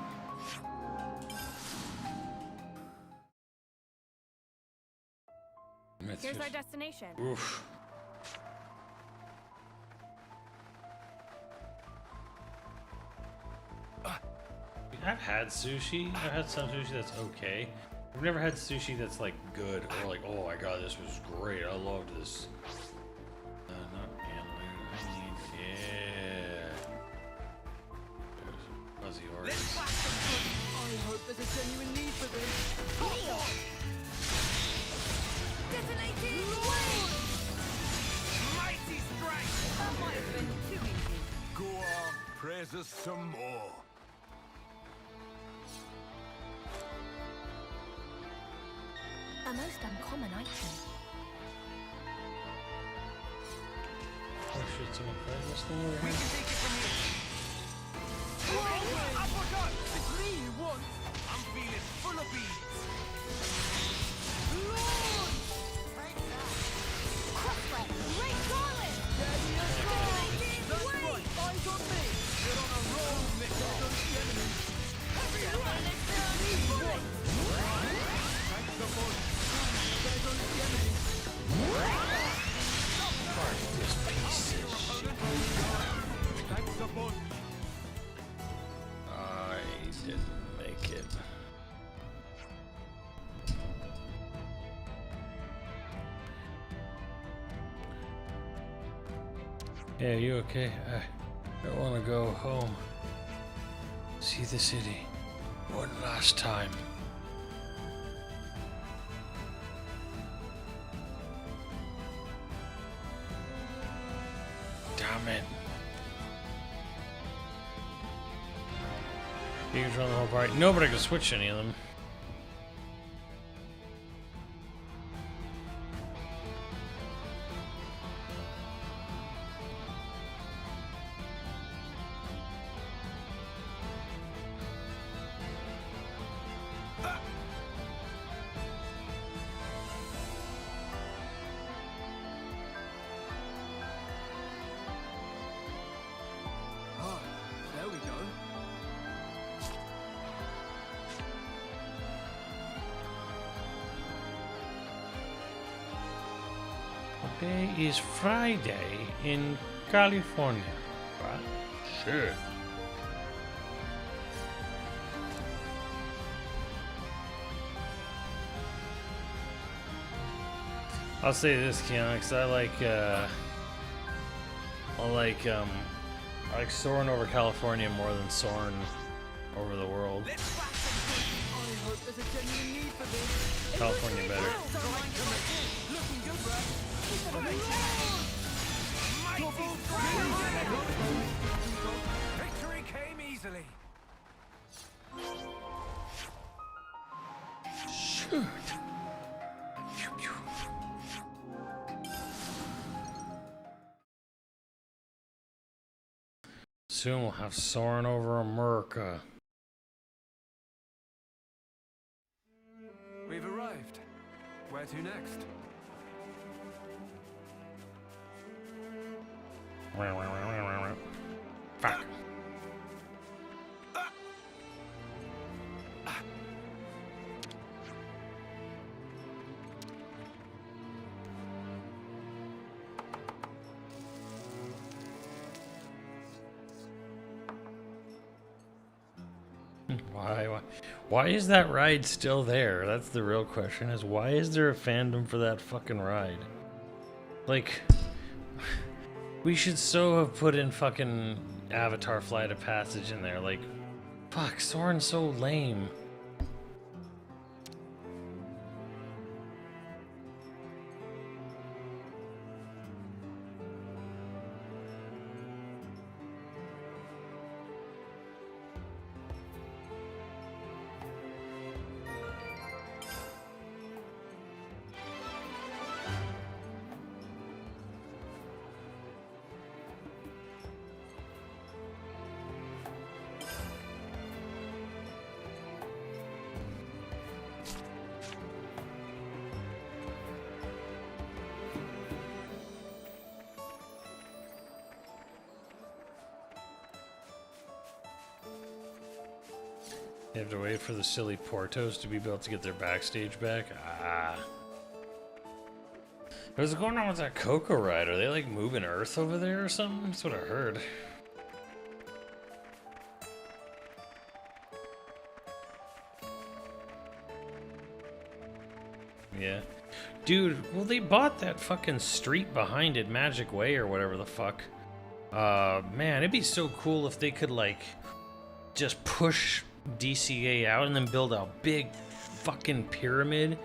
Here's our destination. Oof. I've had sushi. I've had some sushi that's okay. I've never had sushi that's like good or like, oh my god, this was great. I loved this. Not antler. I mean, yeah. There's fuzzy organs. I hope there's a genuine need for this. Detonating! Mighty strike! That might have been too easy. Go on, praise us some more. A most uncommon item. Oh shit, someone fried this thing over We here? can take it from here. Uppercut! It's me you want. I'm feeling full of beans. Crossway! Great garland! Daddy and That's right. Eyes on me. You're on a roll, Mr. Against the enemy. Everyone is down for it! Thanks the boss. Guys on the enemy. This piece of shit. Thanks the boss. I didn't make it. Yeah, you okay? I want to go home. See the city. One last time. Damn it. You control the whole party. No, but I can switch any of them. Ah, there we go. Today is Friday in California. Right? Sure. I'll say this, Keanu, 'cause I like soaring over California more than soaring over the world. Let's back some I hope there's a genuine need for this. California better. Looking good, Brad. Victory came easily. Shoot. Soon we'll have soaring over America. We've arrived. Where to next? Fuck. Why is that ride still there? That's the real question, is why is there a fandom for that fucking ride? Like, we should so have put in fucking Avatar Flight of Passage in there. Like, fuck, Soren's so lame. You have to wait for the silly Portos to be built to get their backstage back? Ah. What's going on with that Coco ride? Are they like moving Earth over there or something? That's what I heard. Yeah. Dude, well, they bought that fucking street behind it, Magic Way or whatever the fuck. Man, it'd be so cool if they could, like, just push DCA out and then build a big fucking pyramid.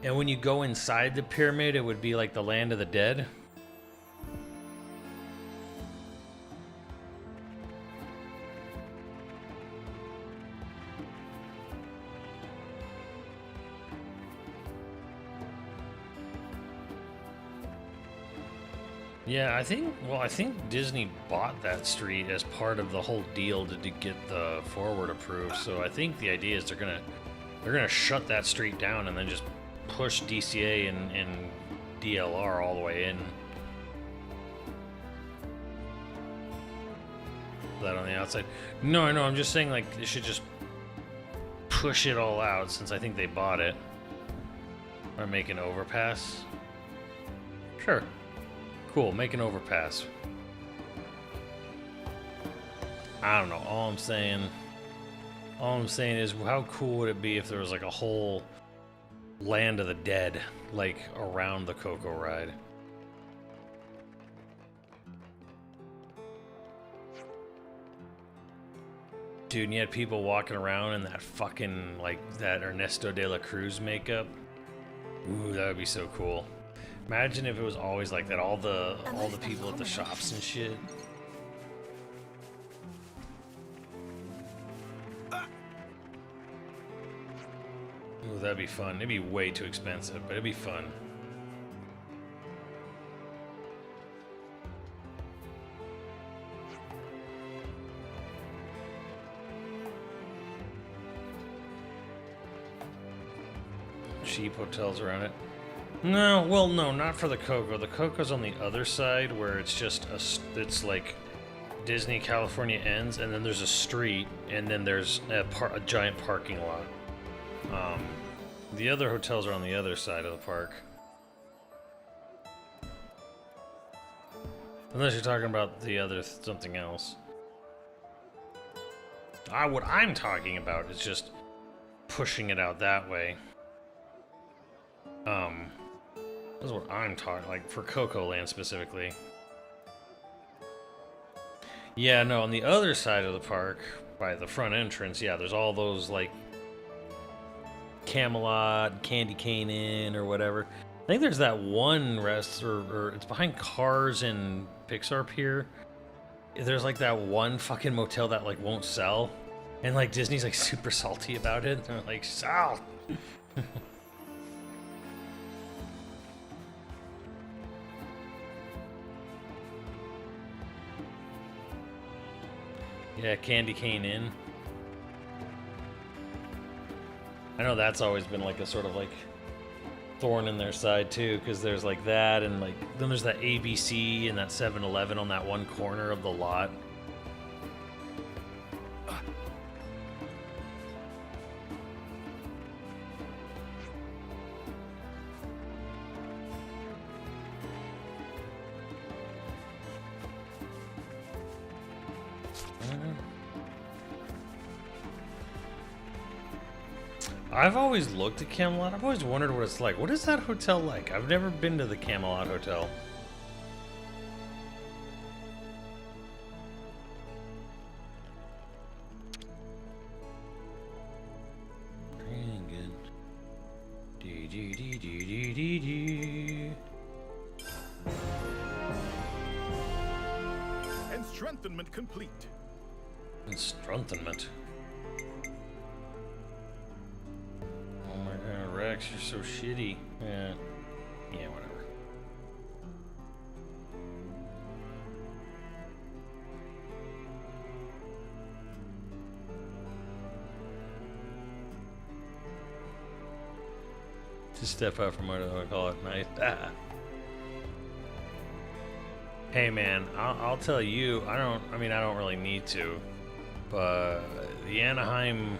And when you go inside the pyramid, it would be like the Land of the Dead. Yeah, I think Disney bought that street as part of the whole deal to get the forward approved. So I think the idea is they're gonna shut that street down and then just push DCA and DLR all the way in. That on the outside. No, I know. I'm just saying, like, they should just push it all out since I think they bought it. Or make an overpass. Sure. Cool, make an overpass. I don't know. All I'm saying is, how cool would it be if there was like a whole Land of the Dead, like, around the Coco ride? Dude, and you had people walking around in that fucking, like, that Ernesto de la Cruz makeup. Ooh, that would be so cool. Imagine if it was always like that, all the people at the shops and shit. that'd be fun. It'd be way too expensive, but it'd be fun. Cheap hotels around it. No, well, no, not for the Coco. The Coco's on the other side where it's just it's like Disney California ends, and then there's a street, and then there's a giant parking lot. The other hotels are on the other side of the park. Unless you're talking about the other something else. What I'm talking about is just pushing it out that way. That's what I'm talking, like, for Coco Land specifically. Yeah, no, on the other side of the park, by the front entrance, yeah, there's all those, like, Camelot, Candy Cane Inn, or whatever. I think there's that one or it's behind Cars and Pixar Pier. There's, like, that one fucking motel that, like, won't sell. And, like, Disney's, like, super salty about it. They're like, sell! Yeah, Candy Cane Inn. I know that's always been like a sort of like thorn in their side too, because there's like that, and like then there's that ABC and that 7-Eleven on that one corner of the lot. I've always looked at Camelot. I've always wondered what it's like. What is that hotel like? I've never been to the Camelot Hotel. And strengthenment complete. And strengthenment. Oh my god, Rex, you're so shitty. Yeah. Yeah, whatever. To step up from what I call it, nice. Hey man, I'll tell you, I don't really need to, but the Anaheim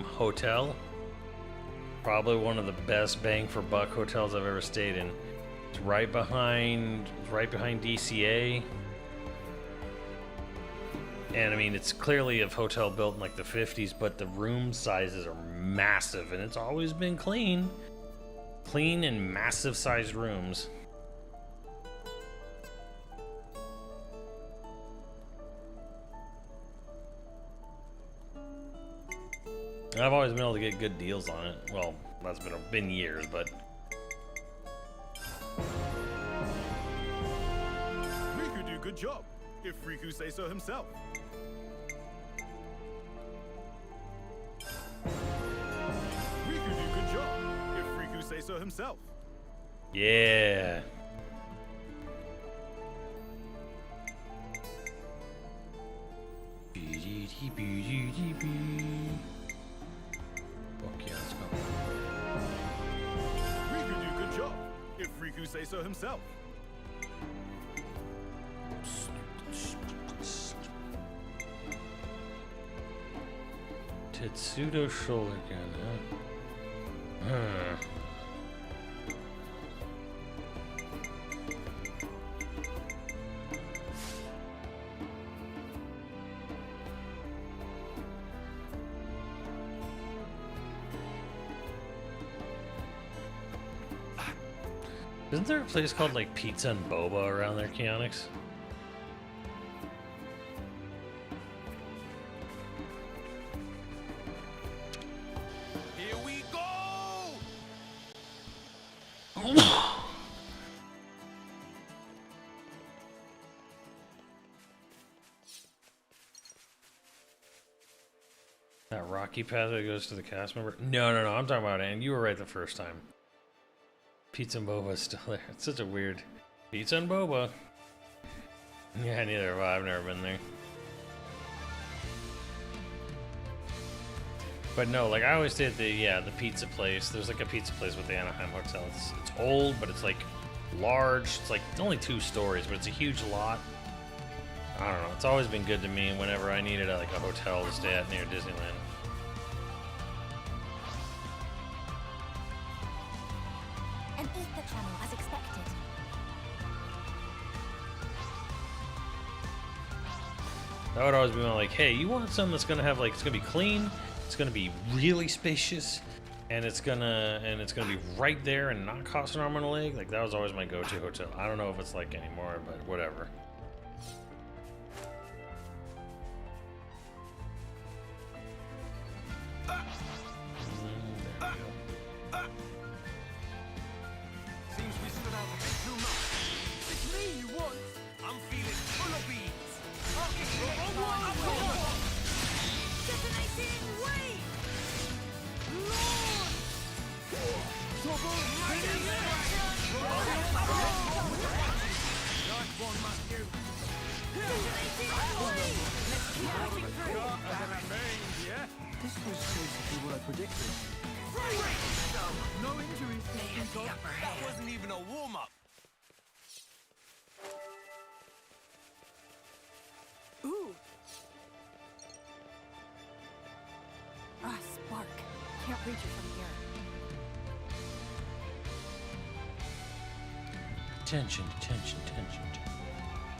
Hotel, probably one of the best bang for buck hotels I've ever stayed in. It's right behind DCA. And I mean, it's clearly a hotel built in like the 50s, but the room sizes are massive, and it's always been clean and massive sized rooms. And I've always been able to get good deals on it. Well, that's been years, but Riku do good job, if Riku say so himself. Riku do good job, if Riku say so himself. yeah. Fuck yeah, let's go. Riku do good job, if Riku say so himself. Tetsudo shoulder gun, huh? Isn't there a place called like Pizza and Boba around there, Keonix? Here we go! That rocky path that goes to the cast member? No, no, no. I'm talking about it. And you were right the first time. Pizza and Boba is still there. It's such a weird... Pizza and Boba. Yeah, neither have I. I've never been there. But no, like I always did the pizza place. There's like a pizza place with the Anaheim Hotel. It's old, but it's like large. It's like only 2 stories, but it's a huge lot. I don't know. It's always been good to me whenever I needed like a hotel to stay at near Disneyland. An ether channel as expected. That would always be my like, hey, you want something that's gonna have like it's gonna be clean, it's gonna be really spacious, and it's gonna be right there and not cost an arm and a leg. Like that was always my go-to hotel. I don't know if it's like anymore, but whatever. Seems we stood out a bit too much. It's me you want. I'm feeling full of beans. Detonating wave! Nice one, Matthew. This was basically what I predicted. No injuries. That wasn't even a warm-up. Ooh. Ah, spark. Can't reach it from here. Tension, tension, tension.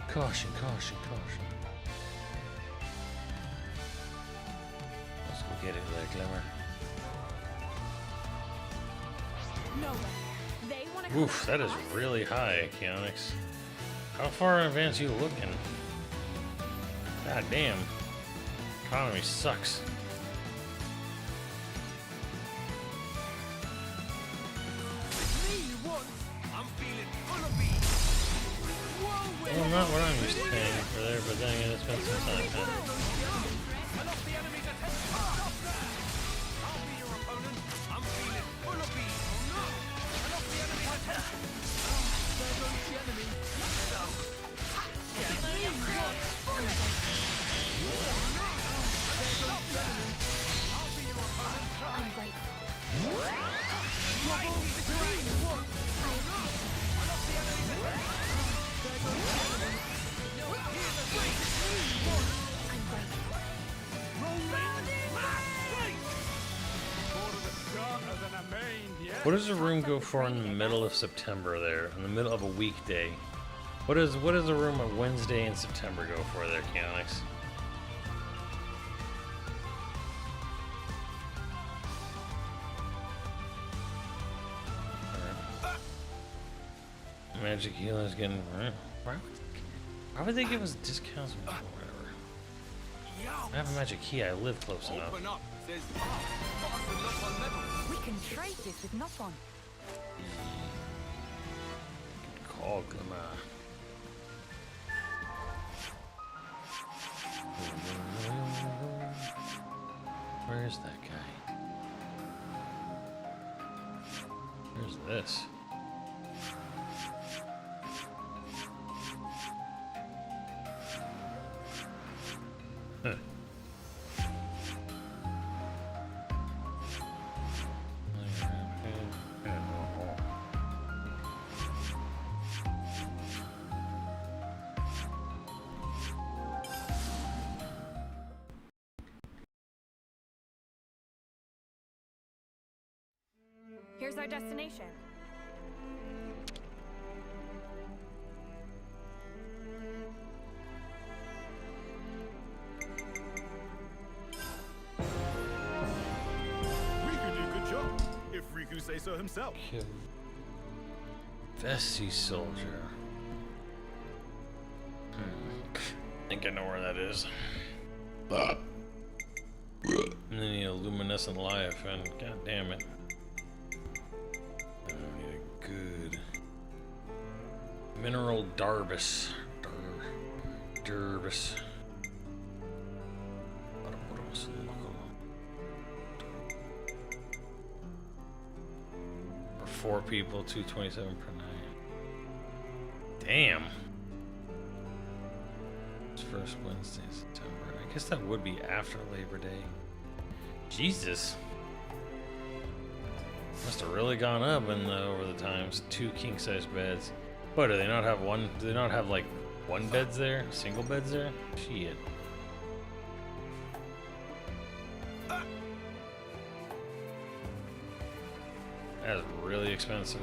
Caution, caution, caution. Let's go get it there, Glimmer. No way. They want to. Oof, that is really high, Keonix. How far in advance are you looking? God damn. Economy sucks. It's me you want. I'm feeling full of beans. Well, not what I'm used to paying for there, but then again, it's been some time, huh? I lost the enemy's attention. Stop there. I'll be your opponent. I'm feeling full of beans. Oh no! I lost the enemy's attention. There goes the enemy. I'll be your opponent. I'm grateful. I'm grateful. What does a room go for in the middle of September there? In the middle of a weekday? What does a room on Wednesday in September go for there, Keonix? Magic Healer's getting... Why would they give us discounts? Whatever. I have a magic key. I live close enough. Open up. Says, got us a knock on level. We can trade this with knock on. Call Glimmer. Where's that guy? Where's this? Huh. Here's our destination. Riku did a good job, if Riku say so himself. Kill. Vessi Soldier. Think I know where that is. And then the luminescent Leviathan. God damn it. I need a good mineral Darbus. Darbus. 4 people, 227 per night. Damn. It's first Wednesday in September. I guess that would be after Labor Day. Jesus. Must have really gone up over the times. 2 king size beds. But do they not have one? Do they not have like one beds there? Single beds there? Shit. That's really expensive.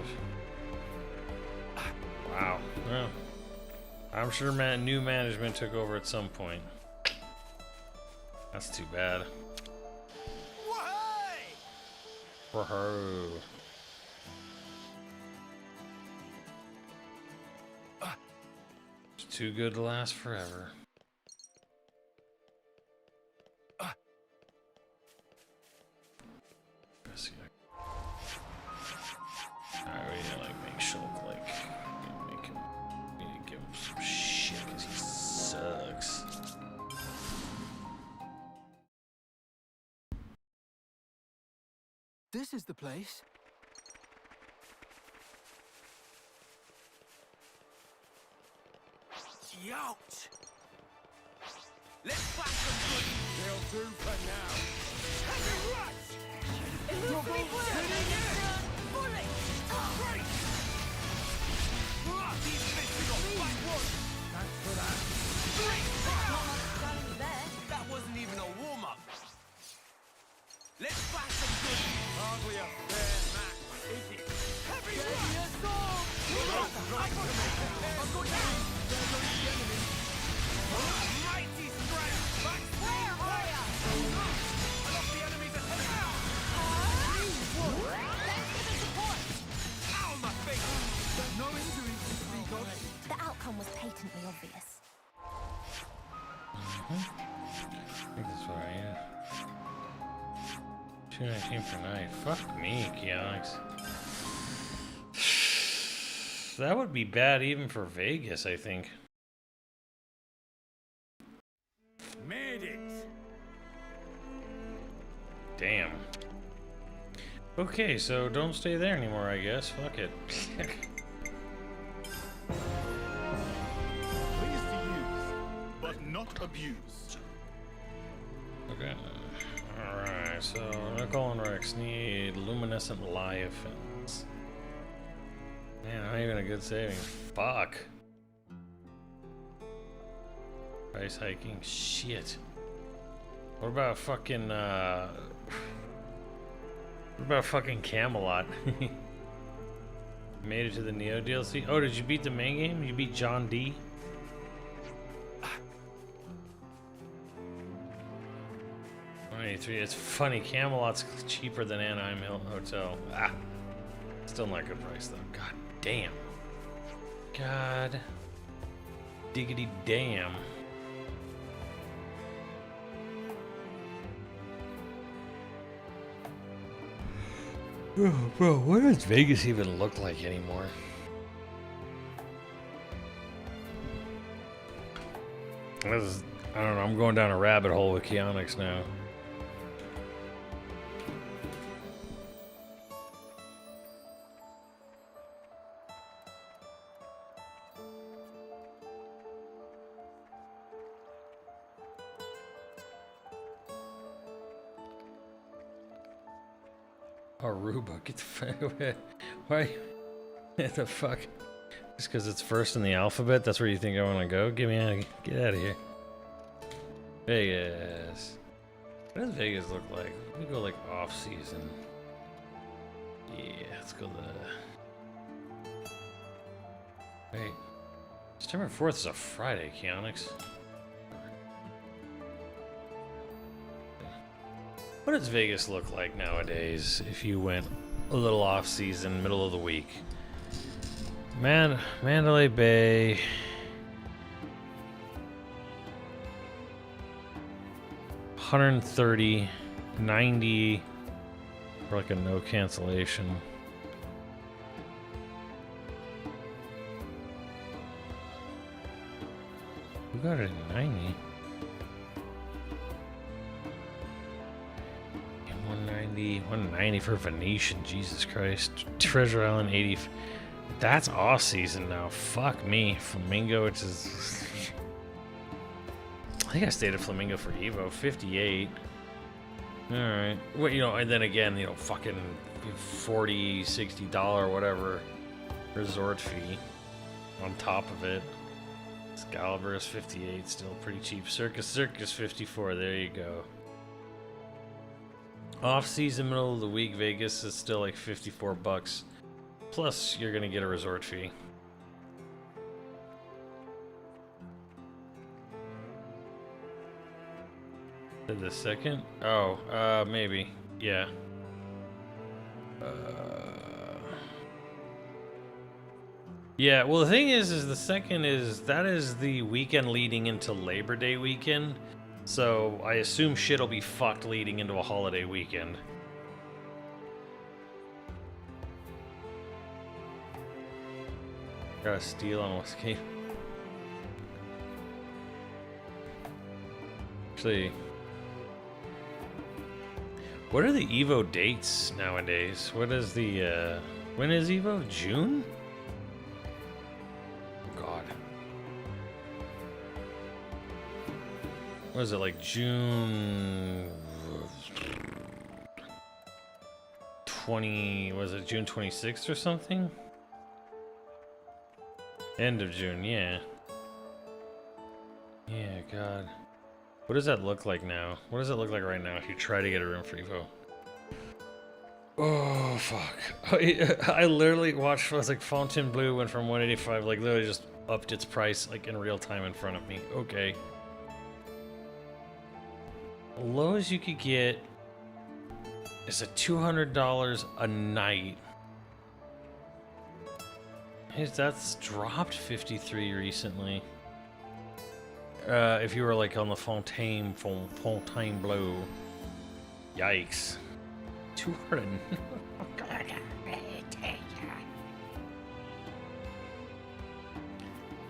Wow. Well, I'm sure new management took over at some point. That's too bad. For her. It's too good to last forever. Alright, we need to like make Shulk like make him, we need to give him some shit because he sucks. This is the place. Youch! Let's find some good. They'll do for now. Heavy rush! You're going fully! Great! These bitches are fight. Thanks for that. Great! That wasn't even a warm-up. Let's find some good. Hardly a fair match, is it? Heavy rush! I got down! There's only the enemy. Mighty strike! Back where are ya? I lost the enemy's attention. Thanks for the support. Ow, my face! No injuries to speak of. The outcome was patently obvious. I think that's what I am. 219 per night. Fuck me, Keonix. That would be bad even for Vegas, I think. Made it. Damn. Okay, so don't stay there anymore, I guess. Fuck it. Please to use, but not abuse. Okay. Alright, so Nicole and Rex need luminescent live fins. Man, not even a good savings. Fuck. Price hiking. Shit. What about fucking, what about fucking Camelot? Made it to the Neo DLC? Oh, did you beat the main game? You beat John D? It's funny, Camelot's cheaper than Anaheim Hotel. Ah. Still not a good price though. God damn. God diggity damn. Bro, what does Vegas even look like anymore? I don't know, I'm going down a rabbit hole with Keonix now. Aruba, get the fuck away. Why? What the fuck? Just because it's first in the alphabet, that's where you think I want to go? Get me out of, get out of here. Vegas. What does Vegas look like? Let me go like off season. Yeah, let's go Wait. September 4th is a Friday, Keonix. What does Vegas look like nowadays if you went a little off season, middle of the week? Mandalay Bay. $130, $90 for like a no cancellation. Who got it at 90? $190. 190 for Venetian. Jesus Christ. Treasure Island 80. That's off season now. Fuck me. Flamingo, which is. I think I stayed at Flamingo for Evo. 58. Alright. Well, you know, and then again, you know, fucking $40, $60, whatever resort fee on top of it. Excalibur is 58, still pretty cheap. Circus 54, there you go. Off season, middle of the week, Vegas is still like $54. Plus, you're gonna get a resort fee. Did the second? Oh, maybe. Yeah. Yeah, well, the thing is the second that is the weekend leading into Labor Day weekend. So I assume shit'll be fucked leading into a holiday weekend. Got a steal on Westgate. Actually, what are the Evo dates nowadays? What is the, when is Evo? June? God. What is it, like June 20, was it June 26th or something? End of June, yeah. Yeah, God. What does that look like now? What does it look like right now if you try to get a room for Evo? Oh, fuck. I literally watched, I was like, Fontainebleau went from 185, like, literally just upped its price, like, in real time in front of me. Okay. The lowest you could get is at $200 a night. That's dropped 53 recently. If you were like on the Fontainebleau. Yikes. 200.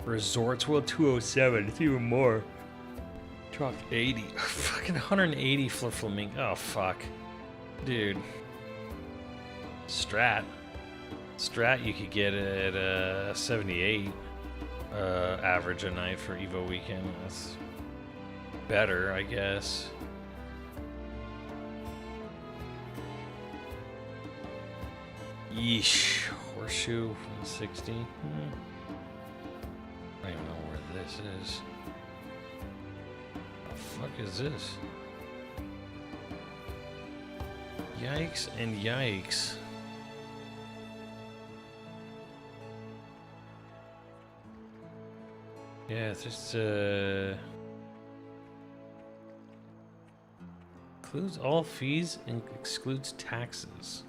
Resorts World 207. It's even more. Dropped 80. Fucking 180 for Flamingo. Oh, fuck. Dude. Strat, you could get it at 78 average a night for Evo weekend. That's better, I guess. Yeesh. Horseshoe 160. I don't even know where this is. The fuck is this? Yikes and yikes. Yeah, it's just includes all fees and excludes taxes.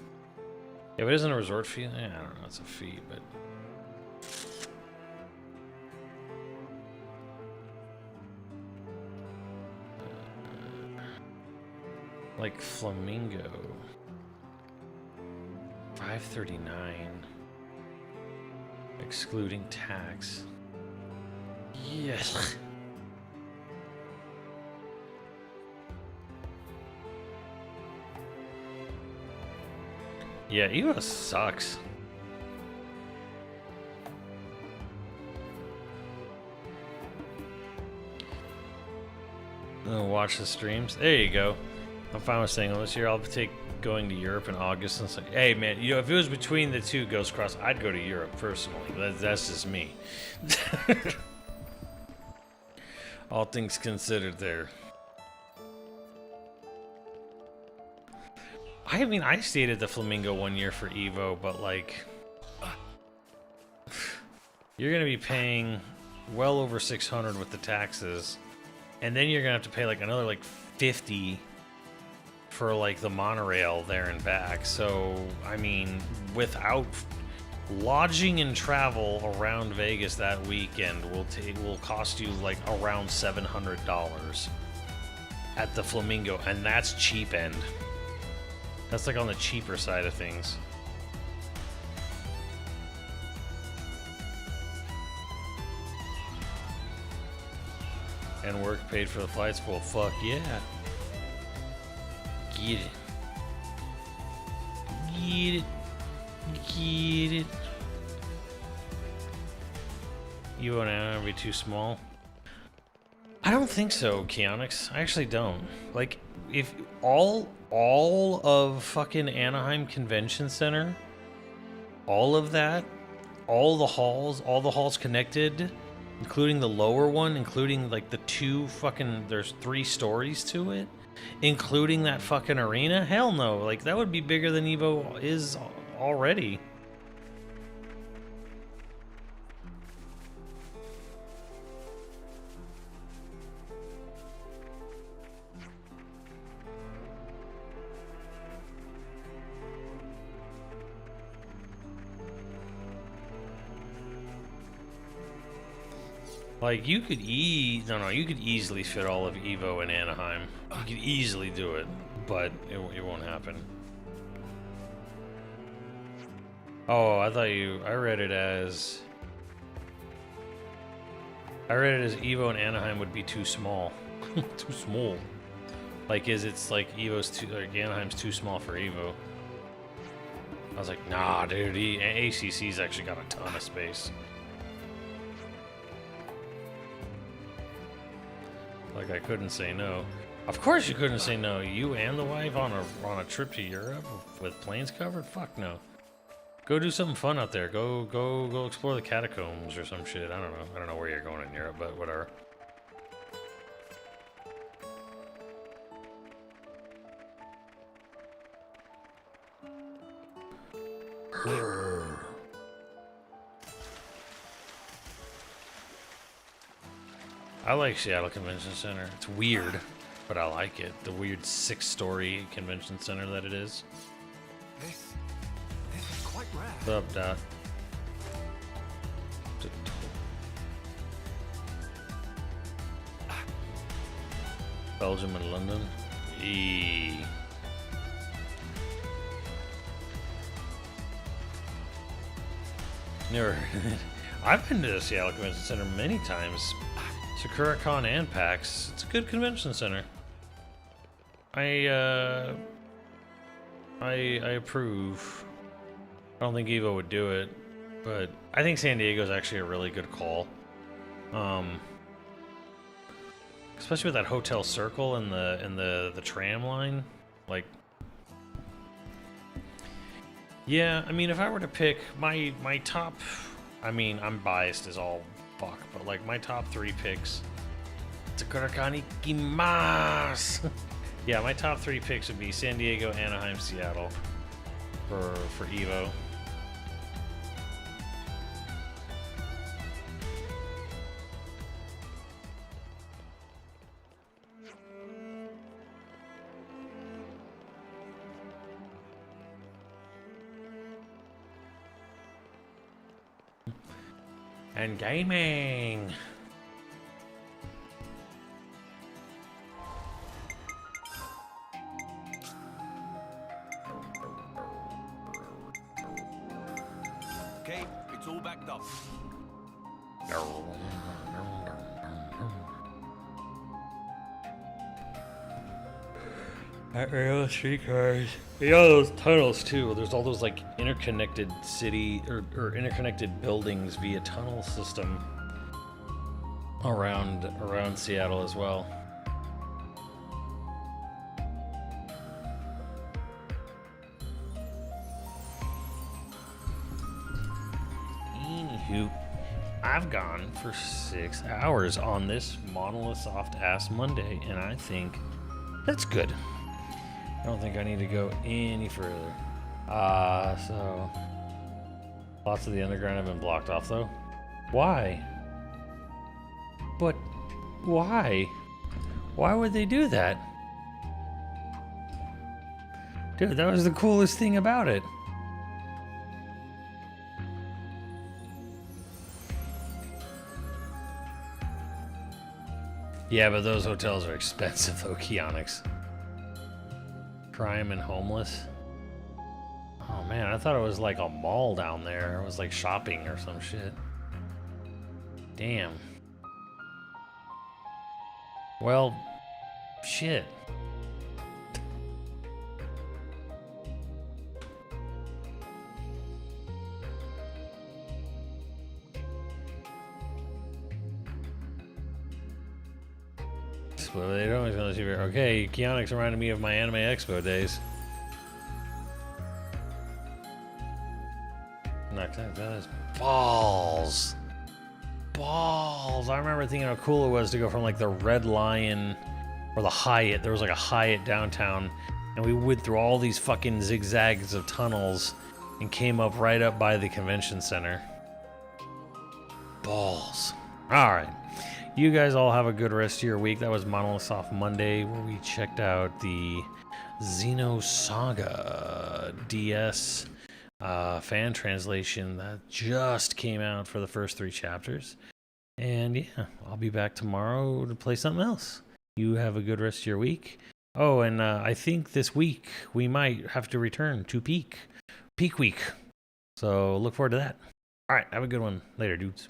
Yeah, but isn't a resort fee? Yeah, I don't know, it's a fee, but like Flamingo. 539 excluding tax. Yes. Yeah, Evo sucks. Watch the streams. There you go. I'm fine with saying, well, this year I'll take going to Europe in August. And it's like, hey man, you know, if it was between the two Ghost Cross, I'd go to Europe personally. That's just me. All things considered there. I mean, I stayed at the Flamingo one year for Evo, but like, you're gonna be paying well over 600 with the taxes, and then you're gonna have to pay like another like 50 for like the monorail there and back. So I mean, without lodging and travel around Vegas that weekend will cost you like around $700 at the Flamingo, and that's cheap end. That's like on the cheaper side of things. And work paid for the flights? Well, fuck yeah. Get it. Get it. Get it. Evo and Anaheim would be too small. I don't think so, Keonix. I actually don't. Like, if all of fucking Anaheim Convention Center, all of that, all the halls connected, including the lower one, including like the two fucking, there's 3 stories to it, including that fucking arena, hell no. Like, that would be bigger than Evo is already. Like, you could you could easily fit all of Evo in Anaheim. You could easily do it, but it won't happen. Oh, I read it as Evo and Anaheim would be too small. Too small. Like, it's like Anaheim's too small for Evo. I was like, nah, dude, ACC's actually got a ton of space. Like, I couldn't say no. Of course you couldn't say no. You and the wife on a trip to Europe with planes covered? Fuck no. Go do something fun out there. Go explore the catacombs or some shit. I don't know. I don't know where you're going in Europe, but whatever. I like Seattle Convention Center. It's weird, but I like it. The weird 6-story convention center that it is. This is quite rare. What's up, Dot? Belgium and London. Never. I've been to the Seattle Convention Center many times. SakuraCon and PAX. It's a good convention center. I approve. I don't think Evo would do it, but I think San Diego's actually a really good call. Especially with that hotel circle and the tram line. Like, yeah, I mean, if I were to pick my top, I mean, I'm biased as all fuck, but like my top 3 picks. Sakura-kan ikimasu. Yeah, my top 3 picks would be San Diego, Anaheim, Seattle for Evo. And gaming. Okay, it's all backed up. Rail streetcars. Yeah, those tunnels too. There's all those like interconnected city or interconnected buildings via tunnel system around Seattle as well. Anywho, I've gone for 6 hours on this Monolithsoft ass Monday, and I think that's good. I don't think I need to go any further. So lots of the underground have been blocked off though. Why? But why? Why would they do that? Dude, that was the coolest thing about it. Yeah, but those hotels are expensive though, Keonix. Crime and homeless. Oh man, I thought it was like a mall down there. It was like shopping or some shit. Damn. Well, shit. But they don't always let you. Okay, Keonix reminded me of my Anime Expo days. Next time, that is balls. Balls. I remember thinking how cool it was to go from like the Red Lion or the Hyatt. There was like a Hyatt downtown, and we went through all these fucking zigzags of tunnels and came up right up by the convention center. Balls. All right. You guys all have a good rest of your week. That was Monolithsoft Monday, where we checked out the Xenosaga DS fan translation that just came out for the first 3 chapters. And yeah, I'll be back tomorrow to play something else. You have a good rest of your week. Oh, and I think this week we might have to return to Peak Week. So look forward to that. All right, have a good one. Later, dudes.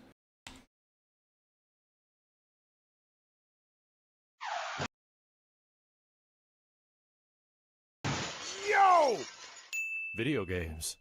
Video games.